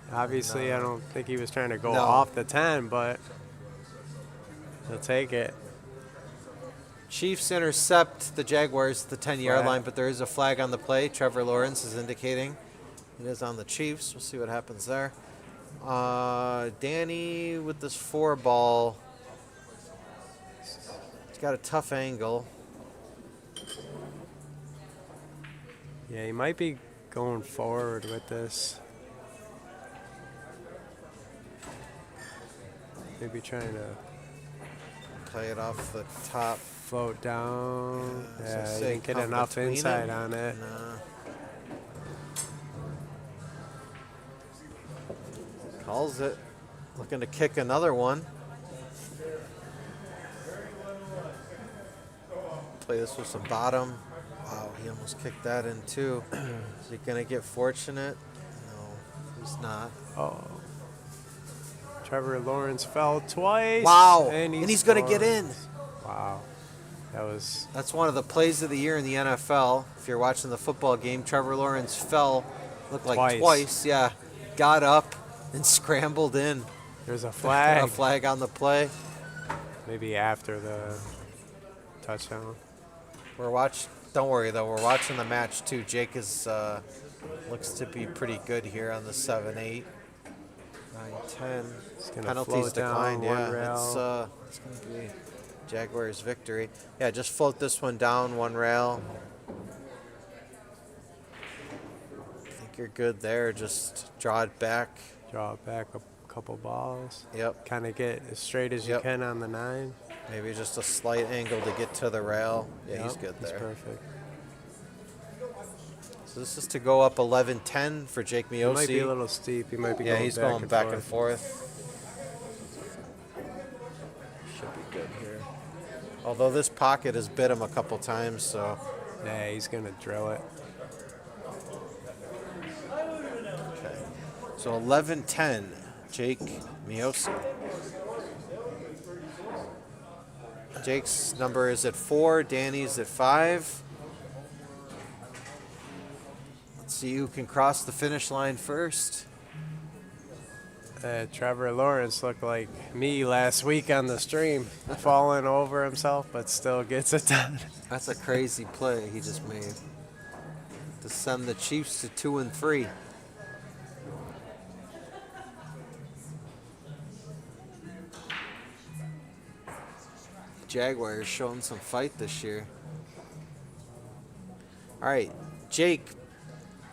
There. Obviously, I don't think he was trying to go No. off the 10, but he'll take it. Chiefs intercept the Jaguars at the 10-yard Flag. line, but there is a flag on the play. Trevor Lawrence is indicating it is on the Chiefs. We'll see what happens there. Danny with this 4 ball. He's got a tough angle. Yeah, he might be going forward with this. Maybe trying to Play it off the top. float down. As I Yeah, he say, didn't get come enough between inside them. on it. Nah. Calls it. Looking to kick another one. Play this with some bottom. Wow, he almost kicked that in too. Is he going to get fortunate? No, he's not. Oh. Trevor Lawrence fell twice. Wow, And he's going to get in. Wow. That was That's one of the plays of the year in the NFL. If you're watching the football game, Trevor Lawrence fell, looked like twice. Yeah, got up and scrambled in. There's a flag. A flag on the play. Maybe after the touchdown. Don't worry though, we're watching the match too. Jake is looks to be pretty good here on the 7-8. 9-10. Penalties declined. Yeah, it's going to be Jaguars' victory. Yeah, just float this one down 1 rail. I think you're good there. Just draw it back. Draw it back a couple balls. Yep. Kind of get as straight as you can on the 9. Maybe just a slight angle to get to the rail. Yeah, Yep, he's good there. He's perfect. So this is to go up 11-10 for Jake Miosi. It might be a little steep. He might be going he's back going and back forth. and forth. Should be good here. Although this pocket has bit him a couple times, so. Yeah, he's going to drill it. Okay. So 11-10, Jake Miosi. Jake's number is at 4, Danny's at 5. Let's see who can cross the finish line first. Trevor Lawrence looked like me last week on the stream, falling over himself, but still gets it done. That's a crazy play he just made to send the Chiefs to 2-3. Jaguars showing some fight this year. All right, Jake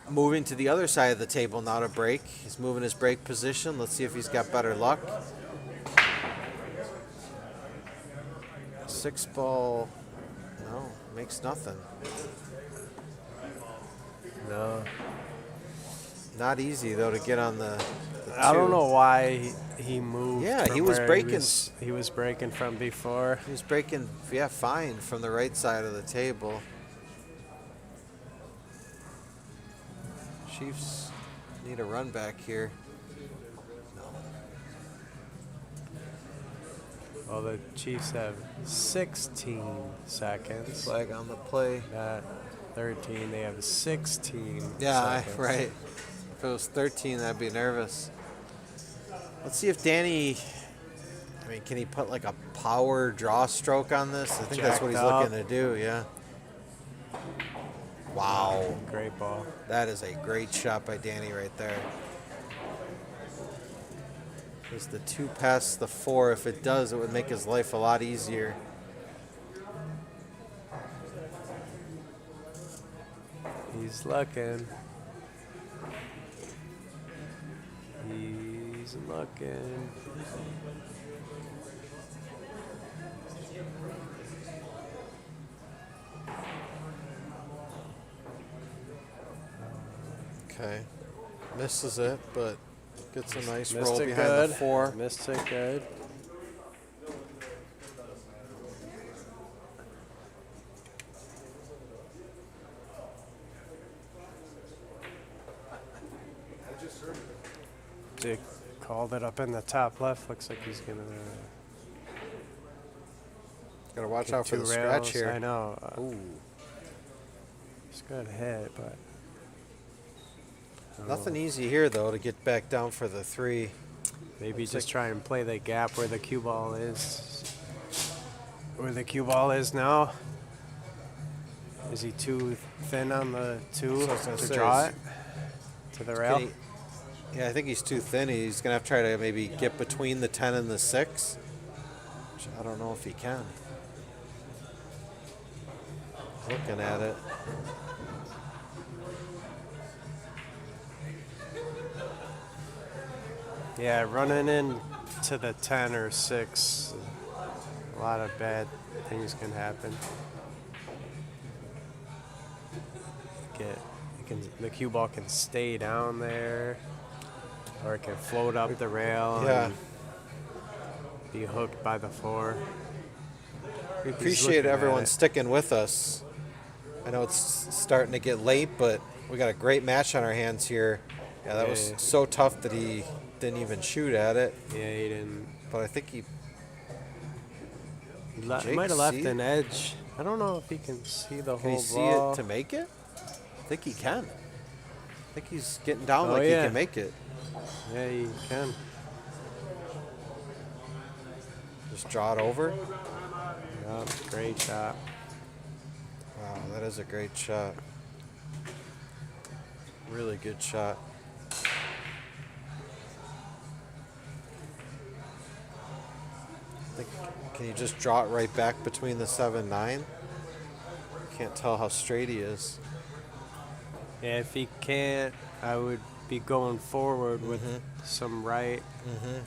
moving to the other side of the table now to break. He's moving his break position. Let's see if he's got better luck. 6 ball, no, makes nothing. No. Not easy though to get on the I don't know why he moved. Yeah, from he was where breaking. He was breaking from before. He was breaking, yeah, fine from the right side of the table. Chiefs need a run back here. Well, the Chiefs have 16 seconds. Flag on the play. Not 13. They have 16 Yeah, seconds. right. If it was 13, I'd be nervous. Let's see if Danny, I mean, can he put like a power draw stroke on this? I think that's what he's Jacked up. looking to do, yeah. Wow. Great ball. That is a great shot by Danny right there. Is the 2 past the 4? If it does, it would make his life a lot easier. He's looking. He's looking. Okay. Misses it, but gets a nice Missed roll it behind good. the 4. Missed it good. Dick called it up in the top left. Looks like he's gonna. Gotta watch get out for 2 the rails. scratch here. I know. Ooh. It's a good hit, but. Nothing easy here, though, to get back down for the 3. Maybe Looks just like- try and play the gap where the cue ball is. Where the cue ball is now. Is he too thin on the 2 So I was gonna to say, draw is- it to the rail? Can he, Yeah, I think he's too thin. He's going to have to try to maybe get between the 10 and the 6. Which I don't know if he can. Looking at it. Yeah, running in to the 10 or 6, a lot of bad things can happen. The cue ball can stay down there, or it can float up the rail and be hooked by the 4. We appreciate everyone sticking with us. I know it's starting to get late, but we got a great match on our hands here. Yeah, that was so tough that he didn't even shoot at it. Yeah, he didn't. But I think he might have left an edge. I don't know if he can see the Can whole he see ball. it to make it? I think he can. I think he's getting down Oh, like yeah. he can make it. Yeah, he can. Just draw it over. Yep, great shot. Wow, that is a great shot. Really good shot. Can you just draw it right back between the 7-9? Can't tell how straight he is. Yeah, if he can't, I would be going forward with some right.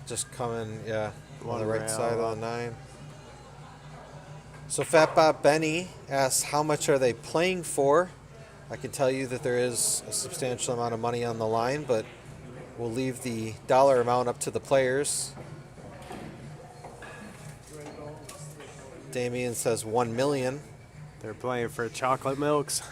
Just coming, on One the right rail side up. of the 9. So Fat Bob Benny asks, how much are they playing for? I can tell you that there is a substantial amount of money on the line, but we'll leave the dollar amount up to the players. Damien says 1 million. They're playing for chocolate milks.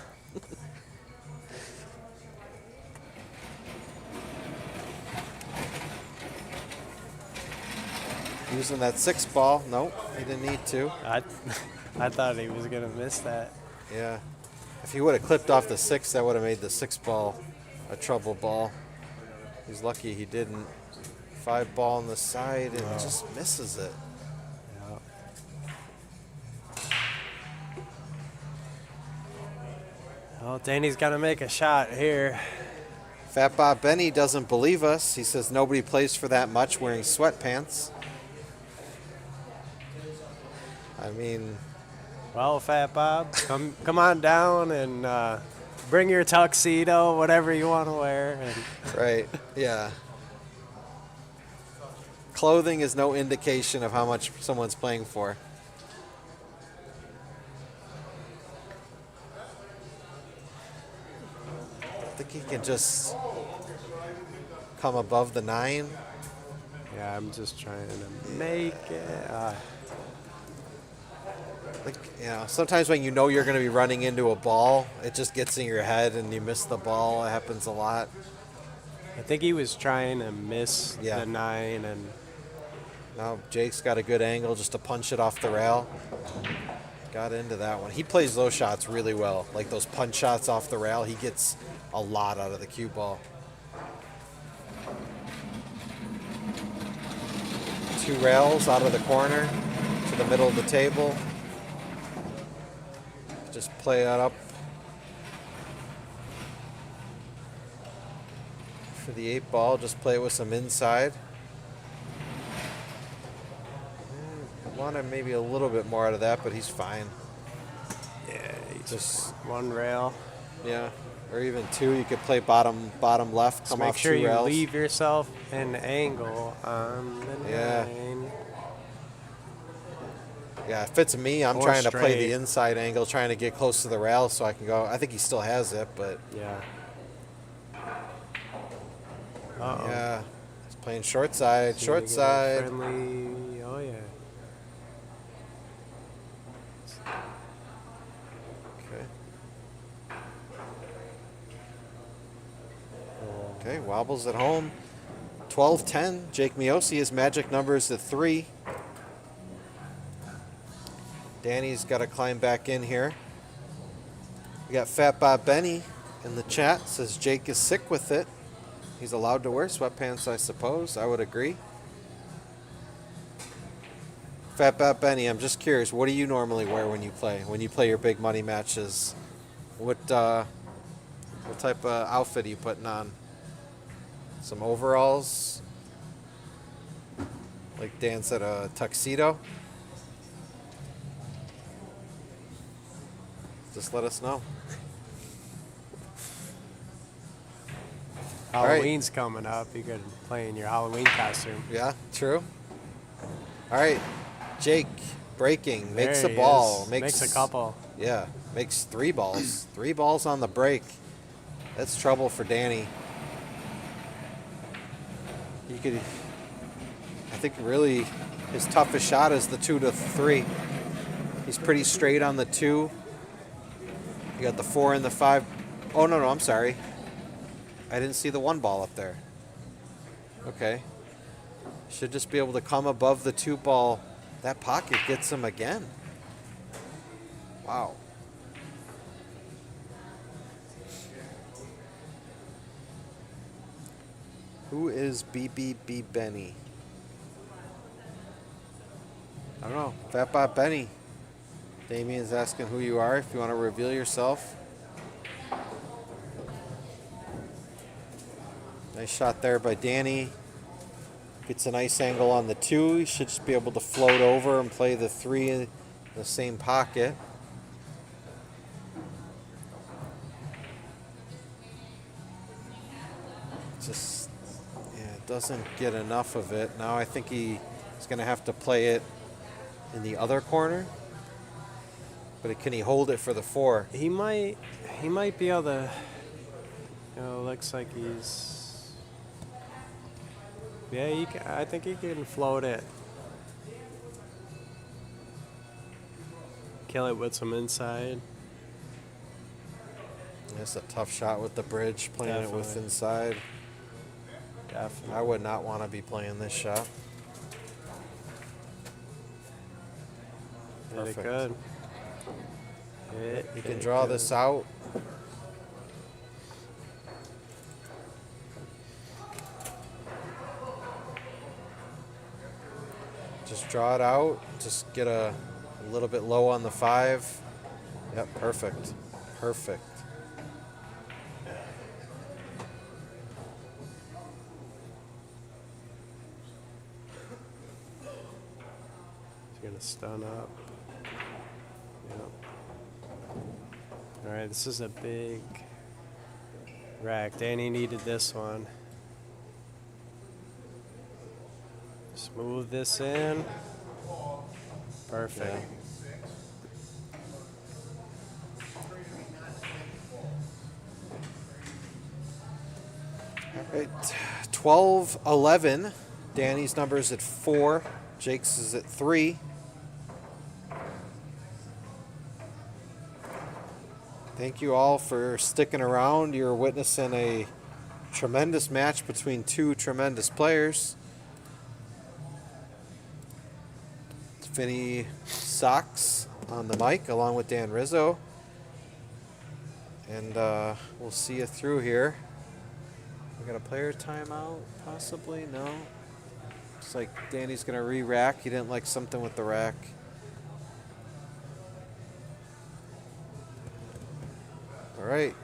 Using that 6 ball. Nope, he didn't need to. I thought he was gonna miss that. Yeah. If he would have clipped off the 6, that would have made the 6 ball a trouble ball. He's lucky he didn't. 5 ball on the side and just misses it. Well, Danny's got to make a shot here. Fat Bob Benny doesn't believe us. He says nobody plays for that much wearing sweatpants. I mean, Well, Fat Bob, come on down and bring your tuxedo, whatever you want to wear. And right, yeah. Clothing is no indication of how much someone's playing for. I think he can just come above the 9. yeah, I'm just trying to make it. Like, sometimes when you know you're going to be running into a ball, it just gets in your head and you miss the ball. It happens a lot. I think he was trying to miss Yeah. the 9, and Now Jake's got a good angle just to punch it off the rail. Got into that one. He plays those shots really well. Like those punch shots off the rail, he gets a lot out of the cue ball. 2 rails out of the corner to the middle of the table. Just play that up for the 8 ball. Just play it with some inside. Wanted maybe a little bit more out of that, but he's fine. yeah, he's Just one rail. yeah, or even 2. You could play bottom left, Just come make off sure 2 you rails. leave yourself an angle on the Yeah. 9. Yeah, if it's me, I'm Or trying to play straight. the inside angle, trying to get close to the rail so I can go. I think he still has it, but Yeah. yeah, he's playing short side, See, short we get a side. Friendly. Oh yeah. Okay. Okay, wobbles at home. 12-10. Jake Miosi, his magic number is at 3. Danny's got to climb back in here. We got Fat Bob Benny in the chat. Says Jake is sick with it. He's allowed to wear sweatpants, I suppose. I would agree. Fat Bob Benny, I'm just curious. What do you normally wear when you play? When you play your big money matches? What type of outfit are you putting on? Some overalls. Like Dan said, a tuxedo. Just let us know. All right. Halloween's coming up. You could play in your Halloween costume. Yeah, true. All right, Jake, breaking, makes There a he ball. is. Makes a couple. Yeah, makes 3 balls. 3 balls on the break. That's trouble for Danny. He could, I think really his toughest shot is the 2 to 3. He's pretty straight on the 2. You got the 4 and the 5. Oh, no, I'm sorry. I didn't see the 1 ball up there. Okay. Should just be able to come above the 2 ball. That pocket gets him again. Wow. Who is BBB Benny? I don't know. Fat Bob Benny. Damien's asking who you are, if you want to reveal yourself. Nice shot there by Danny. Gets a nice angle on the 2. He should just be able to float over and play the 3 in the same pocket. Just, yeah, doesn't get enough of it. Now I think he's going to have to play it in the other corner. But can he hold it for the 4? He might be able to. Looks like he's. Yeah, I think he can float it. Kill it with some inside. That's a tough shot with the bridge, playing it with Definitely. inside. Definitely. I would not want to be playing this shot. Did it Perfect. good. You can draw this out. Just draw it out. Just get a little bit low on the 5. Yep, perfect. Perfect. He's gonna stun up. Yep. All right, this is a big rack. Danny needed this one. Just move this in. Perfect. All right, 12-11. Danny's number's at 4. Jake's is at 3. Thank you all for sticking around. You're witnessing a tremendous match between 2 tremendous players. It's Vinny Sox on the mic along with Dan Rizzo. And we'll see you through here. We got a player timeout, possibly? No. Looks like Danny's going to re-rack. He didn't like something with the rack. All right.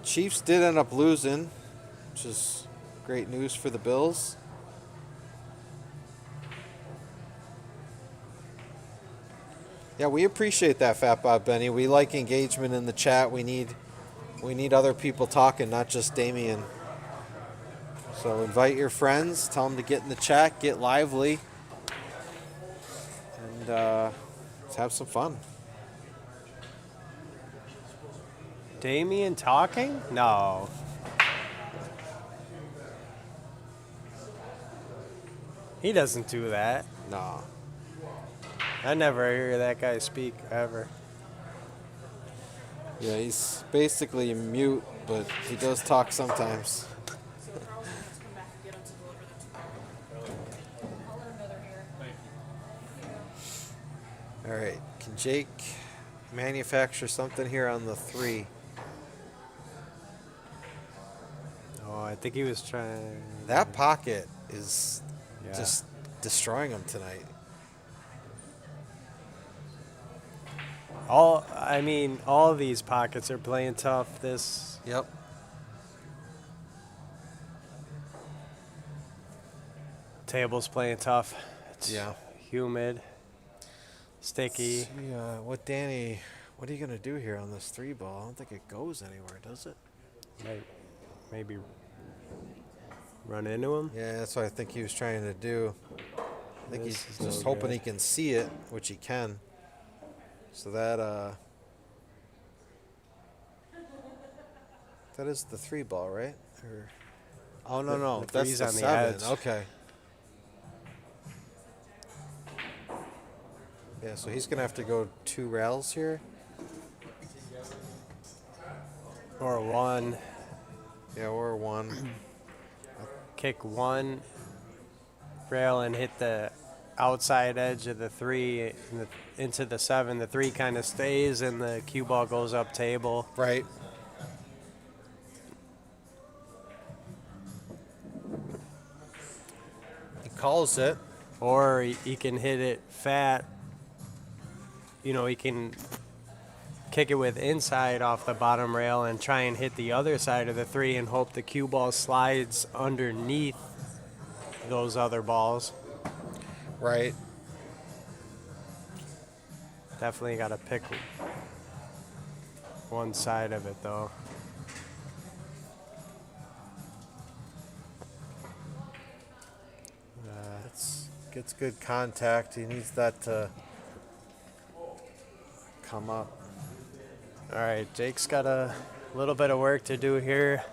Chiefs did end up losing, which is great news for the Bills. Yeah, we appreciate that, Fat Bob Benny. We like engagement in the chat. We need other people talking, not just Damien. So invite your friends. Tell them to get in the chat, get lively, and let's have some fun. Damien talking? No. He doesn't do that. No. I never hear that guy speak ever. Yeah, he's basically mute, but he does talk sometimes. All right, can Jake manufacture something here on the 3? Oh, I think he was trying. That pocket is Yeah. just destroying him tonight. All of these pockets are playing tough. Yep. Table's playing tough. It's Yeah. humid, sticky. Yeah. What Danny? What are you gonna do here on this 3-ball? I don't think it goes anywhere, does it? Maybe run into him. Yeah, that's what I think he was trying to do. I think This he's is just no hoping good. he can see it, which he can. So that that is the 3-ball, right? Or, oh no, no, the that's three's the on the 7. edge. Okay. Yeah, so he's gonna have to go 2 rails here. Or one. Yeah, or 1. Kick one rail and hit the outside edge of the 3 into the 7. The 3 kind of stays and the cue ball goes up table. Right. He calls it. Or he can hit it fat. You know, he can kick it with inside off the bottom rail and try and hit the other side of the 3 and hope the cue ball slides underneath those other balls. Right. Definitely got to pick one side of it, though. Gets good contact. He needs that to come up. All right, Jake's got a little bit of work to do here.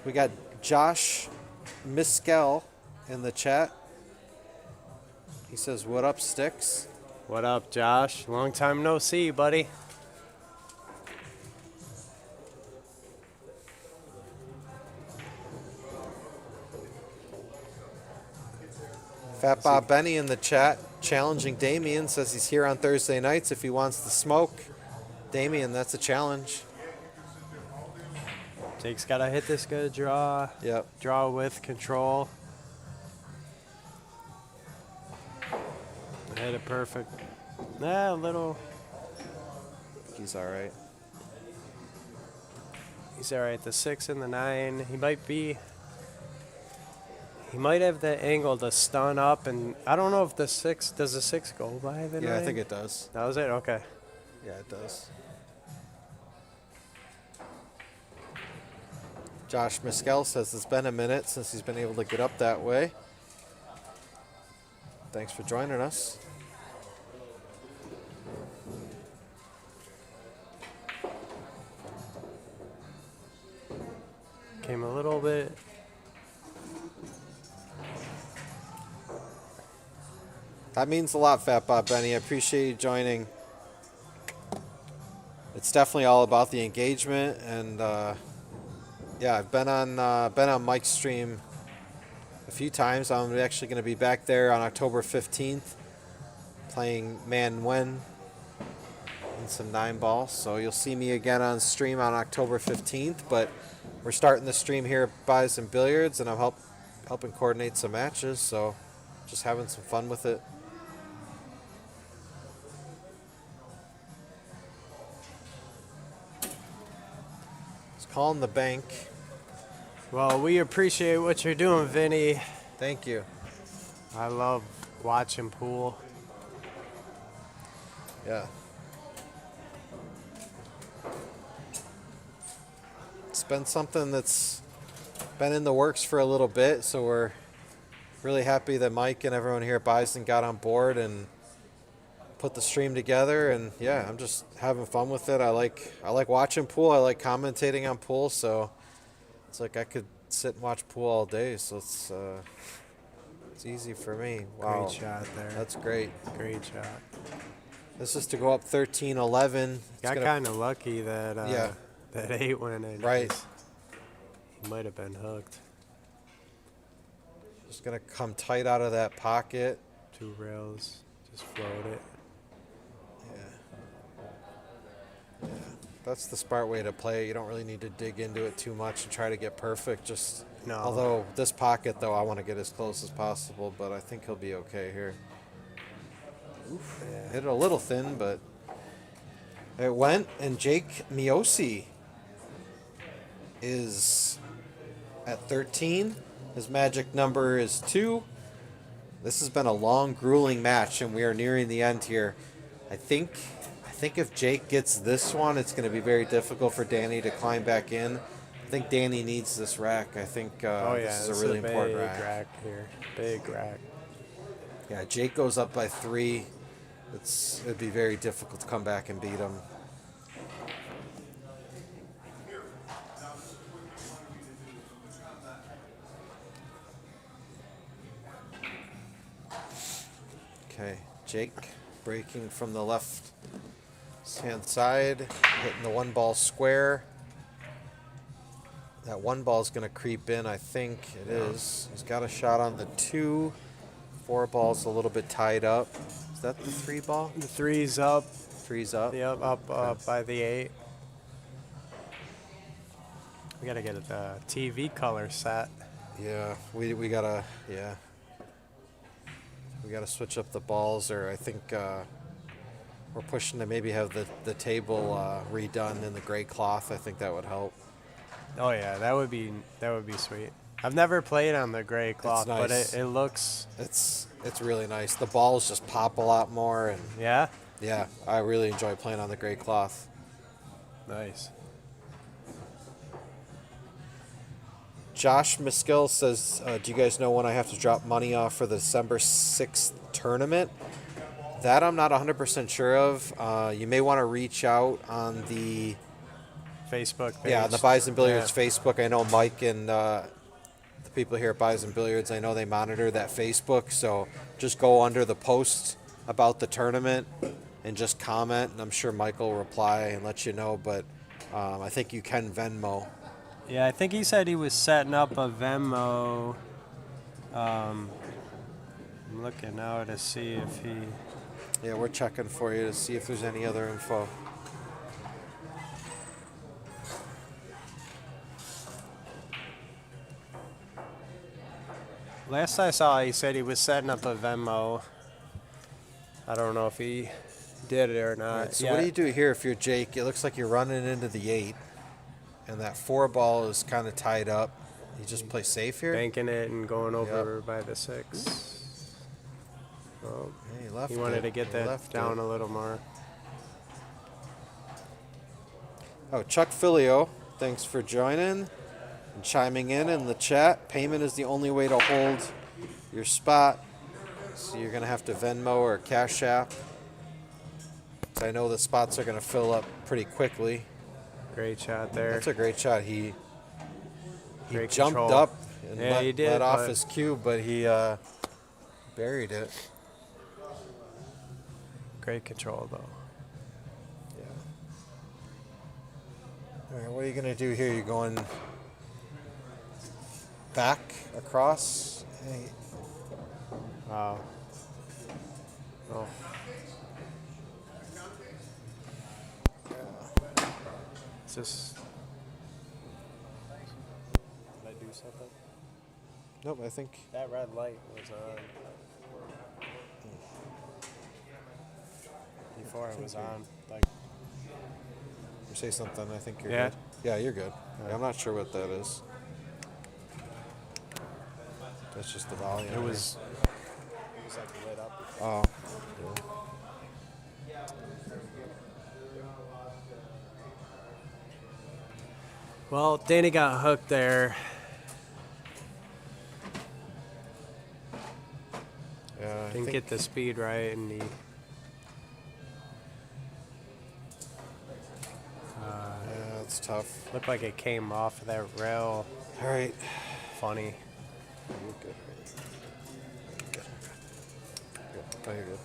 We got Josh Miskell in the chat. He says, "What up, Sticks?" What up, Josh? Long time no see, buddy. Fat Bob Benny in the chat challenging Damien, says he's here on Thursday nights if he wants to smoke. Damien, that's a challenge. Jake's got to hit this good draw. Yep. Draw with control. Hit it perfect. A little. He's all right. He's all right. The 6 and the 9. He might be. He might have the angle to stun up, and I don't know if the 6 does the 6 go by the 9? Yeah, I think it does. That was it. Okay. Yeah, it does. Josh Miskell says it's been a minute since he's been able to get up that way. Thanks for joining us. Came a little bit. That means a lot, Fat Bob Benny. I appreciate you joining. It's definitely all about the engagement, and yeah, I've been on Mike's stream a few times. I'm actually going to be back there on October 15th playing MNM and some 9-ball. So you'll see me again on stream on October 15th. But we're starting the stream here at Buys and Billiards, and I'm helping coordinate some matches. So just having some fun with it. Calling the bank. Well, we appreciate what you're doing, Vinny. Thank you. I love watching pool. Yeah. It's been something that's been in the works for a little bit, so we're really happy that Mike and everyone here at Bison got on board and put the stream together. And yeah, I'm just having fun with it. I like watching pool. I like commentating on pool, so it's like I could sit and watch pool all day. So it's easy for me. Wow. Great shot there. That's great. Great shot. This is to go up 13-11. Got kind of lucky that yeah. that 8 went in. Right. He might have been hooked. Just gonna come tight out of that pocket. 2 rails. Just float it. Yeah, that's the smart way to play it. You don't really need to dig into it too much and try to get perfect. Just No. Although this pocket, though, I want to get as close as possible, but I think he'll be okay here. Oof. Yeah. Hit it a little thin, but it went. And Jake Miosi is at 13. His magic number is 2. This has been a long, grueling match, and we are nearing the end here. I think if Jake gets this one, it's going to be very difficult for Danny to climb back in. I think Danny needs this rack. I think this is a really important big rack. rack here. Big rack. Yeah, Jake goes up by 3. It'd be very difficult to come back and beat him. Okay, Jake breaking from the left hand side, hitting the 1 ball square. That 1 ball is going to creep in, I think it is. He's got a shot on the 2. 4 ball's a little bit tied up. Is that the 3 ball? The 3's up. 3's up. Yep, up by the 8. We gotta get the TV color set. Yeah, we gotta we gotta switch up the balls, or I think we're pushing to maybe have the table redone in the gray cloth. I think that would help. Oh yeah, that would be sweet. I've never played on the gray cloth, nice. but it looks. It's really nice. The balls just pop a lot more, and Yeah. yeah, I really enjoy playing on the gray cloth. Nice. Josh Miskill says, do you guys know when I have to drop money off for the December 6th tournament? That I'm not 100% sure of. You may want to reach out on the Facebook page. on the Bison Billiards Facebook. I know Mike and the people here at Bison Billiards, I know they monitor that Facebook. So just go under the post about the tournament and just comment, and I'm sure Mike will reply and let you know. But I think you can Venmo. Yeah, I think he said he was setting up a Venmo. I'm looking now to see if he. Yeah, we're checking for you to see if there's any other info. Last I saw, he said he was setting up a Venmo. I don't know if he did it or not. All right, so what do you do here if you're Jake? It looks like you're running into the 8, and that 4 ball is kind of tied up. You just play safe here? Banking it and going over by the 6. Oh, Yeah, he left he wanted it. to get He that left down it. a little more. Oh, Chuck Filio, thanks for joining and chiming in the chat. Payment is the only way to hold your spot, so you're going to have to Venmo or Cash App. So I know the spots are going to fill up pretty quickly. Great shot there. That's a great shot. He Great jumped control. up and Yeah, he did, let off but- his cue, but he buried it. Great control, though. All right, what are you going to do here? You're going back across? Hey, Wow. Oh. It's just. Did I do something? nope, I think. That red light was on. Before it was on. Like, You say something, I think you're Yeah? good. Yeah, you're good. Yeah, I'm not sure what that is. That's just the volume. it was like lit up. Oh. Well, Danny got hooked there. Yeah, I Didn't think get the speed right, and he. yeah, it's tough. Looked like it came off of that rail. All right. Funny. You're good. You're good. Good. Oh, you're good.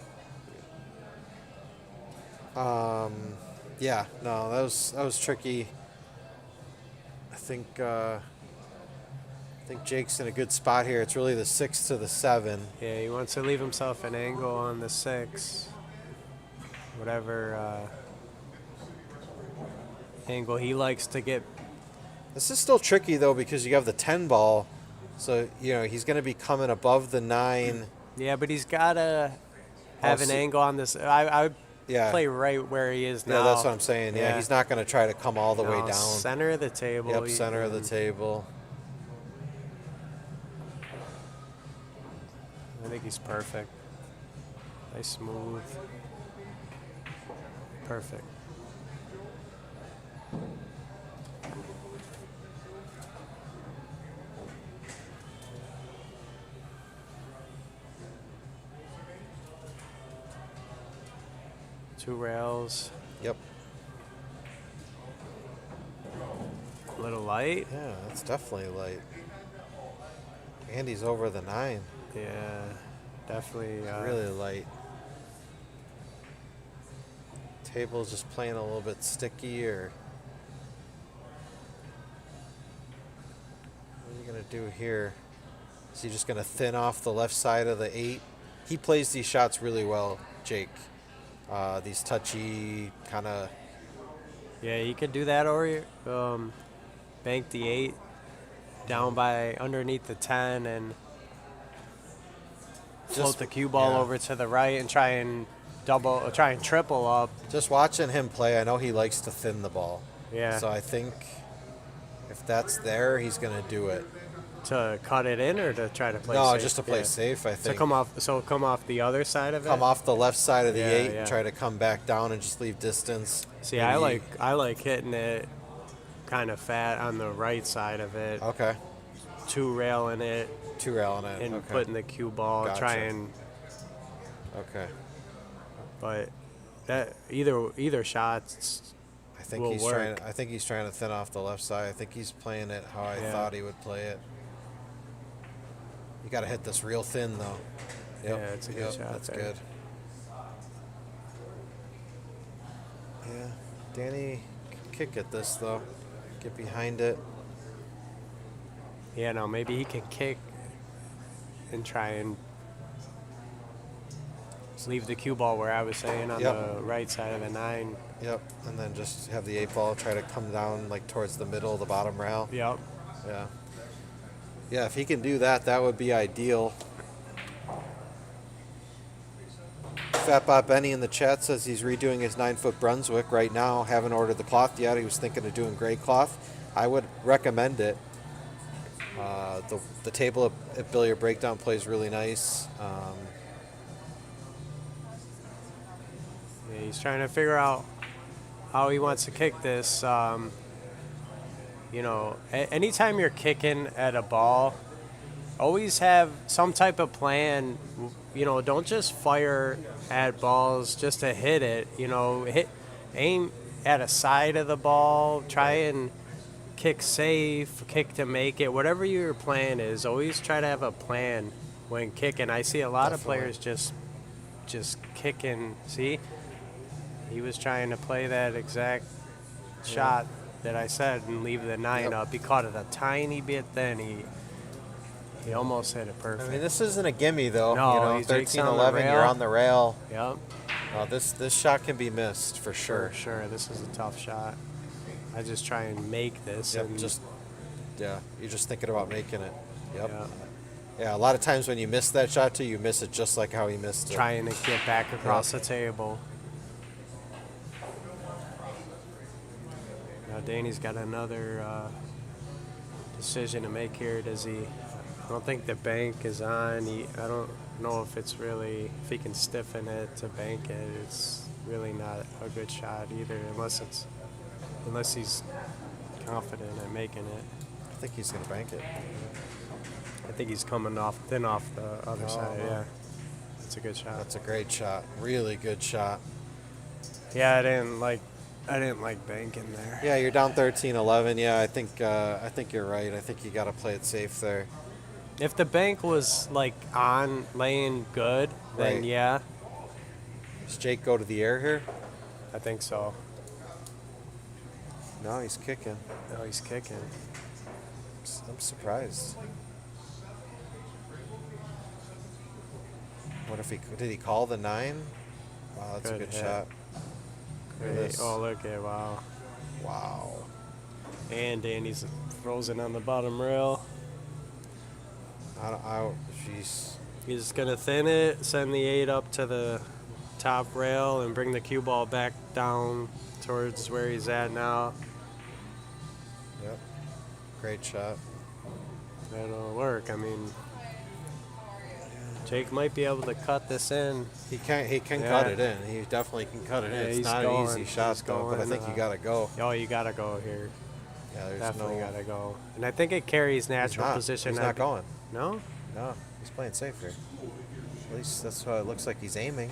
Yeah, no, that was tricky. I think Jake's in a good spot here. It's really the 6 to the 7. Yeah, he wants to leave himself an angle on the 6. Whatever angle he likes to get. This is still tricky though because you have the 10 ball, so he's going to be coming above the 9. Yeah, but he's got to have an see- angle on this. I would Yeah. play right where he is now. Yeah, that's what I'm saying. Yeah, he's not going to try to come all the way No, down. Center of the table. Yep, center of the table. I think He's perfect. Nice smooth. Perfect. Two rails. Yep. A little light. Yeah, that's definitely light. Andy's over the 9. Yeah, definitely. Really light. Table's just playing a little bit sticky, or what are you gonna do here? Is he just gonna thin off the left side of the 8? He plays these shots really well, Jake. These touchy kind of. Yeah, you could do that, or bank the 8 down by underneath the 10 and float the cue ball over to the right and try and triple up. Just watching him play, I know he likes to thin the ball. Yeah. So I think if that's there, he's gonna do it. To cut it in or to try to play No, safe? just to play safe, I think. So come off the other side of it? Come off the left side of the 8 yeah. and try to come back down and just leave distance. See, Maybe I like hitting it kind of fat on the right side of it. Okay. Two railing it. Two railing it. And okay. putting the cue ball, Gotcha. trying. Okay. But that either shots. I think will he's work. trying. I think he's trying to thin off the left side. I think he's playing it how I thought he would play it. You got to hit this real thin though. Yep. Yeah, it's a good shot. That's there. good. Yeah, Danny can kick at this though. Get behind it. Yeah, no, maybe he can kick and try and leave the cue ball where I was saying on the right side of the 9. Yep, and then just have the 8 ball try to come down like towards the middle of the bottom rail. Yep. Yeah. Yeah, if he can do that, that would be ideal. Fat Bob Benny in the chat says he's redoing his 9-foot Brunswick right now. Haven't ordered the cloth yet. He was thinking of doing gray cloth. I would recommend it. The table at Billiard Breakdown plays really nice. Yeah, he's trying to figure out how he wants to kick this. You know, anytime you're kicking at a ball, always have some type of plan. You know, don't just fire at balls just to hit it. You know, aim at a side of the ball. Try and kick safe, kick to make it. Whatever your plan is, always try to have a plan when kicking. I see a lot of players just kicking. See, he was trying to play that exact shot that I said and leave the 9 up. He caught it a tiny bit then. He almost hit it perfect. I mean, this isn't a gimme though. No, you know, he's 13-11, you're on the rail. Yep. This shot can be missed for sure. For sure. This is a tough shot. I just try and make this. Yep, and you're just thinking about making it. Yep. Yeah. Yeah, a lot of times when you miss that shot too, you miss it just like how he missed it. Trying to get back across the table. Now Danny's got another decision to make here. Does he? I don't think the bank is on. I don't know if it's really, if he can stiffen it to bank it. It's really not a good shot either, unless he's confident at making it. I think he's gonna bank it. I think he's coming thin off the other side. Yeah, it's a good shot. That's a great shot. Really good shot. Yeah, I didn't like banking there. Yeah, you're down 13-11. Yeah, I think you're right. I think you got to play it safe there. If the bank was like on laying good, then Right. yeah, Does Jake go to the air here? I think so. No, he's kicking. No, he's kicking. I'm surprised. What if did he call the 9? Wow, that's a Good good hit. shot. Look at Great. this. Oh, look at wow. Wow. And Danny's frozen on the bottom rail. Jeez. He's gonna thin it, send the 8 up to the top rail, and bring the cue ball back down towards where he's at now. Yep. Great shot. That'll work. I mean, Jake might be able to cut this in. He can Yeah. cut it in. He definitely can cut it Yeah, in. It's he's not going. an easy shot He's though, but I going, think you gotta go. Oh, you gotta go here. Yeah, there's Definitely no. gotta go. And I think it carries natural not. position. He's not going. No? No, he's playing safe here. At least that's what it looks like. He's aiming.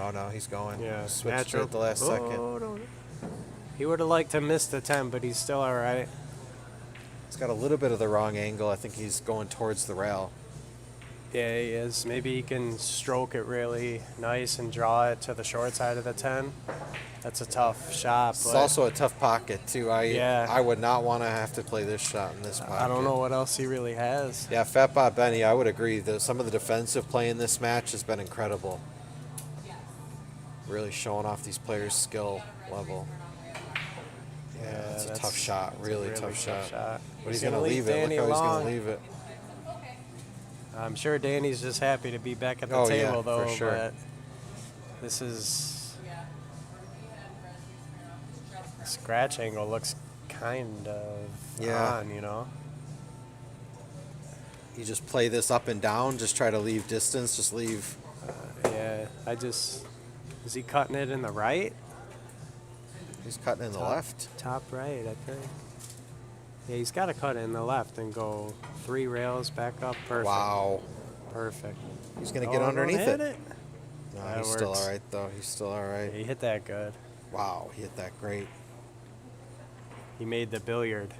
Oh no, he's going. Yeah, Switched natural. it at the last second. No. He would have liked to miss the 10, but he's still all right. He's got a little bit of the wrong angle. I think he's going towards the rail. Yeah, he is. Maybe he can stroke it really nice and draw it to the short side of the 10. That's a tough shot. It's But also a tough pocket too. Yeah. I would not want to have to play this shot in this pocket. I don't know what else he really has. Yeah, Fat Bob Benny, I would agree. Some of the defensive play in this match has been incredible. Really showing off these players' skill level. Yeah, that's a tough shot. Really tough shot. But he's going to leave it. Danny Look how he's along. going to leave it. I'm sure Danny's just happy to be back at the Oh, table, yeah, though. for sure. But this scratch angle looks kind of on, you know. You just play this up and down. Just try to leave distance. Just leave. Yeah, is he cutting it in the right? He's cutting in the left. Top right, I think. Yeah, he's got to cut it in the left and go 3 rails back up. Perfect. Wow. Perfect. He's going to get underneath hit it. No, That he's still works. all right, though. He's still all right. He hit that good. Wow, he hit that great. He made the billiard.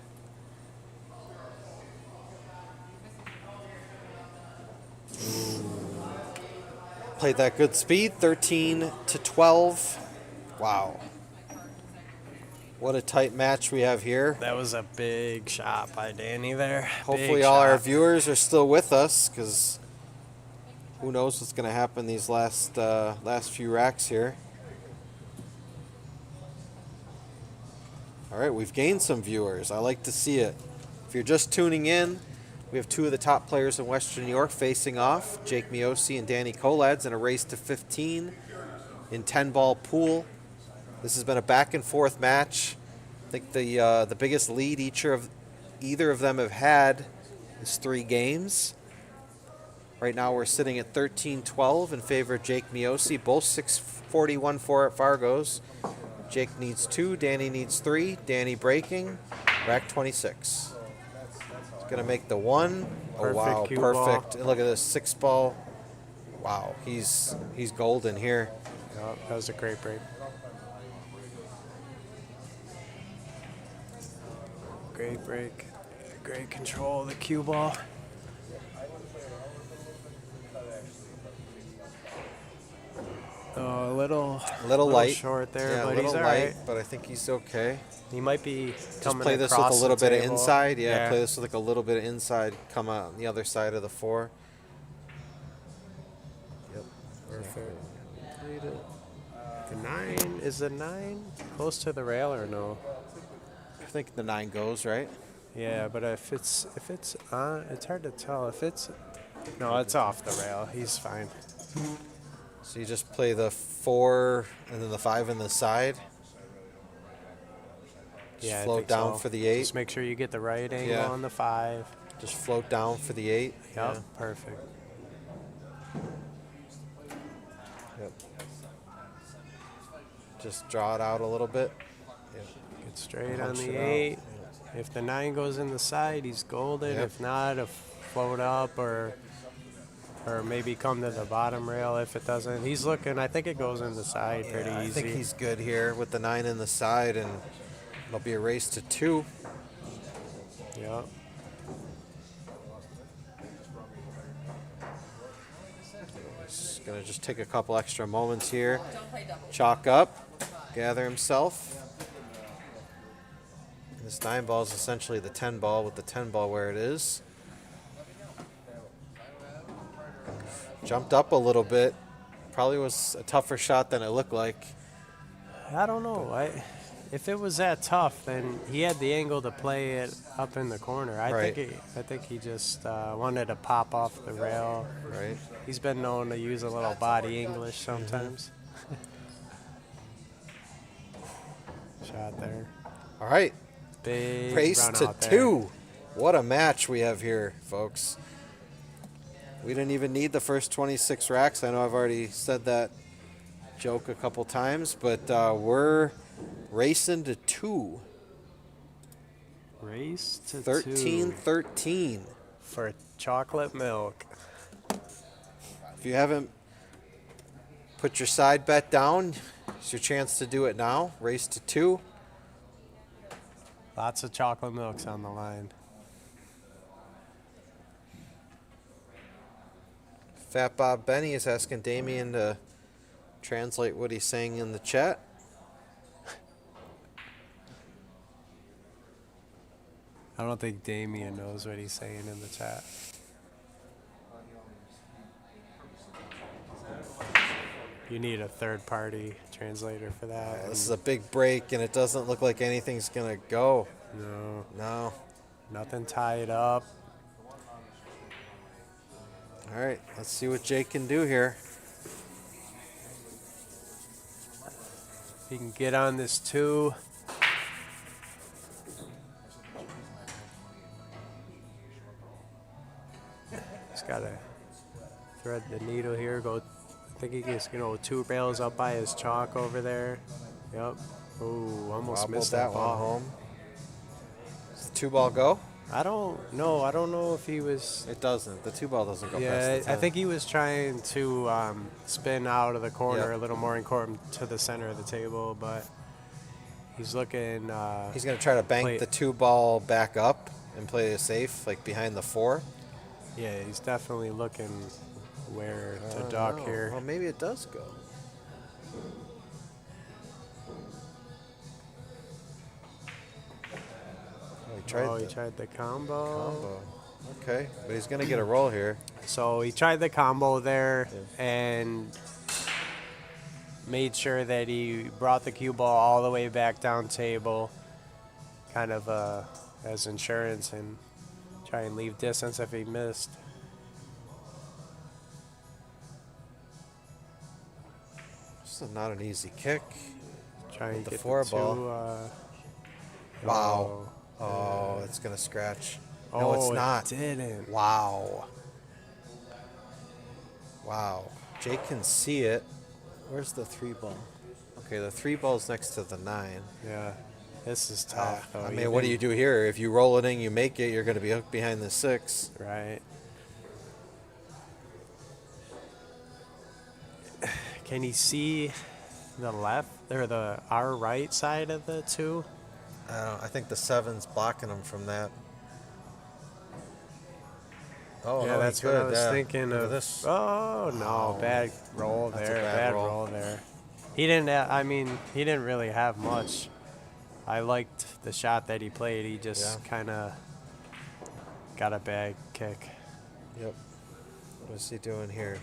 Played that good speed, 13 to 12. Wow. What a tight match we have here. That was a big shot by Danny there. Hopefully Big all our shot. viewers are still with us, because who knows what's going to happen these last few racks here. All right, we've gained some viewers. I like to see it. If you're just tuning in, we have 2 of the top players in Western New York facing off, Jake Miosi and Danny Kolacz, in a race to 15 in 10-ball pool. This has been a back-and-forth match. I think the biggest lead either of them have had is 3 games. Right now we're sitting at 13-12 in favor of Jake Miosi. Both 641 for at Fargo's. Jake needs 2, Danny needs 3. Danny breaking, rack 26. He's gonna make the 1. Oh Perfect wow, cue perfect. ball. And look at this 6 ball. Wow, he's golden here. Oh, that was a great break. Great break. Great control of the cue ball. Oh, a little light short there, yeah, but a little he's all light, right. but I think he's okay. He might be Just coming play this with a across little the bit of table. inside. Yeah, play this with like a little bit of inside. Come out on the other side of the 4. Yep. Perfect. The 9 is the 9 close to the rail or no? I think the 9 goes right. Yeah, but if it's on, it's hard to tell. If it's it's off the rail. He's fine. So you just play the 4 and then the 5 in the side. Just Yeah, I float think down so. for the 8. Just make sure you get the right angle Yeah. on the 5. Just float down for the 8. Yep, perfect. Yep. Just draw it out a little bit. Yep. Get straight on Punch the it out. 8. If the 9 goes in the side, he's golden. Yep. If not, float up or maybe come to the bottom rail if it doesn't. He's looking. I think it goes in the side pretty I easy. think he's good here with the 9 in the side, and it'll be a race to 2. Yep. He's gonna just take a couple extra moments here. Chalk up, gather himself. And this 9 ball is essentially the 10 ball with the 10 ball where it is. Jumped up a little bit. Probably was a tougher shot than it looked like. I don't know. If it was that tough, then he had the angle to play it up in the corner. I think he just wanted to pop off the rail. Right. He's been known to use a little body English sometimes. Shot there. All right. Big Race run to out there. 2. What a match we have here, folks. We didn't even need the first 26 racks. I know I've already said that joke a couple times, but we're racing to 2. Race to 13-13. for chocolate milk. If you haven't put your side bet down, it's your chance to do it now. Race to 2. Lots of chocolate milks on the line. Fat Bob Benny is asking Damien to translate what he's saying in the chat. I don't think Damien knows what he's saying in the chat. You need a third-party translator for that. This is a big break, and it doesn't look like anything's going to go. No. Nothing tied up. All right, let's see what Jake can do here. He can get on this 2. He's got to thread the needle here. I think he gets 2 rails up by his chalk over there. Yep. Ooh, almost Wobbled missed that that one ball. home. Does the 2 ball go? I don't know. I don't know if he was. It doesn't. The 2 ball doesn't go past Yeah, the 10. I think he was trying to spin out of the corner Yep. a little more and court him to the center of the table, but he's looking. He's going to try to bank play- the 2 ball back up and play it safe, like behind the 4. Yeah, he's definitely looking where to I dock don't know. here. Well, maybe it does go. He tried the combo. Okay, but he's going to get a roll here. So he tried the combo there and made sure that he brought the cue ball all the way back down table, kind of as insurance, and try and leave distance if he missed. This is not an easy kick. Try and The get 4 the ball. 2, Wow. Oh, it's going to scratch. No, it's not. It didn't. Wow. Wow. Jake can see it. Where's the 3 ball? Okay, the 3 ball's next to the 9. Yeah, this is tough. Though. I mean, what do you do here? If you roll it in, you make it, you're going to be hooked behind the 6. Right. Can he see the left or our right side of the 2? I think the 7's blocking him from that. Oh, Yeah, no, that's he's what I good. was Yeah. thinking Look at of. this. Oh no, bad roll That's a there. bad roll. Roll there. He didn't. I mean, he didn't really have much. I liked the shot that he played. He just kind of got a bad kick. Yep. What is he doing here?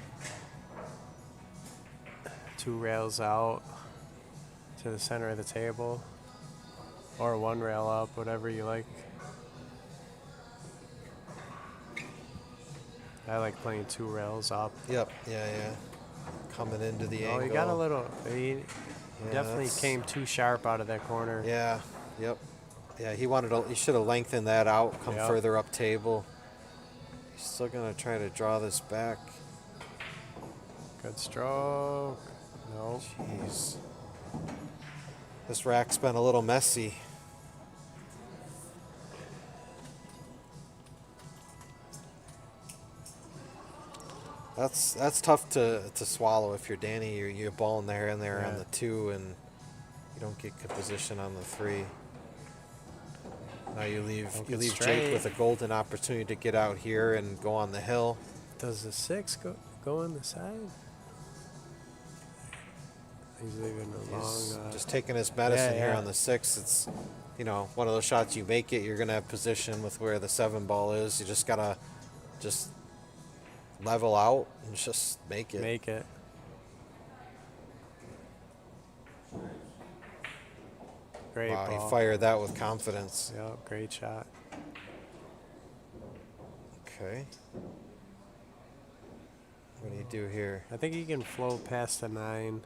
2 rails out to the center of the table, or 1 rail up, whatever you like. I like playing 2 rails up. Yep. Yeah. Coming into the angle. Oh, he got a little. He definitely that's- came too sharp out of that corner. Yeah. Yep. Yeah, he should have lengthened that out, come Yep. further up table. He's still going to try to draw this back. Good stroke. No. Jeez. This rack's been a little messy. That's tough to swallow if you're Danny. You're balling there and there on the 2, and you don't get good position on the 3. Now you leave Jake straight. with a golden opportunity to get out here and go on the hill. Does the 6 go on the side? He's leaving a He's long. just taking his medicine here yeah. on the 6. It's, one of those shots you make it, you're going to have position with where the 7 ball is. You just got to just level out and just make it. Make it. Great Wow, ball. he fired that with confidence. Yep, great shot. Okay. What do you do here? I think he can float past the 9.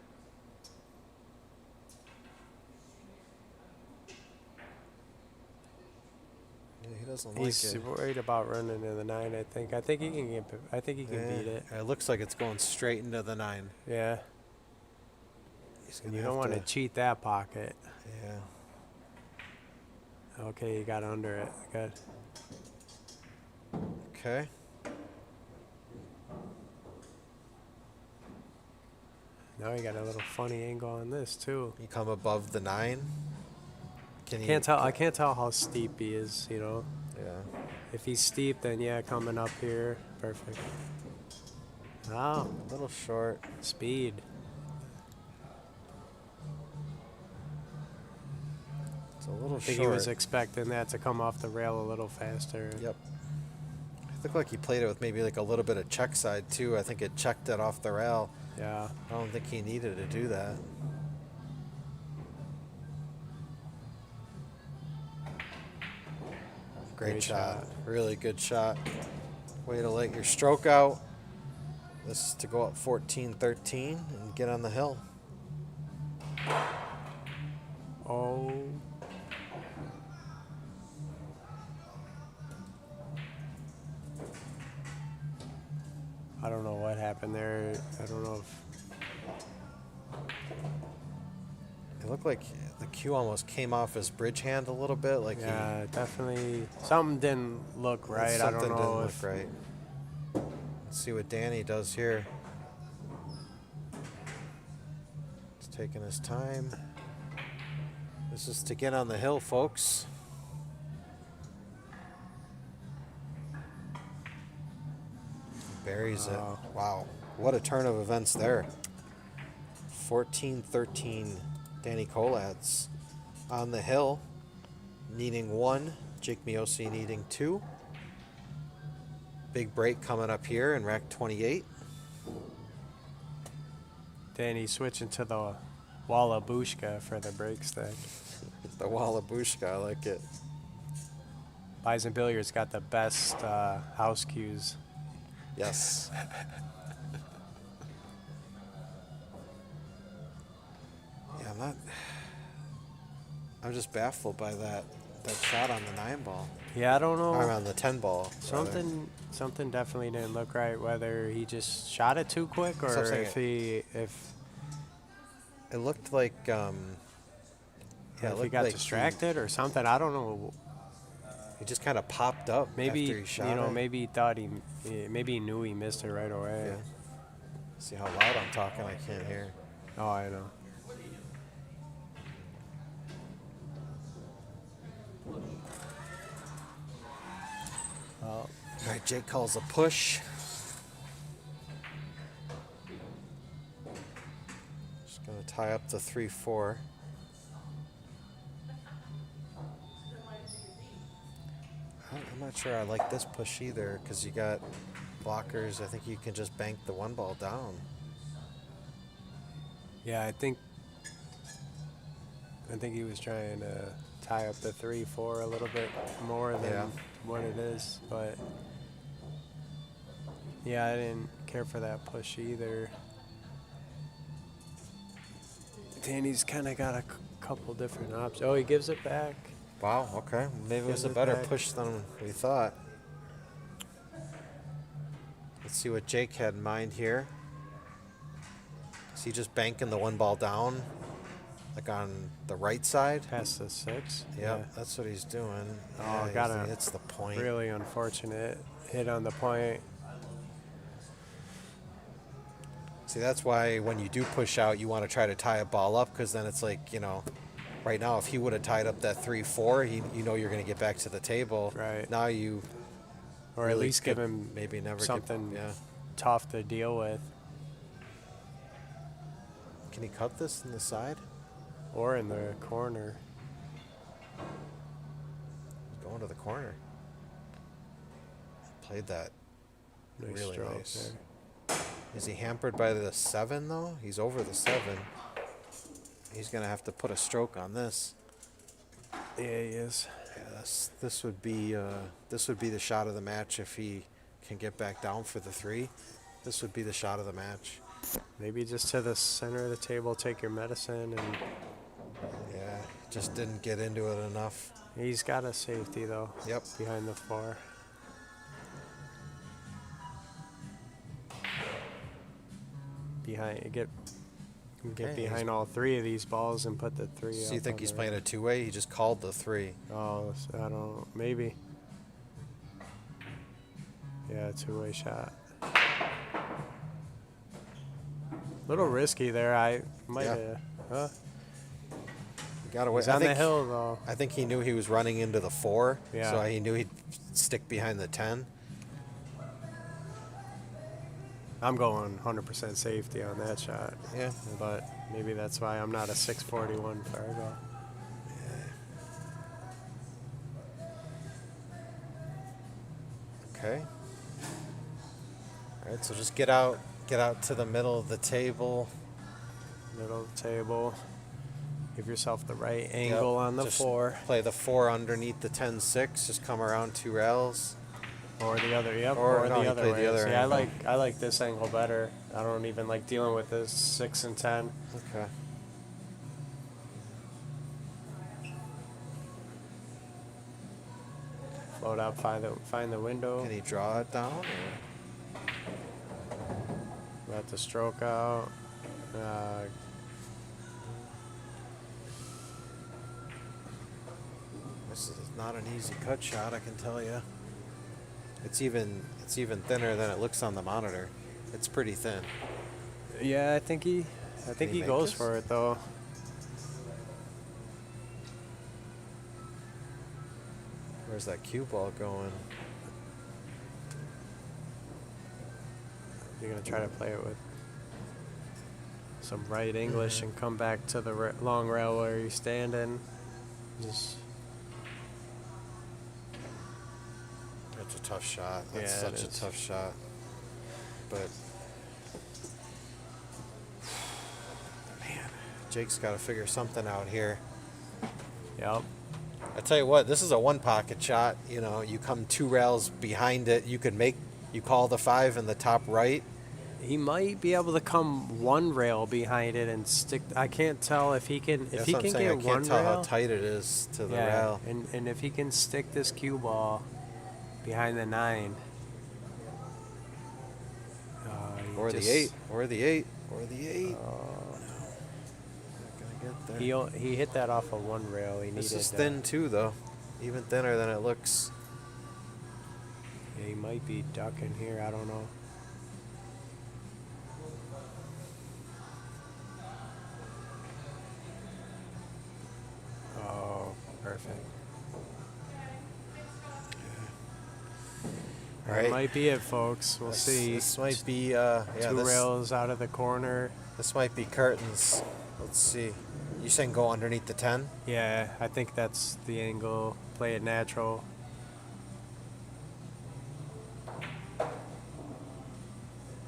Yeah, he doesn't He's like it. worried about running into the 9. I think. I think he can get. I think he can beat it. It looks like it's going straight into the 9. Yeah. He's And gonna you have don't want to cheat that pocket. Yeah. Okay, you got under it. Good. Okay. Now you got a little funny angle on this too. You come above the 9. Can you? Can't tell. I can't tell how steep he is. You know. Yeah. If he's steep, then yeah, coming up here, perfect. Wow, A little short. speed. It's a little I think short. he was expecting that to come off the rail a little faster. Yep. It looked like he played it with maybe like a little bit of check side too. I think it checked it off the rail. Yeah. I don't think he needed to do that. Great shot. Really good shot. Way to let your stroke out. This is to go up 14-13 and get on the hill. Oh. I don't know what happened there. I don't know if It looked like the cue almost came off his bridge hand a little bit. Like yeah, definitely something didn't look right. I don't something know didn't if look right. Let's see what Danny does here. He's taking his time. This is to get on the hill, folks. Buries it. Wow. What a turn of events there. 14-13, Danny Kolacz on the hill, needing 1. Jake Miosi needing 2. Big break coming up here in rack 28. Danny switching to the Wallabushka for the break stick. The Wallabushka, I like it. Bison Billiards got the best house cues. Yes. Yeah, I'm just baffled by that shot on the 9 ball. Yeah, I don't know. Or on the 10 ball. rather. Something definitely didn't look right. Whether he just shot it too quick or So I'm if It looked like if he looked got like distracted or something. I don't know. He just kind of popped up Maybe after he shot it. maybe he thought maybe he knew he missed it right away. Yeah. See how loud I'm talking? I can't hear. Oh, I know. All right, Jake calls a push. Just gonna tie up the 3-4. I'm not sure I like this push either because you got blockers. I think you can just bank the 1 ball down. Yeah, I think he was trying to tie up the 3-4 a little bit more than what it is, but yeah, I didn't care for that push either. Danny's kind of got a couple different options. Oh, he gives it back. Wow, okay. Maybe it was a Gives it better back. push than we thought. Let's see what Jake had in mind here. Is he just banking the 1 ball down, like on the right side? Past the 6. Yeah, that's what he's doing. Oh, Yeah, got a it's the point. really unfortunate hit on the point. See, that's why when you do push out, you want to try to tie a ball up because then it's like, right now, if he would have tied up that 3-4, you know you're going to get back to the table. Right. Now you Or at really least give could him maybe never something yeah. tough to deal with. Can he cut this in the side? Or in the corner. He's going to the corner. Played that Nice really stroke nice. there. Is he hampered by the 7 though? He's over the 7. He's gonna have to put a stroke on this. Yeah, he is. Yeah, this would be the shot of the match if he can get back down for the 3. This would be the shot of the match. Maybe just to the center of the table, take your medicine, and Yeah, Just didn't get into it enough. He's got a safety though. Yep. Behind the 4. Behind get Okay, behind all 3 of these balls and put the 3 So up you think on he's the playing a two-way? He just called the 3. Oh, so I don't. Maybe. Yeah, 2-way shot. Little risky there. I might have. Huh? Got away. He's on the hill though. I think he knew he was running into the 4, Yeah. so he knew he'd stick behind the 10. I'm going 100% safety on that shot. Yeah. But maybe that's why I'm not a 641 Fargo. Okay. All right, so just get out to the middle of the table. Middle of the table. Give yourself the right angle Yep, on the just 4. Play the 4 underneath the 10-6. Just come around 2 rails. Or the other, yep. Or Or no, the you other play way. the other See, angle. I like this angle better. I don't even like dealing with this 6 and 10. Okay. Float out, find the window. Can he draw it down? Or? Let the stroke out. This is not an easy cut shot, I can tell you. It's even thinner than it looks on the monitor. It's pretty thin. Yeah, I think he he make goes this? for it though. Where's that cue ball going? You're gonna try to play it with some right English and come back to the long rail where you're standing. Just That's a tough shot. That's Yeah, it such a is. tough shot. But man, Jake's got to figure something out here. yep. I tell you what, this is a one pocket shot. You know, you come 2 rails behind it. You call the 5 in the top right. He might be able to come 1 rail behind it and stick. I can't tell if he can. If That's he what I'm can saying. get I one can't tell rail, how tight it is to the yeah, rail. and if he can stick this cue ball behind the 9, he Or just- the 8. Or the 8. Or the 8. Not gonna get there. He hit that off of 1 rail. He This needed. is thin too, though. Even thinner than it looks. Yeah, he might be ducking here. I don't know. Oh, perfect. All That right. might be it, folks. We'll see. This might be yeah. 2 This, rails out of the corner. this might be curtains. Let's see. You saying go underneath the 10? Yeah, I think that's the angle. Play it natural.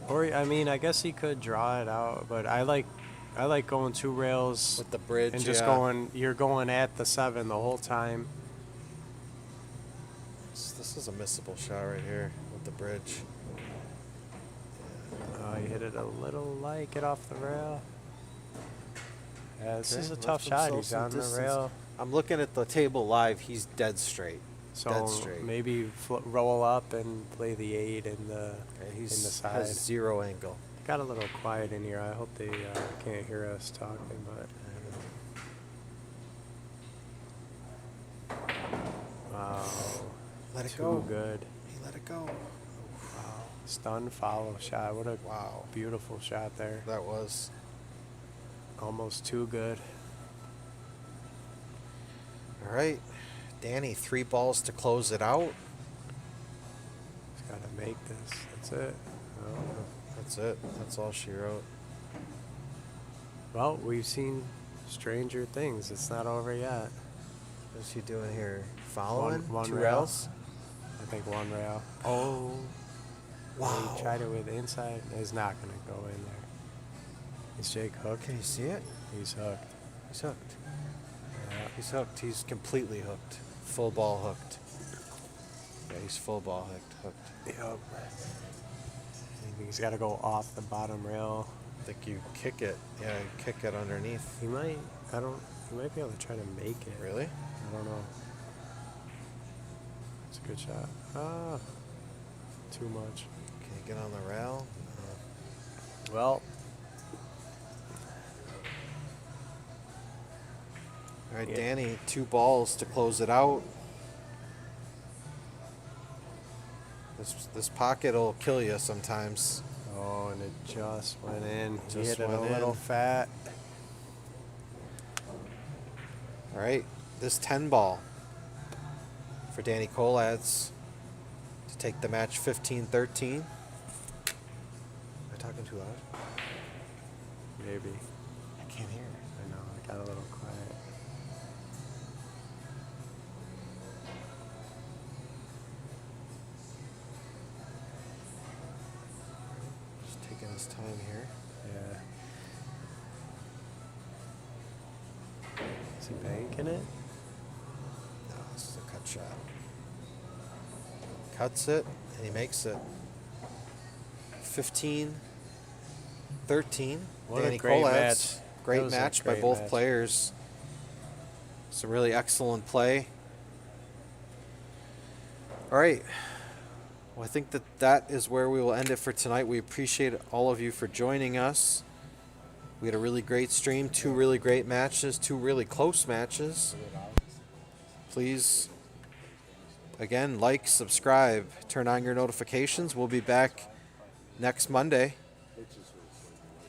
Or I mean, I guess he could draw it out, but I like going 2 rails With the bridge, and just yeah. going. You're going at the 7 the whole time. This is a missable shot right here with the bridge. Oh, you hit it a little light. Get off the rail. Yeah, this is a Okay, tough left shot. himself He's some on the distance. rail. I'm looking at the table live. He's dead straight. So Dead straight. maybe roll up and play the 8 in the Okay, in the he's side. has 0 angle. Got a little quiet in here. I hope they can't hear us talking, but wow, Let it too go. good. He let it go. Wow, stun follow shot. What a Wow. beautiful shot there. That was. Almost too good. All right. Danny, 3 balls to close it out. Just gotta make this. That's it. Oh. That's it. That's all she wrote. Well, we've seen stranger things. It's not over yet. What's he doing here? Following? One 2 rail. rails? I think 1 rail. Oh. Wow. He tried it with inside. It's not going to go in there. Is Jake hooked? Can you see it? He's hooked. He's hooked. Yeah. He's hooked. He's completely hooked. Full ball hooked. Yeah, he's full ball hooked. Yep. I think he's got to go off the bottom rail. I think you kick it. Yeah, you kick it underneath. He might. I don't. He might be able to try to make it. Really? I don't know. It's a good shot. Ah, too much. Can he get on the rail? Well, All right, Yeah. Danny, 2 balls to close it out. This pocket will kill you sometimes. oh, and it just went in. He Just hit it a went little in. fat. All right, this 10 ball for Danny Kolacz to take the match 15-13. Am I talking too loud? Maybe. I can't hear. I know. I got a little quiet. Just taking his time here. Yeah. Is he banking it? No, this is a cut shot. Cuts it, and he makes it. 15-13. What a Danny great Kolacz. match. Great That was a match by great both match. players. Some really excellent play. All right. Well, I think that is where we will end it for tonight. We appreciate all of you for joining us. We had a really great stream, 2 really great matches, 2 really close matches. Please, again, like, subscribe, turn on your notifications. We'll be back next Monday